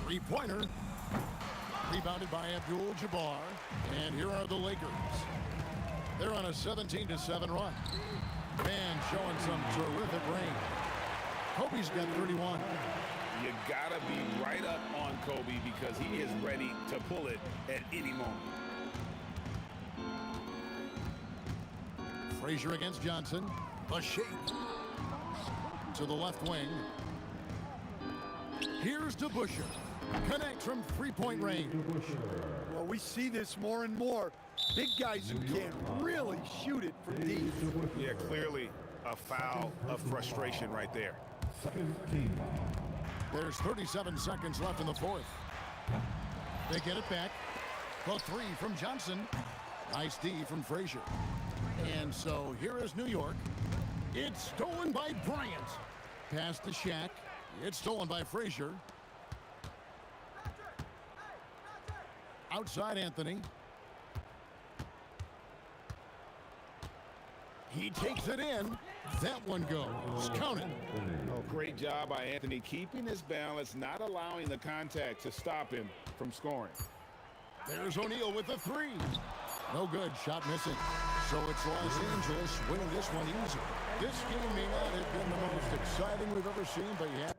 Three-pointer. Rebounded by Abdul-Jabbar. And here are the Lakers. They're on a 17-7 run. Man showing some terrific range. Kobe's got 31. You gotta be right up on Kobe because he is ready to pull it at any moment. Frazier against Johnson. The shake. To the left wing. Here's DeBusschere. Connects from three-point range. Well, we see this more and more. Big guys who can really shoot it from deep. Yeah, clearly a foul of frustration right there. There's 37 seconds left in the fourth. They get it back. The three from Johnson. Nice D from Frazier. And so here is New York. It's stolen by Bryant. Pass to Shaq. It's stolen by Frazier. Outside Anthony. He takes it in. That one goes. Count it. Oh, great job by Anthony keeping his balance, not allowing the contact to stop him from scoring. There's O'Neal with the three. No good. Shot missing. So it's Los Angeles winning this one easy. This game may not have been the most exciting we've ever seen, but you have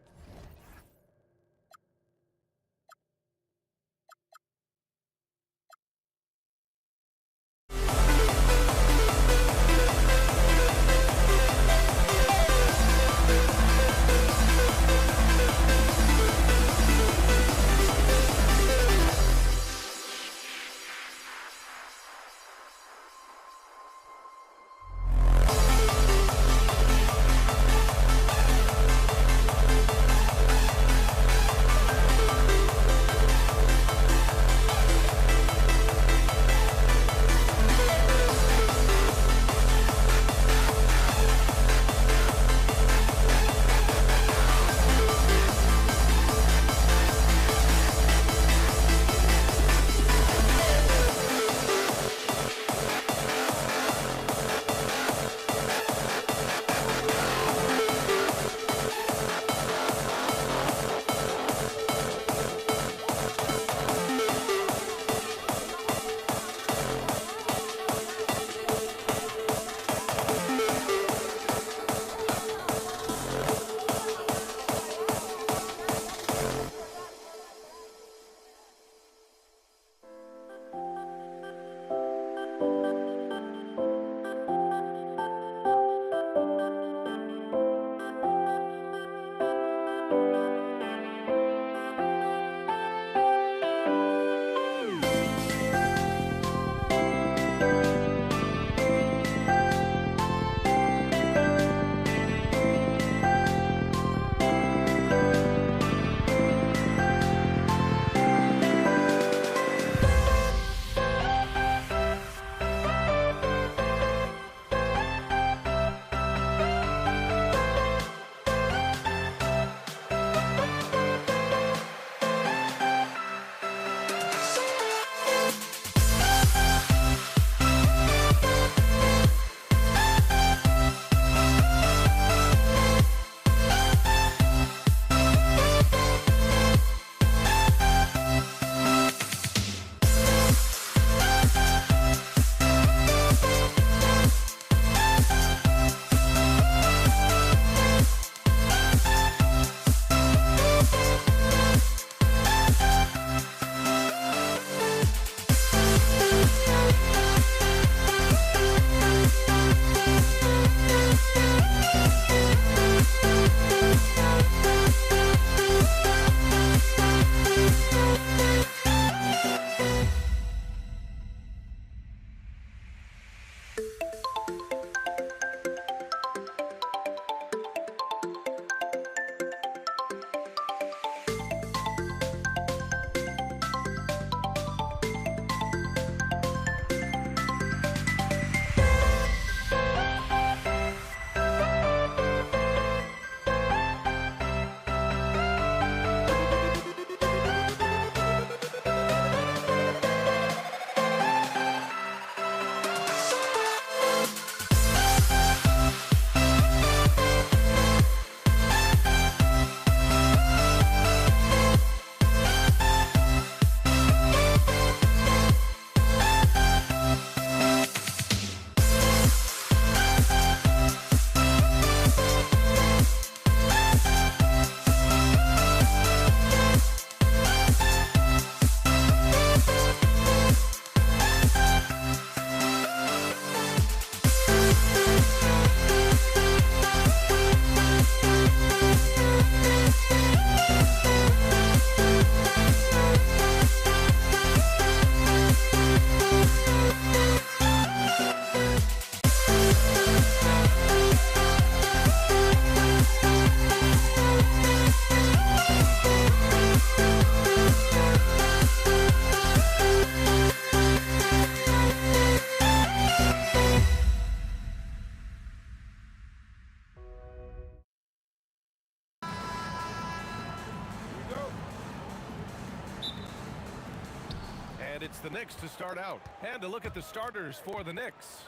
it's the Knicks to start out. And to look at the starters for the Knicks,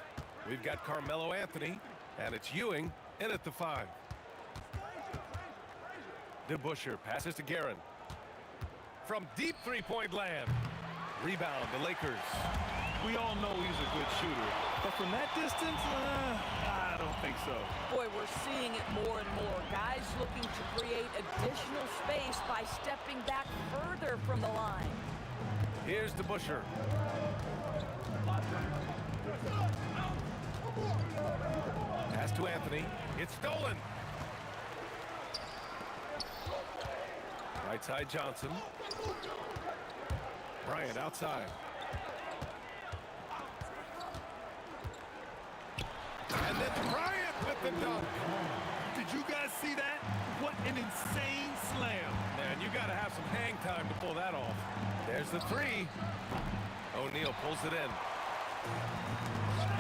we've got Carmelo Anthony, and it's Ewing in at the 5. DeBusschere passes to Guerin. From deep three-point land. Rebound, the Lakers. We all know he's a good shooter, but from that distance, I don't think so. Boy, we're seeing it more and more. Guys looking to create additional space by stepping back further from the line. Here's DeBusschere. Pass to Anthony. It's stolen. Right side Johnson. Bryant outside. And then Bryant with the dunk. Did you guys see that? What an insane slam. Man, you got to have some hang time to pull that off. There's the 3. O'Neal pulls it in.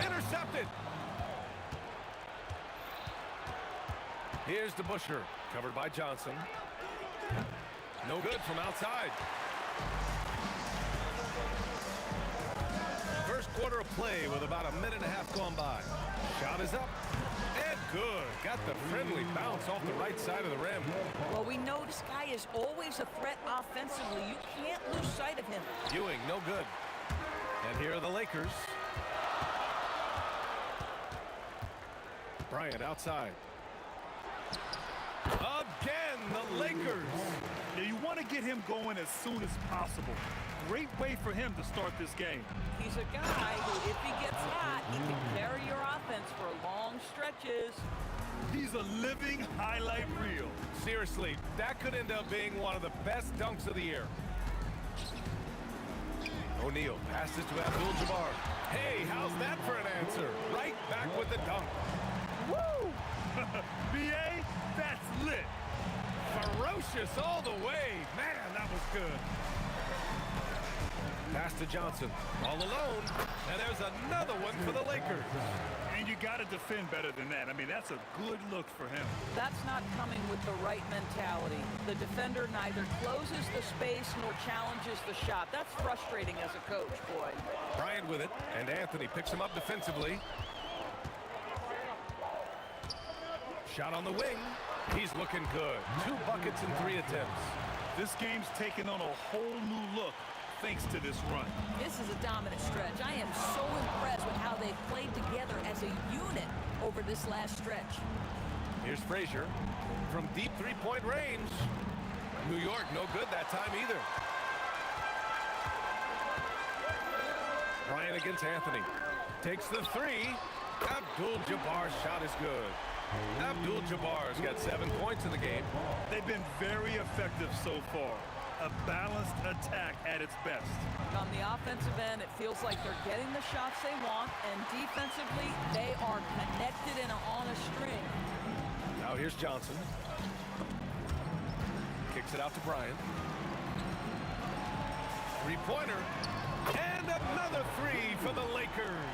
Intercepted. Here's DeBusschere, covered by Johnson. No good from outside. First quarter of play with about a minute and a half gone by. Shot is up. And good. Got the friendly bounce off the right side of the rim. Well, we know this guy is always a threat offensively. You can't lose sight of him. Ewing, no good. And here are the Lakers. Bryant outside. Again, the Lakers. Now you want to get him going as soon as possible. Great way for him to start this game. He's a guy who, if he gets hot, he can carry your offense for long stretches. He's a living highlight reel. Seriously, that could end up being one of the best dunks of the year. O'Neal passes to Abdul-Jabbar. Hey, how's that for an answer? Right back with the dunk. Woo! B.A., that's lit. Ferocious all the way. Man, that was good. Pass to Johnson. All alone. And there's another one for the Lakers. And you got to defend better than that. I mean, that's a good look for him. That's not coming with the right mentality. The defender neither closes the space nor challenges the shot. That's frustrating as a coach, boy. Bryant with it, and Anthony picks him up defensively. Shot on the wing. He's looking good. 2 buckets in 3 attempts. This game's taken on a whole new look thanks to this run. This is a dominant stretch. I am so impressed with how they've played together as a unit over this last stretch. Here's Frazier from deep three-point range. New York no good that time either. Bryant against Anthony. Takes the 3. Abdul-Jabbar's shot is good. Abdul-Jabbar's got 7 points in the game. They've been very effective so far. A balanced attack at its best. On the offensive end, it feels like they're getting the shots they want, and defensively, they are connected and on a string. Now here's Johnson. Kicks it out to Bryant. 3-pointer. And another 3 for the Lakers.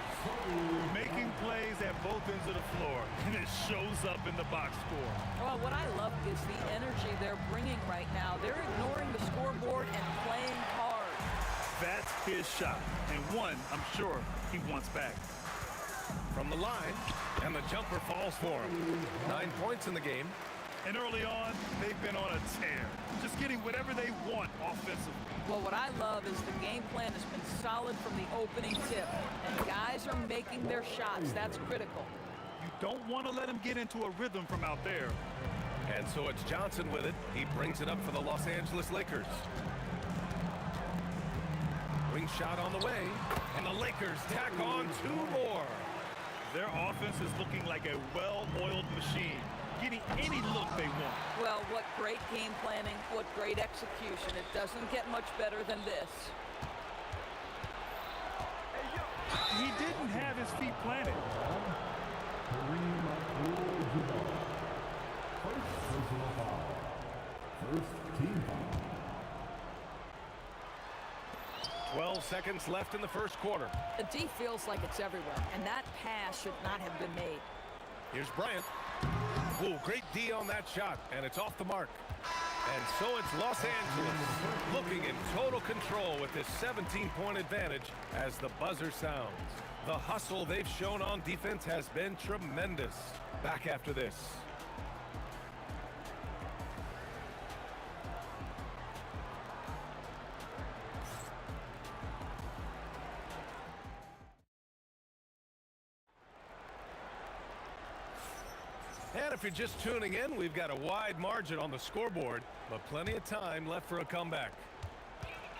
Making plays at both ends of the floor, and it shows up in the box score. Well, what I love is the energy they're bringing right now. They're ignoring the scoreboard and playing hard. That's his shot, and one I'm sure he wants back. From the line, and the jumper falls for him. 9 points in the game. And early on, they've been on a tear, just getting whatever they want offensively. Well, what I love is the game plan has been solid from the opening tip, and guys are making their shots. That's critical. You don't want to let him get into a rhythm from out there. And so it's Johnson with it. He brings it up for the Los Angeles Lakers. Wing shot on the way, and the Lakers tack on 2 more. Their offense is looking like a well-oiled machine, getting any look they want. Well, what great game planning, what great execution. It doesn't get much better than this. He didn't have his feet planted. First team foul. 12 seconds left in the first quarter. The D feels like it's everywhere, and that pass should not have been made. Here's Bryant. Ooh, great D on that shot, and it's off the mark. And so it's Los Angeles looking in total control with this 17-point advantage as the buzzer sounds. The hustle they've shown on defense has been tremendous. Back after this. And if you're just tuning in, we've got a wide margin on the scoreboard, but plenty of time left for a comeback.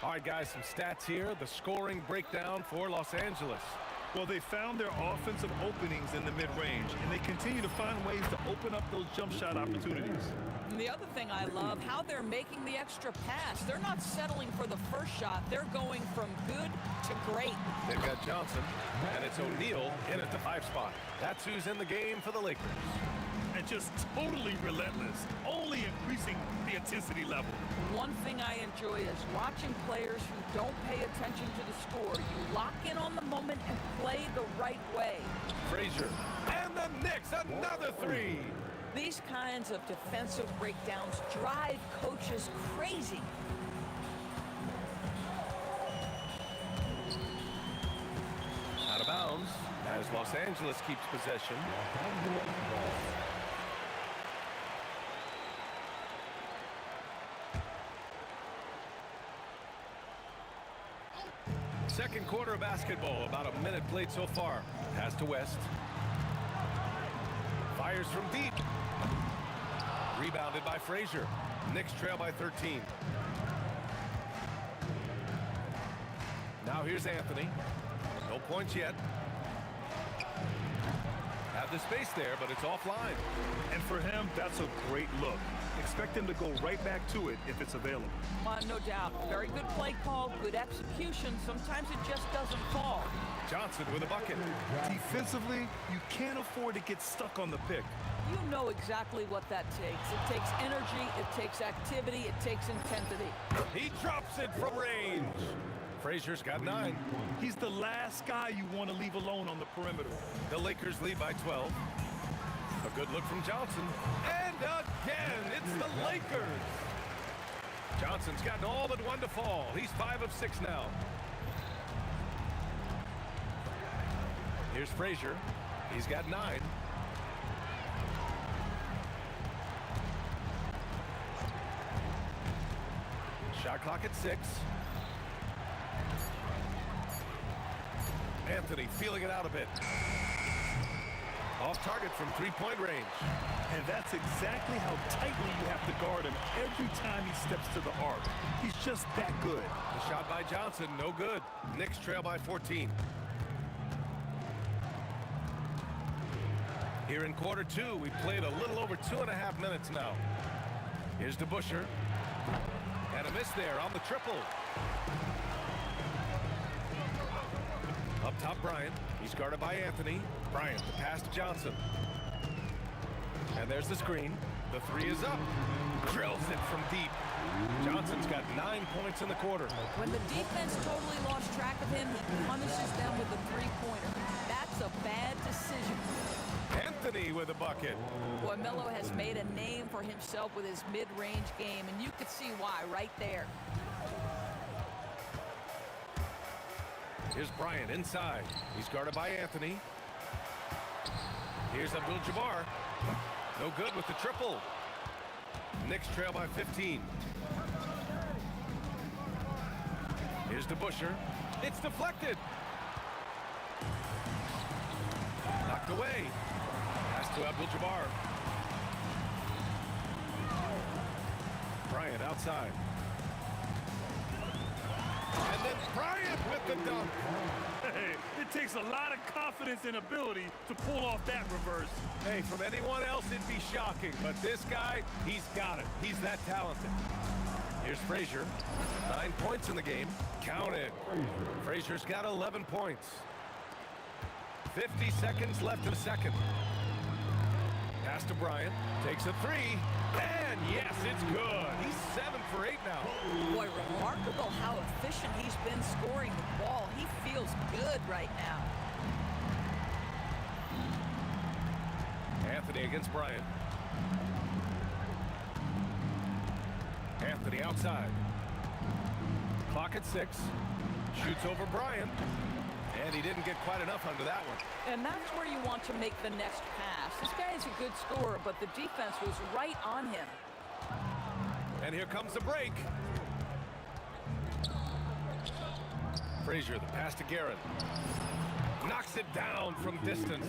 All right, guys, some stats here. The scoring breakdown for Los Angeles. Well, they found their offensive openings in the mid-range, and they continue to find ways to open up those jump shot opportunities. And the other thing I love, how they're making the extra pass. They're not settling for the first shot. They're going from good to great. They've got Johnson, and it's O'Neal in at the 5 spot. That's who's in the game for the Lakers. And just totally relentless, only increasing the intensity level. One thing I enjoy is watching players who don't pay attention to the score. You lock in on the moment and play the right way. Frazier, and the Knicks, another 3. These kinds of defensive breakdowns drive coaches crazy. Out of bounds as Los Angeles keeps possession. Second quarter of basketball, about a minute played so far. Pass to West. Fires from deep. Rebounded by Frazier. Knicks trail by 13. Now here's Anthony. No points yet. Have the space there, but it's offline. And for him, that's a great look. Expect him to go right back to it if it's available. No doubt. Very good play call, good execution. Sometimes it just doesn't fall. Johnson with a bucket. Defensively, you can't afford to get stuck on the pick. You know exactly what that takes. It takes energy, it takes activity, it takes intensity. He drops it from range. Frazier's got 9. He's the last guy you want to leave alone on the perimeter. The Lakers lead by 12. A good look from Johnson. And again, it's the Lakers. Johnson's gotten all but 1 to fall. He's 5 of 6 now. Here's Frazier. He's got 9. Shot clock at 6. Anthony feeling it out a bit. Off target from 3-point range. And that's exactly how tightly you have to guard him every time he steps to the arc. He's just that good. The shot by Johnson, no good. Knicks trail by 14. Here in quarter 2, we played a little over 2.5 minutes now. Here's DeBusschere. And a miss there on the triple. Up top, Bryant. He's guarded by Anthony. Bryant, the pass to Johnson. And there's the screen. The 3 is up. Drills it from deep. Johnson's got 9 points in the quarter. When the defense totally lost track of him, he punishes them with a 3-pointer. That's a bad decision. Anthony with a bucket. Boy, Melo has made a name for himself with his mid-range game, and you could see why right there. Here's Bryant inside. He's guarded by Anthony. Here's Abdul-Jabbar. No good with the triple. Knicks trail by 15. Here's DeBusschere. It's deflected. Knocked away. Pass to Abdul-Jabbar. Bryant outside. And then Bryant with the dunk. Hey, it takes a lot of confidence and ability to pull off that reverse. Hey, from anyone else, it'd be shocking. But this guy, he's got it. He's that talented. Here's Frazier. 9 points in the game. Count it. Frazier's got 11 points. 50 seconds left in the second. Pass to Bryant. Takes a 3. And yes, it's good. He's 7 for 8 now. Boy, remarkable how efficient he's been scoring the ball. He feels good right now. Anthony against Bryant. the outside. Clock at 6. Shoots over Bryant. And he didn't get quite enough under that one. And that's where you want to make the next pass. This guy is a good scorer, but the defense was right on him. And here comes the break. Frazier, the pass to Guerin. Knocks it down from distance.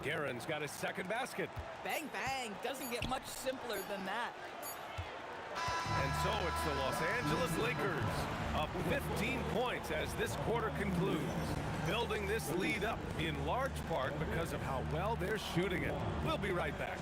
Guerin's got his second basket. Bang, bang. Doesn't get much simpler than that. And so it's the Los Angeles Lakers up 15 points as this quarter concludes, building this lead up in large part because of how well they're shooting it. We'll be right back.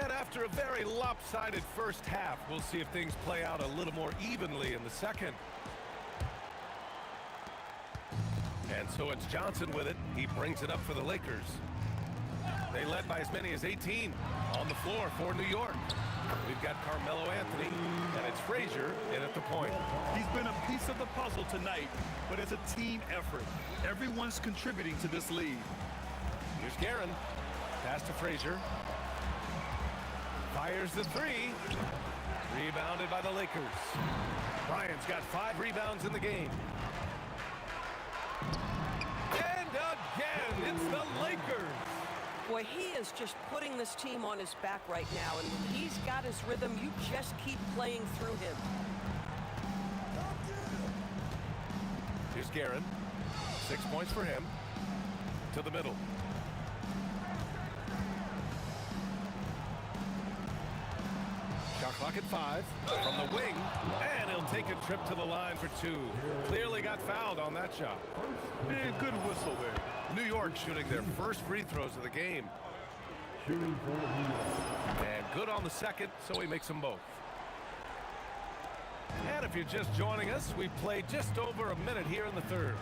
And after a very lopsided first half, we'll see if things play out a little more evenly in the second. And so it's Johnson with it. He brings it up for the Lakers. They led by as many as 18 on the floor for New York. We've got Carmelo Anthony, and it's Frazier in at the point. He's been a piece of the puzzle tonight, but it's a team effort. Everyone's contributing to this lead. Here's Guerin. Pass to Frazier. Fires the three. Rebounded by the Lakers. Bryant's got 5 rebounds in the game. And again, it's the Lakers. Boy, he is just putting this team on his back right now, and when he's got his rhythm, you just keep playing through him. Here's Guerin. 6 points for him. To the middle. Shot clock at 5 from the wing, and he'll take a trip to the line for 2. Clearly got fouled on that shot. And good whistle there. New York shooting their first free throws of the game. And good on the second, so he makes them both. And if you're just joining us, we've played just over a minute here in the third.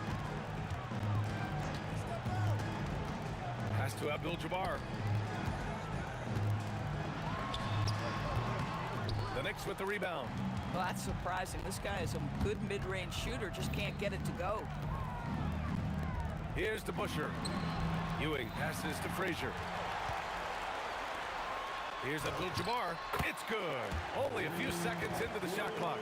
Pass to Abdul-Jabbar. The Knicks with the rebound. Well, that's surprising. This guy is a good mid-range shooter, just can't get it to go. Here's to Busher. Ewing passes to Frazier. Here's Abdul-Jabbar. It's good. Only a few seconds into the shot clock.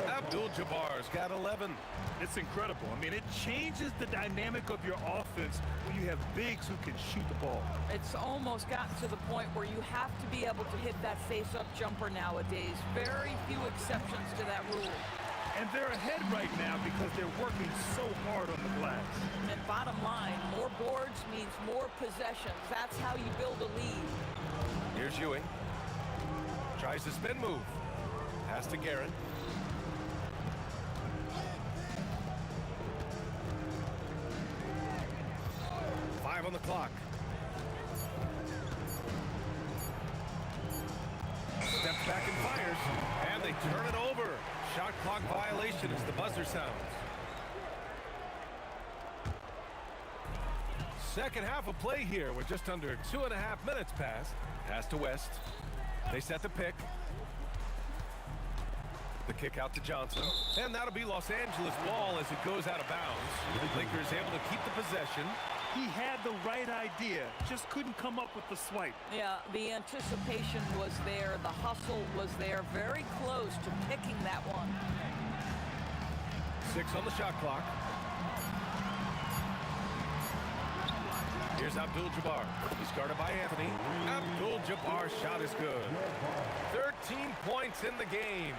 Abdul-Jabbar's got 11. It's incredible. I mean, it changes the dynamic of your offense when you have bigs who can shoot the ball. It's almost gotten to the point where you have to be able to hit that face-up jumper nowadays. Very few exceptions to that rule. And they're ahead right now because they're working so hard on the glass. And bottom line, more boards means more possessions. That's how you build a lead. Here's Ewing. Tries the spin move. Pass to Guerin. On the clock. Steps back and fires, and they turn it over. Shot clock violation as the buzzer sounds. Second half of play here. We're just under 2.5 minutes past. Pass to West. They set the pick. The kick out to Johnson. And that'll be Los Angeles ball as it goes out of bounds. Lakers able to keep the possession. He had the right idea, just couldn't come up with the swipe. Yeah, the anticipation was there, the hustle was there, very close to picking that one. 6 on the shot clock. Here's Abdul-Jabbar. He's guarded by Anthony. Abdul-Jabbar's shot is good. 13 points in the game.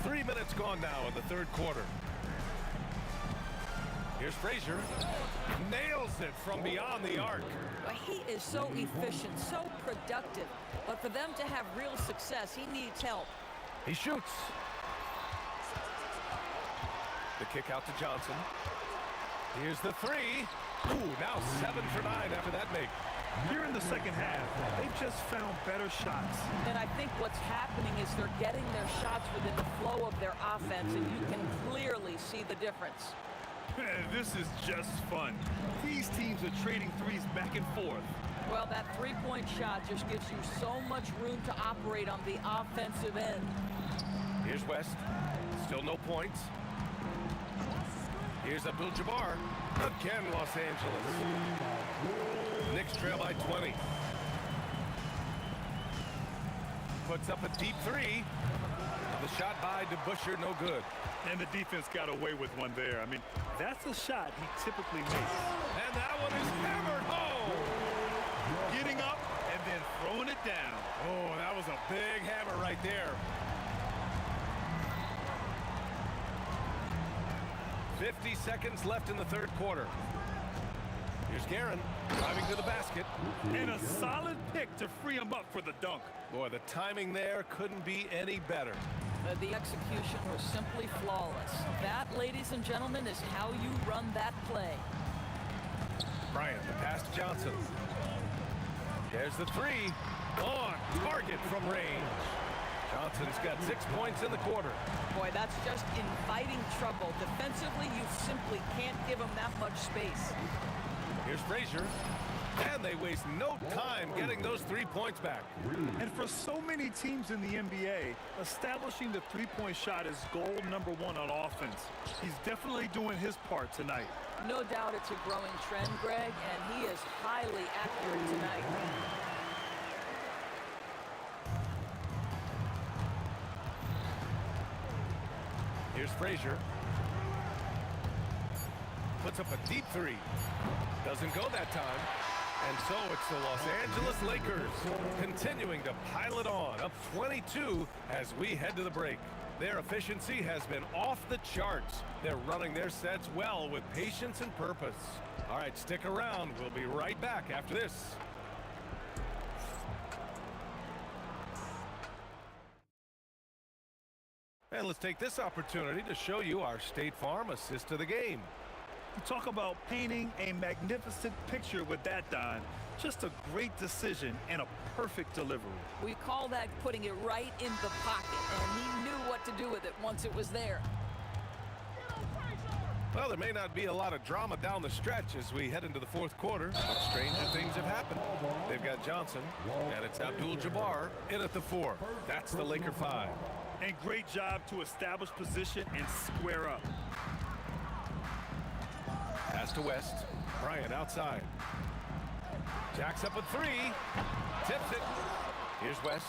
3 minutes gone now in the third quarter. Here's Frazier. Nails it from beyond the arc. But he is so efficient, so productive. But for them to have real success, he needs help. He shoots. The kick out to Johnson. Here's the 3. Ooh, now 7 for 9 after that make. Here in the second half, they've just found better shots. And I think what's happening is they're getting their shots within the flow of their offense, and you can clearly see the difference. This is just fun. These teams are trading threes back and forth. Well, that three-point shot just gives you so much room to operate on the offensive end. Here's West. Still no points. Here's Abdul-Jabbar. Again, Los Angeles. Knicks trail by 20. Puts up a deep three. The shot by DeBusschere, no good. And the defense got away with one there. I mean, that's a shot he typically makes. And that one is hammered home. Getting up and then throwing it down. Oh, that was a big hammer right there. 50 seconds left in the third quarter. Here's Guerin driving to the basket. And a solid pick to free him up for the dunk. Boy, the timing there couldn't be any better. The execution was simply flawless. That, ladies and gentlemen, is how you run that play. Bryant, the pass to Johnson. There's the three. On target from range. Johnson's got 6 points in the quarter. Boy, that's just inviting trouble. Defensively, you simply can't give him that much space. Here's Frazier. And they waste no time getting those 3 points back. And for so many teams in the NBA, establishing the three-point shot is goal number one on offense. He's definitely doing his part tonight. No doubt it's a growing trend, Greg, and he is highly accurate tonight. Here's Frazier. Puts up a deep three. Doesn't go that time. And so it's the Los Angeles Lakers continuing to pile it on, up 22 as we head to the break. Their efficiency has been off the charts. They're running their sets well with patience and purpose. All right, stick around. We'll be right back after this. And let's take this opportunity to show you our State Farm assist to the game. You talk about painting a magnificent picture with that, Don. Just a great decision and a perfect delivery. We call that putting it right in the pocket, and he knew what to do with it once it was there. Well, there may not be a lot of drama down the stretch as we head into the fourth quarter, but stranger things have happened. They've got Johnson, and it's Abdul-Jabbar in at the 4. That's the Laker 5. And great job to establish position and square up. Pass to West. Bryant outside. Jacks up a 3. Tips it. Here's West.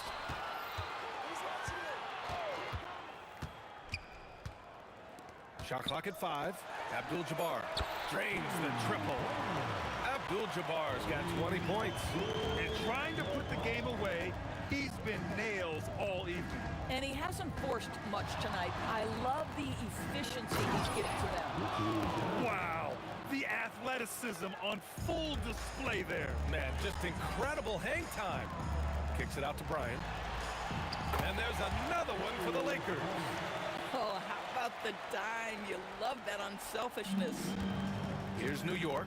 Shot clock at 5. Abdul-Jabbar drains the triple. Abdul-Jabbar's got 20 points. And trying to put the game away, he's been nails all evening. And he hasn't forced much tonight. I love the efficiency he's getting to them. Wow. The athleticism on full display there. Man, just incredible hang time. Kicks it out to Bryant. And there's another one for the Lakers. Oh, how about the dime? You love that unselfishness. Here's New York.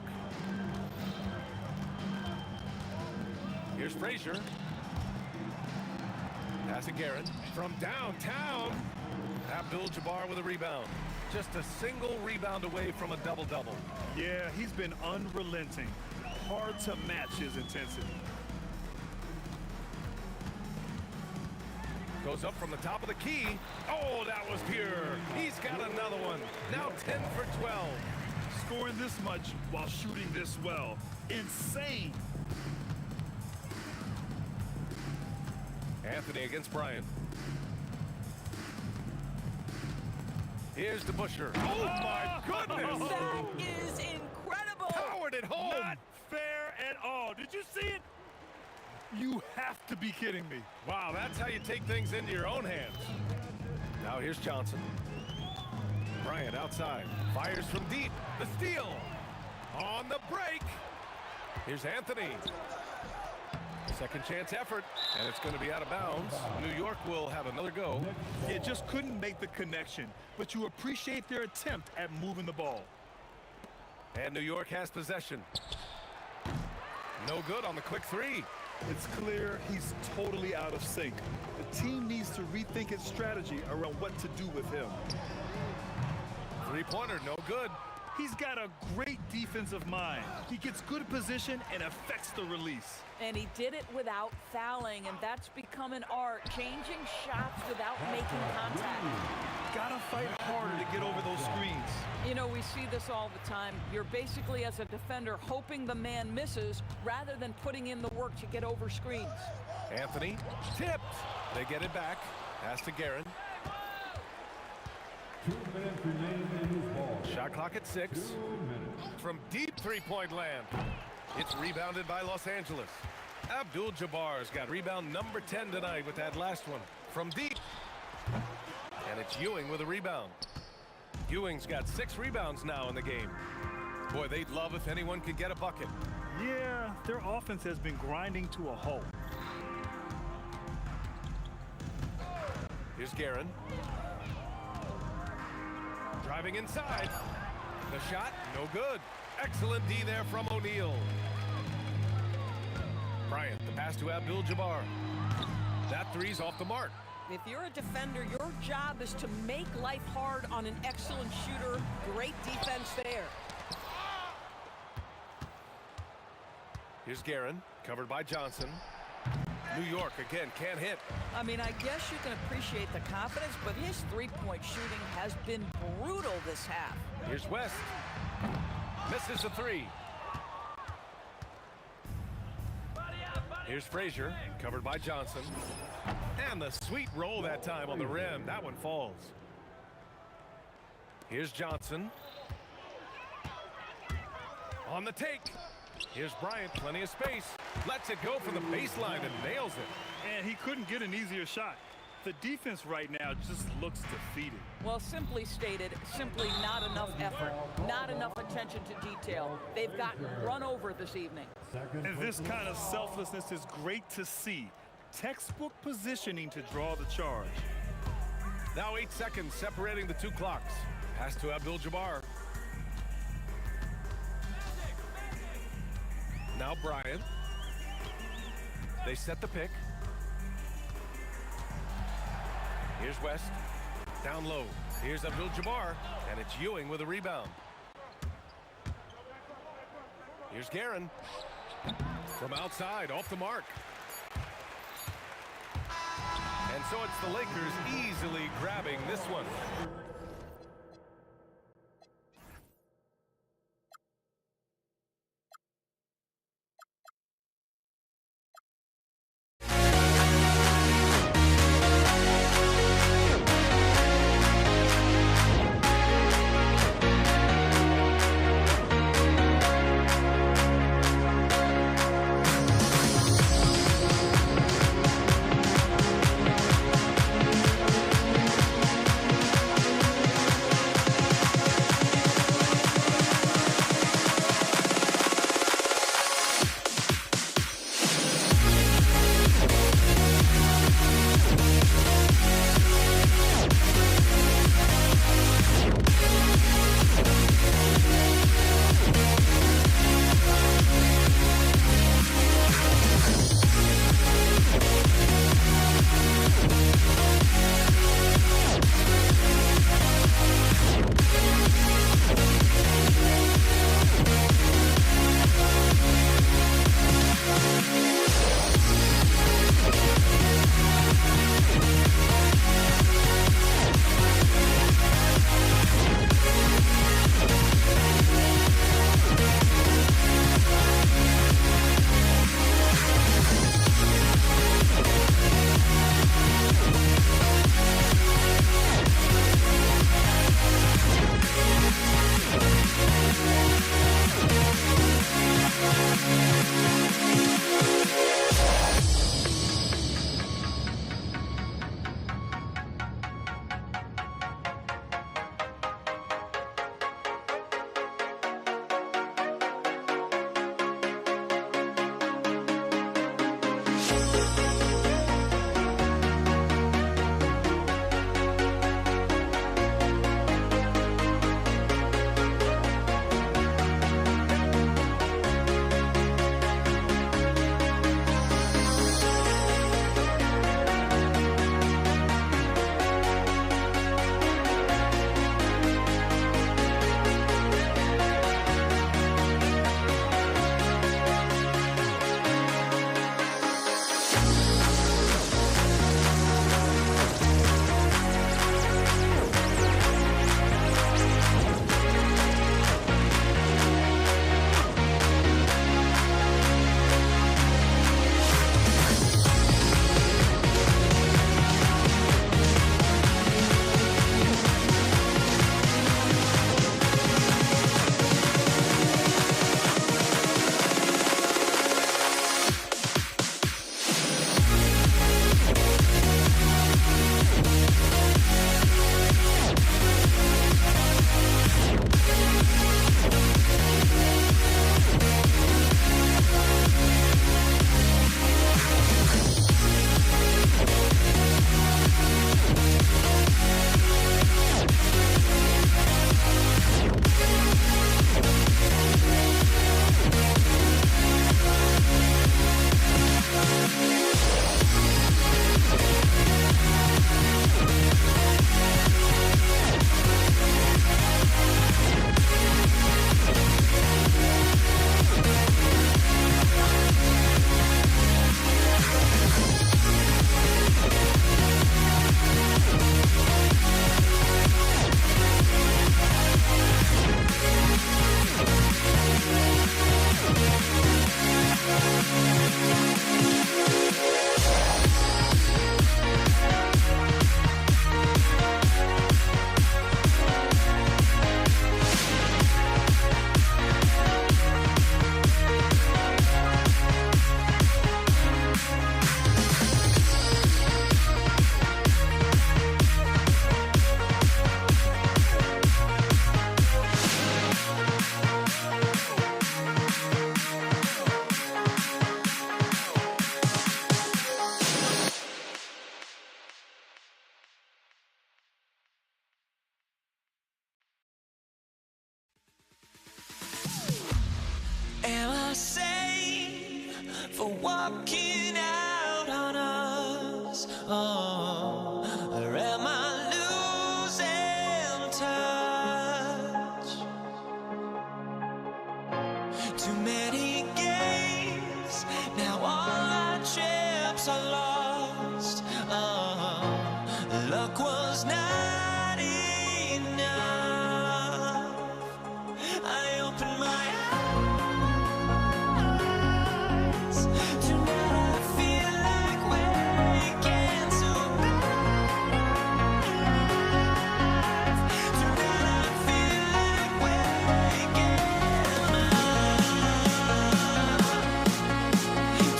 Here's Frazier. Pass to Garrett from downtown. Abdul-Jabbar with a rebound. Just a single rebound away from a double-double. Yeah, he's been unrelenting. Hard to match his intensity. Goes up from the top of the key. Oh, that was pure. He's got another one. Now 10 for 12. Scoring this much while shooting this well. Insane. Anthony against Bryant. Here's DeBusschere. Oh, my goodness. That is incredible. Powered it home. Not fair at all. Did you see it? You have to be kidding me. Wow, that's how you take things into your own hands. Now here's Johnson. Bryant outside. Fires from deep. The steal. On the break. Here's Anthony. Second chance effort, and it's going to be out of bounds. New York will have another go. It just couldn't make the connection, but you appreciate their attempt at moving the ball. And New York has possession. No good on the quick three. It's clear he's totally out of sync. The team needs to rethink its strategy around what to do with him. Three-pointer, no good. He's got a great defensive mind. He gets good position and affects the release. And he did it without fouling, and that's become an art, changing shots without making contact. Gotta fight harder to get over those screens. You know, we see this all the time. You're basically, as a defender, hoping the man misses rather than putting in the work to get over screens. Anthony, tipped. They get it back. Pass to Guerin. 2 minutes remaining in his ball. Shot clock at 6. From deep three-point land. It's rebounded by Los Angeles. Abdul-Jabbar's got rebound number 10 tonight with that last one. From deep. And it's Ewing with a rebound. Ewing's got 6 rebounds now in the game. Boy, they'd love if anyone could get a bucket. Yeah, their offense has been grinding to a halt. Here's Guerin. Driving inside. The shot, no good. Excellent D there from O'Neal. Bryant, the pass to Abdul-Jabbar. That three's off the mark. If you're a defender, your job is to make life hard on an excellent shooter. Great defense there. Here's Guerin, covered by Johnson. New York, again, can't hit. I mean, I guess you can appreciate the confidence, but his three-point shooting has been brutal this half. Here's West. Misses a three. Here's Frazier, covered by Johnson. And the sweet roll that time on the rim. That one falls. Here's Johnson. On the take. Here's Bryant, plenty of space. Lets it go from the baseline and nails it. And he couldn't get an easier shot. The defense right now just looks defeated. Well, simply stated, simply not enough effort, not enough attention to detail. They've gotten run over this evening. And this kind of selflessness is great to see. Textbook positioning to draw the charge. Now 8 seconds separating the two clocks. Pass to Abdul-Jabbar. Now Bryant. They set the pick. Here's West. Down low. Here's Abdul-Jabbar. And it's Ewing with a rebound. Here's Guerin. From outside, off the mark. And so it's the Lakers easily grabbing this one. walking out on us? Oh, or am I losing touch? Too many games, now all our chips are lost. Oh, luck was not enough. I opened my eyes. Tonight I feel like waking to life. Tonight I feel like waking up.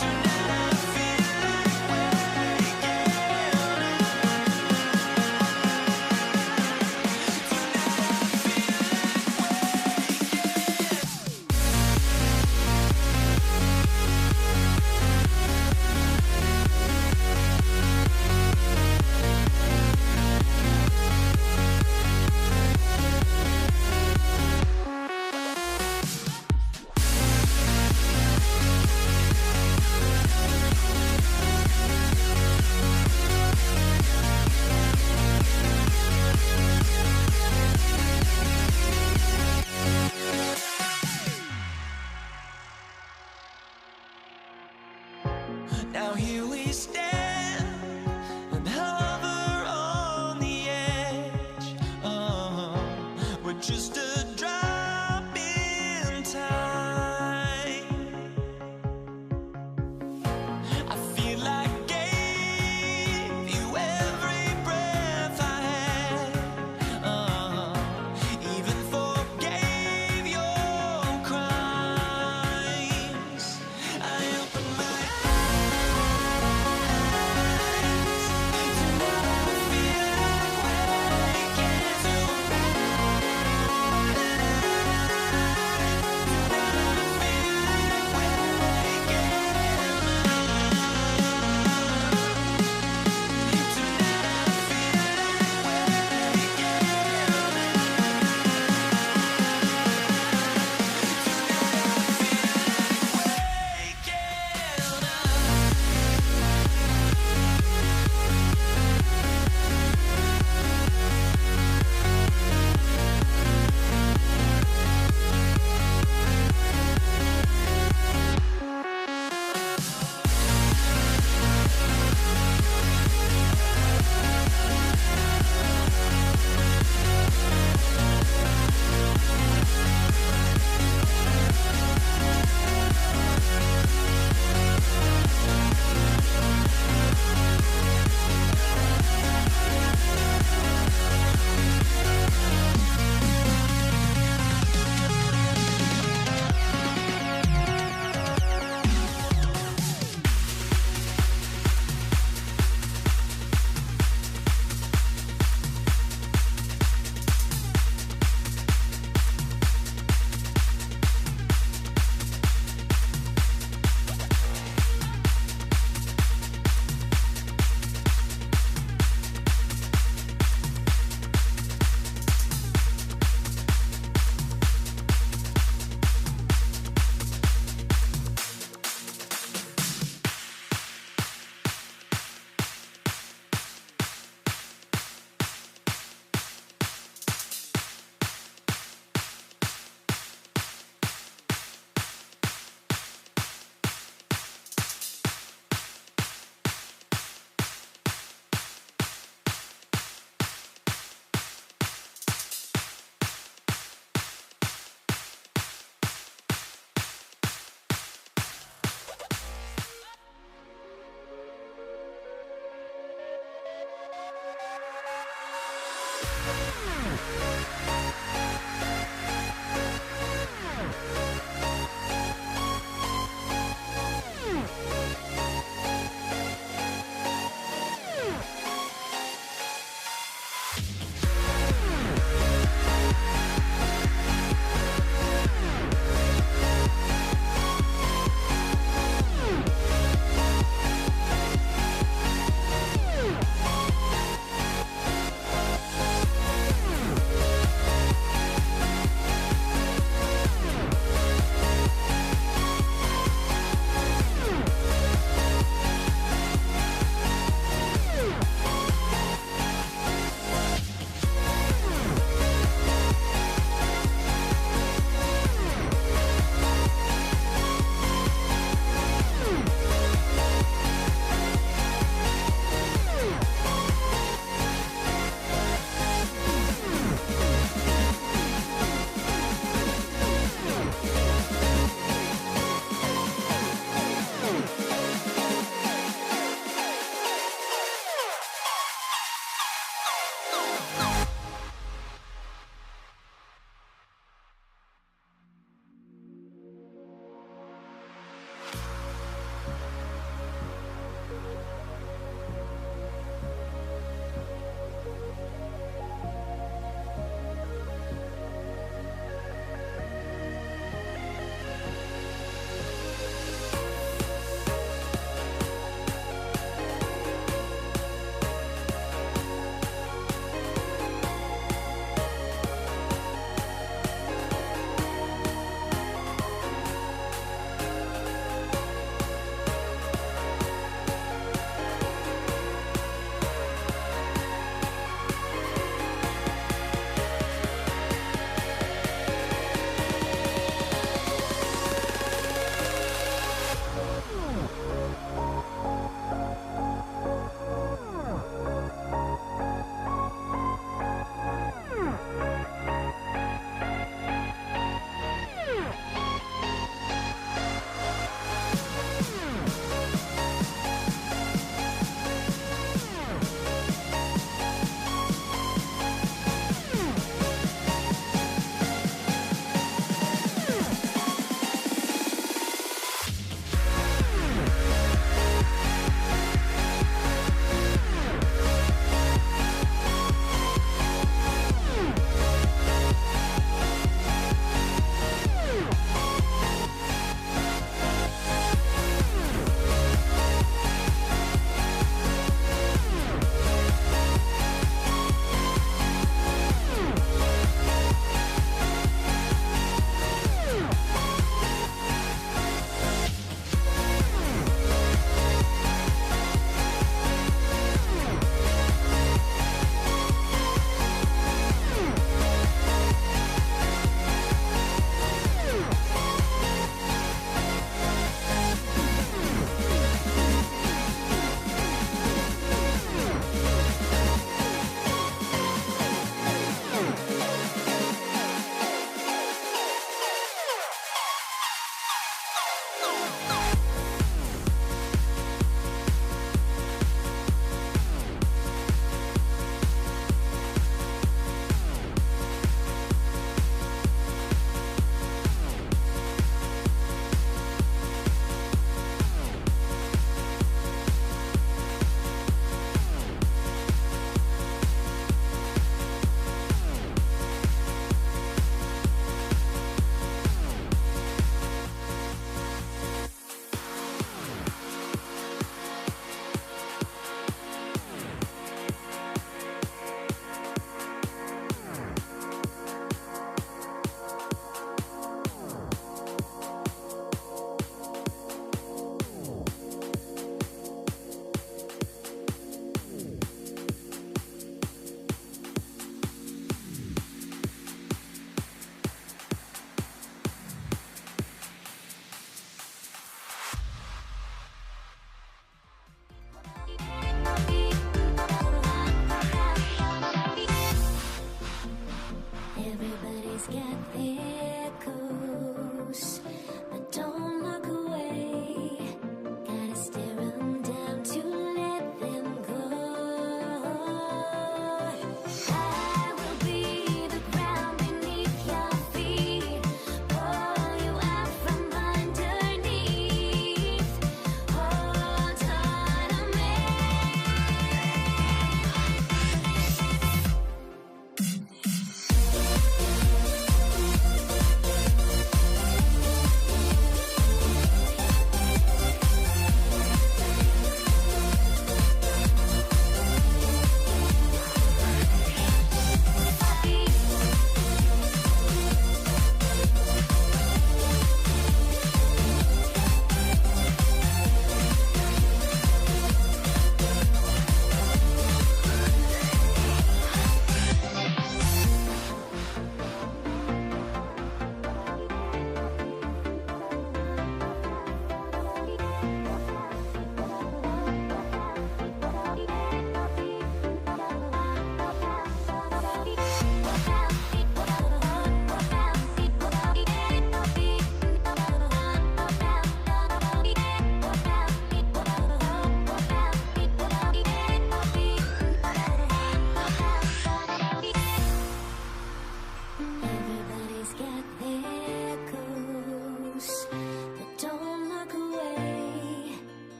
Tonight I feel like waking Now here we stand and hover on the edge. Oh, we're just a drop in time. I feel like I gave you every breath I had. Oh, even forgave your crimes. I opened my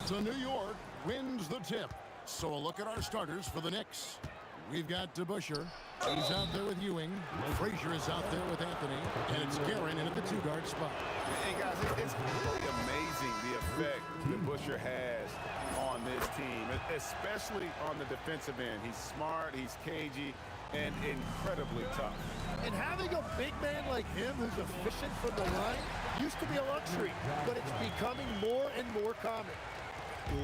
So New York wins the tip. So a look at our starters for the Knicks. We've got DeBusschere. He's out there with Ewing. Frazier is out there with Anthony. And it's Guerin in at the two-guard spot. Hey, guys, it's really amazing the effect DeBusschere has on this team, especially on the defensive end. He's smart, he's cagey, and incredibly tough. And having a big man like him who's efficient from the line used to be a luxury, but it's becoming more and more common.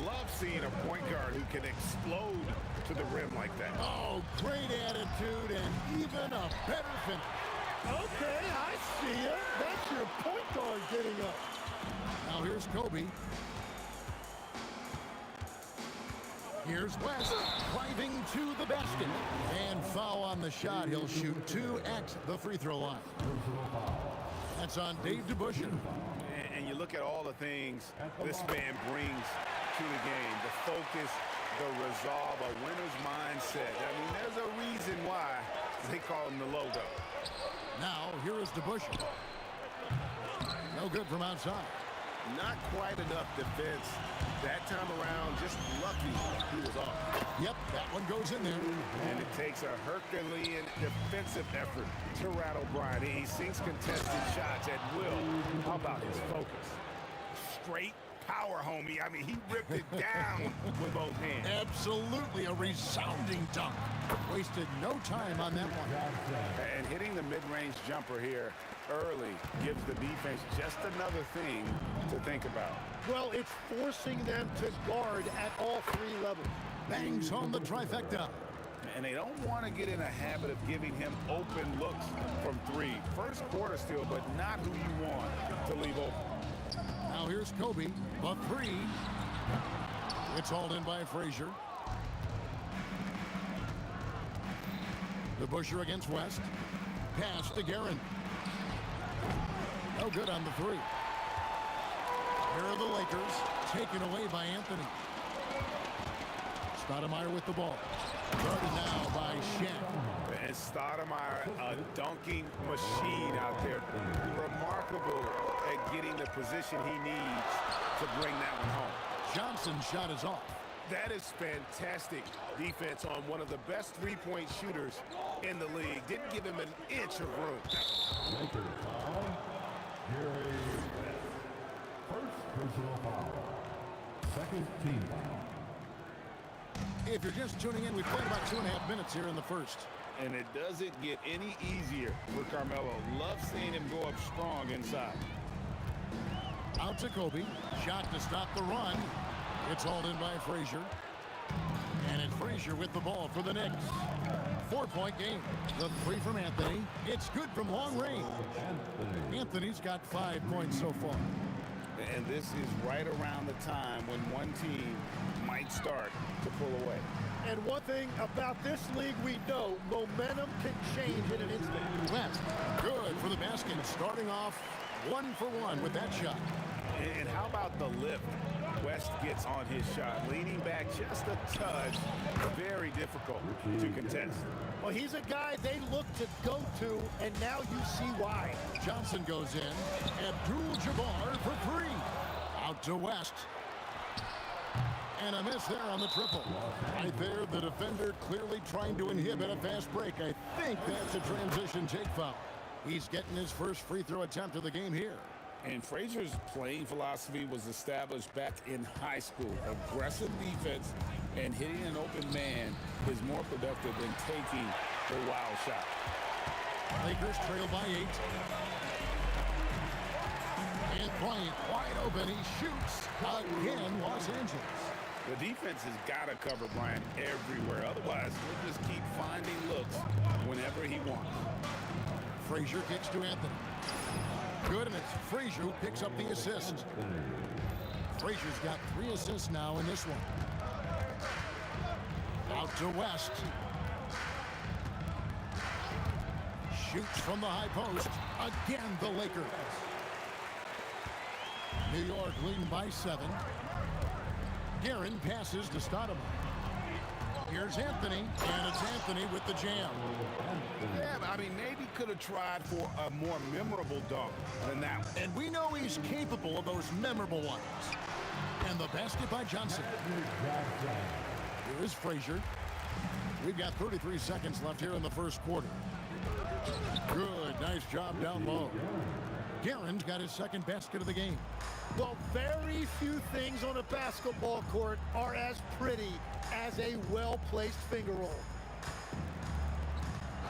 Love seeing a point guard who can explode to the rim like that. Oh, great attitude and even a better finish. Okay, I see you. That's your point guard getting up. Now here's Kobe. Here's West driving to the basket. And foul on the shot. He'll shoot 2 at the free throw line. That's on Dave DeBusschere. And you look at all the things this man brings to the game. The focus, the resolve, a winner's mindset. I mean, there's a reason why they call him the logo. Now, here is DeBusschere. No good from outside. Not quite enough defense. That time around, just lucky he was off. Yep, that one goes in there. And it takes a Herculean defensive effort to rattle Bryant. He sinks contested shots at will. How about his focus? Straight power, homie. I mean, he ripped it down with both hands. Absolutely a resounding dunk. Wasted no time on that one. And hitting the mid-range jumper here early gives the defense just another thing to think about. Well, it's forcing them to guard at all 3 levels. Bangs home the trifecta. And they don't want to get in a habit of giving him open looks from 3. First quarter still, but not who you want to leave open. Now here's Kobe, the 3. It's hauled in by Frazier. DeBusschere against West. Pass to Guerin. No good on the 3. Here are the Lakers, taken away by Anthony. Stoudemire with the ball. Guarded now by Shaq. And Stoudemire, a dunking machine out there. Remarkable at getting the position he needs to bring that one home. Johnson's shot is off. That is fantastic defense on one of the best three-point shooters in the league. Didn't give him an inch of room. Lakers foul. Gary Smith. First personal foul. Second team foul. If you're just tuning in, we've played about 2.5 minutes here in the first. And it doesn't get any easier for Carmelo. Love seeing him go up strong inside. Out to Kobe. Shot to stop the run. It's hauled in by Frazier. And it's Frazier with the ball for the Knicks. 4-point game. The 3 from Anthony. It's good from long range. Anthony's got 5 points so far. And this is right around the time when one team might start to pull away. And one thing about this league we know, momentum can change in an instant. West, good for the basket. Starting off 1 for 1 with that shot. And how about the lift West gets on his shot? Leaning back just a touch. Very difficult to contest. Well, he's a guy they look to go to, and now you see why. Johnson goes in. Abdul-Jabbar for 3. Out to West. And a miss there on the triple. Right there, the defender clearly trying to inhibit a fast break. I think that's a transition take foul. He's getting his first free throw attempt of the game here. And Frazier's playing philosophy was established back in high school. Aggressive defense and hitting an open man is more productive than taking the wild shot. Lakers trail by 8. And Bryant wide open. He shoots again, Los Angeles. The defense has got to cover Bryant everywhere. Otherwise, he'll just keep finding looks whenever he wants. Frazier kicks to Anthony. Good, and it's Frazier who picks up the assist. Frazier's got 3 assists now in this one. Out to West. Shoots from the high post. Again, the Lakers. New York leading by 7. Guerin passes to Stoudemire. Here's Anthony, and it's Anthony with the jam. Yeah, I mean, maybe could have tried for a more memorable dunk than that one. And we know he's capable of those memorable ones. And the basket by Johnson. Here is Frazier. We've got 33 seconds left here in the first quarter. Good, nice job down low. Guerin's got his second basket of the game. Well, very few things on a basketball court are as pretty as a well-placed finger roll.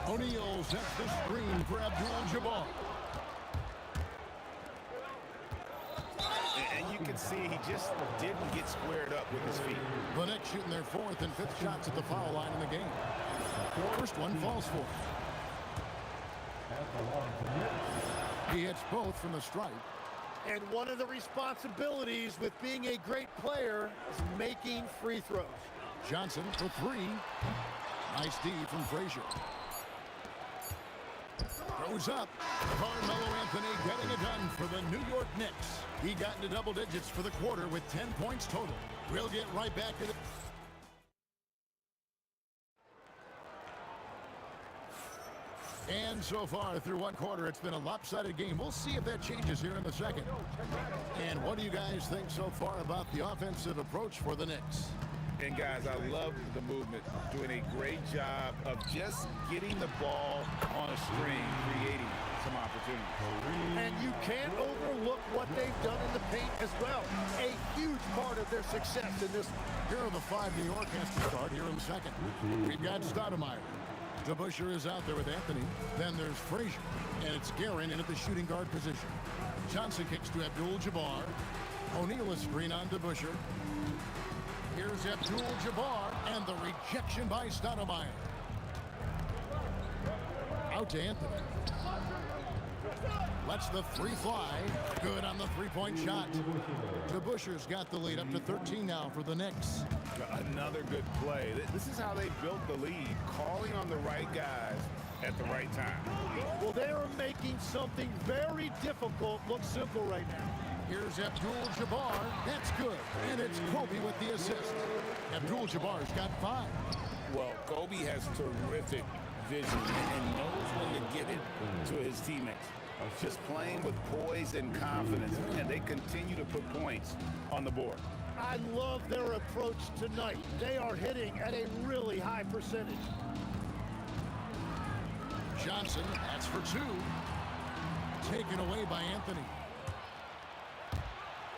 O'Neal sets the screen for Abdul-Jabbar. And you can see he just didn't get squared up with his feet. The Knicks shooting their 4th and 5th shots at the foul line in the game. First one falls for him. He hits both from the stripe. And one of the responsibilities with being a great player is making free throws. Johnson for 3. Nice D from Frazier. Goes up. Carmelo Anthony getting it done for the New York Knicks. He got into double digits for the quarter with 10 points total. We'll get right back to the... And so far through one quarter, it's been a lopsided game. We'll see if that changes here in the second. And what do you guys think so far about the offensive approach for the Knicks? And guys, I love the movement, doing a great job of just getting the ball on a string, creating some opportunities. And you can't overlook what they've done in the paint as well. A huge part of their success in this one. Here are the 5 New York has to start here in the second. We've got Stoudemire. DeBusschere is out there with Anthony. Then there's Frazier. And it's Guerin in at the shooting guard position. Johnson kicks to Abdul-Jabbar. O'Neal is screen on DeBusschere. Here's Abdul-Jabbar, and the rejection by Stoudemire. Out to Anthony. Lets the 3 fly. Good on the 3-point shot. DeBusschere's got the lead up to 13 now for the Knicks. Another good play. This is how they built the lead, calling on the right guys at the right time. Well, they are making something very difficult look simple right now. Here's Abdul-Jabbar. That's good. And it's Kobe with the assist. Abdul-Jabbar's got 5. Well, Kobe has terrific vision and knows when to get it to his teammates. Just playing with poise and confidence, and they continue to put points on the board. I love their approach tonight. They are hitting at a really high percentage. Johnson, that's for 2. Taken away by Anthony.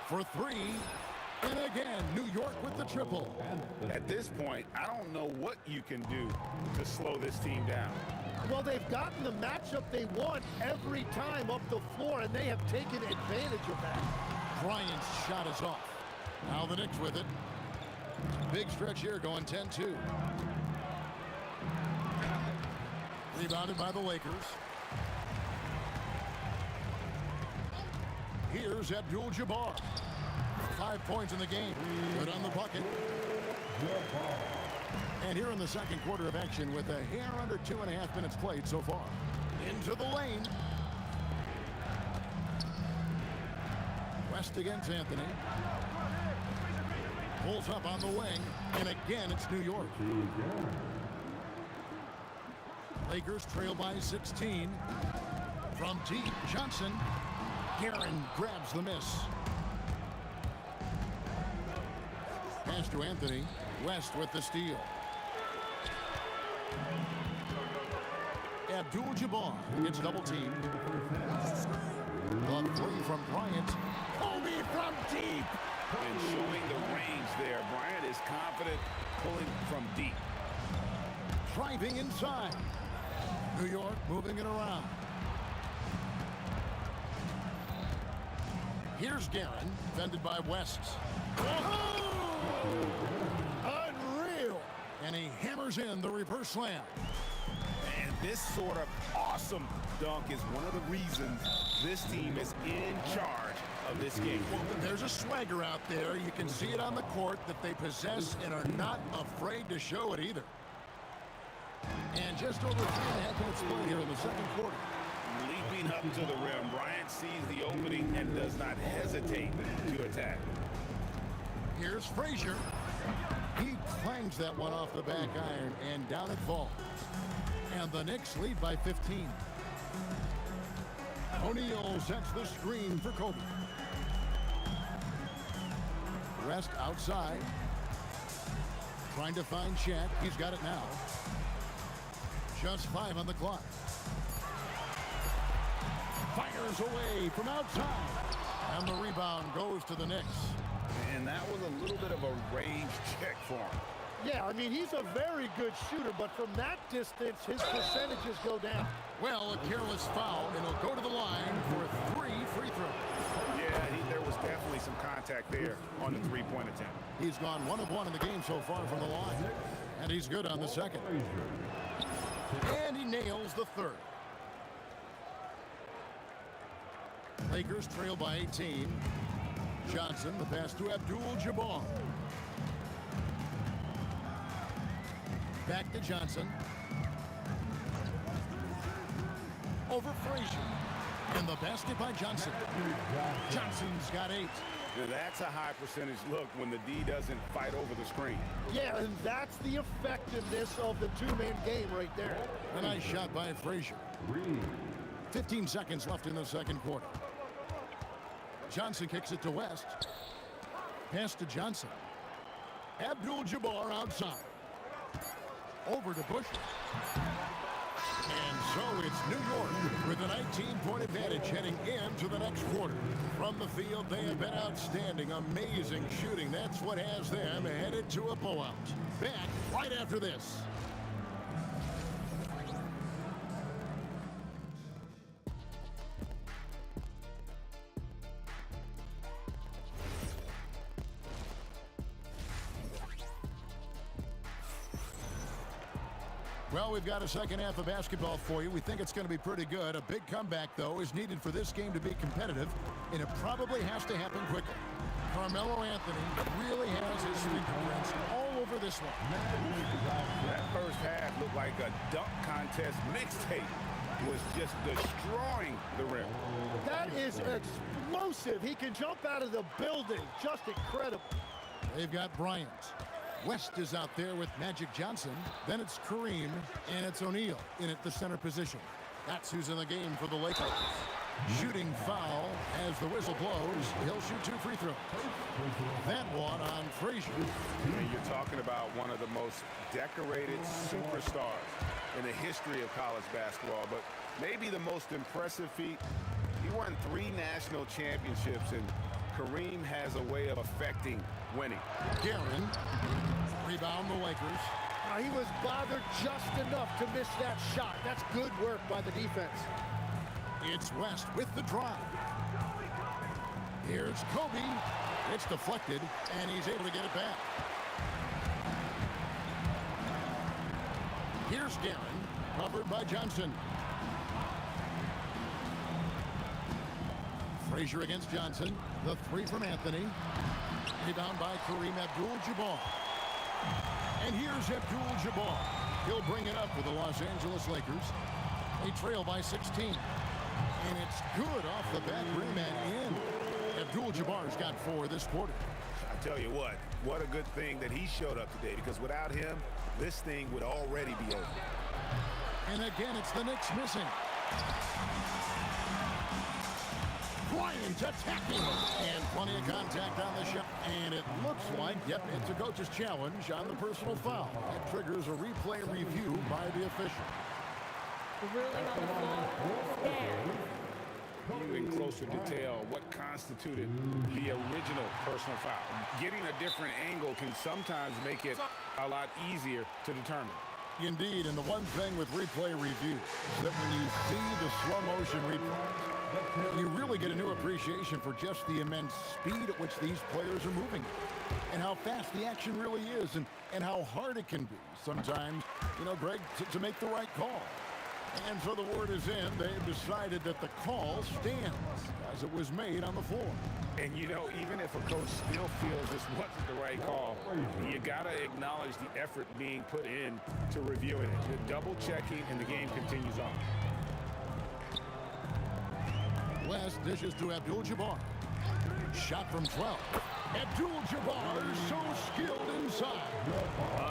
For 3. And again, New York with the triple. At this point, I don't know what you can do to slow this team down. Well, they've gotten the matchup they want every time up the floor, and they have taken advantage of that. Bryant's shot is off. Now the Knicks with it. Big stretch here going 10-2. Rebounded by the Lakers. Here's Abdul-Jabbar. 5 points in the game. Good on the bucket. And here in the second quarter of action with a hair under 2.5 minutes played so far. Into the lane. West against Anthony. Pulls up on the wing. And again, it's New York. Lakers trail by 16. From deep, Johnson. Guerin grabs the miss. Pass to Anthony. West with the steal. Abdul-Jabbar gets double-teamed. The three from Bryant. Kobe from deep. And showing the range there. Bryant is confident pulling from deep. Driving inside. New York moving it around. Here's Guerin, defended by West. Unreal. And he hammers in the reverse slam. And this sort of awesome dunk is one of the reasons this team is in charge of this game. There's a swagger out there. You can see it on the court that they possess and are not afraid to show it either. And just over 3.5 minutes played here in the second quarter. Leaping up to the rim, Bryant sees the opening and does not hesitate to attack. Here's Frazier. He clangs that one off the back iron, and down it falls. And the Knicks lead by 15. O'Neal sets the screen for Kobe. West outside. Trying to find Shaq. He's got it now. Just 5 on the clock. Fires away from outside. And the rebound goes to the Knicks. And that was a little bit of a range check for him. Yeah, I mean, he's a very good shooter, but from that distance, his percentages go down. Well, a careless foul, and he'll go to the line for 3 free throws. Yeah, there was definitely some contact there on the three-point attempt. He's gone 1 of 1 in the game so far from the line. And he's good on the second. And he nails the third. Lakers trail by 18. Johnson, the pass to Abdul-Jabbar. Back to Johnson. Over Frazier. And the basket by Johnson. Johnson's got 8. Now that's a high percentage look when the D doesn't fight over the screen. Yeah, and that's the effectiveness of the two-man game right there. A nice shot by Frazier. 15 seconds left in the second quarter. Johnson kicks it to West. Pass to Johnson. Abdul-Jabbar outside. Over to Bush. And so it's New York with a 19-point advantage heading into the next quarter. From the field, they have been outstanding. Amazing shooting. That's what has them headed to a blowout. Back right after this. Well, we've got a second half of basketball for you. We think it's going to be pretty good. A big comeback, though, is needed for this game to be competitive, and it probably has to happen quickly. Carmelo Anthony really has his fingerprints all over this one. That first half looked like a dunk contest mixtape. Was just destroying the rim. That is explosive. He can jump out of the building. Just incredible. They've got Bryant. West is out there with Magic Johnson. Then it's Kareem, and it's O'Neal in at the center position. That's who's in the game for the Lakers. Shooting foul as the whistle blows. He'll shoot 2 free throws. That one on Frazier. And you're talking about one of the most decorated superstars in the history of college basketball, but maybe the most impressive feat. He won 3 national championships, and Kareem has a way of affecting winning. Guerin, rebound the Lakers. He was bothered just enough to miss that shot. That's good work by the defense. It's West with the drive. Here's Kobe. It's deflected, and he's able to get it back. Here's Guerin, covered by Johnson. Frazier against Johnson. The 3 from Anthony. Rebound by Kareem Abdul-Jabbar. And here's Abdul-Jabbar. He'll bring it up for the Los Angeles Lakers. They trail by 16. And it's good off the back rim and in. Abdul-Jabbar's got 4 this quarter. I tell you what a good thing that he showed up today, because without him, this thing would already be over. And again, it's the Knicks missing. Bryant attacking, and plenty of contact on the shot. And it looks like, yep, it's a coach's challenge on the personal foul. That triggers a replay review by the official. The ruling on the floor stands. View in closer detail what constituted the original personal foul. Getting a different angle can sometimes make it a lot easier to determine. Indeed, and the one thing with replay review is that when you see the slow motion replay, you really get a new appreciation for just the immense speed at which these players are moving and how fast the action really is and how hard it can be sometimes, Greg, to make the right call. And so the word is in. They've decided that the call stands as it was made on the floor. And even if a coach still feels this wasn't the right call, you got to acknowledge the effort being put in to reviewing it. You're double checking, and the game continues on. West dishes to Abdul-Jabbar. Shot from 12. Abdul-Jabbar is so skilled inside.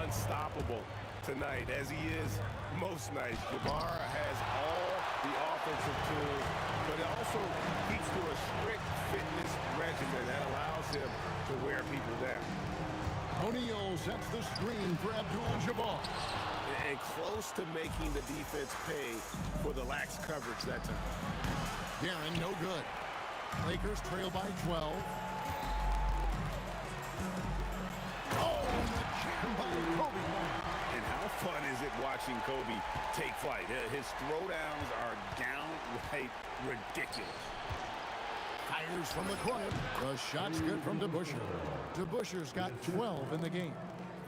Unstoppable tonight, as he is most nights. Jabbar has all the offensive tools, but also keeps to a strict fitness regimen that allows him to wear people down. O'Neal sets the screen for Abdul-Jabbar. And close to making the defense pay for the lax coverage that time. Guerin, no good. Lakers trail by 12. Oh, the jam by Kobe. And how fun is it watching Kobe take flight? His throwdowns are downright ridiculous. Fires from the corner. The shot's good from DeBusschere. DeBusschere's got 12 in the game.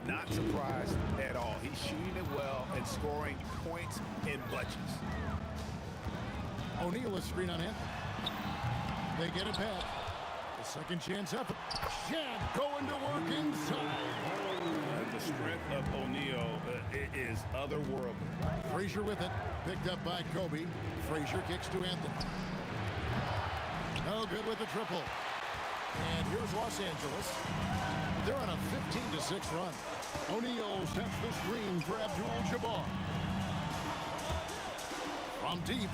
Not surprised at all. He's shooting it well and scoring points in bunches. O'Neal is screen on Anthony. They get it back. The second chance effort. Shad going to work inside. The strength of O'Neal is otherworldly. Frazier with it. Picked up by Kobe. Frazier kicks to Anthony. No good with the triple. And here's Los Angeles. They're on a 15-6 run. O'Neal sets the screen for Abdul-Jabbar. From deep.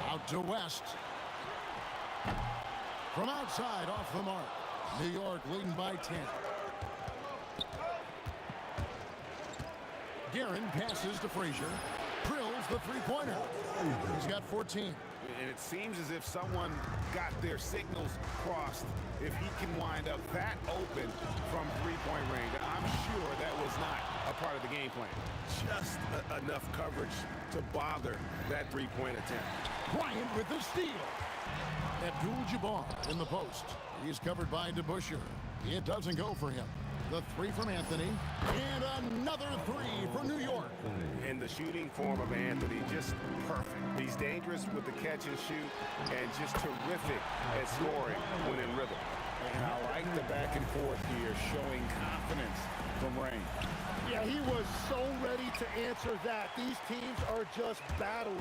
Out to West. From outside, off the mark. New York leading by 10. Guerin passes to Frazier. Drills the three-pointer. He's got 14. And it seems as if someone got their signals crossed if he can wind up that open from three-point range. I'm sure that was not a part of the game plan. Just enough coverage to bother that three-point attempt. Bryant with the steal. Abdul-Jabbar in the post. He's covered by DeBusschere. It doesn't go for him. The three from Anthony. And another three for New York. And the shooting form of Anthony, just perfect. He's dangerous with the catch and shoot and just terrific at scoring when in rhythm. And I like the back and forth here, showing confidence from Rain. Yeah, he was so ready to answer that. These teams are just battling.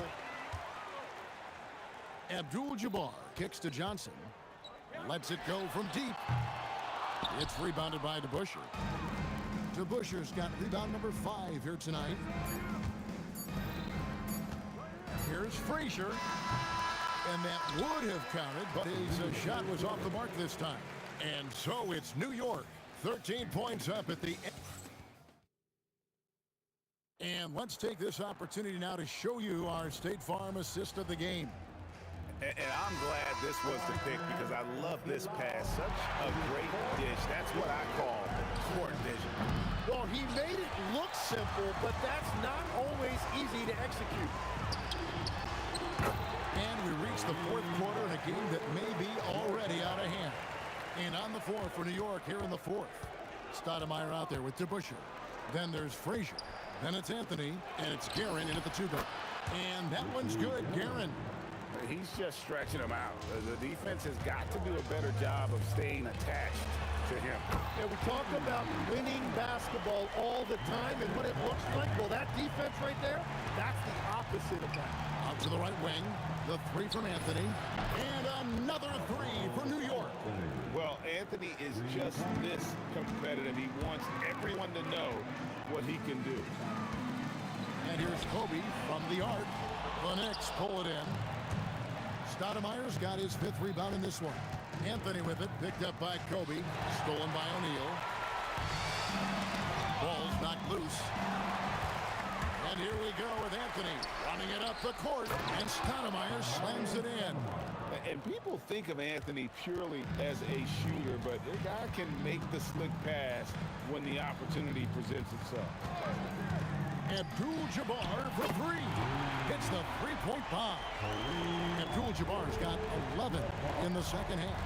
Abdul-Jabbar kicks to Johnson. Lets it go from deep. It's rebounded by DeBusschere. DeBusschere's got rebound number 5 here tonight. Here's Frazier. And that would have counted, but his shot was off the mark this time. And so it's New York. 13 points up at the end. And let's take this opportunity now to show you our State Farm assist of the game. And I'm glad this was the pick because I love this pass. Such a great dish. That's what I call court vision. Well, he made it look simple, but that's not always easy to execute. And we reach the fourth quarter in a game that may be already out of hand. And on the floor for New York here in the fourth. Stoudemire out there with DeBusschere. Then there's Frazier. Then it's Anthony, and it's Guerin in at the 2-guard. And that one's good, Guerin. He's just stretching them out. The defense has got to do a better job of staying attached to him. And we talk about winning basketball all the time, and what it looks like, well, that defense right there, that's the opposite of that. Out to the right wing, the 3 from Anthony, and another 3 for New York. Well, Anthony is just this competitive. He wants everyone to know what he can do. And here's Kobe from the arc. The Knicks pull it in. Stoudemire's got his 5th rebound in this one. Anthony with it, picked up by Kobe, stolen by O'Neal. Ball's knocked loose. And here we go with Anthony running it up the court, and Stoudemire slams it in. And people think of Anthony purely as a shooter, but the guy can make the slick pass when the opportunity presents itself. Abdul-Jabbar for three. Hits the three-point bomb. Abdul-Jabbar's got 11 in the second half.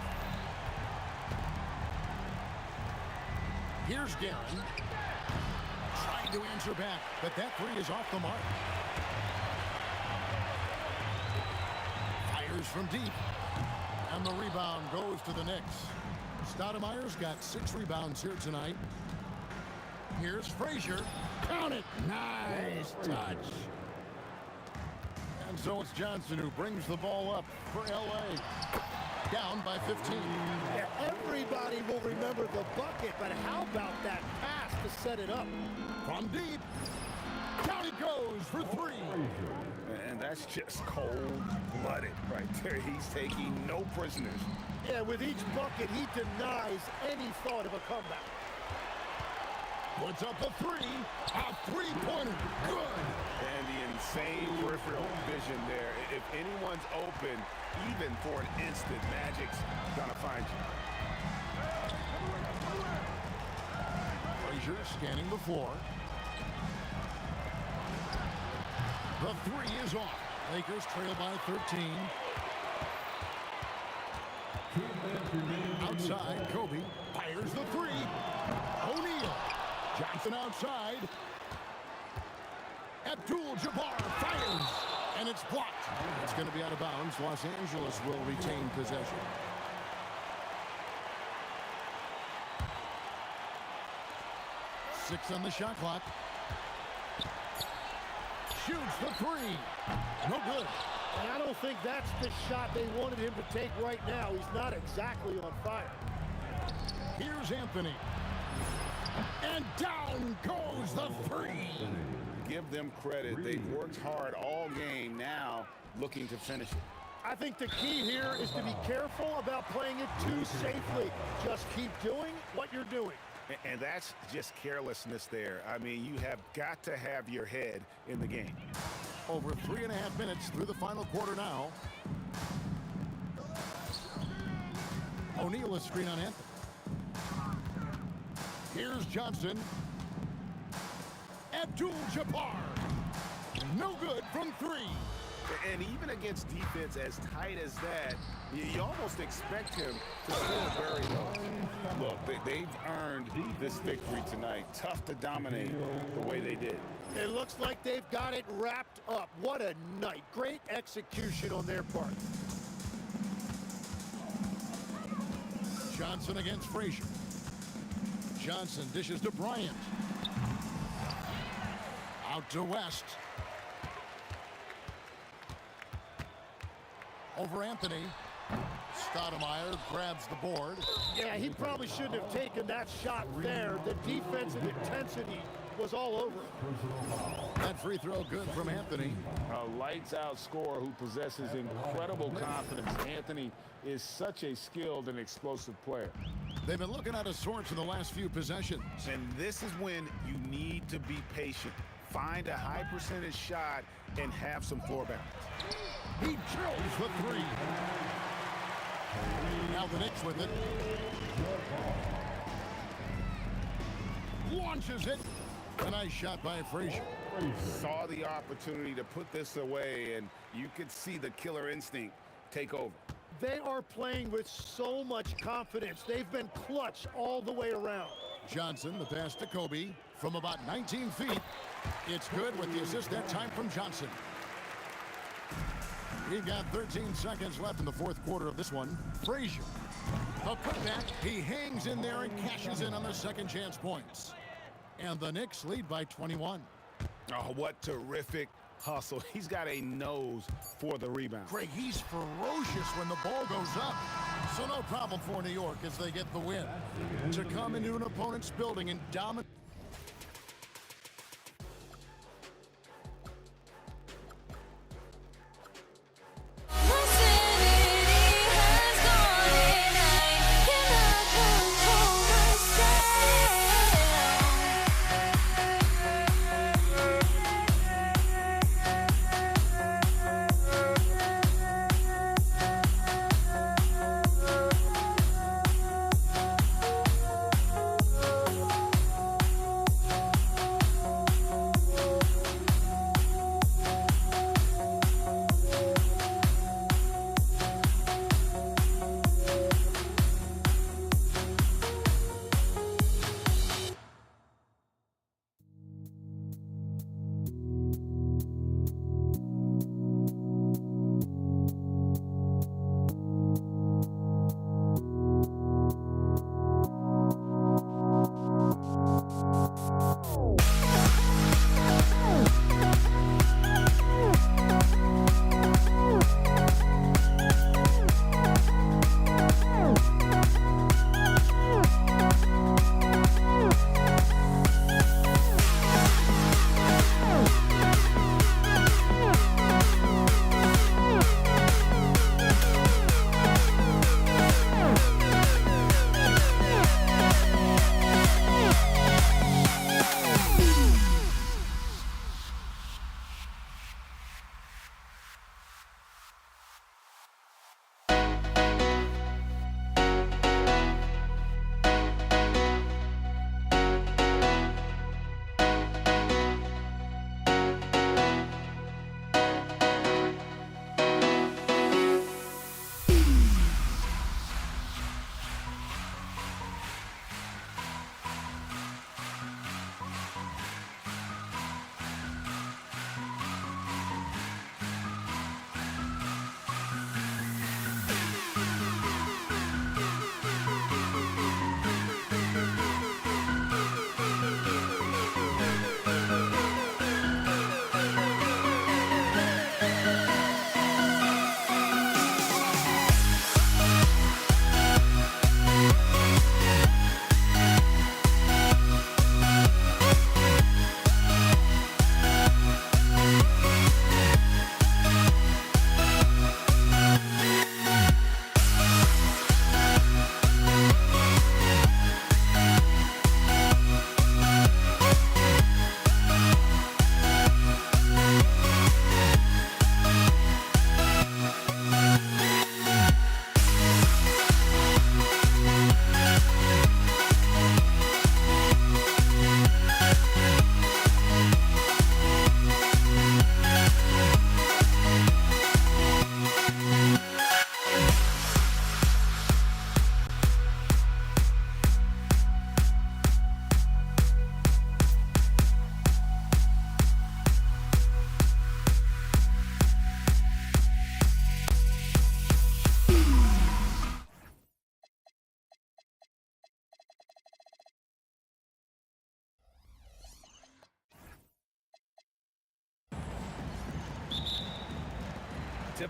Here's Guerin. Trying to answer back, but that three is off the mark. Fires from deep. And the rebound goes to the Knicks. Stoudemire's got 6 rebounds here tonight. Here's Frazier. Count it. Nice touch. And so it's Johnson who brings the ball up for L.A. Down by 15. Yeah, everybody will remember the bucket, but how about that pass to set it up? From deep. Down it goes for three. And that's just cold-blooded right there. He's taking no prisoners. Yeah, with each bucket, he denies any thought of a comeback. Puts up a three. A three-pointer. Good. And the insane peripheral vision there. If anyone's open, even for an instant, Magic's gonna find you. Frazier scanning the floor. The three is off. Lakers trail by 13. Outside, Kobe fires the three. O'Neal. Johnson outside. Abdul-Jabbar fires. And it's blocked. It's going to be out of bounds. Los Angeles will retain possession. Six on the shot clock. Shoots the three. No good. And I don't think that's the shot they wanted him to take right now. He's not exactly on fire. Here's Anthony. And down goes the three. Give them credit. They've worked hard all game, now looking to finish it. I think the key here is to be careful about playing it too safely. Just keep doing what you're doing. And that's just carelessness there. I mean, you have got to have your head in the game. Over 3.5 minutes through the final quarter now. O'Neal is screen on Anthony. Here's Johnson. Abdul-Jabbar. No good from three. And even against defense as tight as that, you almost expect him to score very low. Look, they've earned this victory tonight. Tough to dominate the way they did. It looks like they've got it wrapped up. What a night. Great execution on their part. Johnson against Frazier. Johnson dishes to Bryant. Out to West. Over Anthony. Stoudemire grabs the board. Yeah, he probably shouldn't have taken that shot there. The defensive intensity was all over him. That free throw good from Anthony. A lights-out scorer who possesses incredible confidence. Anthony is such a skilled and explosive player. They've been looking out of sorts in the last few possessions. And this is when you need to be patient. Find a high percentage shot and have some floor balance. He drills the three. Now the Knicks with it. Launches it. A nice shot by Frazier. Saw the opportunity to put this away, and you could see the killer instinct take over. They are playing with so much confidence. They've been clutch all the way around. Johnson, the pass to Kobe from about 19 feet. It's good with the assist that time from Johnson. We've got 13 seconds left in the fourth quarter of this one. Frazier, the putback. He hangs in there and cashes in on the second chance points. And the Knicks lead by 21. Oh, what terrific hustle. He's got a nose for the rebound. Craig, he's ferocious when the ball goes up. So no problem for New York as they get the win. To come into an opponent's building and dominate.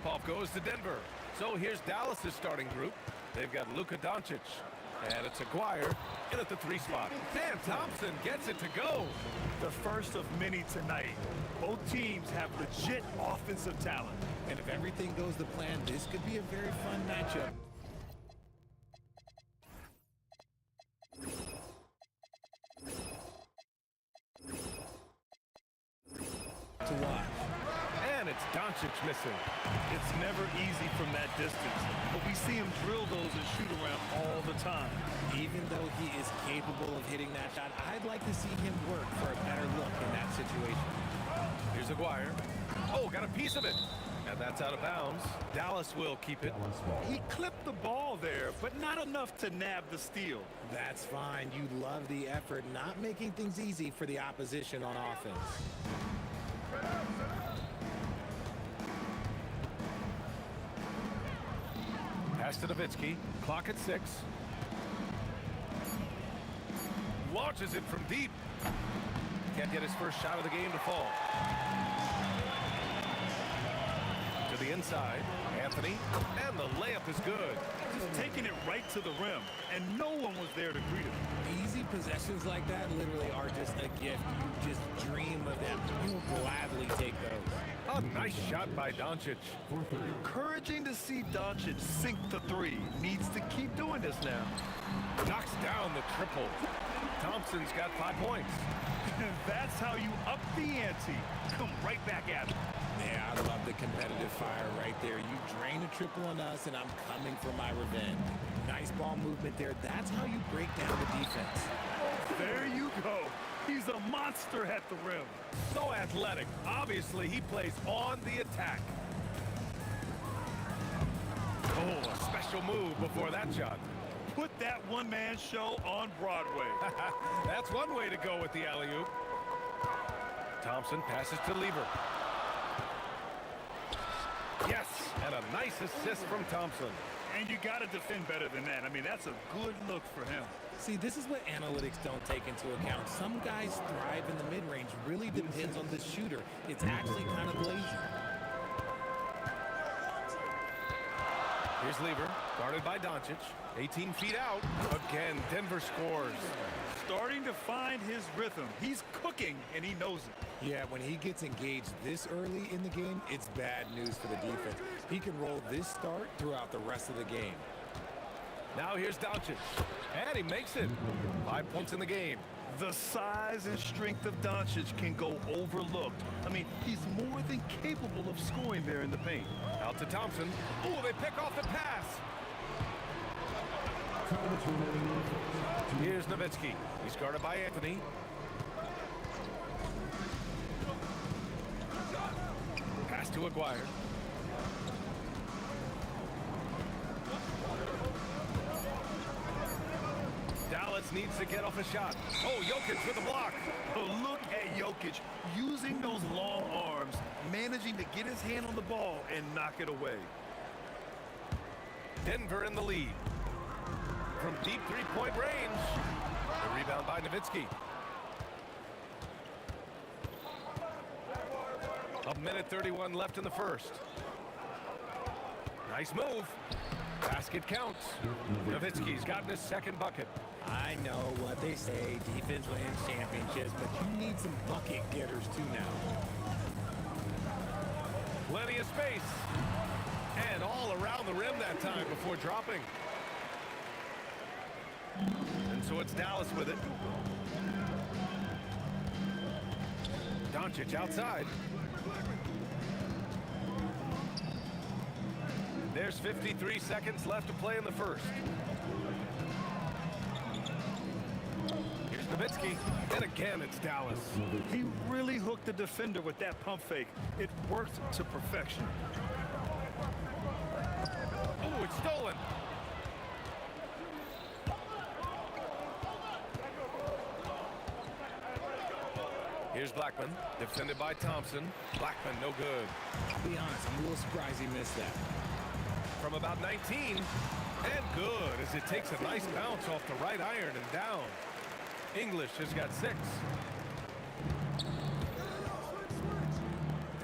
Tip-off goes to Denver. So here's Dallas's starting group. They've got Luka Doncic. And it's Aguirre in at the 3 spot. Dan Thompson gets it to go. The first of many tonight. Both teams have legit offensive talent. And if everything goes to plan, this could be a very fun matchup. To watch. And it's Doncic missing. It's never easy from that distance, but we see him drill those and shoot around all the time. Even though he is capable of hitting that shot, I'd like to see him work for a better look in that situation. Here's Aguirre. Oh, got a piece of it. And that's out of bounds. Dallas will keep it. He clipped the ball there, but not enough to nab the steal. That's fine. You love the effort, not making things easy for the opposition on offense. Pass to Nowitzki. Clock at 6. Launches it from deep. Can't get his first shot of the game to fall. To the inside. Anthony. And the layup is good. Just taking it right to the rim, and no one was there to greet him. Easy possessions like that literally are just a gift. You just dream of them. You will gladly take those. A nice shot by Doncic. Encouraging to see Doncic sink the 3. Needs to keep doing this now. Knocks down the triple. Thompson's got 5 points. That's how you up the ante. Come right back at him. Yeah, I love the competitive fire right there. You drain a triple on us, and I'm coming for my revenge. Nice ball movement there. That's how you break down the defense. There you go. He's a monster at the rim. So athletic. Obviously, he plays on the attack. Oh, a special move before that shot. Put that one-man show on Broadway. That's one way to go with the alley-oop. Thompson passes to Lever. Yes, and a nice assist from Thompson. And you got to defend better than that. I mean, that's a good look for him. See, this is what analytics don't take into account. Some guys thrive in the mid-range. Really depends on the shooter. It's actually kind of lazy. Here's Lever, guarded by Doncic. 18 feet out. Again, Denver scores. Starting to find his rhythm. He's cooking, and he knows it. Yeah, when he gets engaged this early in the game, it's bad news for the defense. He can roll this start throughout the rest of the game. Now here's Doncic. And he makes it. 5 points in the game. The size and strength of Doncic can go overlooked. I mean, he's more than capable of scoring there in the paint. Out to Thompson. Ooh, they pick off the pass. Here's Nowitzki. He's guarded by Anthony. Pass to Aguirre. Dallas needs to get off a shot. Oh, Jokic with a block. Oh, look at Jokic using those long arms, managing to get his hand on the ball and knock it away. Denver in the lead. From deep three-point range. The rebound by Nowitzki. A minute 31 left in the first. Nice move. Basket counts. Nowitzki's gotten his second bucket. I know what they say, defense wins championships, but you need some bucket getters too now. Plenty of space. And all around the rim that time before dropping. And so it's Dallas with it. Doncic outside. There's 53 seconds left to play in the first. Here's Nowitzki. And again, it's Dallas. He really hooked the defender with that pump fake. It worked to perfection. Oh, it's stolen. Here's Blackman, defended by Thompson. Blackman, no good. I'll be honest, I'm a little surprised he missed that. From about 19, and good as it takes a nice bounce off the right iron and down. English has got 6.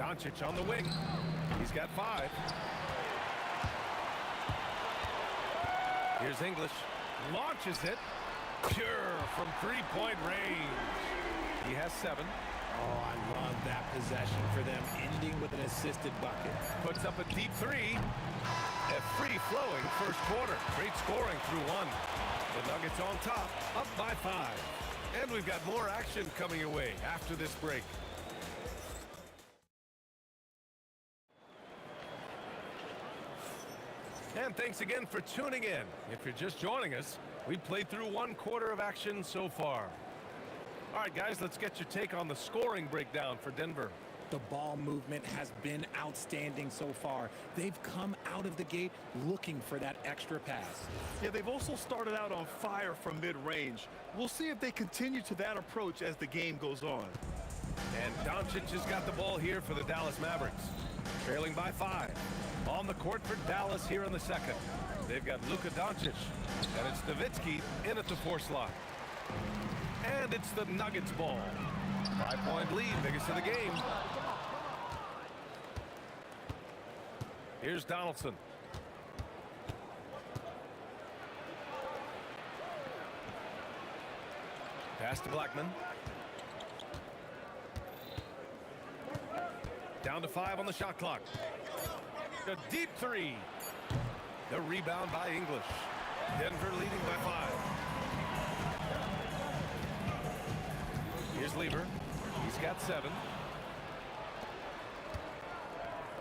Doncic on the wing. He's got 5. Here's English. Launches it. Pure from three-point range. He has 7. Oh, I love that possession for them, ending with an assisted bucket. Puts up a deep 3. A free-flowing first quarter. Great scoring through 1. The Nuggets on top, up by 5. And we've got more action coming your way after this break. And thanks again for tuning in. If you're just joining us, we've played through 1 quarter of action so far. All right, guys, let's get your take on the scoring breakdown for Denver. The ball movement has been outstanding so far. They've come out of the gate looking for that extra pass. Yeah, they've also started out on fire from mid-range. We'll see if they continue to that approach as the game goes on. And Doncic has got the ball here for the Dallas Mavericks. Trailing by 5. On the court for Dallas here in the second. They've got Luka Doncic. And it's Nowitzki in at the 4 slot. And it's the Nuggets ball. 5-point lead, biggest of the game. Here's Donaldson. Pass to Blackman. Down to 5 on the shot clock. A deep 3. The rebound by English. Denver leading by 5. Here's Lever. He's got 7.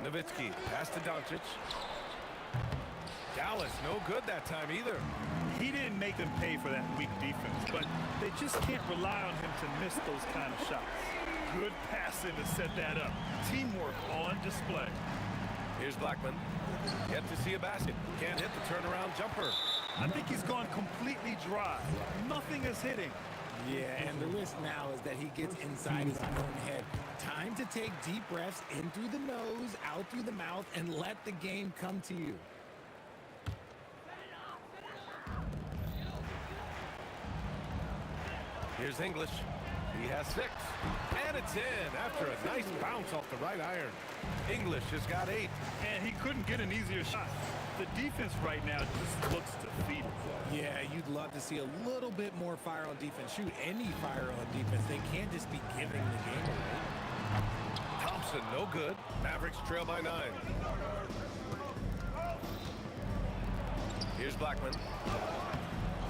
Nowitzki. Pass to Doncic. Dallas, no good that time either. He didn't make them pay for that weak defense, but they just can't rely on him to miss those kind of shots. Good passing to set that up. Teamwork on display. Here's Blackman. Yet to see a basket. Can't hit the turnaround jumper. I think he's gone completely dry. Nothing is hitting. Yeah, and the risk now is that he gets inside his own head. Time to take deep breaths in through the nose, out through the mouth, and let the game come to you. Here's English. He has 6. And it's in after a nice bounce off the right iron. English has got 8. And he couldn't get an easier shot. The defense right now just looks defeated. Yeah, you'd love to see a little bit more fire on defense. Shoot, any fire on defense. They can't just be giving the game away. Thompson, no good. Mavericks trail by 9. Here's Blackman.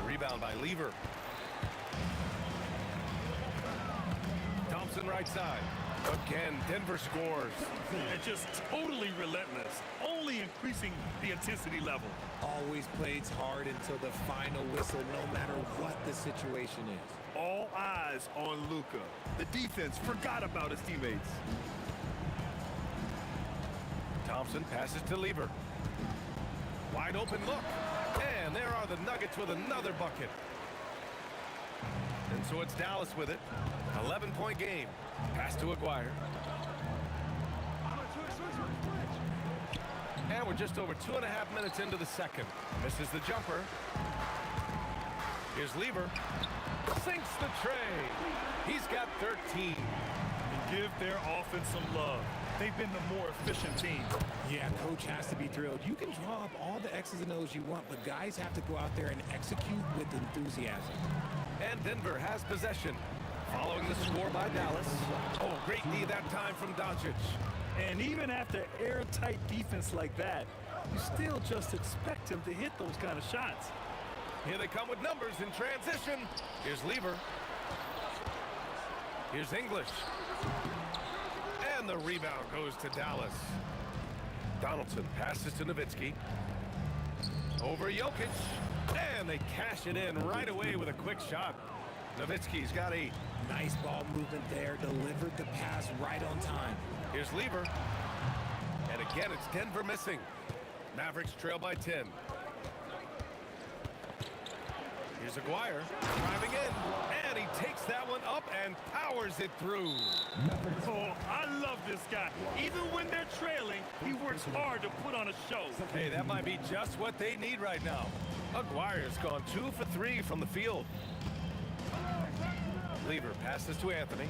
Rebound by Lever. Thompson right side. Again, Denver scores. And just totally relentless, only increasing the intensity level. Always plays hard until the final whistle, no matter what the situation is. All eyes on Luka. The defense forgot about his teammates. Thompson passes to Lever. Wide open look. And there are the Nuggets with another bucket. And so it's Dallas with it. 11-point game. Pass to Aguirre. And we're just over 2.5 minutes into the second. Misses the jumper. Here's Lever. Sinks the tray. He's got 13. And give their offense some love. They've been the more efficient team. Yeah, coach has to be thrilled. You can draw up all the X's and O's you want, but guys have to go out there and execute with enthusiasm. And Denver has possession. Following the score by Dallas. Oh, great D that time from Doncic. And even after airtight defense like that, you still just expect him to hit those kind of shots. Here they come with numbers in transition. Here's Lever. Here's English. And the rebound goes to Dallas. Donaldson passes to Nowitzki. Over Jokic. And they cash it in right away with a quick shot. Nowitzki's got 8. Nice ball movement there. Delivered the pass right on time. Here's Lever. And again, it's Denver missing. Mavericks trail by 10. Here's Aguirre driving in. And he takes that one up and powers it through. Oh, I love this guy. Even when they're trailing, he works hard to put on a show. Hey, that might be just what they need right now. Aguirre's gone 2 for 3 from the field. Lever passes to Anthony.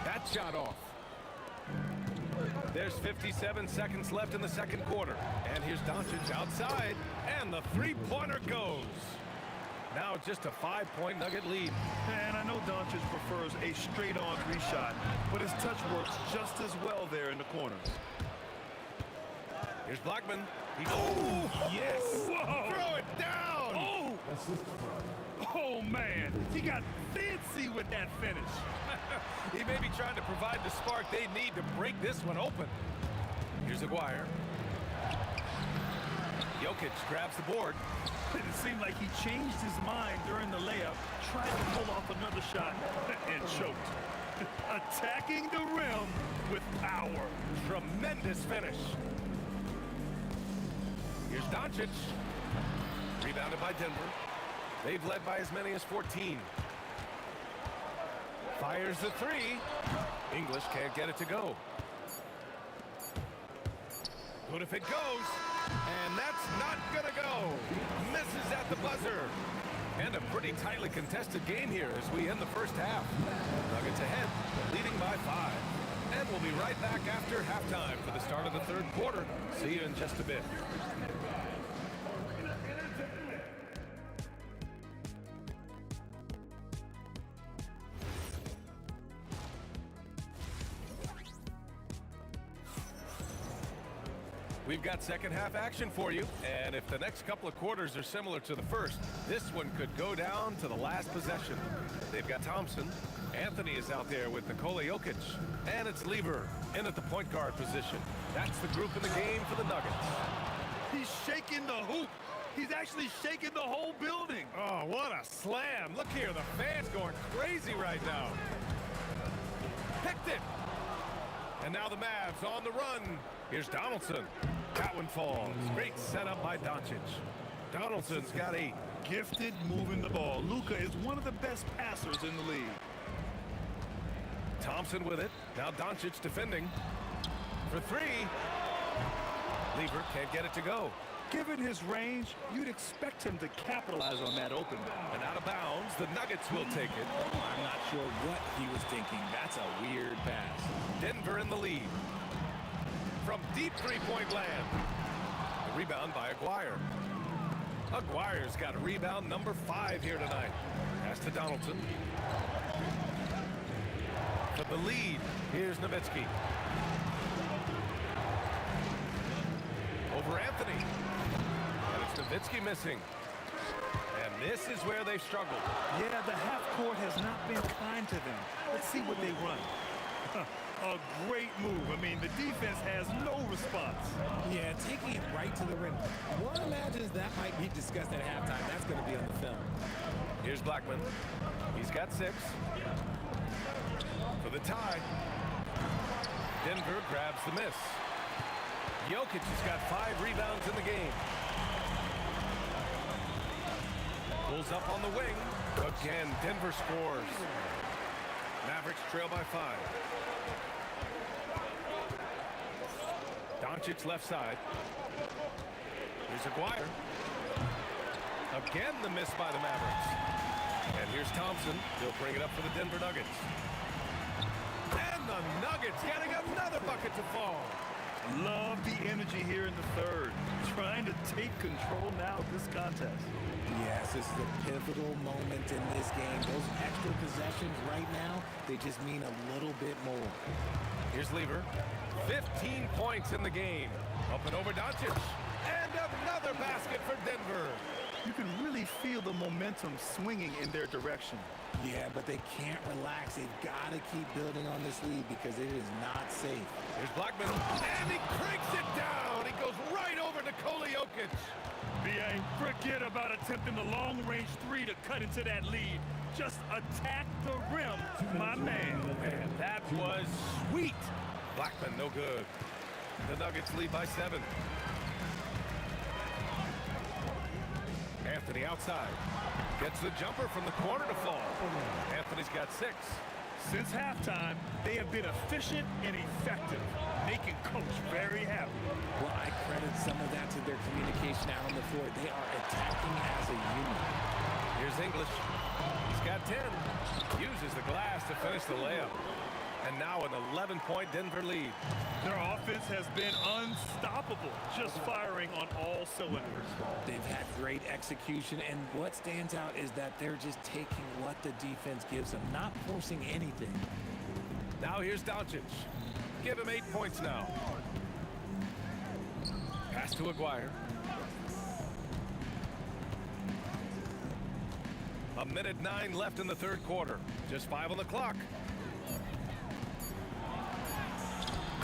That that shot off. There's 57 seconds left in the second quarter. And here's Doncic outside. And the three-pointer goes. Now just a 5-point Nugget lead. And I know Doncic prefers a straight-on three-shot, but his touch works just as well there in the corners. Here's Blackman. Oh, yes. Whoa. Throw it down. Oh. Oh, man. He got fancy with that finish. He may be trying to provide the spark they need to break this one open. Here's Aguirre. Jokic grabs the board. It seemed like he changed his mind during the layup, tried to pull off another shot, and choked. Attacking the rim with power. Tremendous finish. Here's Doncic. Rebounded by Denver. They've led by as many as 14. Fires the three. English can't get it to go. Good if it goes. And that's not gonna go. Misses at the buzzer. And a pretty tightly contested game here as we end the first half. Nuggets ahead, leading by 5. And we'll be right back after halftime for the start of the third quarter. See you in just a bit. We've got second half action for you, and if the next couple of quarters are similar to the first, this one could go down to the last possession. They've got Thompson. Anthony is out there with Nikola Jokic, and it's Lever in at the point guard position. That's the group in the game for the Nuggets. He's shaking the hoop. He's actually shaking the whole building. Oh, what a slam. Look here, the fans going crazy right now. Picked it. And now the Mavs on the run. Here's Donaldson. That one falls. Great setup by Doncic. Donaldson's got 8. Gifted moving the ball. Luka is one of the best passers in the league. Thompson with it. Now Doncic defending. For 3. Lever can't get it to go. Given his range, you'd expect him to capitalize on that open. And out of bounds, the Nuggets will take it. I'm not sure what he was thinking. That's a weird pass. Denver in the lead. From deep three-point land. The rebound by Aguirre. Aguirre's got a rebound number 5 here tonight. Pass to Donaldson. For the lead, here's Nowitzki. Over Anthony. And it's Nowitzki missing. And this is where they've struggled. Yeah, the half court has not been kind to them. Let's see what they run. A great move. I mean, the defense has no response. Yeah, taking it right to the rim. One imagines that might be discussed at halftime. That's going to be on the film. Here's Blackman. He's got 6. For the tie. Denver grabs the miss. Jokic has got 5 rebounds in the game. Pulls up on the wing. Again, Denver scores. Mavericks trail by 5. Doncic left side. Here's Aguirre. Again, the miss by the Mavericks. And here's Thompson. He'll bring it up for the Denver Nuggets. And the Nuggets getting another bucket to fall. Love the energy here in the third. Trying to take control now of this contest. Yes, this is a pivotal moment in this game. Those extra possessions right now, they just mean a little bit more. Here's Lever. 15 points in the game. Up and over Doncic. And another basket for Denver. You can really feel the momentum swinging in their direction. Yeah, but they can't relax. They've got to keep building on this lead because it is not safe. Here's Blackman. And he cranks it down. He goes right over Nikola Jokic. B.A., forget about attempting the long-range 3 to cut into that lead. Just attack the rim, my man. Man, that was sweet. Blackman, no good. The Nuggets lead by 7. Anthony outside. Gets the jumper from the corner to fall. Anthony's got 6. Since halftime, they have been efficient and effective, making Coach very happy. Well, I credit some of that to their communication out on the floor. They are attacking as a unit. Here's English. He's got 10. Uses the glass to finish the layup. And now an 11-point Denver lead. Their offense has been unstoppable, just firing on all cylinders. They've had great execution, and what stands out is that they're just taking what the defense gives them, not forcing anything. Now here's Doncic. Give him 8 points now. Pass to Aguirre. A minute 9 left in the third quarter. Just 5 on the clock.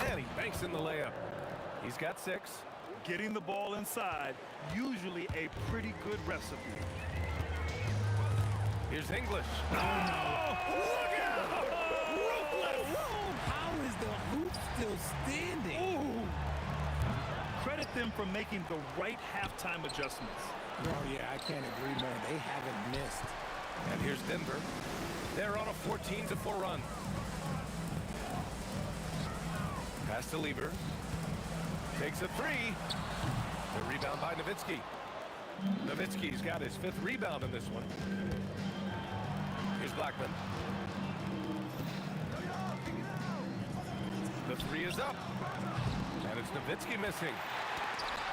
And he banks in the layup. He's got 6. Getting the ball inside, usually a pretty good recipe. Here's English. Oh, no. Look out! Ruthless! How is the hoop still standing? Ooh. Credit them for making the right halftime adjustments. Oh, yeah, I can't agree more. They haven't missed. And here's Denver. They're on a 14-4 run. Pass to Lieber. Takes a 3. The rebound by Nowitzki. Nowitzki's got his 5th rebound in this one. Here's Blackman. The 3 is up. And it's Nowitzki missing.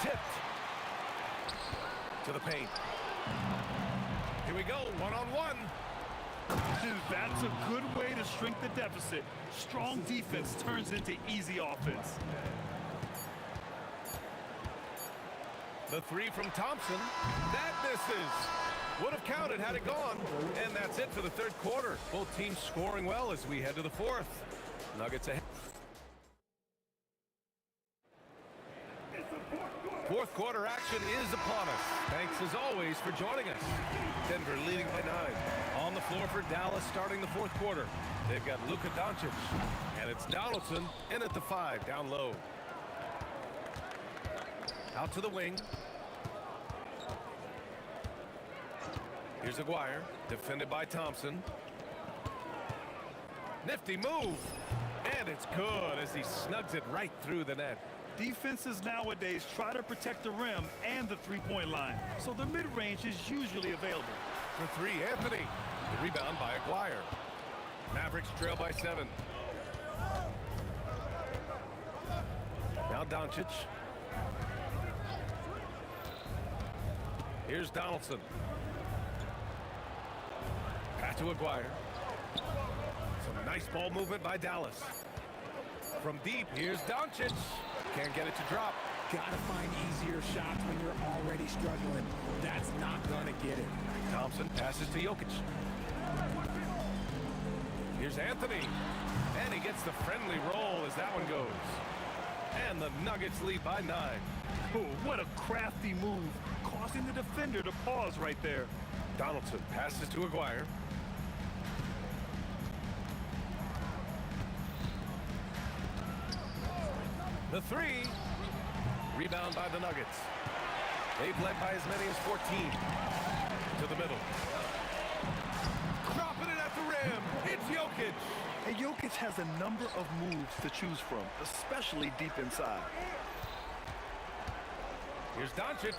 Tipped. To the paint. Here we go, one-on-one. That's a good way to shrink the deficit. Strong defense turns into easy offense. The 3 from Thompson. That misses. Would have counted had it gone. And that's it for the third quarter. Both teams scoring well as we head to the fourth. Nuggets ahead. Fourth quarter action is upon us. Thanks as always for joining us. Denver leading by 9. On the floor for Dallas starting the fourth quarter. They've got Luka Doncic. And it's Donaldson in at the 5 down low. Out to the wing. Here's Aguirre, defended by Thompson. Nifty move. And it's good as he snugs it right through the net. Defenses nowadays try to protect the rim and the three-point line, so the mid-range is usually available. For 3, Anthony. The rebound by Aguirre. Mavericks trail by 7. Now Doncic. Here's Donaldson. Pass to Aguirre. Some nice ball movement by Dallas. From deep, here's Doncic. Can't get it to drop. Gotta find easier shots when you're already struggling. That's not gonna get it. Thompson passes to Jokic. Here's Anthony. And he gets the friendly roll as that one goes. And the Nuggets lead by 9. Oh, what a crafty move, causing the defender to pause right there. Donaldson passes to Aguirre. The 3. Rebound by the Nuggets. They've led by as many as 14. To the middle. Dropping it at the rim. It's Jokic. And Jokic has a number of moves to choose from, especially deep inside. Here's Doncic.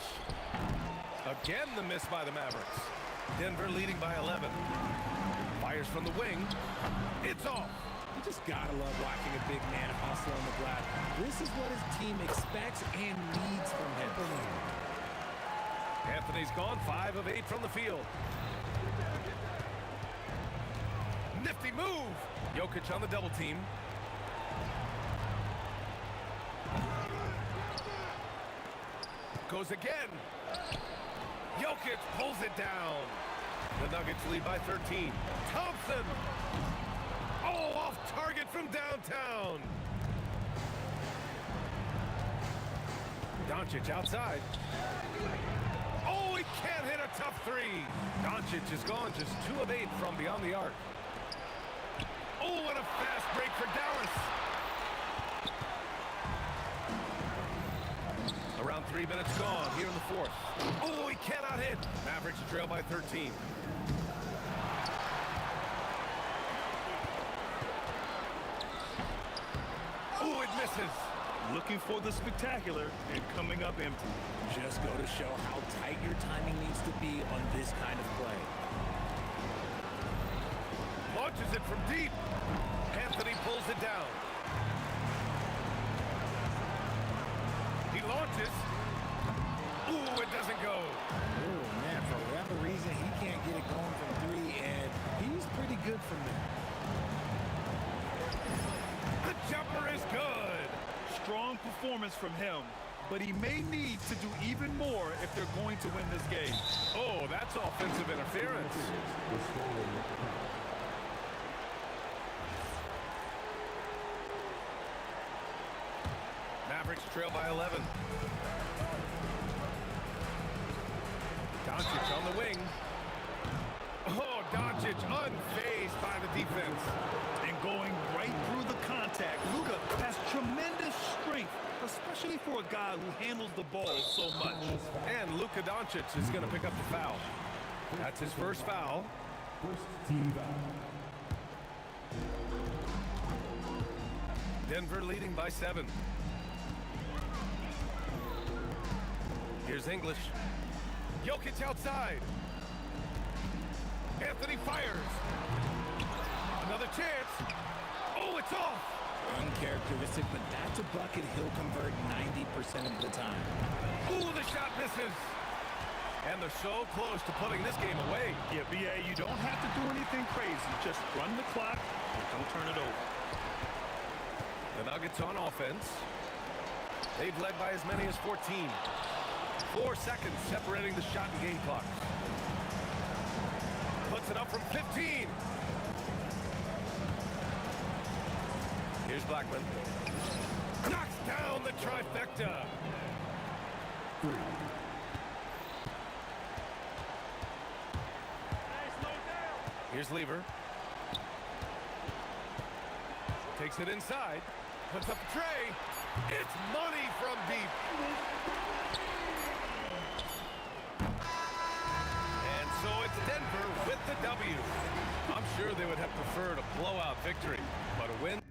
Again, the miss by the Mavericks. Denver leading by 11. Fires from the wing. It's off. You just gotta love watching a big man hustle on the glass. This is what his team expects and needs from him. Anthony's gone 5 of 8 from the field. Nifty move. Jokic on the double team. Goes again. Jokic pulls it down. The Nuggets lead by 13. Thompson. Oh, off target from downtown. Doncic outside. Oh, he can't hit a tough 3. Doncic is gone just 2 of 8 from beyond the arc. Oh, what a fast break for Dallas. Around 3 minutes gone here in the fourth. Oh, he cannot hit. Mavericks trail by 13. Oh, it misses. Looking for the spectacular and coming up empty. Just go to show how tight your timing needs to be on this kind of play. launches it from deep. Anthony pulls it down. He launches. Ooh, it doesn't go. Oh, man, for whatever reason, he can't get it going from three, and he's pretty good from there. The jumper is good. Strong performance from him, but he may need to do even more if they're going to win this game. Oh, that's offensive interference. Mavericks trail by 11. Doncic on the wing. Oh, Doncic unfazed by the defense. And going right through the contact, Luka has tremendous strength, especially for a guy who handles the ball so much. And Luka Doncic is going to pick up the foul. That's his first foul. Denver leading by 7. Here's English. Jokic outside. Anthony fires. Another chance. Oh, it's off. Uncharacteristic, but that's a bucket he'll convert 90% of the time. Ooh, the shot misses. And they're so close to putting this game away. Yeah, B.A., you don't have to do anything crazy. Just run the clock and don't turn it over. The Nuggets on offense. They've led by as many as 14. 4 seconds separating the shot and game clock. Puts it up from 15. Here's Blackman. Knocks down the trifecta. Here's Lever. Takes it inside. Puts up a tray. It's money from deep. And so it's Denver with the W. I'm sure they would have preferred a blowout victory, but a win.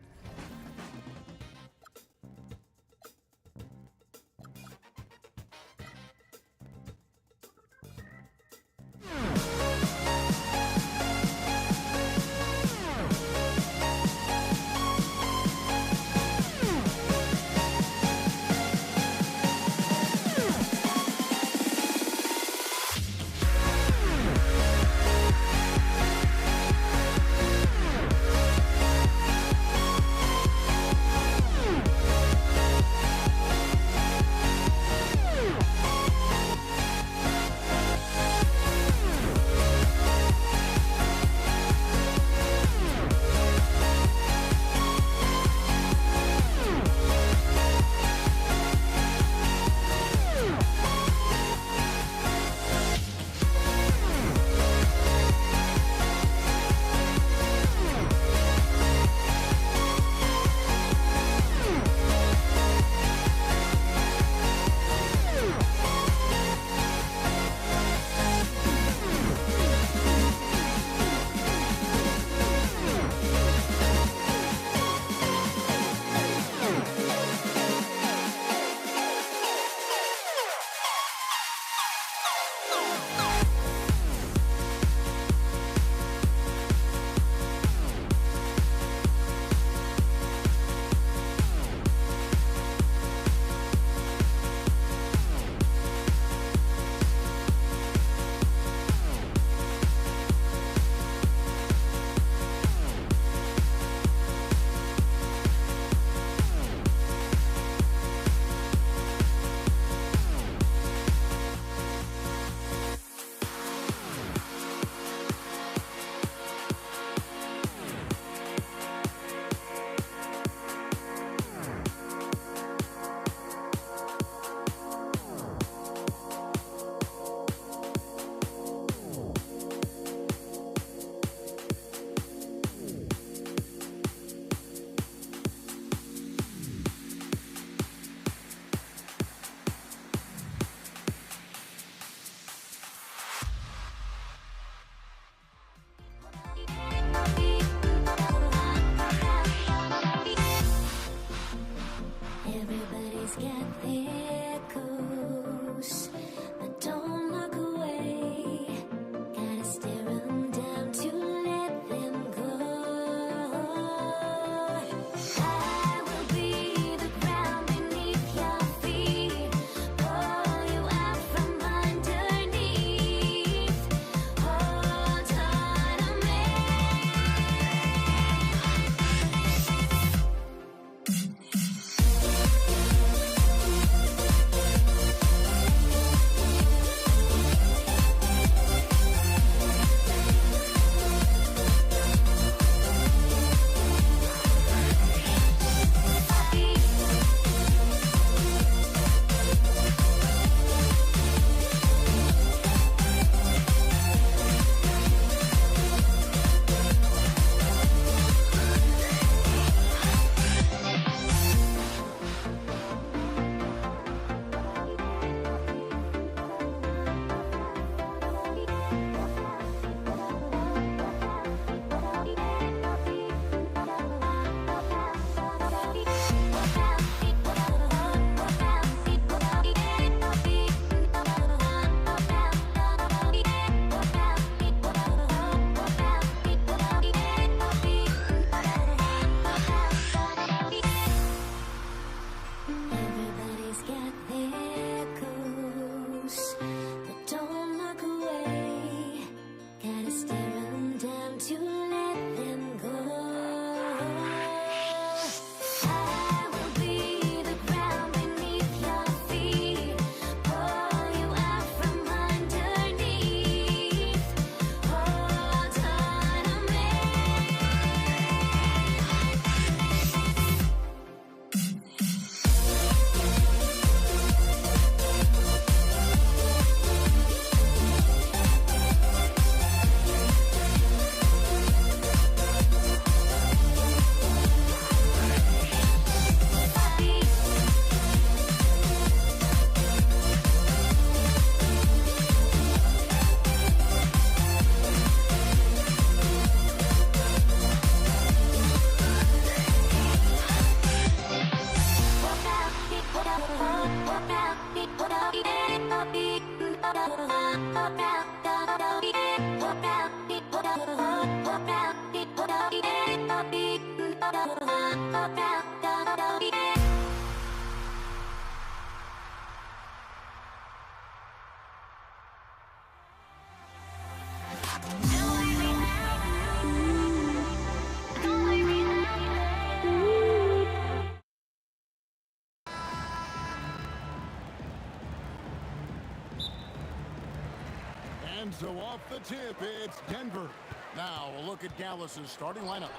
And so off the tip, it's Denver. Now a look at Dallas's starting lineup.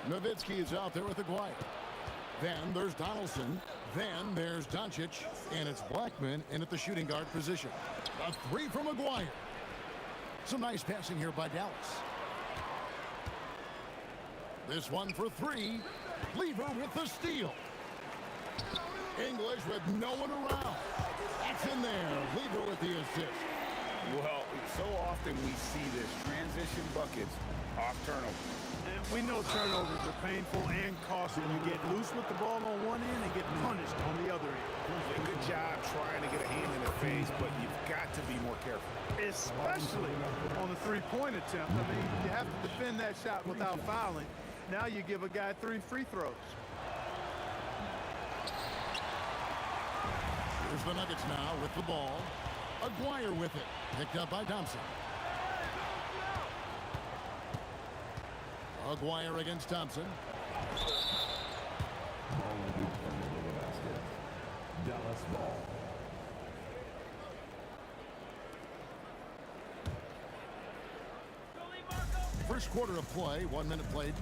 Nowitzki is out there with Aguirre. Then there's Donaldson. Then there's Doncic. And it's Blackman in at the shooting guard position. A three from Aguirre. Some nice passing here by Dallas. This one for three. Lever with the steal. English with no one around. That's in there. Lever with the assist. Well, so often we see this transition buckets off turnovers. And we know turnovers are painful and costly. You get loose with the ball on one end and get punished on the other end. Yeah, good job trying to get a hand in the face, but you've got to be more careful. Especially on the three-point attempt. I mean, you have to defend that shot without fouling. Now you give a guy 3 free throws. Here's the Nuggets now with the ball. Aguirre with it. Picked up by Thompson. Aguirre against Thompson. Dallas ball. First quarter of play, 1 minute played.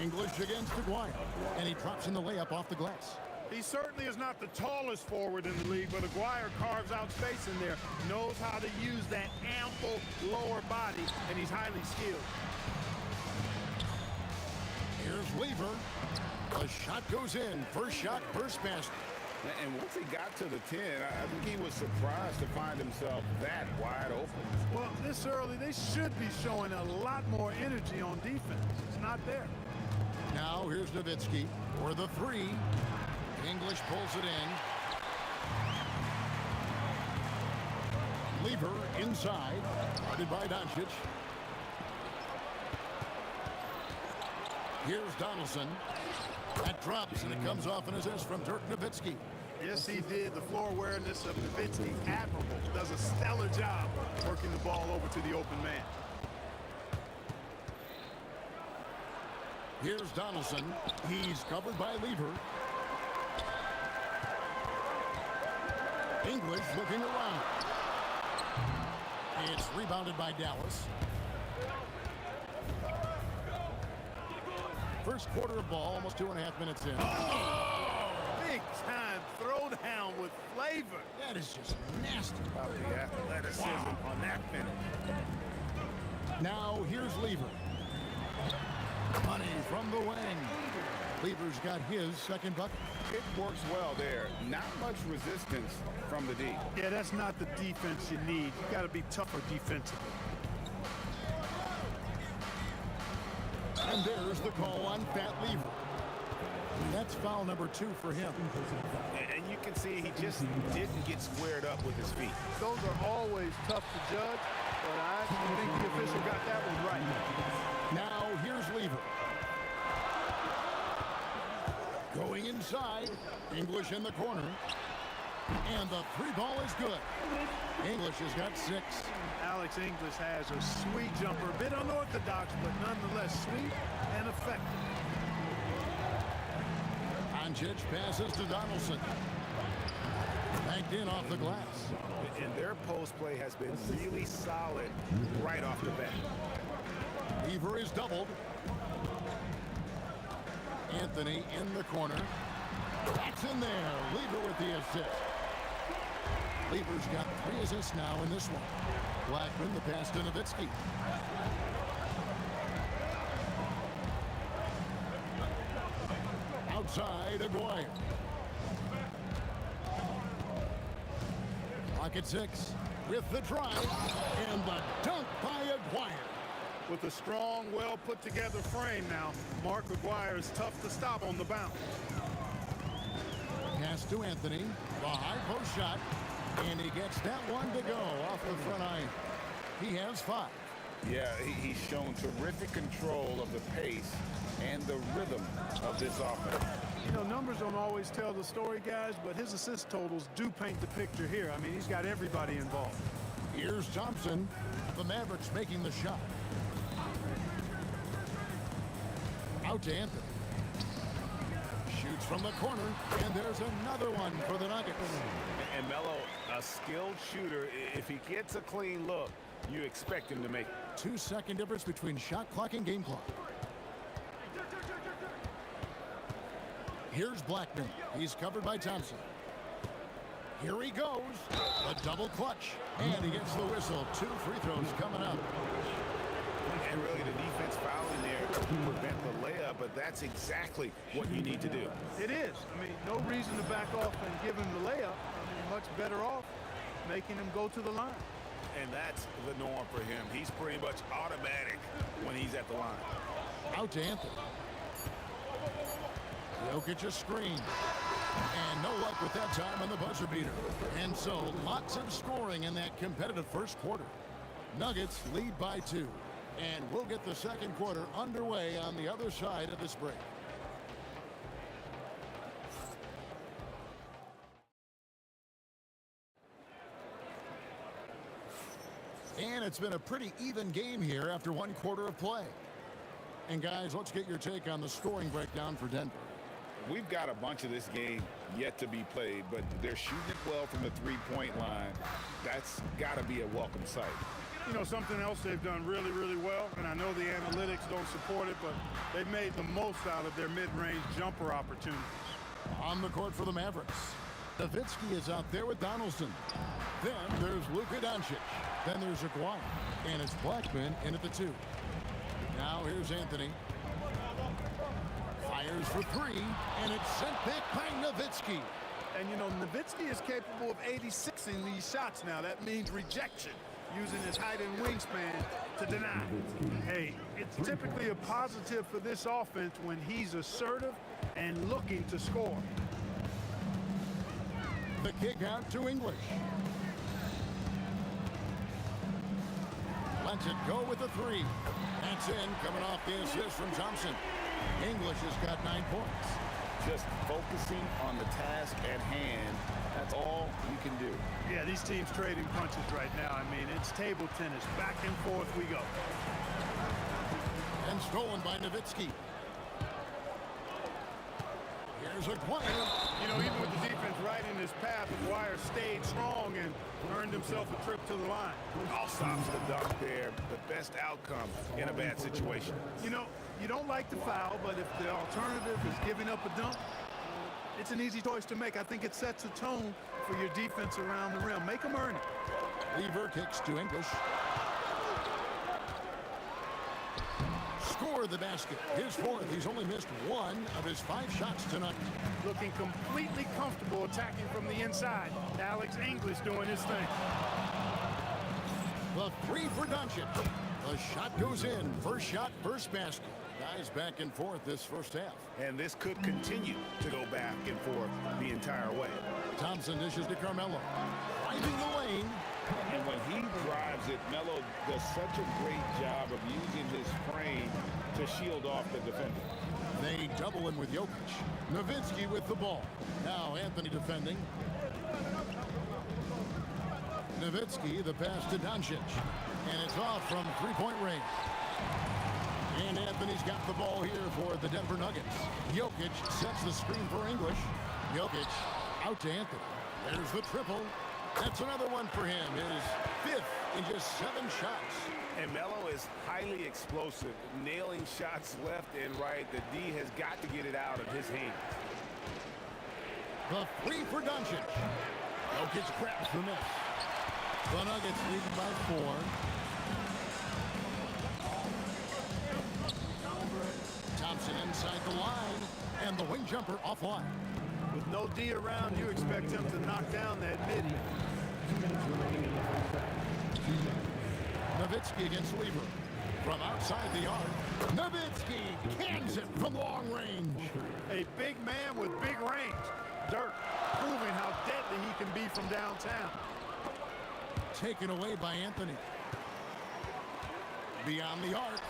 English against Aguirre. And he drops in the layup off the glass. He certainly is not the tallest forward in the league, but Aguirre carves out space in there, knows how to use that ample lower body, and he's highly skilled. Here's Lever. The shot goes in. First shot, first basket. And once he got to the 10, I think he was surprised to find himself that wide open. Well, this early, they should be showing a lot more energy on defense. It's not there. Now here's Nowitzki for the three. English pulls it in. Lever inside. Guarded by Doncic. Here's Donaldson. That drops, and it comes off an assist from Dirk Nowitzki. Yes, he did. The floor awareness of Nowitzki, admirable. Does a stellar job working the ball over to the open man. Here's Donaldson. He's covered by Lever. English looking around. It's rebounded by Dallas. First quarter of ball, almost 2.5 minutes in. Oh, big time throwdown with flavor. That is just nasty. About the athleticism on that finish. Now here's Lever. Money from the wing. Lever's got his second bucket. It works well there. Not much resistance from the D. Yeah, that's not the defense you need. You got to be tougher defensively. And there's the call on Fat Lever. That's foul number 2 for him. And you can see he just didn't get squared up with his feet. Those are always tough to judge, but I think the official got that one right. Now here's Lever. Going inside. English in the corner. And the 3 ball is good. English has got 6. Alex English has a sweet jumper. A bit unorthodox, but nonetheless sweet and effective. Doncic passes to Donaldson. Banked in off the glass. And their post play has been really solid right off the bat. Lever is doubled. Anthony in the corner. That's in there. Lever with the assist. Lever's got 3 assists now in this one. Blackman the pass to Nowitzki. Outside Aguirre. Clock at 6 with the drive and the dunk by Aguirre. With a strong, well put together frame now, Mark Aguirre is tough to stop on the bounce. to Anthony. The high post shot. And he gets that one to go off the front iron. He has 5. Yeah, he's shown terrific control of the pace and the rhythm of this offense. You know, numbers don't always tell the story, guys, but his assist totals do paint the picture here. I mean, he's got everybody involved. Here's Thompson. The Mavericks making the shot. Out to Anthony. Shoots from the corner, and there's another one for the Nuggets. And Melo, a skilled shooter, if he gets a clean look, you expect him to make it. 2-second difference between shot clock and game clock. Here's Blackman. He's covered by Thompson. Here he goes. A double clutch. And he gets the whistle. 2 free throws coming up. And really the defense fouling there to prevent the layup, but that's exactly what you need to do. It is. I mean, no reason to back off and give him the layup. I mean, much better off making him go to the line. And that's the norm for him. He's pretty much automatic when he's at the line. Out to Anthony. Jokic a screen. And no luck with that time on the buzzer beater. And so lots of scoring in that competitive first quarter. Nuggets lead by 2. And we'll get the second quarter underway on the other side of this break. And it's been a pretty even game here after 1 quarter of play. And guys, let's get your take on the scoring breakdown for Denver. We've got a bunch of this game yet to be played, but they're shooting it well from the three-point line. That's got to be a welcome sight. You know, something else they've done really, really well, and I know the analytics don't support it, but they've made the most out of their mid-range jumper opportunities. On the court for the Mavericks, Nowitzki is out there with Donaldson. Then there's Luka Doncic. Then there's Aguirre. And it's Blackman in at the 2. Now here's Anthony. Fires for 3, and it's sent back by Nowitzki. And, you know, Nowitzki is capable of 86ing these shots now. That means rejection, using his height and wingspan to deny. Hey, it's typically a positive for this offense when he's assertive and looking to score. The kick out to English. Lets it go with the 3. That's in, coming off the assist from Thompson. English has got 9 points. Just focusing on the task at hand, that's all you can do. Yeah, these teams trading punches right now. I mean, it's table tennis. Back and forth we go. And stolen by Nowitzki. Here's Aguirre. You know, even with the defense right in his path, Aguirre stayed strong and earned himself a trip to the line. All stops the dunk there. The best outcome in a bad situation. You know, you don't like the foul, but if the alternative is giving up a dunk, it's an easy choice to make. I think it sets a tone for your defense around the rim. Make them earn it. Lever kicks to English. Scored the basket. His 4th. He's only missed 1 of his 5 shots tonight. Looking completely comfortable attacking from the inside. Alex English doing his thing. The 3 for Doncic. The shot goes in. First shot, first basket. Guys back and forth this first half. And this could continue to go back and forth the entire way. Thompson dishes to Carmelo. Driving the lane. And when he drives it, Melo does such a great job of using his frame to shield off the defender. They double him with Jokic. Nowitzki with the ball. Now Anthony defending. Nowitzki, the pass to Doncic. And it's off from 3-point range. And Anthony's got the ball here for the Denver Nuggets. Jokic sets the screen for English. Jokic out to Anthony. There's the triple. That's another one for him. His 5th in just 7 shots. And Melo is highly explosive, nailing shots left and right. The D has got to get it out of his hands. The 3 for Doncic. Jokic grabs the miss. The Nuggets lead by 4. Thompson inside the line, and the wing jumper offline. With no D around, you expect him to knock down that mid. Nowitzki against Lever. From outside the arc, Nowitzki cans it from long range. A big man with big range. Dirk taken away by Anthony. Beyond the arc.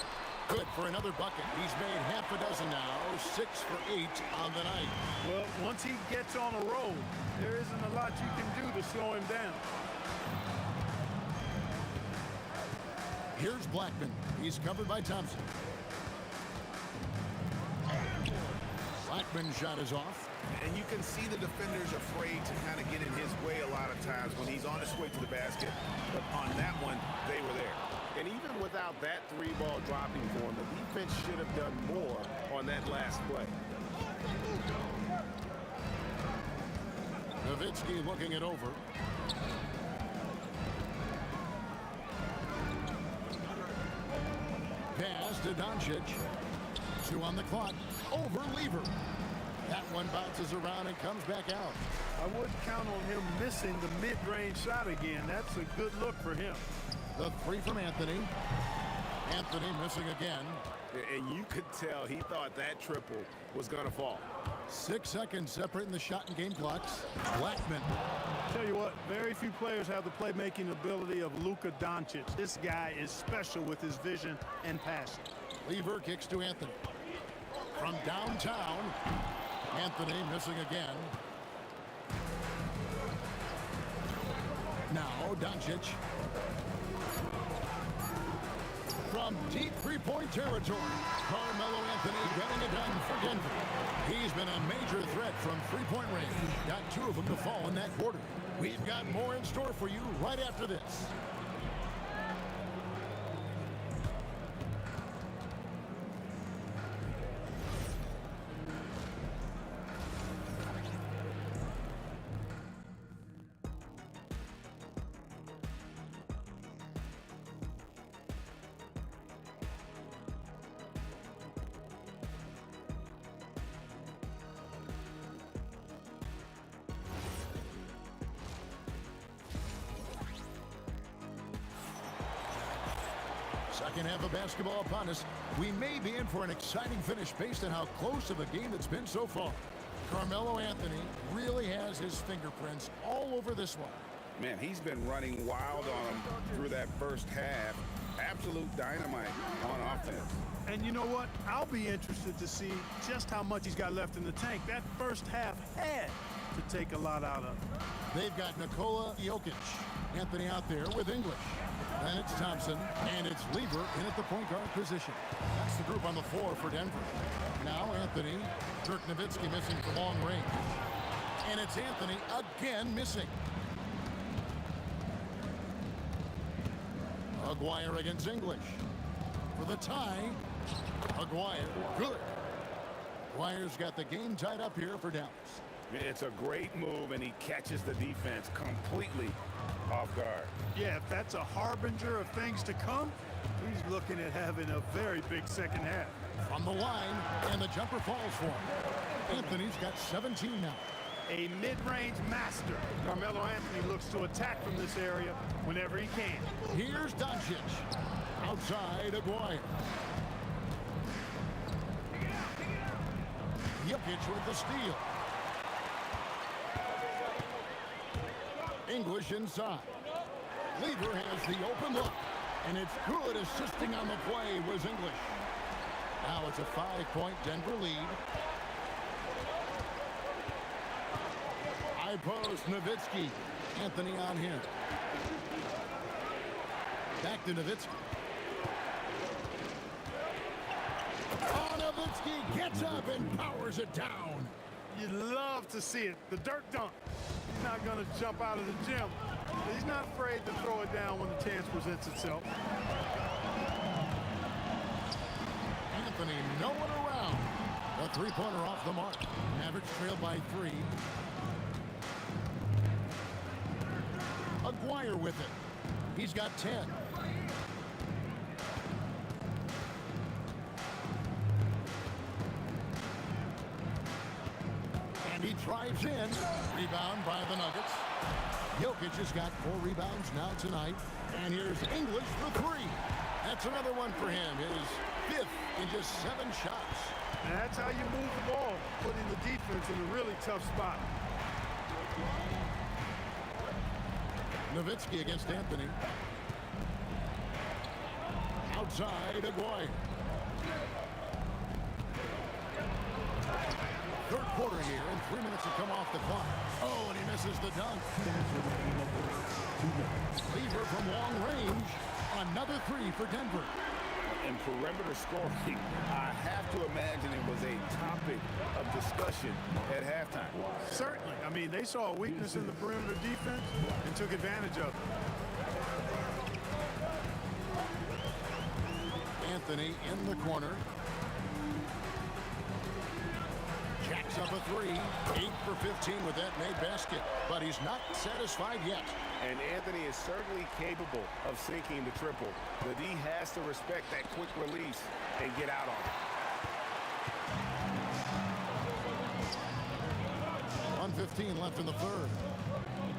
Good for another bucket. He's made half a dozen now. 6 for 8 on the night. Well, once he gets on a roll, there isn't a lot you can do to slow him down. Here's Blackman. He's covered by Thompson. Blackman's shot is off. And you can see the defenders afraid to kind of get in his way a lot of times when he's on his way to the basket. But on that one, they were there. And even without that three-ball dropping for him, the defense should have done more on that last play. Nowitzki looking it over. Pass to Doncic. 2 on the clock. Over Lever. That one bounces around and comes back out. I wouldn't count on him missing the mid-range shot again. That's a good look for him. The 3 from Anthony. Anthony missing again. And you could tell he thought that triple was going to fall. 6 seconds separating the shot and game clocks. Blackman. Tell you what, very few players have the playmaking ability of Luka Doncic. This guy is special with his vision and passion. Lever kicks to Anthony. From downtown, Anthony missing again. Now Doncic. From deep three-point territory, Carmelo Anthony getting it done for Denver. He's been a major threat from three-point range. Got 2 of them to fall in that quarter. We've got more in store for you right after this. Second half of basketball upon us. We may be in for an exciting finish based on how close of a game it's been so far. Carmelo Anthony really has his fingerprints all over this one. Man, he's been running wild on him through that first half. Absolute dynamite on offense. And you know what? I'll be interested to see just how much he's got left in the tank. That first half had to take a lot out of him. They've got Nikola Jokic. Anthony out there with English. Then it's Thompson, and it's Lever in at the point guard position. That's the group on the floor for Denver. Now Anthony, Dirk Nowitzki missing from long range. And it's Anthony again missing. Aguirre against English. For the tie, Aguirre, good. Aguirre's got the game tied up here for Dallas. It's a great move, and he catches the defense completely off guard. Yeah, if that's a harbinger of things to come, he's looking at having a very big second half. On the line, and the jumper falls for him. Anthony's got 17 now. A mid-range master. Carmelo Anthony looks to attack from this area whenever he can. Here's Doncic. Outside Aguirre. Jokic with the steal. English inside. Lever has the open look, and it's good. Assisting on the play was English. Now it's a 5-point Denver lead. High post, Nowitzki. Anthony on him. Back to Nowitzki. Oh, Nowitzki gets up and powers it down. You'd love to see it. The dirt dunk. He's not going to jump out of the gym. He's not afraid to throw it down when the chance presents itself. Anthony nowhere around. A three-pointer off the mark. Mavericks trail by 3. Aguirre with it. He's got 10. And he drives in. Rebound by the Nuggets. Jokic has got 4 rebounds now tonight. And here's English for 3. That's another one for him. His 5th in just 7 shots. And that's how you move the ball, putting the defense in a really tough spot. Nowitzki against Anthony. Outside, Aguirre. Third quarter here, and 3 minutes have come off the clock. Oh, and he misses the dunk. Lever from long range. Another three for Denver. And perimeter scoring, I have to imagine it was a topic of discussion at halftime. Certainly. I mean, they saw a weakness in the perimeter defense and took advantage of it. Anthony in the corner. Jacks up a three. 8 for 15 with that made basket. But he's not satisfied yet. And Anthony is certainly capable of sinking the triple. The D has to respect that quick release and get out on it. 1:15 left in the third.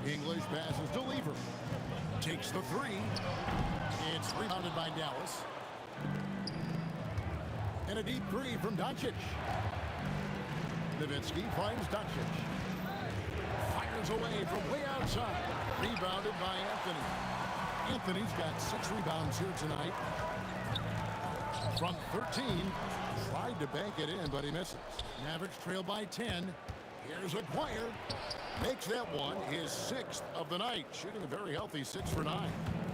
English passes to Lever. Takes the three. It's rebounded by Dallas. And a deep three from Doncic. Nowitzki finds Doncic. Fires away from way outside. Rebounded by Anthony. Anthony's got 6 rebounds here tonight. From 13. Tried to bank it in, but he misses. Mavericks trail by 10. Here's Aguirre. Makes that one his 6th of the night. Shooting a very healthy 6 for 9.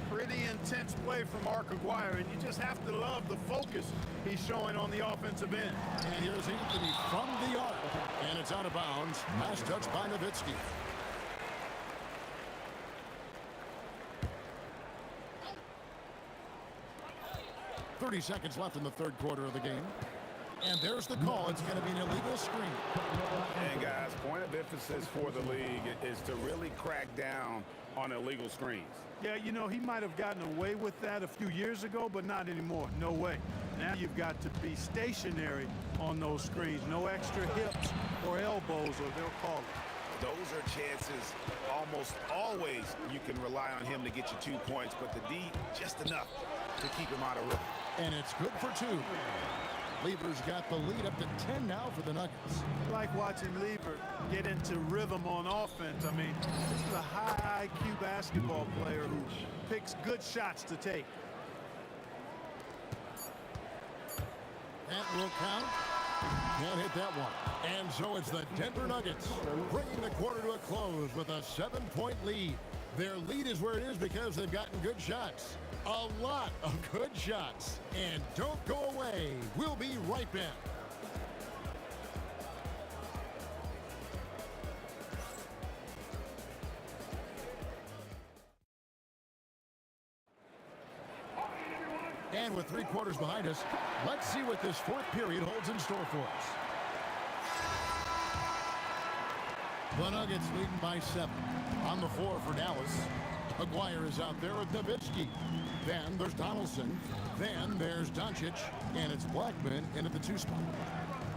Pretty intense play from Mark Aguirre, and you just have to love the focus he's showing on the offensive end. And here's Anthony from the arc. And it's out of bounds. Last touch by Nowitzki. .30 seconds left in the third quarter of the game. And there's the call. It's going to be an illegal screen. And guys, point of emphasis for the league is to really crack down on illegal screens. Yeah, you know, he might have gotten away with that a few years ago, but not anymore. No way. Now you've got to be stationary on those screens. No extra hips or elbows, or they'll call it. Those are chances almost always you can rely on him to get you 2 points, but the D just enough to keep him out of rhythm. And it's good for 2. Lever's got the lead up to 10 now for the Nuggets. I like watching Lever get into rhythm on offense. I mean, this is a high IQ basketball player who picks good shots to take. That will count. Can't hit that one. And so it's the Denver Nuggets bringing the quarter to a close with a 7-point lead. Their lead is where it is because they've gotten good shots. A lot of good shots. And don't go away. We'll be right back. And with 3 quarters behind us, let's see what this fourth period holds in store for us. The Nuggets leading by 7. On the floor for Dallas. Aguirre is out there with Nowitzki. Then there's Donaldson. Then there's Doncic. And it's Blackman in at the 2 spot.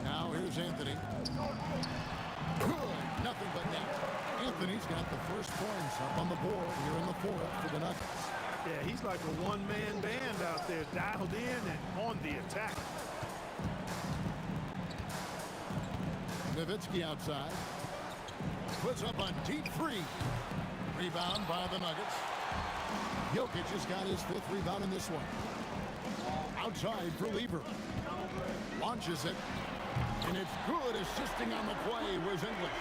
Now here's Anthony. Good. Nothing but net. Anthony's got the first points up on the board here in the fourth for the Nuggets. Yeah, he's like a one-man band out there, dialed in and on the attack. Nowitzki outside. Puts up a deep 3. Rebound by the Nuggets. Jokic has got his 5th rebound in this one. Outside for Lever. Launches it. And it's good. Assisting on the play was English.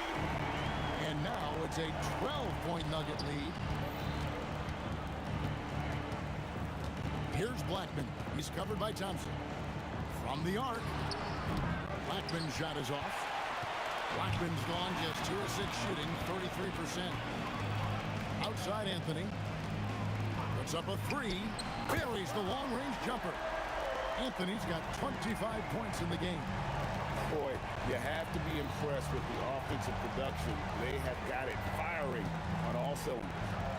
And now it's a 12-point Nugget lead. Here's Blackman. He's covered by Thompson. From the arc. Blackman's shot is off. Blackman's gone just 2 of 6 shooting, 33%. Outside Anthony. Puts up a 3. Buries the long-range jumper. Anthony's got 25 points in the game. Boy, you have to be impressed with the offensive production. They have got it firing on all cylinders.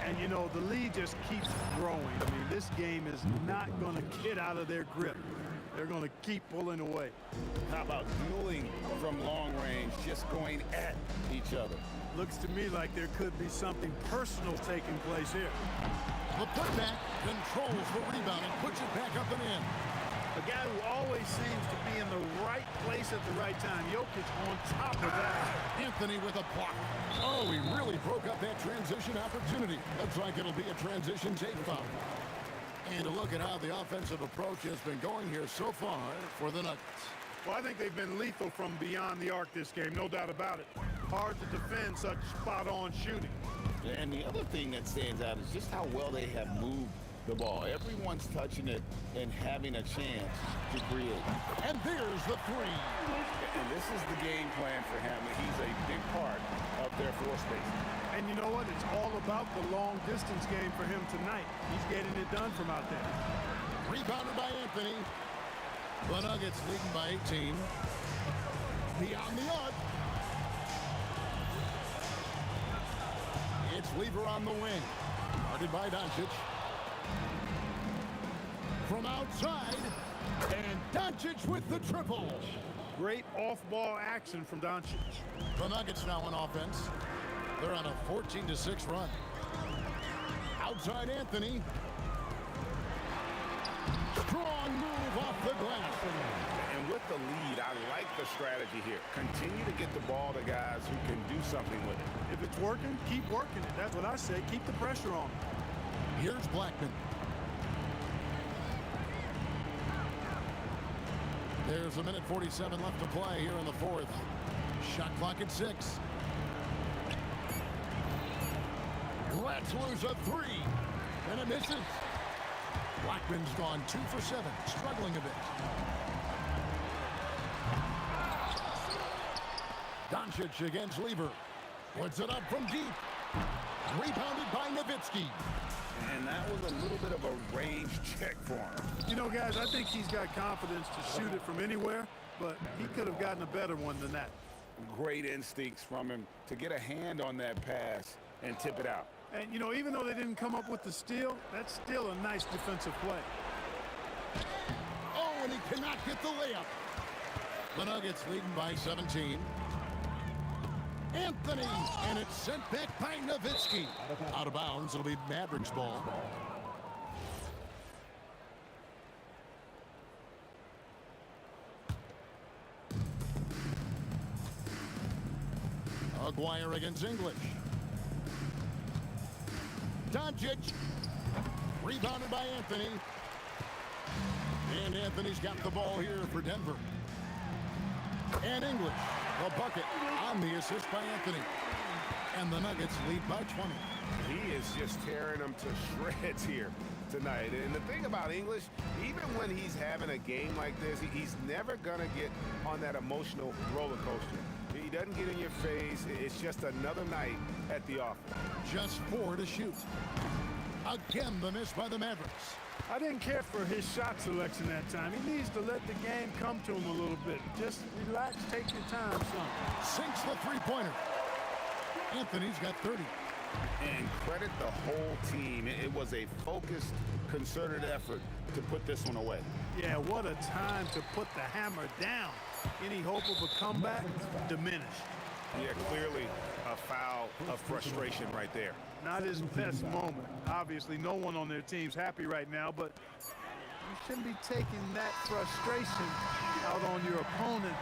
And, you know, the lead just keeps growing. I mean, this game is not going to get out of their grip. They're going to keep pulling away. How about dueling from long range, just going at each other? Looks to me like there could be something personal taking place here. The putback controls the rebound and puts it back up and in. A guy who always seems to be in the right place at the right time. Jokic on top of that. Anthony with a block. Oh, he really broke up that transition opportunity. Looks like it'll be a transition take foul. And to look at how the offensive approach has been going here so far for the Nuggets. Well, I think they've been lethal from beyond the arc this game, no doubt about it. Hard to defend such spot-on shooting. And the other thing that stands out is just how well they have moved the ball. Everyone's touching it and having a chance to create. And there's the three. And this is the game plan for him. He's a big part of their floor space. And you know what? It's all about the long-distance game for him tonight. He's getting it done from out there. Rebounded by Anthony. The Nuggets leading by 18. Beyond the arc. It's Lever on the wing. Guarded by Doncic. From outside. And Doncic with the triple. Great off-ball action from Doncic. The Nuggets now on offense. They're on a 14-6 run. Outside Anthony. Strong move off the glass. And with the lead, I like the strategy here. Continue to get the ball to guys who can do something with it. If it's working, keep working it. That's what I say. Keep the pressure on. Here's Blackman. There's a minute 47 left to play here in the fourth. Shot clock at 6. Let's lose a three. And it misses. Blackman's gone 2 for 7, struggling a bit. Doncic against Lever. Puts it up from deep. Rebounded by Nowitzki. And that was a little bit of a range check for him. You know, guys, I think he's got confidence to shoot it from anywhere, but he could have gotten a better one than that. Great instincts from him to get a hand on that pass and tip it out. And, you know, even though they didn't come up with the steal, that's still a nice defensive play. Oh, and he cannot get the layup. The Nuggets leading by 17. Anthony, and it's sent back by Nowitzki. Out of bounds, it'll be Mavericks ball. Aguirre against English. Doncic. Rebounded by Anthony. And Anthony's got the ball here for Denver. And English, the bucket on the assist by Anthony. And the Nuggets lead by 20. He is just tearing them to shreds here tonight. And the thing about English, even when he's having a game like this, he's never going to get on that emotional roller coaster. He doesn't get in your face. It's just another night at the office. Just 4 to shoot. Again, the miss by the Mavericks. I didn't care for his shot selection that time. He needs to let the game come to him a little bit. Just relax, take your time, son. Sinks the three-pointer. Anthony's got 30. And credit the whole team. It was a focused, concerted effort to put this one away. Yeah, what a time to put the hammer down. Any hope of a comeback diminished. Yeah, clearly a foul of frustration right there. Not his best moment. Obviously, no one on their team's happy right now, but you shouldn't be taking that frustration out on your opponent.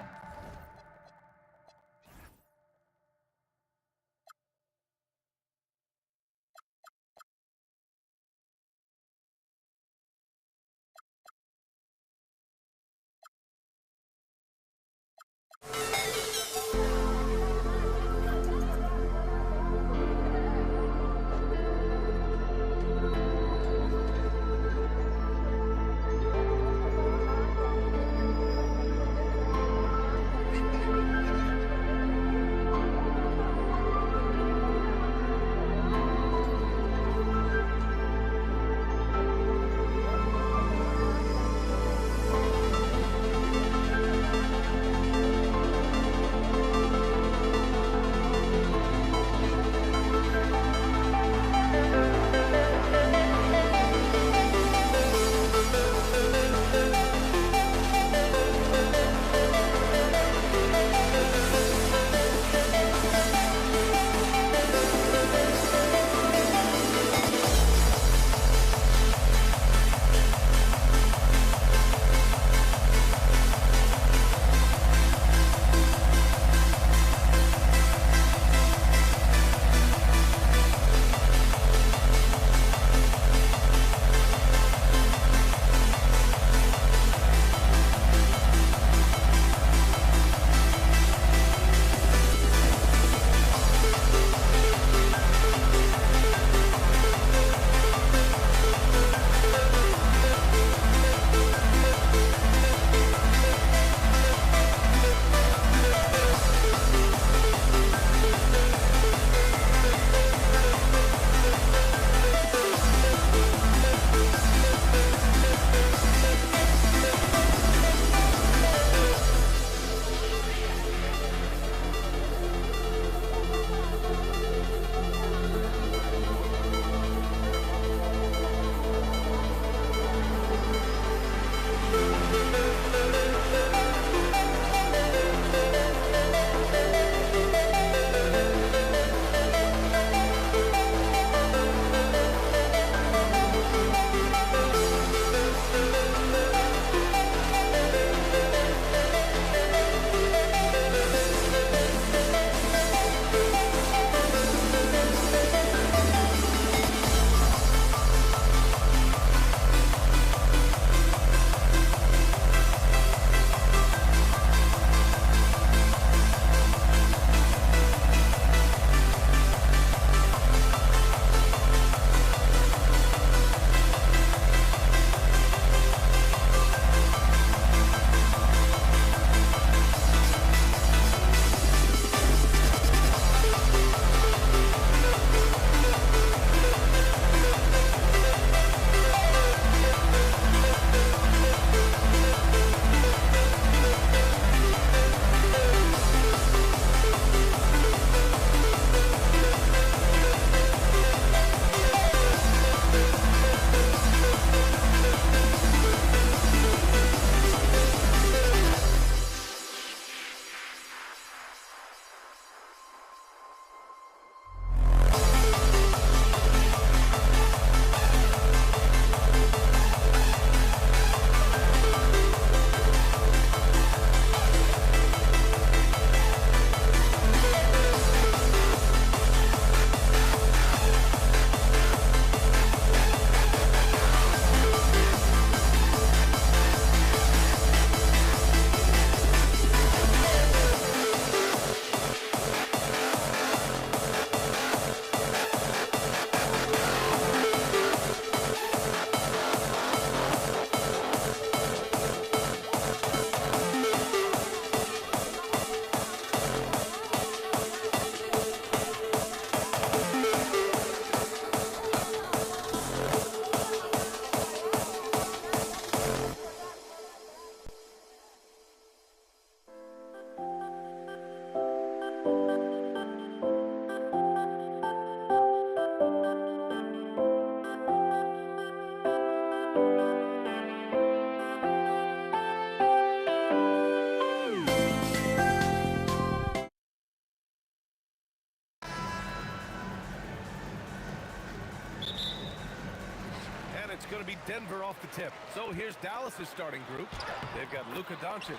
going to be Denver off the tip. So here's Dallas' starting group. They've got Luka Doncic,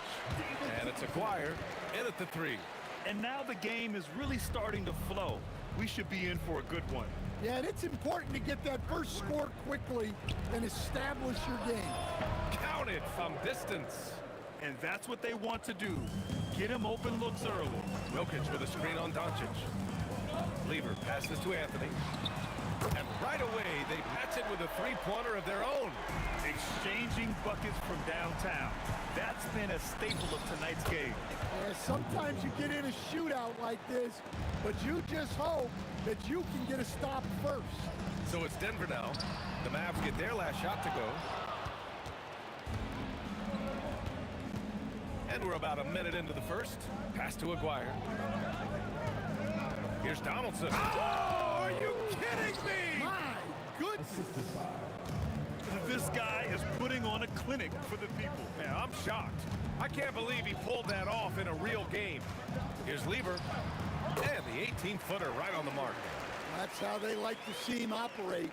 and it's Aguirre in at the 3. And now the game is really starting to flow. We should be in for a good one. Yeah, and it's important to get that first score quickly and establish your game. Count it from distance. And that's what they want to do. Get him open looks early. Jokic with a screen on Doncic. Lever passes to Anthony. And right away, they match it with a three-pointer of their own. Exchanging buckets from downtown. That's been a staple of tonight's game. Yeah, sometimes you get in a shootout like this, but you just hope that you can get a stop first. So it's Denver now. The Mavs get their last shot to go. And we're about a minute into the first. Pass to Aguirre. Here's Donaldson. Oh, are you kidding me? My goodness. This guy is putting on a clinic for the people. Man, I'm shocked. I can't believe he pulled that off in a real game. Here's Lever. And the 18-footer right on the mark. That's how they like to see him operate.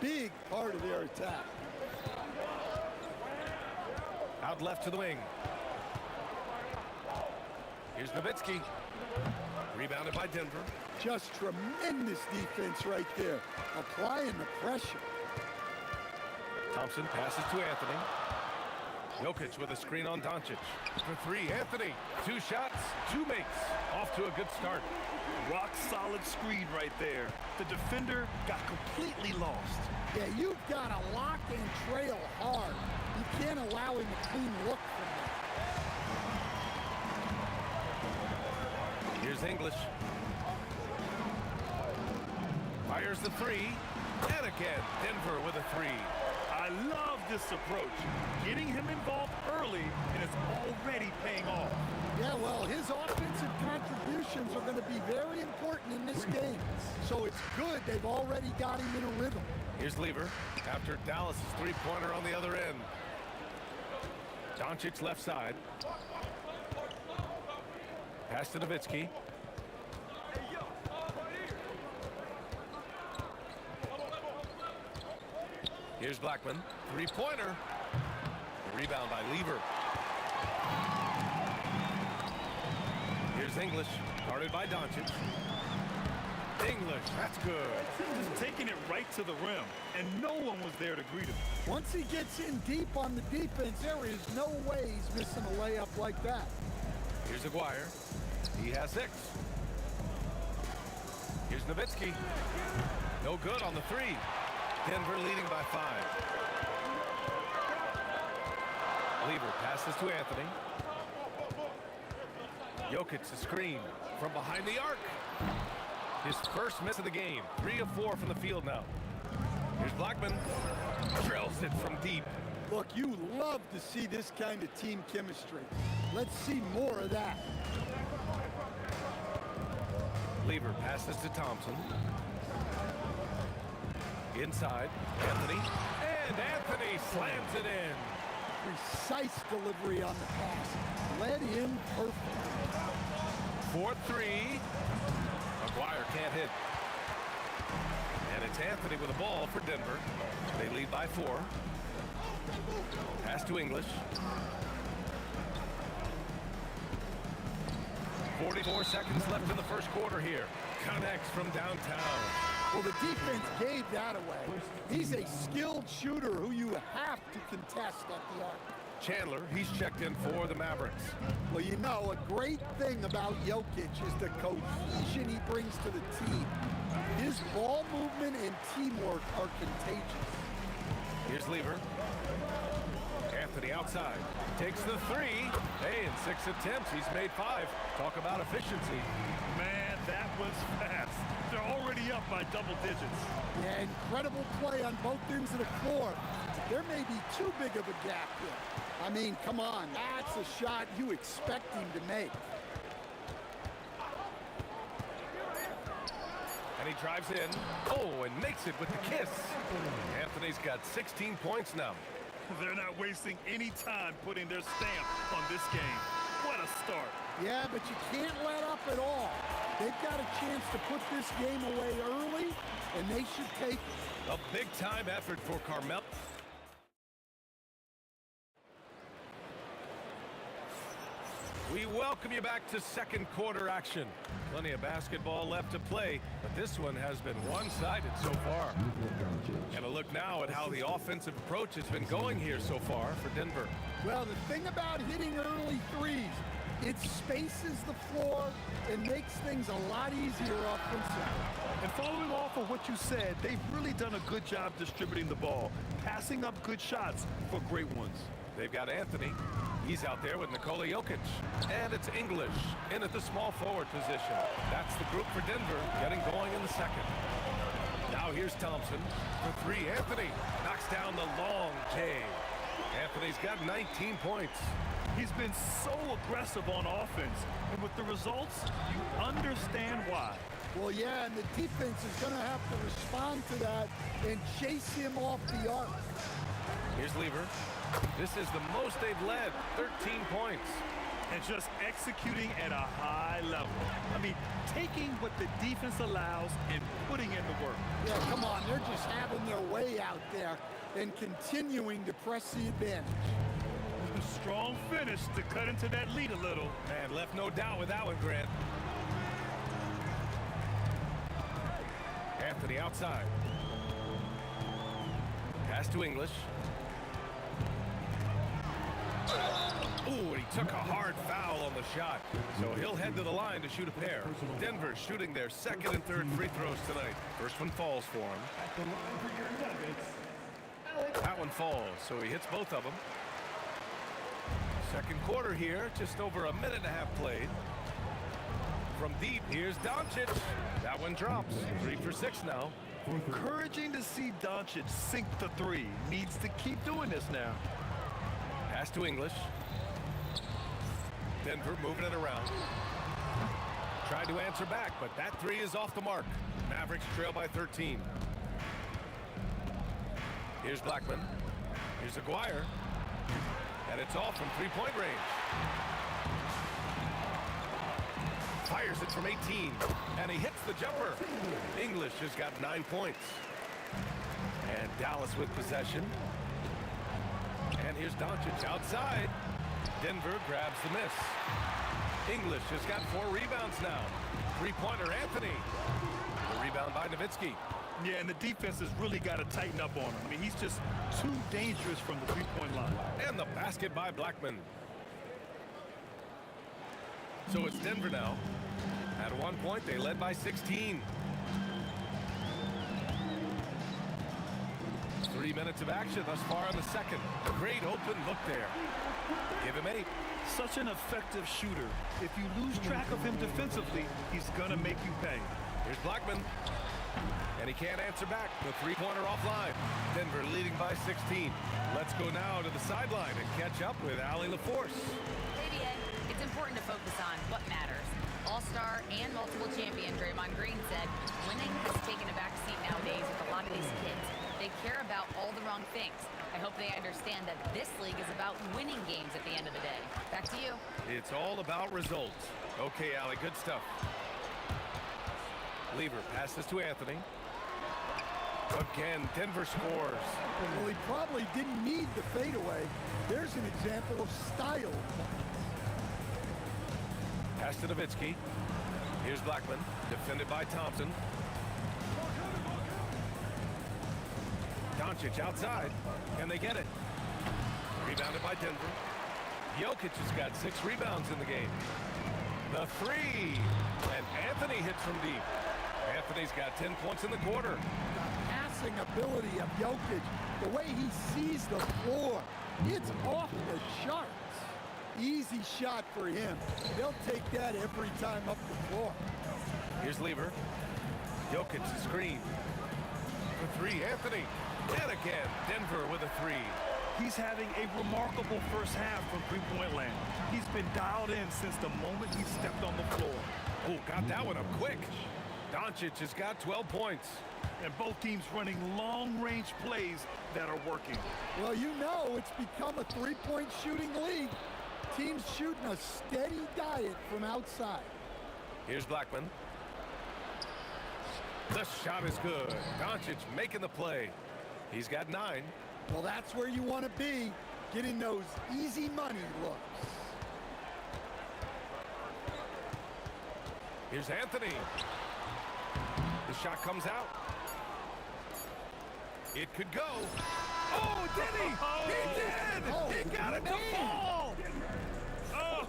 Big part of their attack. Out left to the wing. Here's Nowitzki. Rebounded by Denver. Just tremendous defense right there. Applying the pressure. Thompson passes to Anthony. Jokic with a screen on Doncic. For 3, Anthony. 2 shots, 2 makes. Off to a good start. Rock solid screen right there. The defender got completely lost. Yeah, you've got to lock and trail hard. You can't allow him a clean look from that. Here's English. Fires the 3. And again, Denver with a 3. I love this approach. Getting him involved early, and it's already paying off. Yeah, well, his offensive contributions are going to be very important in this game. So it's good they've already got him in a rhythm. Here's Lever after Dallas' three-pointer on the other end. Doncic left side. Pass to Nowitzki. Here's Blackman. Three-pointer. Rebound by Lever. Here's English. Guarded by Doncic. English, that's good. Just taking it right to the rim, and no one was there to greet him. Once he gets in deep on the defense, there is no way he's missing a layup like that. Here's Aguirre. He has 6. Here's Nowitzki. No good on the 3. Denver leading by 5. Lever passes to Anthony. Jokic the screen from behind the arc. His first miss of the game. 3 of 4 from the field now. Here's Blackman. Drills it from deep. Look, you love to see this kind of team chemistry. Let's see more of that. Lever passes to Thompson. Inside, Anthony. And Anthony slams it in. Precise delivery on the pass. Led in perfect. 4-3. Aguirre can't hit. And it's Anthony with the ball for Denver. They lead by 4. Pass to English. 44 seconds left in the first quarter here. Connects from downtown. Well, the defense gave that away. He's a skilled shooter who you have to contest at the arc. Chandler, he's checked in for the Mavericks. Well, you know, a great thing about Jokic is the cohesion he brings to the team. His ball movement and teamwork are contagious. Here's Lever. Anthony outside. Takes the 3. Hey, in 6 attempts, he's made 5. Talk about efficiency. Man, that was fast. They're already up by double digits. Yeah, incredible play on both ends of the floor. There may be too big of a gap here. I mean, come on, that's a shot you expect him to make. And he drives in. Oh, and makes it with the kiss. Anthony's got 16 points now. They're not wasting any time putting their stamp on this game. What a start. Yeah, but you can't let up at all. They've got a chance to put this game away early, and they should take it. A big-time effort for Carmel. We welcome you back to second quarter action. Plenty of basketball left to play, but this one has been one-sided so far. And a look now at how the offensive approach has been going here so far for Denver. Well, the thing about hitting early threes, it spaces the floor and makes things a lot easier offensively. And following off of what you said, they've really done a good job distributing the ball, passing up good shots for great ones. They've got Anthony. He's out there with Nikola Jokic. And it's English in at the small forward position. That's the group for Denver getting going in the second. Now here's Thompson for three. Anthony knocks down the long J. Anthony's got 19 points. He's been so aggressive on offense, and with the results, you understand why. Well, yeah, and the defense is going to have to respond to that and chase him off the arc. Here's Lever. This is the most they've led, 13 points. And just executing at a high level. I mean, taking what the defense allows and putting in the work. Yeah, come on, they're just having their way out there and continuing to press the advantage. A strong finish to cut into that lead a little. Man, left no doubt with that one, Grant. Anthony outside. Pass to English. Ooh, he took a hard foul on the shot. So he'll head to the line to shoot a pair. Denver shooting their second and third free throws tonight. First one falls for him. That one falls, so he hits both of them. Second quarter here, just over a minute and a half played. From deep, here's Doncic. That one drops. 3 for 6 now. Encouraging to see Doncic sink the three. Needs to keep doing this now. Pass to English. Denver moving it around. Tried to answer back, but that three is off the mark. Mavericks trail by 13. Here's Blackman. Here's Aguirre. And it's off from three-point range. Fires it from 18. And he hits the jumper. English has got 9 points. And Dallas with possession. And here's Doncic outside. Denver grabs the miss. English has got 4 rebounds now. Three-pointer Anthony. The rebound by Nowitzki. Yeah, and the defense has really got to tighten up on him. I mean, he's just too dangerous from the three-point line. And the basket by Blackman. So it's Denver now. At one point, they led by 16. 3 minutes of action thus far in the second. A great open look there. Give him 8. Such an effective shooter. If you lose track of him defensively, he's going to make you pay. Here's Blackman. And he can't answer back. The three-pointer offline. Denver leading by 16. Let's go now to the sideline and catch up with Allie LaForce. ABA, it's important to focus on what matters. All-star and multiple champion Draymond Green said winning has taken a backseat nowadays with a lot of these kids. They care about all the wrong things. I hope they understand that this league is about winning games at the end of the day. Back to you. It's all about results. Okay, Allie, good stuff. Lever passes to Anthony. Again, Denver scores. Well, he probably didn't need the fadeaway. There's an example of style. Pass to Nowitzki. Here's Blackman, defended by Thompson. Doncic outside, and they get it. Rebounded by Denver. Jokic has got 6 rebounds in the game. The three, and Anthony hits from deep. Anthony's got 10 points in the quarter. The passing ability of Jokic, the way he sees the floor, it's off the charts. Easy shot for him. They'll take that every time up the floor. Here's Lever. Jokic screen. For 3, Anthony. And again, Denver with a 3. He's having a remarkable first half from three-point land. He's been dialed in since the moment he stepped on the floor. Oh, got that one up quick. Doncic has got 12 points. And both teams running long-range plays that are working. Well, you know it's become a three-point shooting league. Teams shooting a steady diet from outside. Here's Blackman. The shot is good. Doncic making the play. He's got 9. Well, that's where you want to be, getting those easy money looks. Here's Anthony. The shot comes out. It could go. Oh, did he? He did! He got it to fall! Oh,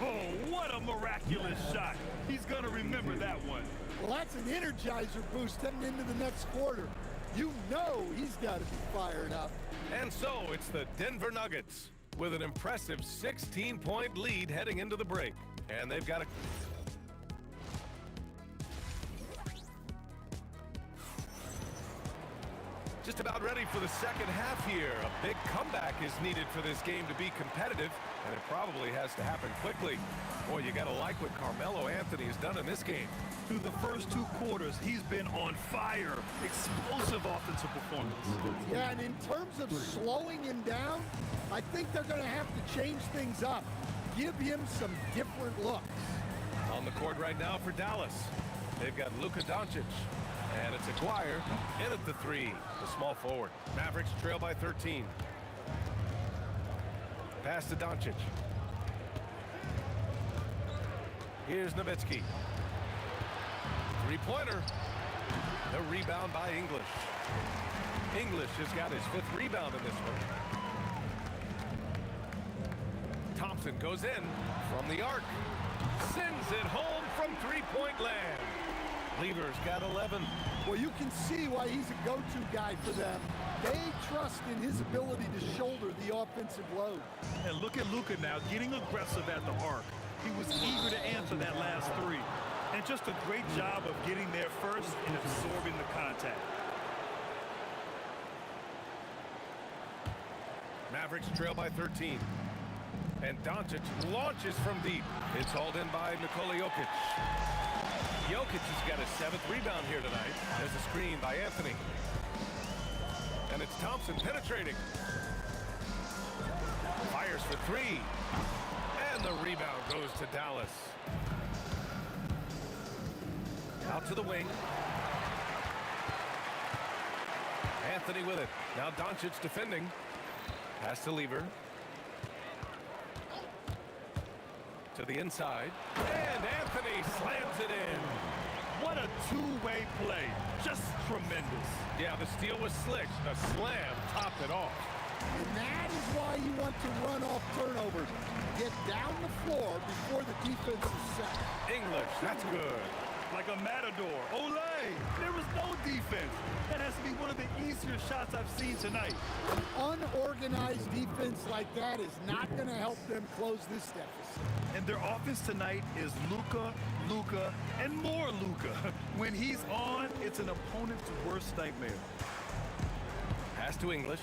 what a miraculous shot. He's going to remember that one. Well, that's an energizer boost heading into the next quarter. You know he's got to be fired up. And so it's the Denver Nuggets with an impressive 16-point lead heading into the break. And they've got a... Just about ready for the second half here. A big comeback is needed for this game to be competitive, and it probably has to happen quickly. Boy, you got to like what Carmelo Anthony has done in this game. Through the first 2 quarters, he's been on fire. Explosive offensive performance. Yeah, and in terms of slowing him down, I think they're going to have to change things up. Give him some different looks. On the court right now for Dallas, they've got Luka Doncic. And it's Aguirre in at the 3, the small forward. Mavericks trail by 13. Pass to Doncic. Here's Nowitzki. 3-pointer. The rebound by English. English has got his 5th rebound in this one. Thompson goes in from the arc. Sends it home from 3-point land. Lever's got 11. Well, you can see why he's a go-to guy for them. They trust in his ability to shoulder the offensive load. And look at Luka now getting aggressive at the arc. He was eager to answer that last 3. And just a great job of getting there first and absorbing the contact. Mavericks trail by 13. And Doncic launches from deep. It's hauled in by Nikola Jokic. Jokic has got his 7th rebound here tonight. There's a screen by Anthony. And it's Thompson penetrating. Fires for 3. And the rebound goes to Dallas. Out to the wing. Anthony with it. Now Doncic defending. Pass to Lever. To the inside. And Anthony slams it in. What a 2-way play. Just tremendous. Yeah, the steal was slick. The slam topped it off. And that is why you want to run off turnovers. Get down the floor before the defense is set. English, that's good. Like a matador. Olay! There was no defense. That has to be one of the easier shots I've seen tonight. An unorganized defense like that is not going to help them close this deficit. And their offense tonight is Luka, Luka, and more Luka. When he's on, it's an opponent's worst nightmare. Pass to English.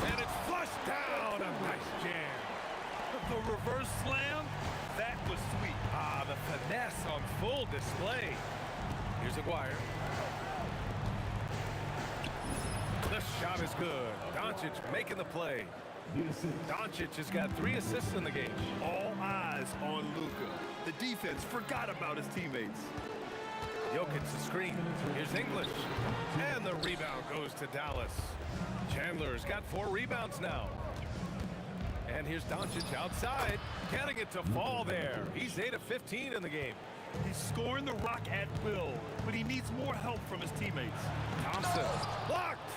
And it's flushed down. A nice jam. The reverse slam, that was sweet. Ah, the finesse on full display. Here's Aguirre. The shot is good. Doncic making the play. Doncic has got 3 assists in the game. All eyes on Luka. The defense forgot about his teammates. Jokic the screen. Here's English. And the rebound goes to Dallas. Chandler's got 4 rebounds now. And here's Doncic outside, getting it to fall there. He's 8 of 15 in the game. He's scoring the rock at will, but he needs more help from his teammates. Thompson, blocked.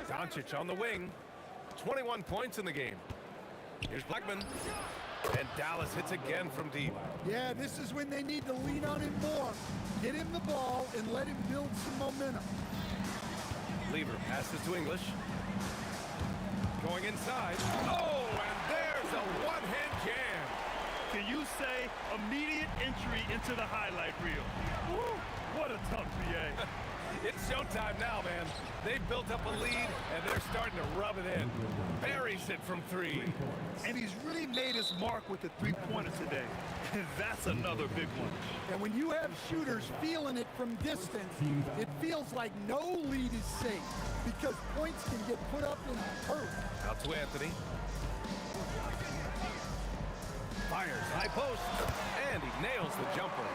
Doncic on the wing, 21 points in the game. Here's Blackman, and Dallas hits again from deep. Yeah, this is when they need to lean on him more. Get him the ball and let him build some momentum. Lever passes to English. Going inside. Oh, and there's a one-hand jam. Can you say immediate entry into the highlight reel? Woo, what a tough PA. It's showtime now, man. They've built up a lead, and they're starting to rub it in. Buries it from 3. And he's really made his mark with the three-pointer today. That's another big one. And when you have shooters feeling it from distance, it feels like no lead is safe because points can get put up in hurt. Out to Anthony. Fires, high post, and he nails the jumper.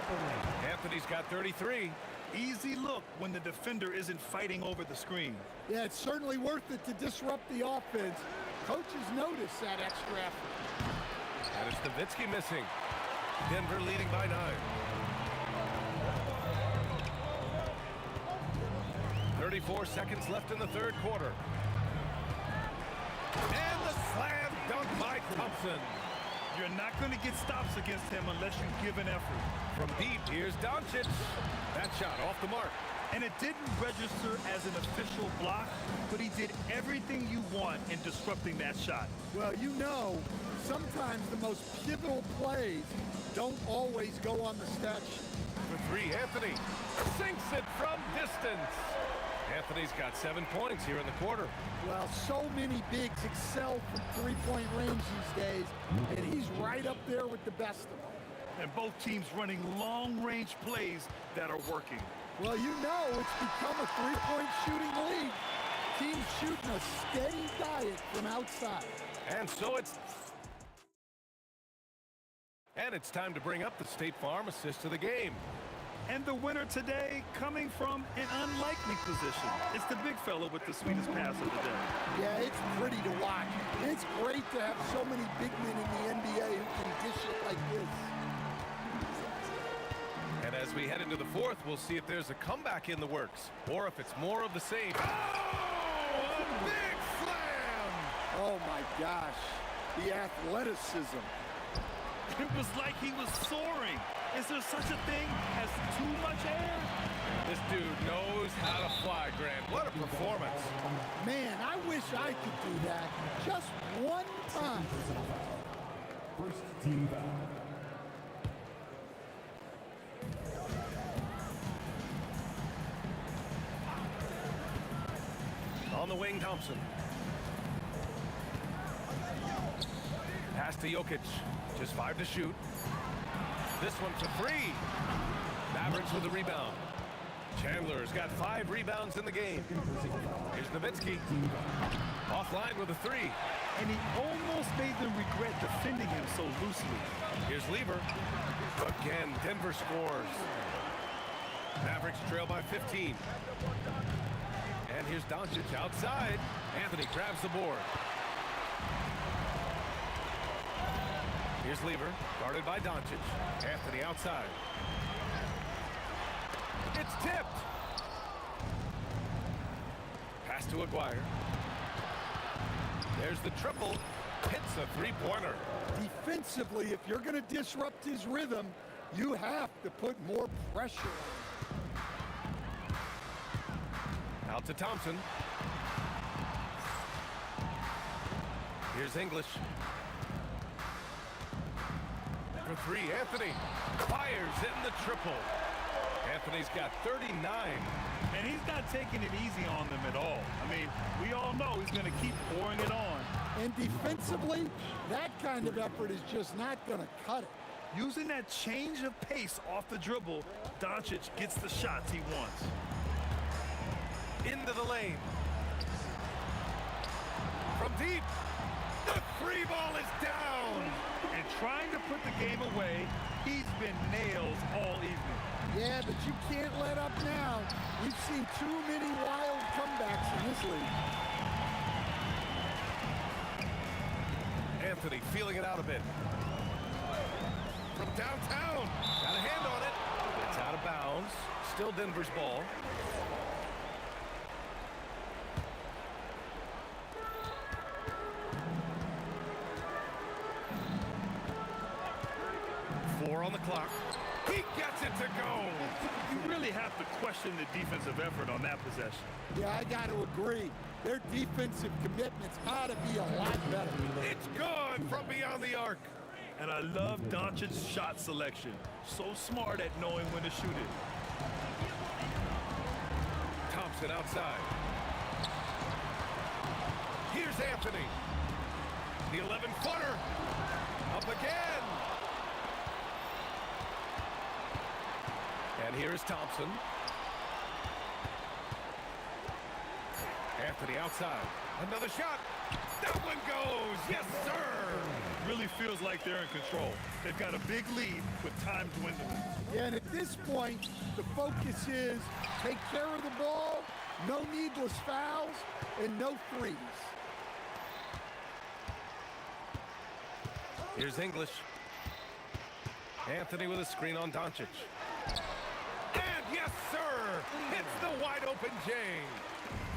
Anthony's got 33. Easy look when the defender isn't fighting over the screen. Yeah, it's certainly worth it to disrupt the offense. Coaches notice that extra effort. And it's Nowitzki missing. Denver leading by 9. 34 seconds left in the third quarter. And the slam dunk by Thompson. You're not going to get stops against him unless you give an effort. From deep, here's Doncic. That shot off the mark. And it didn't register as an official block, but he did everything you want in disrupting that shot. Well, you know, sometimes the most pivotal plays don't always go on the stat sheet. For 3, Anthony sinks it from distance. Anthony's got 7 points here in the quarter. Well, so many bigs excel from three-point range these days, and he's right up there with the best of them. And both teams running long-range plays that are working. Well, you know it's become a three-point shooting league. Teams shooting a steady diet from outside. And so it's time to bring up the State Farm assist of the game. And the winner today coming from an unlikely position. It's the big fella with the sweetest pass of the day. Yeah, it's pretty to watch. It's great to have so many big men in the NBA who can dish it like this. And as we head into the fourth, we'll see if there's a comeback in the works or if it's more of the same. Oh, a big slam! Oh, my gosh. The athleticism. It was like he was soaring. Is there such a thing as too much air? This dude knows how to fly, Grant. What a performance. Man, I wish I could do that just one time. First team foul. On the wing, Thompson. Pass to Jokic. Just 5 to shoot. This one for 3. Mavericks with the rebound. Chandler's got 5 rebounds in the game. Here's Nowitzki. Offline with a 3. And he almost made them regret defending him so loosely. Here's Lieber. Again, Denver scores. Mavericks trail by 15. And here's Doncic outside. Anthony grabs the board. Here's Lieber, guarded by Doncic. Anthony outside. It's tipped. Pass to Aguirre. There's the triple. Hits a three-pointer. Defensively, if you're going to disrupt his rhythm, you have to put more pressure on. Out to Thompson. Here's English. For 3, Anthony fires in the triple. Anthony's got 39. And he's not taking it easy on them at all. I mean, we all know he's going to keep pouring it on. And defensively, that kind of effort is just not going to cut it. Using that change of pace off the dribble, Doncic gets the shots he wants. Into the lane. From deep. The free ball is down. And trying to put the game away, he's been nails all evening. Yeah, but you can't let up now. We've seen too many wild comebacks in this league. Anthony feeling it out a bit. From downtown. Got a hand on it. It's out of bounds. Still Denver's ball. Four on the clock. He gets it to go. You really have to question the defensive effort on that possession. Yeah, I got to agree. Their defensive commitments ought to be a lot better. It's gone from beyond the arc. And I love Doncic's shot selection. So smart at knowing when to shoot it. Thompson outside. Here's Anthony. The 11-footer. Up again. And here's Thompson. Anthony outside. Another shot. That one goes. Yes, sir. Really feels like they're in control. They've got a big lead with time dwindling. Yeah, and at this point, the focus is take care of the ball, no needless fouls, and no threes. Here's English. Anthony with a screen on Doncic. And yes, sir. Hits the wide open J.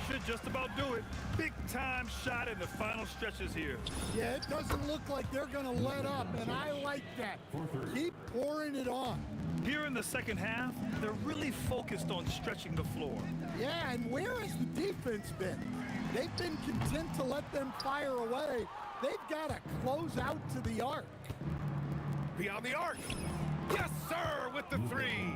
Should just about do it. Big time shot in the final stretches here. Yeah, it doesn't look like they're going to let up, and I like that. Keep pouring it on. Here in the second half, they're really focused on stretching the floor. Yeah, and where has the defense been? They've been content to let them fire away. They've got to close out to the arc. Beyond the arc. Yes, sir, with the three.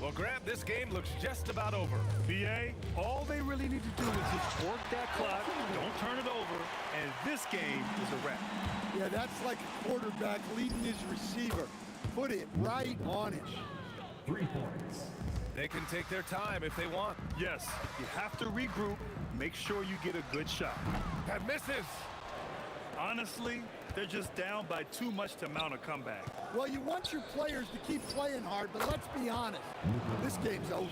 Well, Grant, this game looks just about over. BA, all they really need to do is just work that clock, don't turn it over, and this game is a wrap. Yeah, that's like a quarterback leading his receiver. Put it right on it. 3 points. They can take their time if they want. Yes, you have to regroup, make sure you get a good shot. That misses. Honestly, they're just down by too much to mount a comeback. Well, you want your players to keep playing hard, but let's be honest, this game's over.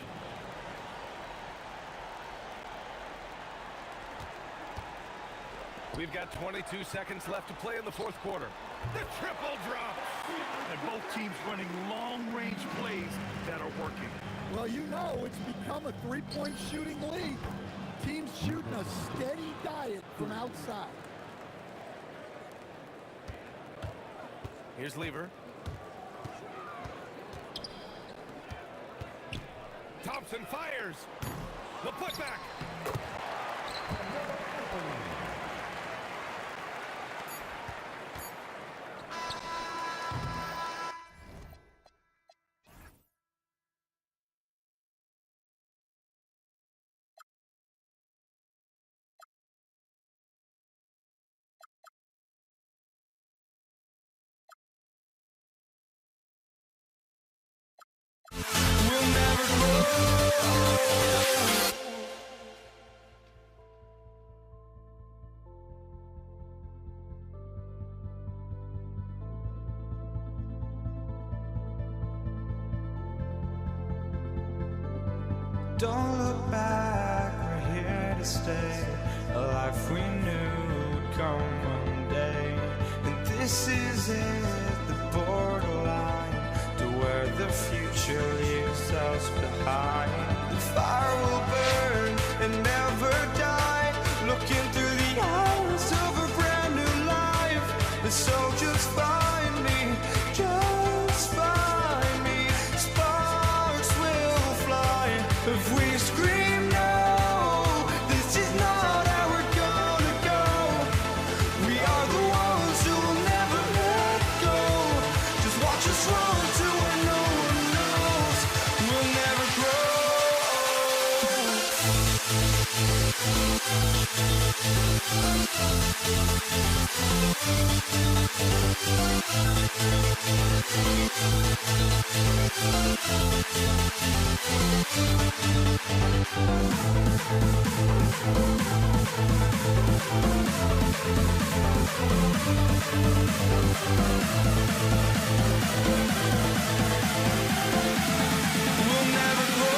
We've got 22 seconds left to play in the fourth quarter. The triple drop. And both teams running long-range plays that are working. Well, you know, it's become a three-point shooting league. Teams shooting a steady diet from outside. Here's Lever. Thompson fires. The putback. Don't look back, we're here to stay. A life we knew would come one day. And this is it, the borderline to where the future leaves us behind. The fire will burn and never die, looking through the eyes of a brand new life. And so just find me, just find me. Sparks will fly if we scream no. This is not how we're gonna go. We are the ones who will never let go. Just watch us run to where no one knows. We'll never grow. We'll never grow.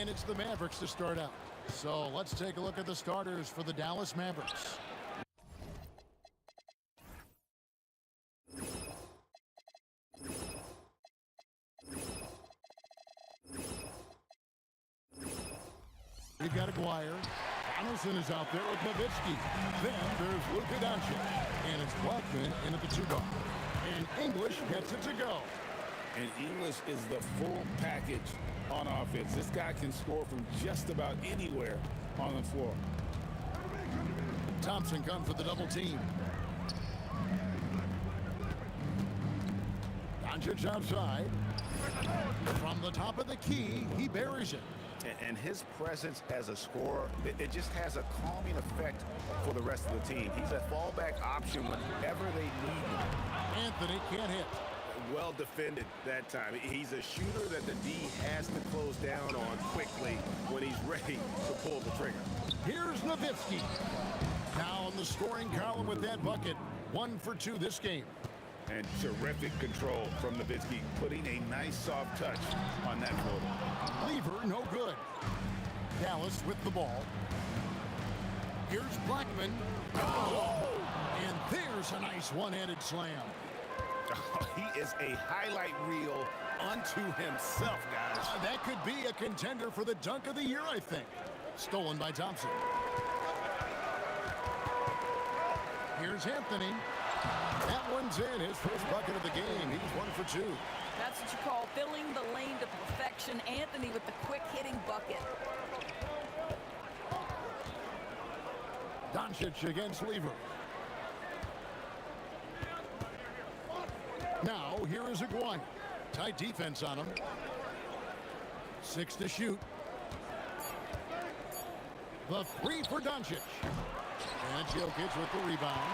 And it's the Mavericks to start out. So let's take a look at the starters for the Dallas Mavericks. You've got Aguirre. Donaldson is out there with Nowitzki. Then there's Luka Doncic. And it's Blackman in at the 2-guard. And English gets it to go. And English is the full package on offense. This guy can score from just about anywhere on the floor. Thompson comes for the double team. Doncic outside. From the top of the key, he buries it. And his presence as a scorer, it just has a calming effect for the rest of the team. He's a fallback option whenever they need him. Anthony can't hit. Well defended that time. He's a shooter that the D has to close down on quickly when he's ready to pull the trigger. Here's Nowitzki. Now in the scoring column with that bucket. 1 for 2 this game. And terrific control from Nowitzki, putting a nice soft touch on that floater. Lever, no good. Dallas with the ball. Here's Blackman. Oh! And there's a nice one-handed slam. He is a highlight reel unto himself, guys. That could be a contender for the dunk of the year, I think. Stolen by Thompson. Here's Anthony. That one's in. His first bucket of the game. He's 1 for 2. That's what you call filling the lane to perfection. Anthony with the quick hitting bucket. Doncic against Lever. Now, here is Aguirre. Tight defense on him. 6 to shoot. The 3 for Doncic. And Jokic with the rebound.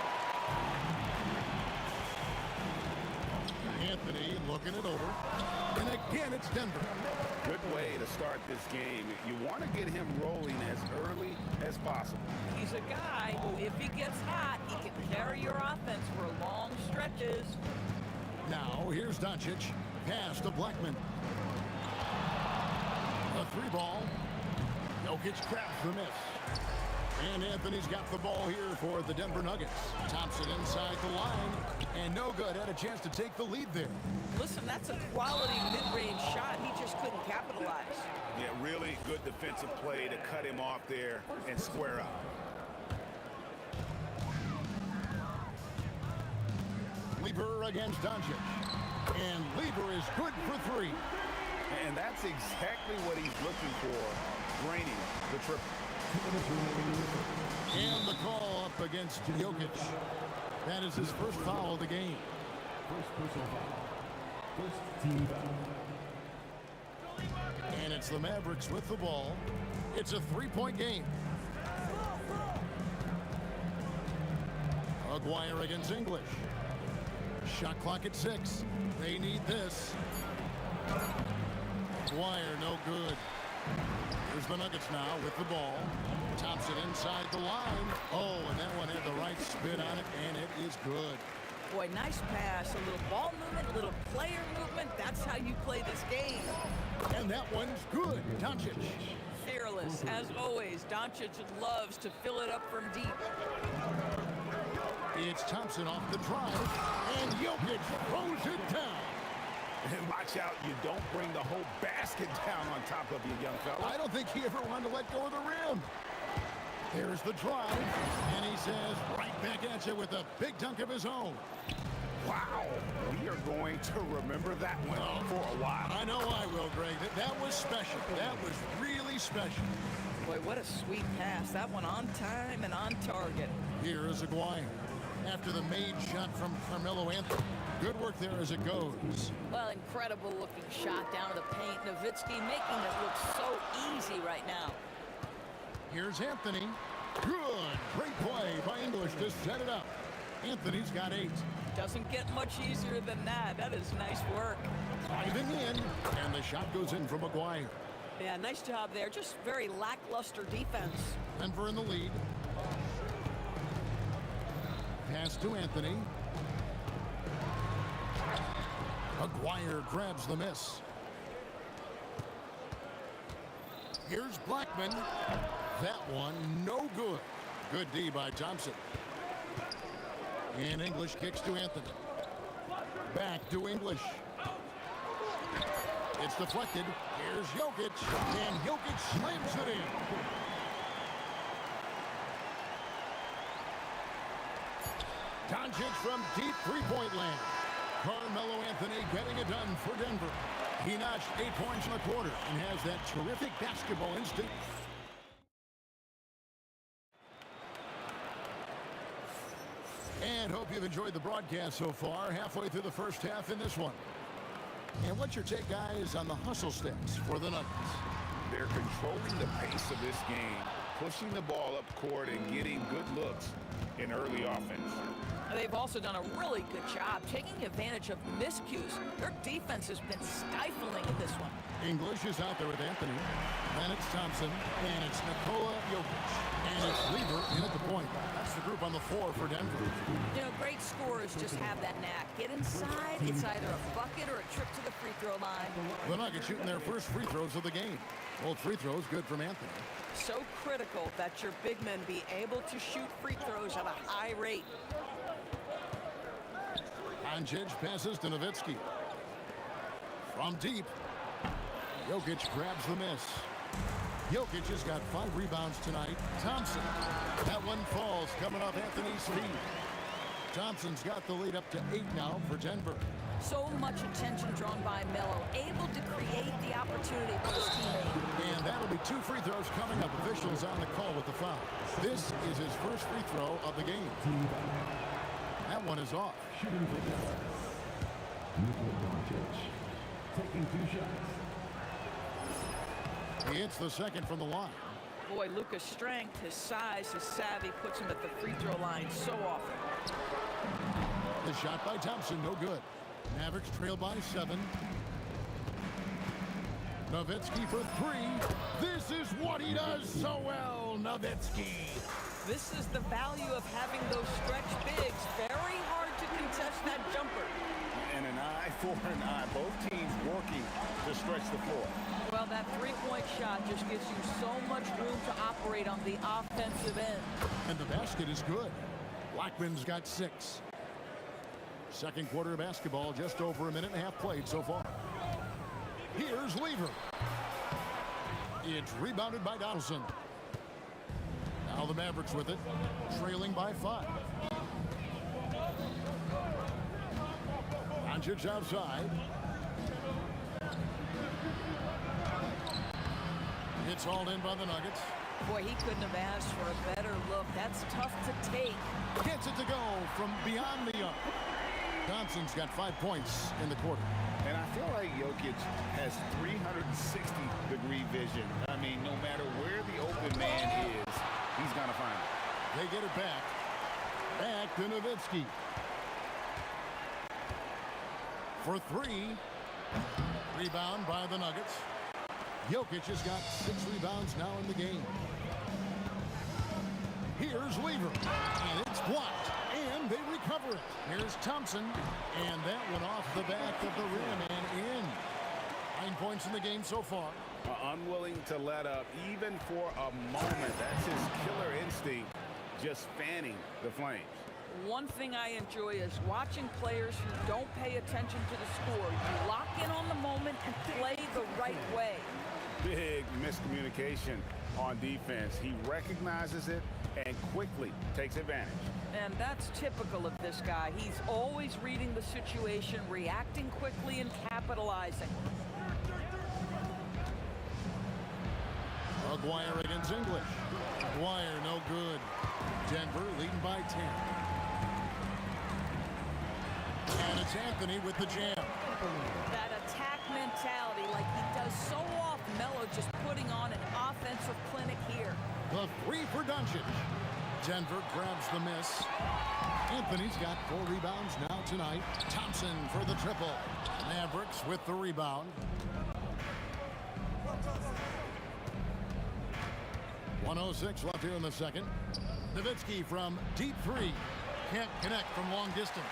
Anthony looking it over. And again, it's Denver. Good way to start this game. You want to get him rolling as early as possible. He's a guy who, if he gets hot, he can carry your offense for long stretches. Now, here's Doncic. Pass to Blackman. A 3-ball. Jokic grabs the miss. And Anthony's got the ball here for the Denver Nuggets. Thompson inside the line. And no good. Had a chance to take the lead there. Listen, that's a quality mid-range shot. He just couldn't capitalize. Yeah, really good defensive play to cut him off there and square up. Lever against Doncic. And Lever is good for 3. And that's exactly what he's looking for, draining the triple. And the call up against Jokic. That is his first foul of the game. First personal foul. First team foul. And it's the Mavericks with the ball. It's a 3-point game. Aguirre against English. Shot clock at 6. They need this. Aguirre, no good. Here's the Nuggets now with the ball. Thompson inside the line. Oh, and that one had the right spin on it, and it is good. Boy, nice pass. A little ball movement, a little player movement. That's how you play this game. And that one's good. Doncic. Fearless, as always. Doncic loves to fill it up from deep. It's Thompson off the drive, and Jokic throws it down. And watch out, you don't bring the whole basket down on top of you, young fella. I don't think he ever wanted to let go of the rim. There's the drive, and he says right back at you with a big dunk of his own. Wow, we are going to remember that one for a while. I know I will, Greg. That was special. That was really special. Boy, what a sweet pass. That one on time and on target. Here is Aguirre. After the made shot from Carmelo Anthony. Good work there as it goes. Well, incredible looking shot down to the paint. Nowitzki making it look so easy right now. Here's Anthony. Good. Great play by English to set it up. Anthony's got 8. Doesn't get much easier than that. That is nice work. Driving in, and the shot goes in from Aguirre. Yeah, nice job there. Just very lackluster defense. Denver in the lead. Pass to Anthony. Aguirre grabs the miss. Here's Blackman. That one, no good. Good D by Thompson. And English kicks to Anthony. Back to English. It's deflected. Here's Jokic. And Jokic slams it in. Doncic from deep three-point land. Carmelo Anthony getting it done for Denver. He notched 8 points in a quarter and has that terrific basketball instinct. And hope you've enjoyed the broadcast so far, halfway through the first half in this one. And what's your take, guys, on the hustle stats for the Nuggets? They're controlling the pace of this game, pushing the ball up court and getting good looks in early offense. They've also done a really good job taking advantage of miscues. Their defense has been stifling in this one. English is out there with Anthony. Then it's Thompson. And it's Nikola Jokic. And it's Lever in at the point. That's the group on the floor for Denver. You know, great scorers just have that knack. Get inside. It's either a bucket or a trip to the free throw line. The Nuggets shooting their first free throws of the game. Both free throws good from Anthony. So critical that your big men be able to shoot free throws at a high rate. Doncic passes to Nowitzki. From deep, Jokic grabs the miss. Jokic has got 5 rebounds tonight. Thompson, that one falls coming off Anthony's feet. Thompson's got the lead up to 8 now for Denver. So much attention drawn by Melo, able to create the opportunity for his teammate. And that'll be 2 free throws coming up. Officials on the call with the foul. This is his first free throw of the game. That one is off. Taking 2 shots. He hits the second from the line. Boy, Luka's strength, his size, his savvy puts him at the free throw line so often. The shot by Thompson, no good. Mavericks trail by 7. Nowitzki for 3. This is what he does so well, Nowitzki. This is the value of having those stretch bigs. Very hard to contest that jumper. And an eye for an eye. Both teams working to stretch the floor. Well, that three-point shot just gives you so much room to operate on the offensive end. And the basket is good. Blackman's got 6. Second quarter of basketball, just over a minute and a half played so far. Here's Lever. It's rebounded by Donaldson. Now the Mavericks with it, trailing by 5. Doncic outside. It's hauled in by the Nuggets. Boy, he couldn't have asked for a better look. That's tough to take. Gets it to go from beyond the arc. Thompson's got 5 points in the quarter. And I feel like Jokic has 360-degree vision. I mean, no matter where the open man is, he's going to find it. They get it back. Back to Nowitzki. For 3. Rebound by the Nuggets. Jokic has got 6 rebounds now in the game. Here's Lever. And it's blocked. And they recover it. Here's Thompson. And that one off the back of the rim and in. 9 points in the game so far. Unwilling to let up even for a moment. That's his killer instinct, just fanning the flames. One thing I enjoy is watching players who don't pay attention to the score. You lock in on the moment and play the right way. Big miscommunication on defense. He recognizes it and quickly takes advantage. And that's typical of this guy. He's always reading the situation, reacting quickly, and capitalizing. Aguirre against English. Aguirre no good. Denver leading by 10. And it's Anthony with the jam. That attack mentality like he does so often. Melo just putting on an offensive clinic here. The 3 for Doncic. Denver grabs the miss. Anthony's got 4 rebounds now tonight. Thompson for the triple. Mavericks with the rebound. 1:06 left here in the second. Nowitzki from deep 3. Can't connect from long distance.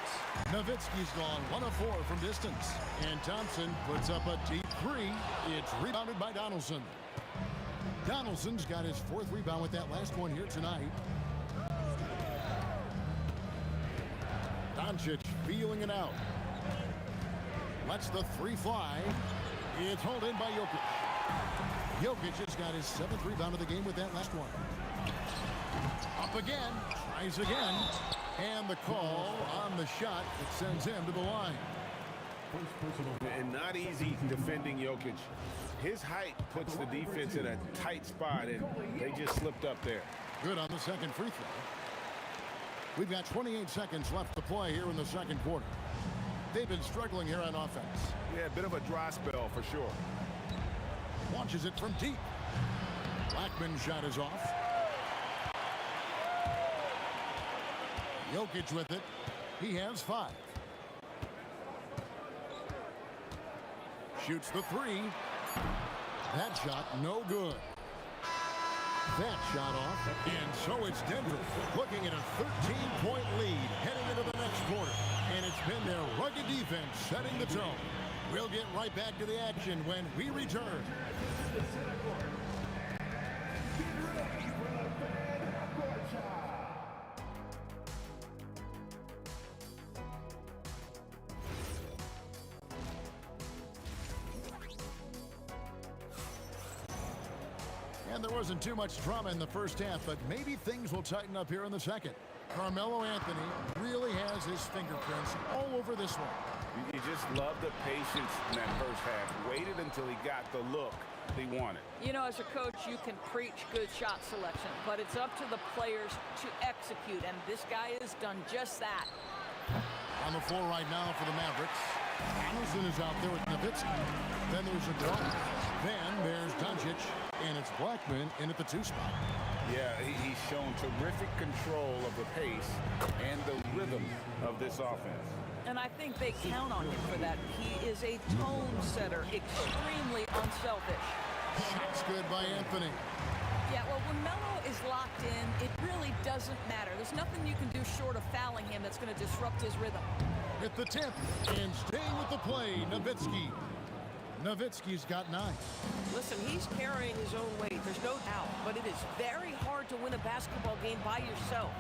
Nowitzki's gone 1 of 4 from distance. And Thompson puts up a deep 3. It's rebounded by Donaldson. Donaldson's got his 4th rebound with that last one here tonight. Doncic feeling it out. Lets the 3 fly. It's hauled in by Jokic. Jokic has got his 7th rebound of the game with that last one. Up again. Tries again. And the call on the shot that sends him to the line. And not easy defending Jokic. His height puts the defense in a tight spot, and they just slipped up there. Good on the second free throw. We've got 28 seconds left to play here in the second quarter. They've been struggling here on offense. Yeah, a bit of a dry spell for sure. Launches it from deep. Blackman's shot is off. Jokic with it. He has 5. Shoots the 3. That shot no good. That shot off, and so it's Denver looking at a 13-point lead heading into the next quarter. And it's been their rugged defense setting the tone. We'll get right back to the action when we return. And there wasn't too much drama in the first half, but maybe things will tighten up here in the second. Carmelo Anthony really has his fingerprints all over this one. You just love the patience in that first half. Waited until he got the look he wanted. You know, as a coach, you can preach good shot selection, but it's up to the players to execute, and this guy has done just that. On the floor right now for the Mavericks. Anderson is out there with Nowitzki. Then there's Iguodala. Then there's Doncic, and it's Blackman in at the 2 spot. Yeah, he's shown terrific control of the pace and the rhythm of this offense. And I think they count on him for that. He is a tone setter, extremely unselfish. Shots good by Anthony. Yeah, well, when Melo is locked in, it really doesn't matter. There's nothing you can do short of fouling him that's going to disrupt his rhythm. At the tip, and staying with the play, Nowitzki. Nowitzki's got 9. Listen, he's carrying his own weight, there's no doubt, but it is very hard to win a basketball game by yourself.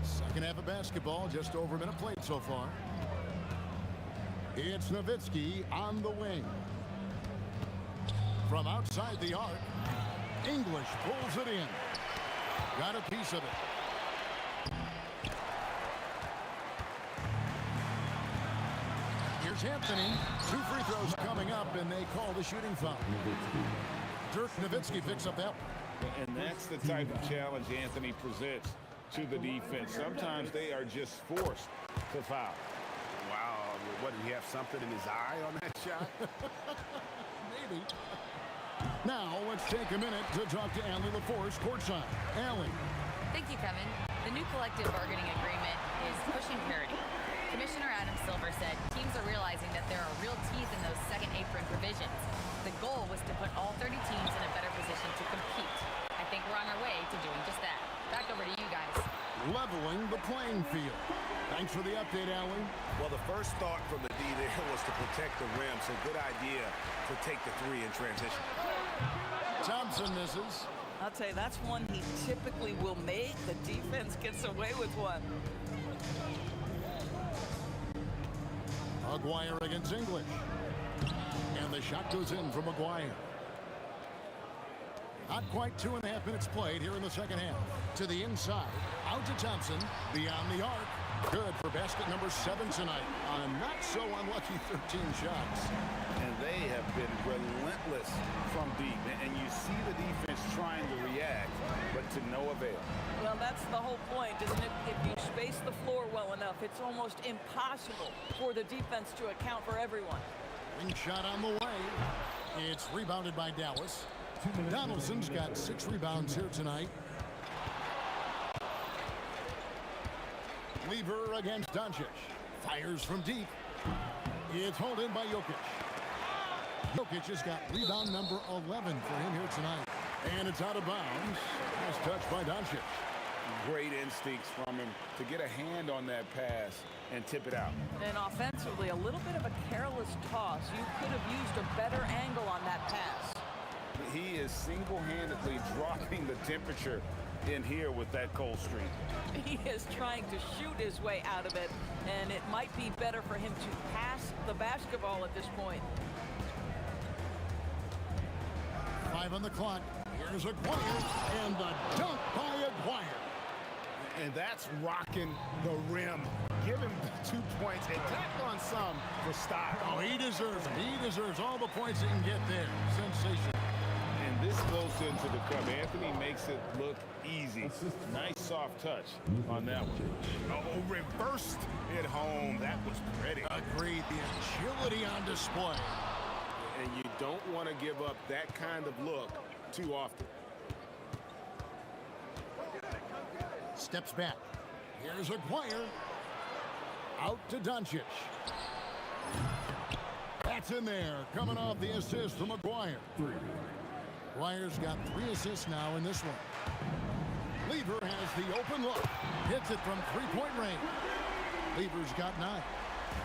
Second half of basketball, just over a minute played so far. It's Nowitzki on the wing. From outside the arc, English pulls it in. Got a piece of it. Here's Anthony. 2 free throws coming up, and they call the shooting foul. Dirk Nowitzki picks up that one. And that's the type of challenge Anthony presents to the defense. Sometimes they are just forced to foul. Wow, what, did he have something in his eye on that shot? Maybe. Now, let's take a minute to talk to Allie LaForce courtside. Allie. Thank you, Kevin. The new collective bargaining agreement is pushing parity. Commissioner Adam Silver said teams are realizing that there are real teeth in those second apron provisions. The goal was to put all 30 teams in a better position to compete. I think we're on our way to doing just that. Back over to you guys. Leveling the playing field. Thanks for the update, Allie. Well, the first thought from the D there was to protect the rim, so good idea to take the 3 in transition. Thompson misses. I'll tell you, that's one he typically will make. The defense gets away with one. Maguire against English. And the shot goes in from Maguire. Not quite 2.5 minutes played here in the second half. To the inside, out to Thompson, beyond the arc. Good for basket number 7 tonight on a not so unlucky 13 shots. And they have been relentless from deep. And you see the defense trying to react, but to no avail. Well, that's the whole point, isn't it? If you space the floor well enough, it's almost impossible for the defense to account for everyone. Wing shot on the way. It's rebounded by Dallas. Donaldson's got 6 rebounds here tonight. Lever against Doncic. Fires from deep. It's hauled in by Jokic. Jokic has got rebound number 11 for him here tonight. And it's out of bounds. Nice touch by Doncic. Great instincts from him to get a hand on that pass and tip it out. And offensively, a little bit of a careless toss. You could have used a better angle on that pass. He is single-handedly dropping the temperature in here with that cold streak. He is trying to shoot his way out of it, and it might be better for him to pass the basketball at this point. 5 on the clock. Here's Aguirre, and the dunk by Aguirre. And that's rocking the rim. Give him 2 points and tack on some for style. Oh, he deserves it. He deserves all the points he can get there. Sensational. And this goes into the cup. Anthony makes it look easy. Nice soft touch on that one. Oh, reversed it home. That was pretty. Agreed. The agility on display. And you don't want to give up that kind of look too often. Steps back. Here's Aguirre. Out to Doncic. That's in there. Coming off the assist from Aguirre. Aguirre's got 3 assists now in this one. Lever has the open look. Hits it from 3-point range. Lever's got 9.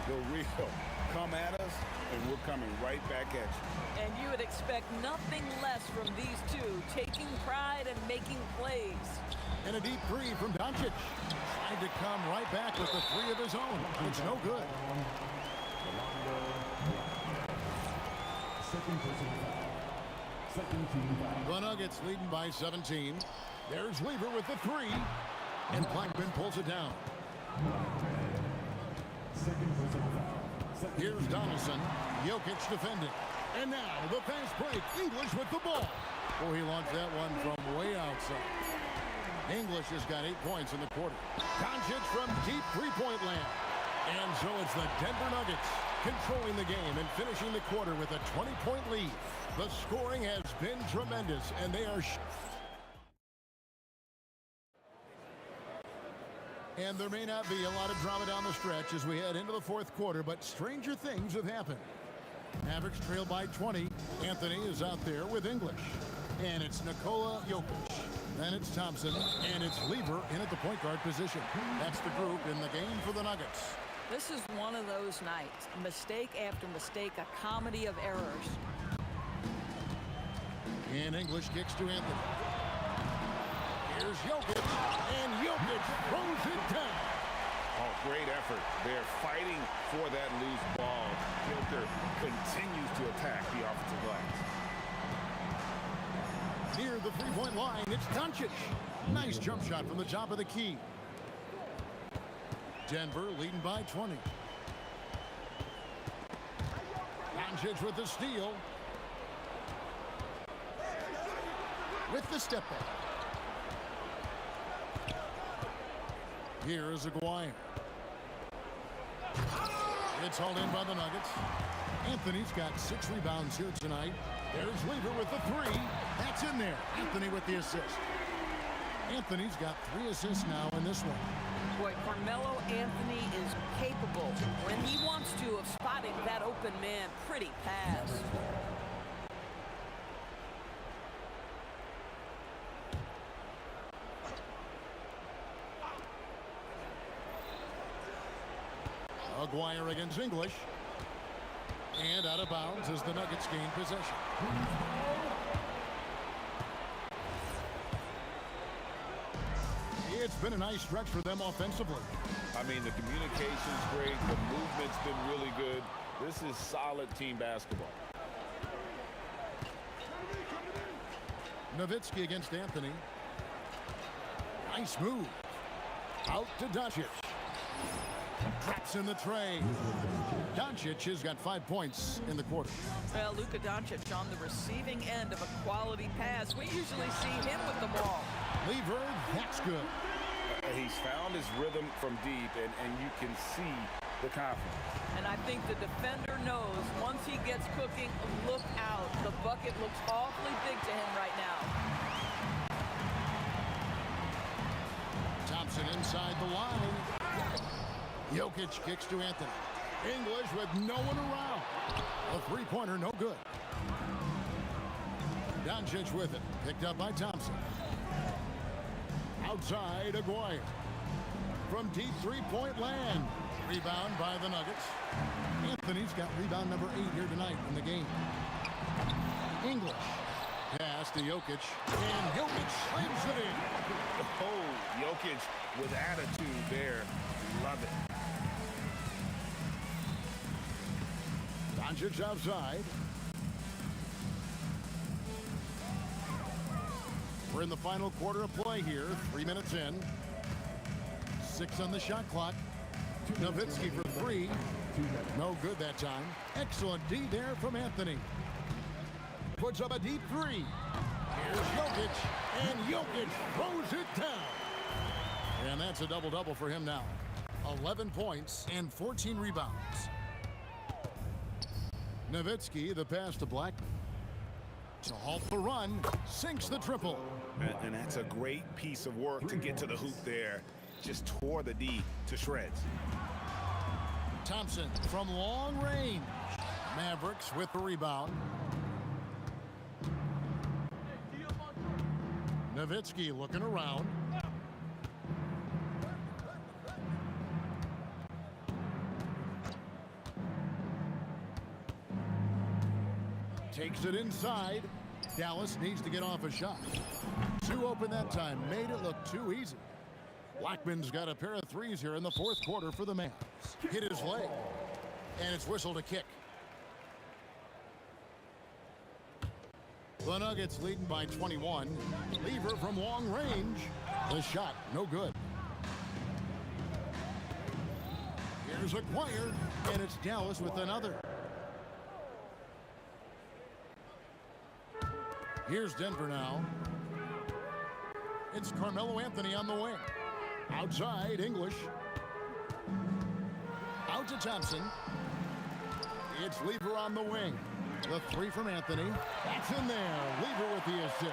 The real. Come at us, and we're coming right back at you. And you would expect nothing less from these two, taking pride and making plays. And a deep 3 from Doncic. Tried to come right back with the 3 of his own. It's no good. The Nuggets leading by 17. There's Lever with the 3. And Blackman pulls it down. Here's Donaldson. Jokic defending. And now the fast break. English with the ball. Oh, he launched that one from way outside. English has got 8 points in the quarter. Doncic from deep 3-point land. And so it's the Denver Nuggets controlling the game and finishing the quarter with a 20-point lead. The scoring has been tremendous, and they are... And there may not be a lot of drama down the stretch as we head into the 4th quarter, but stranger things have happened. Mavericks trail by 20. Anthony is out there with English. And it's Nikola Jokic. Then it's Thompson, and it's Lever in at the point guard position. That's the group in the game for the Nuggets. This is one of those nights. Mistake after mistake, a comedy of errors. And English kicks to Anthony. Here's Jokic, and Jokic throws it down. Oh, great effort. They're fighting for that loose ball. Joker continues to attack the offensive glass. Near the 3-point line, it's Doncic. Nice jump shot from the top of the key. Denver leading by 20. Doncic with the steal. With the step back. Here is Aguirre. It's hauled in by the Nuggets. Anthony's got 6 rebounds here tonight. There's Lever with the 3. That's in there. Anthony with the assist. Anthony's got 3 assists now in this one. Boy, Carmelo Anthony is capable, when he wants to, of spotting that open man. Pretty pass. Aguirre against English. And out of bounds as the Nuggets gain possession. It's been a nice stretch for them offensively. I mean, the communication's great. The movement's been really good. This is solid team basketball. Nowitzki against Anthony. Nice move. Out to Doncic. Traps in the tray. Doncic has got 5 points in the quarter. Well, Luka Doncic on the receiving end of a quality pass. We usually see him with the ball. Lever, that's good. He's found his rhythm from deep, and you can see the confidence. And I think the defender knows once he gets cooking, look out. The bucket looks awfully big to him right now. Thompson inside the line. Jokic kicks to Anthony. English with no one around. A 3-pointer, no good. Doncic with it. Picked up by Thompson. Outside, Aguirre. From deep three-point land. Rebound by the Nuggets. Anthony's got rebound number 8 here tonight in the game. English. Pass to Jokic. And Jokic slams it in. Oh, Jokic with attitude there. Love it. Doncic outside. We're in the final quarter of play here. 3 minutes in. 6 on the shot clock. Nowitzki for 3. No good that time. Excellent D there from Anthony. Puts up a deep 3. Here's Jokic. And Jokic throws it down. And that's a double-double for him now. 11 points and 14 rebounds. Nowitzki, the pass to Blackman. To halt the run, sinks the triple. And that's a great piece of work to get to the hoop there. Just tore the D to shreds. Thompson from long range. Mavericks with the rebound. Nowitzki looking around. Takes it inside. Dallas needs to get off a shot. 2 open that time. Made it look too easy. Blackman's got a pair of threes here in the fourth quarter for the Mavs. Hit his leg. And it's whistled a kick. The Nuggets leading by 21. Lever from long range. The shot, no good. Here's Aguirre, and it's Dallas with another. Here's Denver now. It's Carmelo Anthony on the wing. Outside, English. Out to Thompson. It's Lever on the wing. The 3 from Anthony. That's in there. Lever with the assist.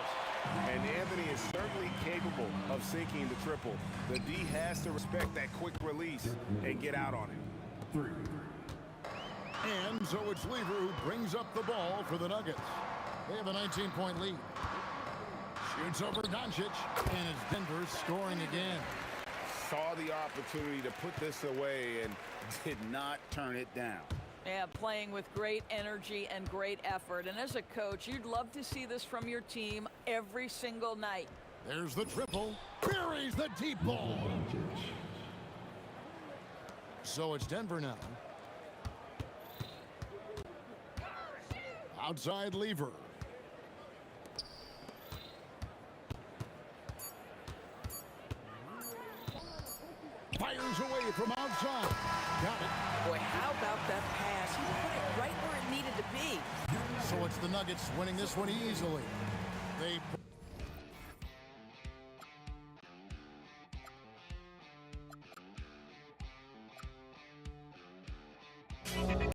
And Anthony is certainly capable of sinking the triple. The D has to respect that quick release and get out on it. And so it's Lever who brings up the ball for the Nuggets. They have a 19-point lead. Shoots over Doncic, and it's Denver scoring again. Saw the opportunity to put this away and did not turn it down. Yeah, playing with great energy and great effort. And as a coach, you'd love to see this from your team every single night. There's the triple. Buries the deep ball. So it's Denver now. Outside Lever. Fires away from outside. Got it. Boy, how about that pass? He put it right where it needed to be. So it's the Nuggets winning this one easily.